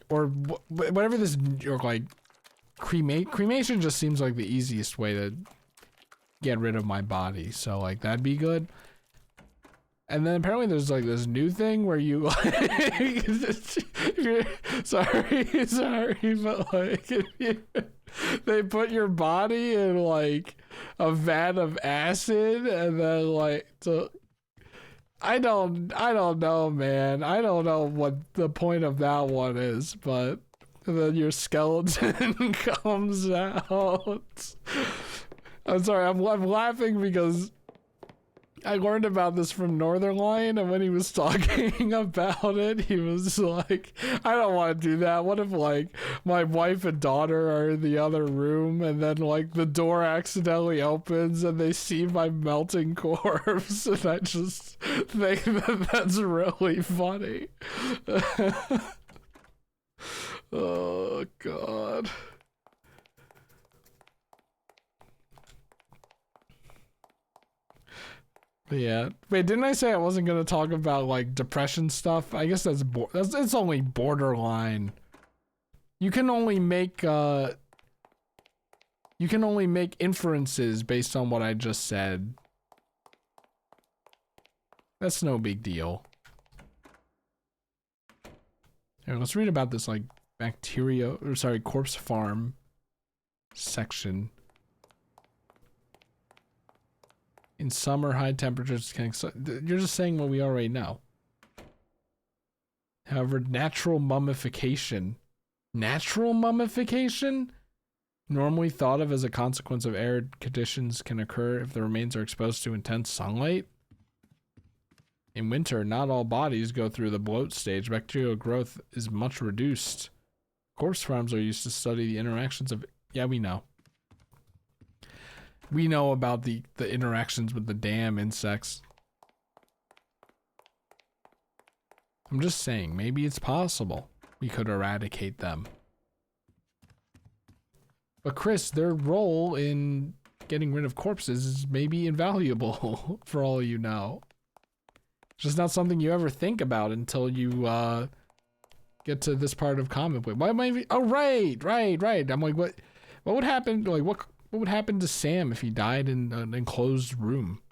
or whatever this, or like cremation just seems like the easiest way to get rid of my body, so like that'd be good. And then apparently there's like this new thing where you like sorry, but like they put your body in like a vat of acid and then like to I don't know, man. I don't know what the point of that one is, but then your skeleton comes out. I'm sorry, I'm laughing because I learned about this from Northernlion, and when he was talking about it, he was like, I don't want to do that. What if, like, my wife and daughter are in the other room, and then, like, the door accidentally opens, and they see my melting corpse, and I just think that that's really funny. Oh, God. Yeah. Wait, didn't I say I wasn't gonna talk about like depression stuff? I guess that's it's only borderline. You can only make inferences based on what I just said. That's no big deal. Here, let's read about this like corpse farm section. In summer, high temperatures can... You're just saying what we already know. However, natural mummification, normally thought of as a consequence of arid conditions, can occur if the remains are exposed to intense sunlight. In winter, not all bodies go through the bloat stage. Bacterial growth is much reduced. Corpse farms are used to study the interactions of... Yeah, we know. We know about the interactions with the damn insects. I'm just saying, maybe it's possible we could eradicate them. But Chris, their role in getting rid of corpses is maybe invaluable for all you know. It's just not something you ever think about until you get to this part of Commonplace. Why am I? Oh, right. I'm like, what would happen? Like, what would happen to Sam if he died in an enclosed room?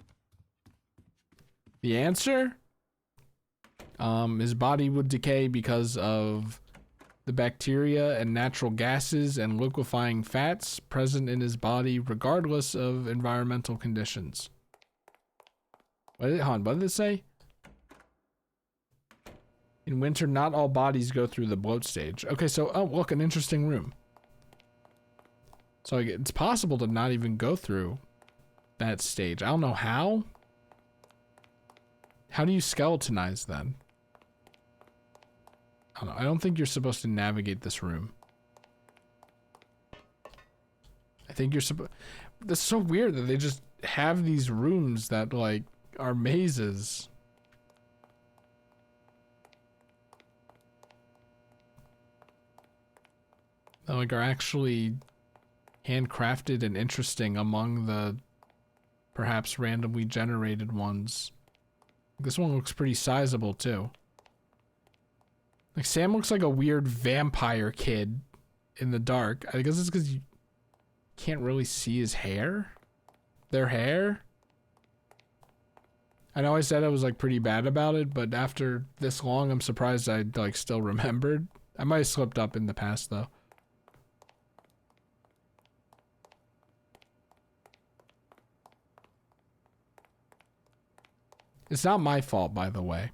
The answer? His body would decay because of the bacteria and natural gases and liquefying fats present in his body regardless of environmental conditions. What did it say? In winter, not all bodies go through the bloat stage. Okay, so, oh, look, an interesting room. So it's possible to not even go through that stage. I don't know how. How do you skeletonize then? I don't know. I don't think you're supposed to navigate this room. I think you're supposed... That's so weird that they just have these rooms that, like, are mazes. That, like, are actually handcrafted and interesting among the perhaps randomly generated ones. This one looks pretty sizable too. Like Sam looks like a weird vampire kid in the dark. I guess it's because you can't really see his hair. Their hair. I know I said I was like pretty bad about it, but after this long, I'm surprised I like still remembered. I might have slipped up in the past though. It's not my fault, by the way.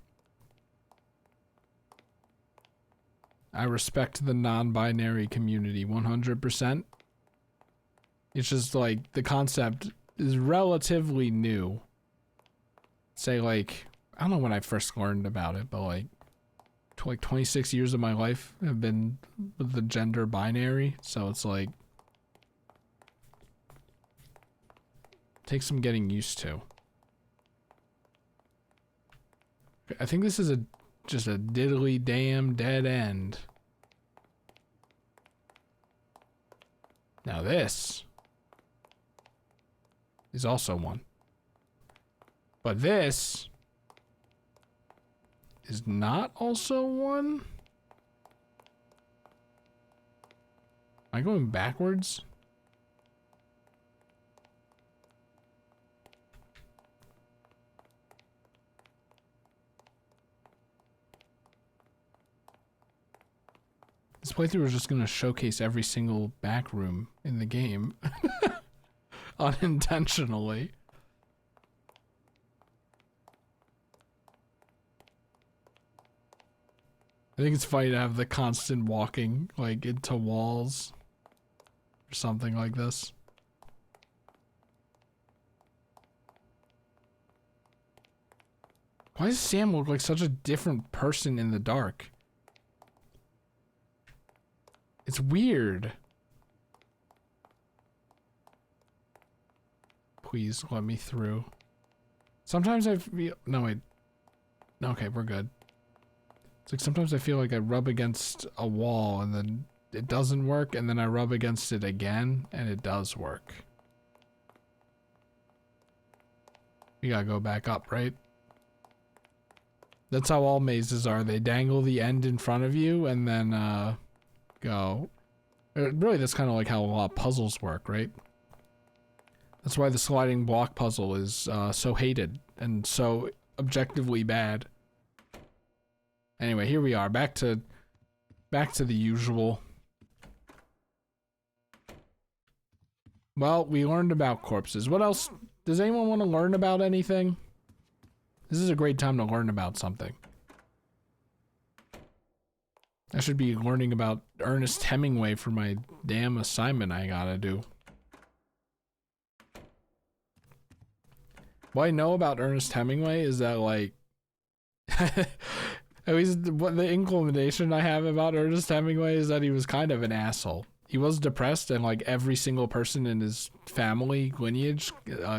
I respect the non-binary community 100%. It's just like the concept is relatively new. Say like, I don't know when I first learned about it, but like 26 years of my life have been with the gender binary, so it's like takes some getting used to. I think this is just a diddly damn dead end. Now this is also one. But this is not also one? Am I going backwards? This playthrough is just going to showcase every single back room in the game. Unintentionally. I think it's funny to have the constant walking, like, into walls. Or something like this. Why does Sam look like such a different person in the dark? It's weird. Please let me through. Sometimes I feel... No, wait. Okay, we're good. It's like sometimes I feel like I rub against a wall and then it doesn't work, and then I rub against it again and it does work. We gotta go back up, right? That's how all mazes are. They dangle the end in front of you and then, go. Really, that's kind of like how a lot of puzzles work, right? That's why the sliding block puzzle is so hated and so objectively bad. Anyway, here we are, back to the usual. Well, we learned about corpses. What else? Does anyone want to learn about anything? This is a great time to learn about something. I should be learning about Ernest Hemingway for my damn assignment I gotta do. What I know about Ernest Hemingway is that, like, at least what the inclination I have about Ernest Hemingway is that he was kind of an asshole. He was depressed, and like every single person in his family lineage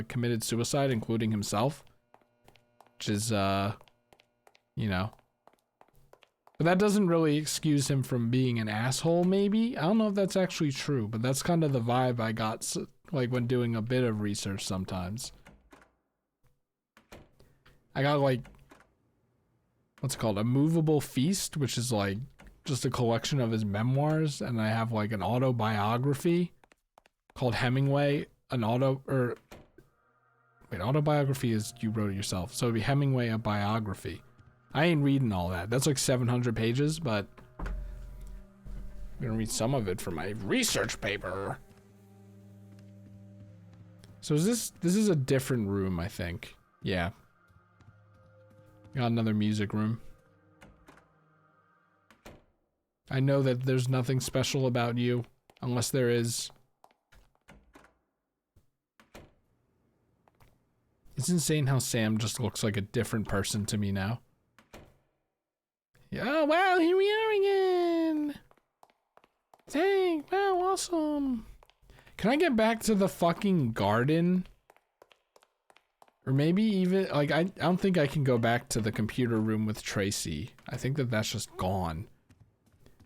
committed suicide, including himself. Which is, you know. But that doesn't really excuse him from being an asshole, maybe? I don't know if that's actually true, but that's kind of the vibe I got, like, when doing a bit of research sometimes. I got, like, what's it called? A Movable Feast, which is, like, just a collection of his memoirs, and I have, like, an autobiography called Hemingway, autobiography is you wrote it yourself, so it'd be Hemingway, a biography. I ain't reading all that. That's like 700 pages, but I'm gonna read some of it from my research paper. So this is a different room, I think. Yeah. Got another music room. I know that there's nothing special about you, unless there is. It's insane how Sam just looks like a different person to me now. Yeah, oh wow, here we are again. Dang, wow, awesome. Can I get back to the fucking garden? Or maybe even, like, I don't think I can go back to the computer room with Tracy. I think that that's just gone.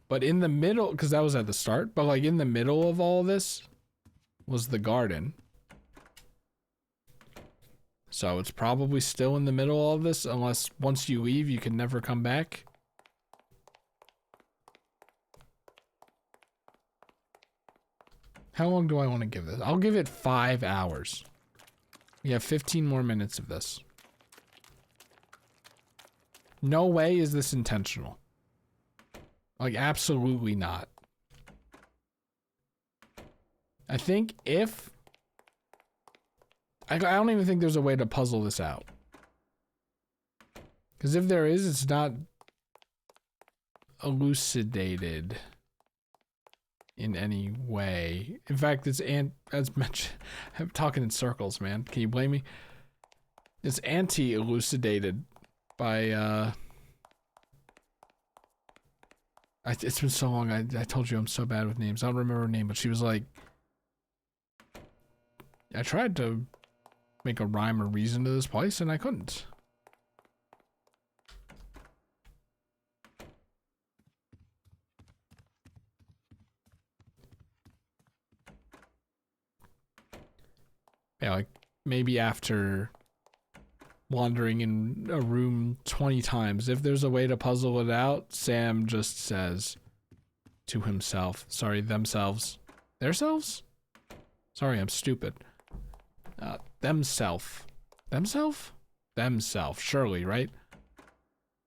But in the middle, because that was at the start, but like in the middle of all this was the garden. So it's probably still in the middle of this, unless once you leave, you can never come back. How long do I want to give this? I'll give it 5 hours. We have 15 more minutes of this. No way is this intentional. Like, absolutely not. I think if... I don't even think there's a way to puzzle this out. Because if there is, it's not elucidated in any way. In fact, it's as mentioned, I'm talking in circles, man. Can you blame me? It's anti-elucidated by it's been so long. I told you I'm so bad with names. I don't remember her name, but she was like, I tried to make a rhyme or reason to this place and I couldn't. Yeah, like maybe after wandering in a room 20 times, if there's a way to puzzle it out, Sam just says to himself, sorry, themselves, theirselves? Sorry, I'm stupid. Themself, surely, right?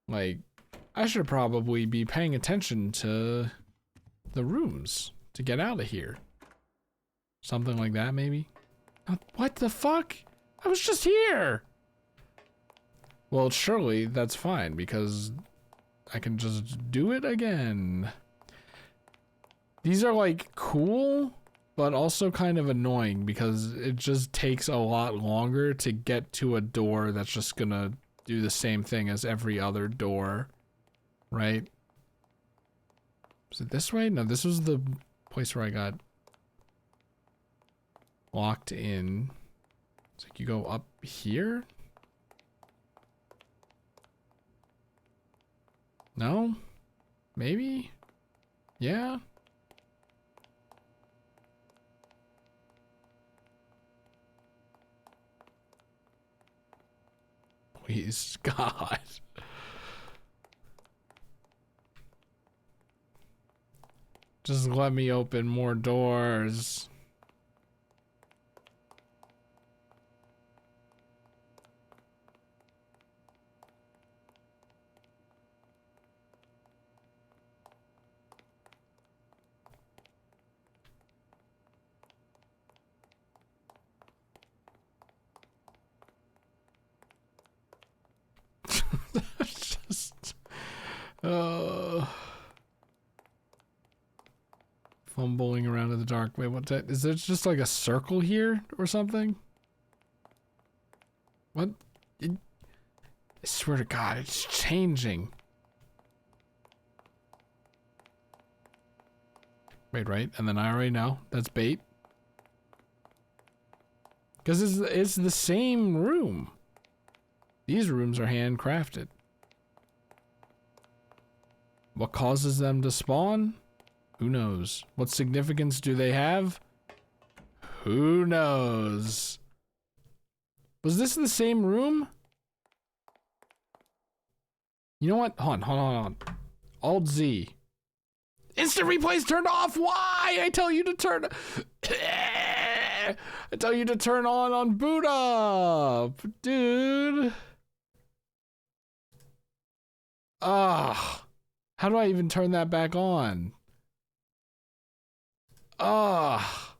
Like, I should probably be paying attention to the rooms to get out of here. Something like that, maybe? What the fuck? I was just here! Well, surely that's fine, because I can just do it again. These are, like, cool, but also kind of annoying, because it just takes a lot longer to get to a door that's just gonna do the same thing as every other door, right? Is it this way? No, this was the place where I got locked in. It's like you go up here? No? Maybe? Yeah? Please, God. Just let me open more doors. Just fumbling around in the dark. Wait, what's that? Is there just like a circle here or something? What? I swear to God, it's changing. Wait, right? And then I already know that's bait. Because it's the same room. These rooms are handcrafted. What causes them to spawn? Who knows? What significance do they have? Who knows? Was this the same room? You know what? Hold on. Alt Z. Instant replay's turned off. Why? I tell you to turn. I tell you to turn on boot up, dude. Ah, how do I even turn that back on? Ah,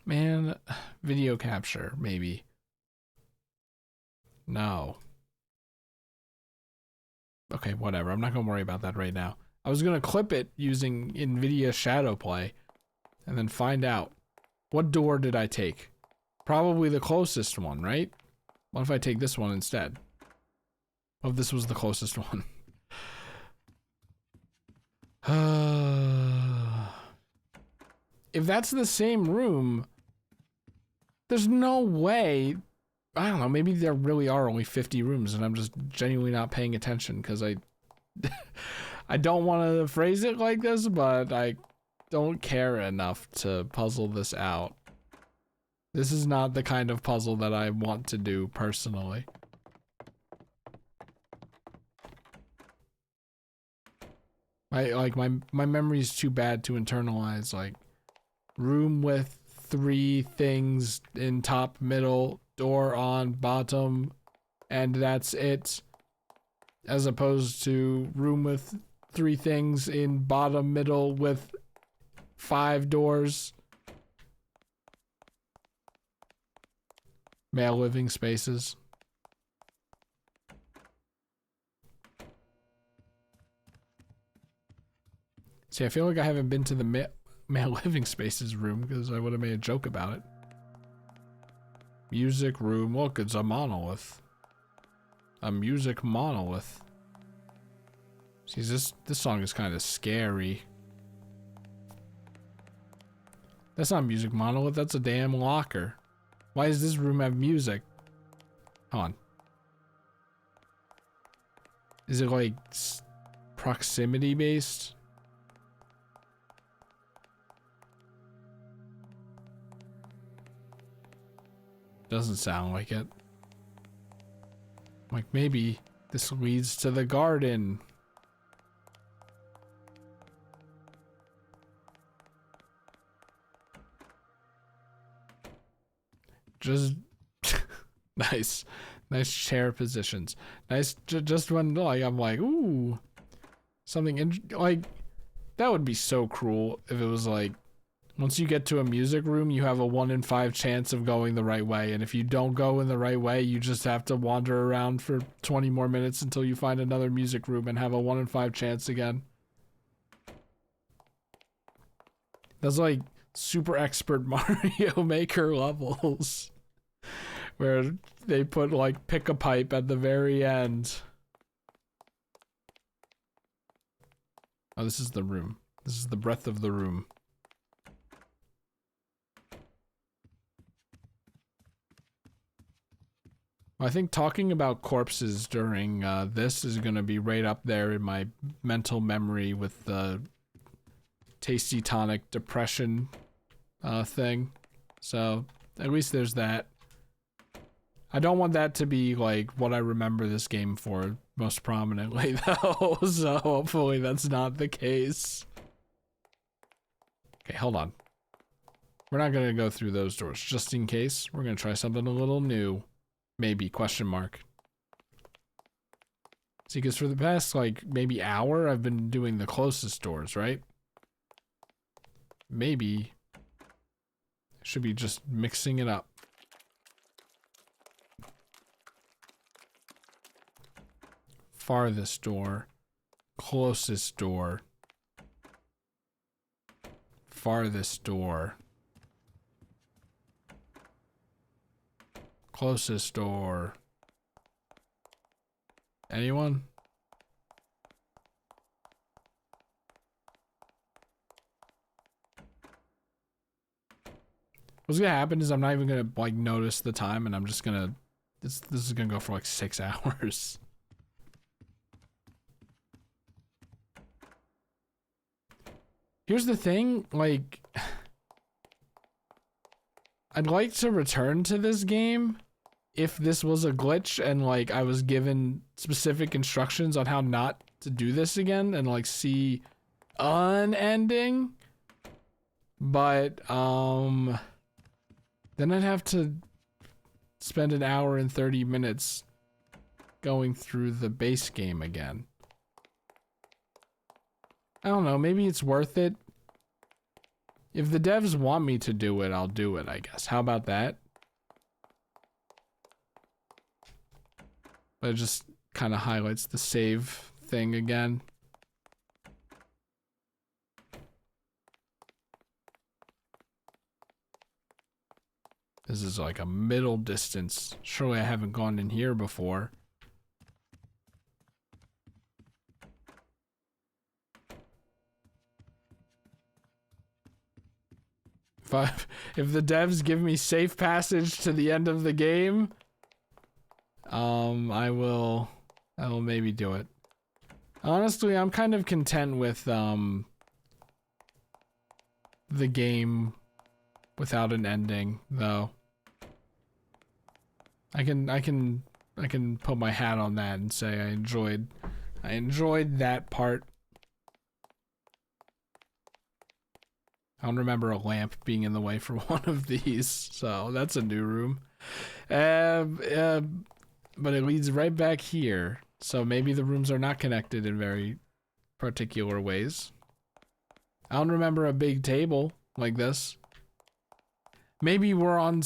man, video capture, maybe. No. Okay, whatever. I'm not gonna worry about that right now. I was gonna clip it using NVIDIA Shadowplay and then find out. What door did I take? Probably the closest one, right? What if I take this one instead? What if this was the closest one? If that's the same room, there's no way. I don't know, maybe there really are only 50 rooms and I'm just genuinely not paying attention because I I don't want to phrase it like this, but I don't care enough to puzzle this out. This is not the kind of puzzle that I want to do personally. My memory is too bad to internalize, like, room with 3 things in top, middle, door on bottom, and that's it. As opposed to room with 3 things in bottom, middle with 5 doors. Male living spaces. See, I feel like I haven't been to the male living spaces room because I would have made a joke about it. Music room. Look, it's a monolith. A music monolith. See, this song is kind of scary. That's not a music monolith. That's a damn locker. Why does this room have music? Hold on. Is it like proximity based? Doesn't sound like it. Like maybe this leads to the garden. Just nice chair positions. Nice, just when like I'm like, ooh, something like that would be so cruel if it was like, once you get to a music room, you have a 1 in 5 chance of going the right way, and if you don't go in the right way, you just have to wander around for 20 more minutes until you find another music room and have a 1 in 5 chance again. That's like super expert Mario Maker levels. Where they put like pick a pipe at the very end. Oh, this is the room. This is the breadth of the room. I think talking about corpses during this is going to be right up there in my mental memory with the tasty tonic depression thing. So at least there's that. I don't want that to be like what I remember this game for most prominently though, so hopefully that's not the case. Okay, hold on. We're not gonna go through those doors just in case. We're gonna try something a little new. Maybe, question mark. See, because for the past like maybe hour, I've been doing the closest doors, right? Maybe should be just mixing it up. Farthest door, closest door, farthest door, closest door. Anyone? What's gonna happen is I'm not even gonna like notice the time, and I'm just gonna this is gonna go for like 6 hours. Here's the thing, like, I'd like to return to this game if this was a glitch and, like, I was given specific instructions on how not to do this again and, like, see an ending. But, then I'd have to spend an hour and 30 minutes going through the base game again. I don't know, maybe it's worth it. If the devs want me to do it, I'll do it, I guess. How about that? But it just kind of highlights the save thing again. This is like a middle distance. Surely I haven't gone in here before. If the devs give me safe passage to the end of the game, I will maybe do it. Honestly, I'm kind of content with the game without an ending, though. I can put my hat on that and say I enjoyed that part. I don't remember a lamp being in the way for one of these, so that's a new room. But it leads right back here, so maybe the rooms are not connected in very particular ways. I don't remember a big table like this. Maybe we're on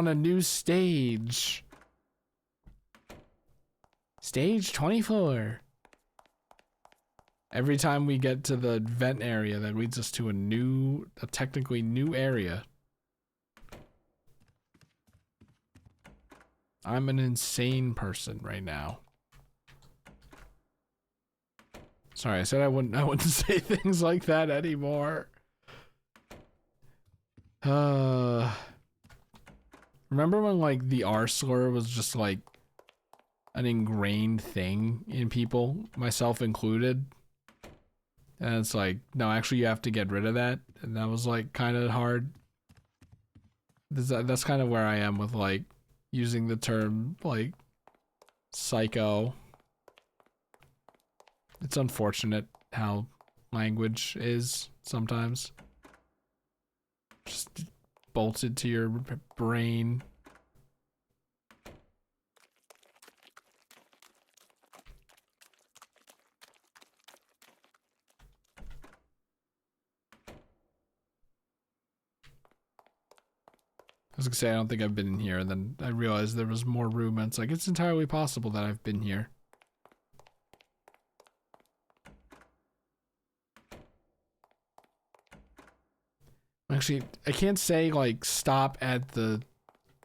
a new stage. Stage 24. Every time we get to the vent area, that leads us to a technically new area. I'm an insane person right now. Sorry, I said I wouldn't say things like that anymore. Remember when like the R slur was just like an ingrained thing in people, myself included? And it's like, no, actually you have to get rid of that. And that was like kind of hard. That's kind of where I am with like using the term like psycho. It's unfortunate how language is sometimes. Just bolted to your brain. I was gonna say I don't think I've been in here, and then I realized there was more room, and it's like, it's entirely possible that I've been here. Actually, I can't say like stop at the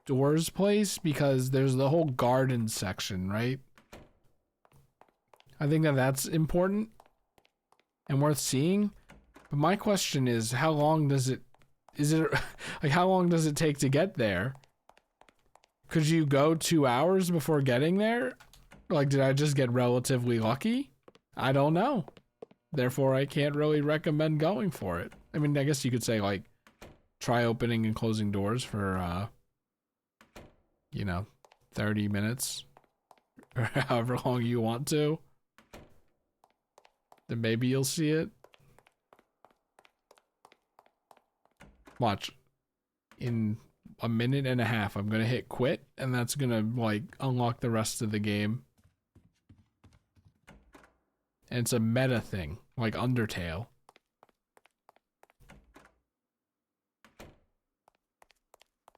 doors place because there's the whole garden section, right? I think that that's important and worth seeing. But my question is, how long does it like how long does it take to get there? Could you go 2 hours before getting there? Like, did I just get relatively lucky? I don't know. Therefore, I can't really recommend going for it. I mean, I guess you could say like try opening and closing doors for 30 minutes or however long you want to. Then maybe you'll see it. Watch. In a minute and a half, I'm gonna hit quit, and that's gonna like unlock the rest of the game. And it's a meta thing, like Undertale.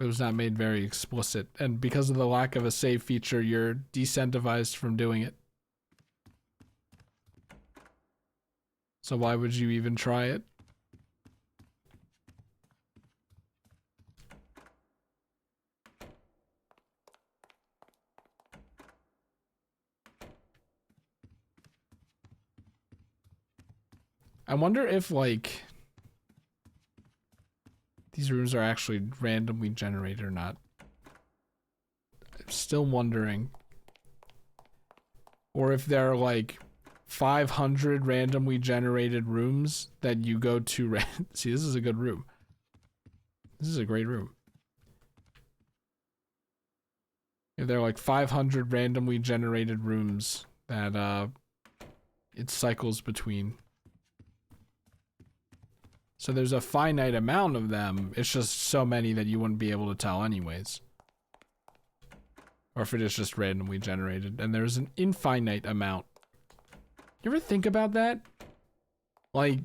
It was not made very explicit, and because of the lack of a save feature, you're decentivized from doing it. So why would you even try it? I wonder if, like, these rooms are actually randomly generated or not. I'm still wondering. Or if there are, like, 500 randomly generated rooms that you go to. See, this is a good room. This is a great room. If there are, like, 500 randomly generated rooms that, it cycles between. So there's a finite amount of them. It's just so many that you wouldn't be able to tell anyways. Or if it is just randomly generated. And there's an infinite amount. You ever think about that? Like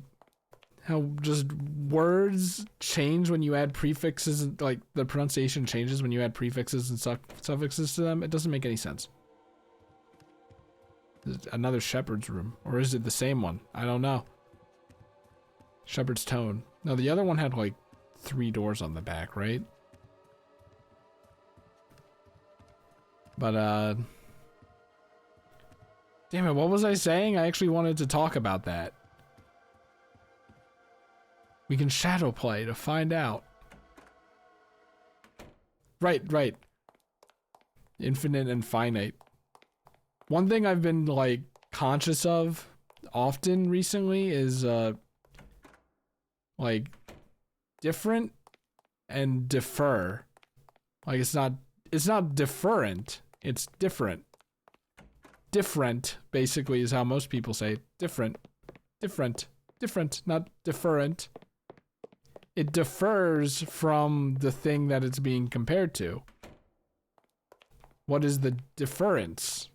how just words change when you add prefixes, and like the pronunciation changes when you add prefixes and suffixes to them. It doesn't make any sense. Another shepherd's room, or is it the same one? I don't know. Shepherd's Tone. No, the other one had like 3 doors on the back, right? But damn it, what was I saying? I actually wanted to talk about that. We can shadow play to find out. Right. Infinite and finite. One thing I've been like conscious of often recently is like different and defer. Like it's not deferent, it's different. Different basically is how most people say it. Different, not deferent. It differs from the thing that it's being compared to. What is the difference?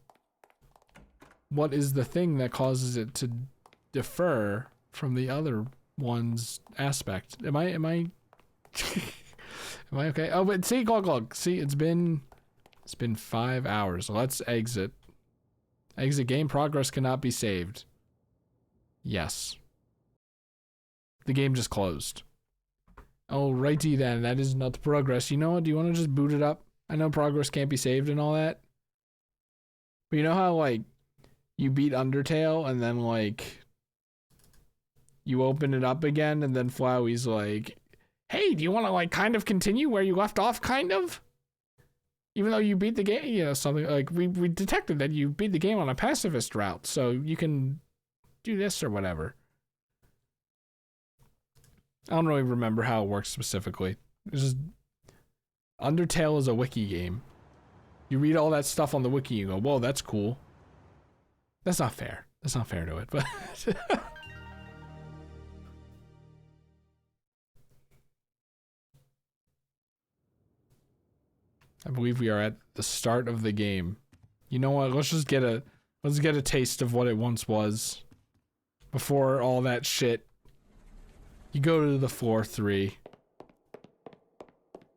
What is the thing that causes it to differ from the other one's aspect? Am I am I okay? Oh, but see, glug. See, it's been 5 hours. Let's exit. Exit game. Progress cannot be saved. Yes. The game just closed. Alrighty then, that is not progress. You know what? Do you want to just boot it up? I know progress can't be saved and all that. But you know how, like, you beat Undertale and then, like, you open it up again and then Flowey's like, hey, do you want to, like, kind of continue where you left off, kind of? Even though you beat the game, you know, something like, we detected that you beat the game on a pacifist route, so you can do this or whatever. I don't really remember how it works specifically. It's just, Undertale is a wiki game. You read all that stuff on the wiki, you go, whoa, that's cool. That's not fair. That's not fair to it, but... I believe we are at the start of the game. You know what? Let's get a taste of what it once was. Before all that shit. You go to the floor 3.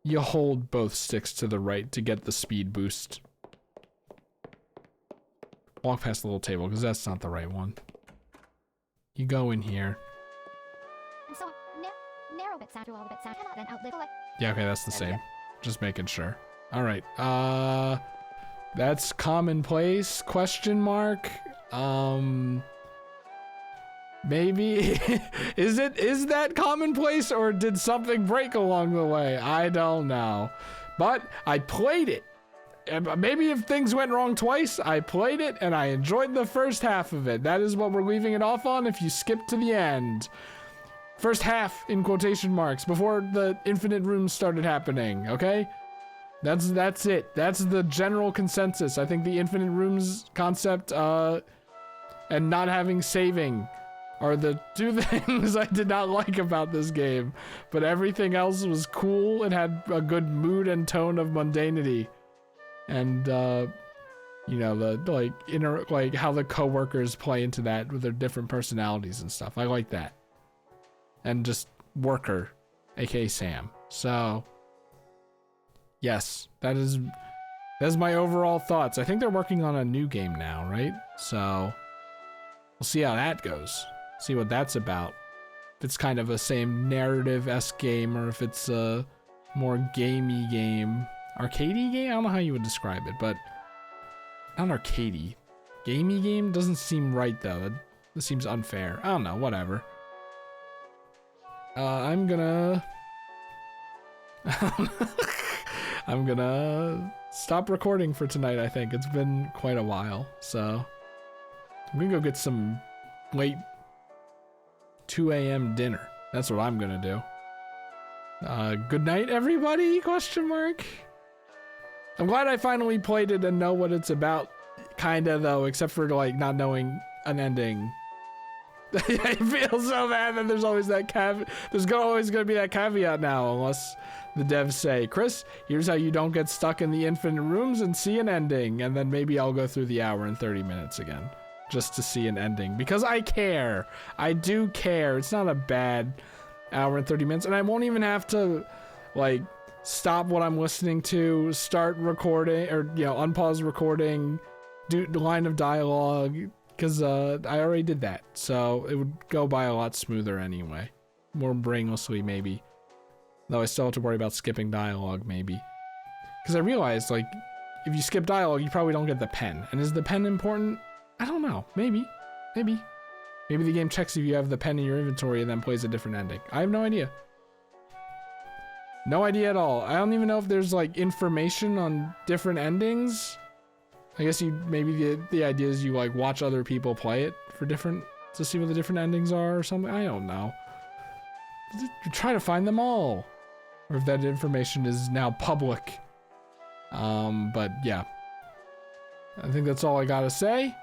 You hold both sticks to the right to get the speed boost. Walk past the little table, because that's not the right one. You go in here. And so narrow bit sound through all the bit sound cannot then outlive like Yeah, okay, that's the same. Just making sure. Alright, that's commonplace, question mark. Maybe, is that commonplace or did something break along the way? I don't know. But I played it. And maybe if things went wrong twice, I played it and I enjoyed the first half of it. That is what we're leaving it off on if you skip to the end. First half in quotation marks before the infinite rooms started happening, okay? That's it. That's the general consensus. I think the infinite rooms concept and not having saving are the 2 things I did not like about this game. But everything else was cool and had a good mood and tone of mundanity. And you know, the how the coworkers play into that with their different personalities and stuff. I like that. And just worker, aka Sam. So yes, that's my overall thoughts. I think they're working on a new game now, right? So we'll see how that goes. See what that's about. If it's kind of a same narrative-esque game or if it's a more gamey game. Arcadey game? I don't know how you would describe it, but not arcadey. Gamey game doesn't seem right though. That seems unfair. I don't know, whatever. I'm gonna stop recording for tonight, I think. It's been quite a while, so I'm gonna go get some late 2 a.m. dinner. That's what I'm gonna do. Good night, everybody? Question mark. I'm glad I finally played it and know what it's about, kinda though, except for like not knowing an ending. I feel so bad that there's always that there's always gonna be that caveat now, unless the devs say, Chris, here's how you don't get stuck in the infinite rooms and see an ending, and then maybe I'll go through the hour and 30 minutes again. just to see an ending because I care. I do care. It's not a bad hour and 30 minutes, and I won't even have to like stop what I'm listening to, start recording, or unpause recording, do the line of dialogue, because I already did that, so it would go by a lot smoother anyway, more brainlessly maybe. Though I still have to worry about skipping dialogue maybe, because I realized like if you skip dialogue, you probably don't get the pen, and is the pen important? I don't know. Maybe the game checks if you have the pen in your inventory and then plays a different ending. I have no idea. No idea at all. I don't even know if there's like information on different endings. I guess maybe the idea is you like watch other people play it to see what the different endings are or something. I don't know. Try to find them all. Or if that information is now public. But yeah. I think that's all I gotta say.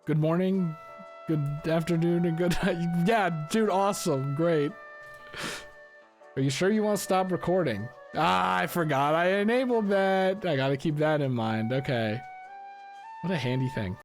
Good morning, good afternoon, and good night. Yeah, dude, awesome, great. Are you sure you want to stop recording? Ah, I forgot I enabled that. I gotta keep that in mind. Okay. What a handy thing.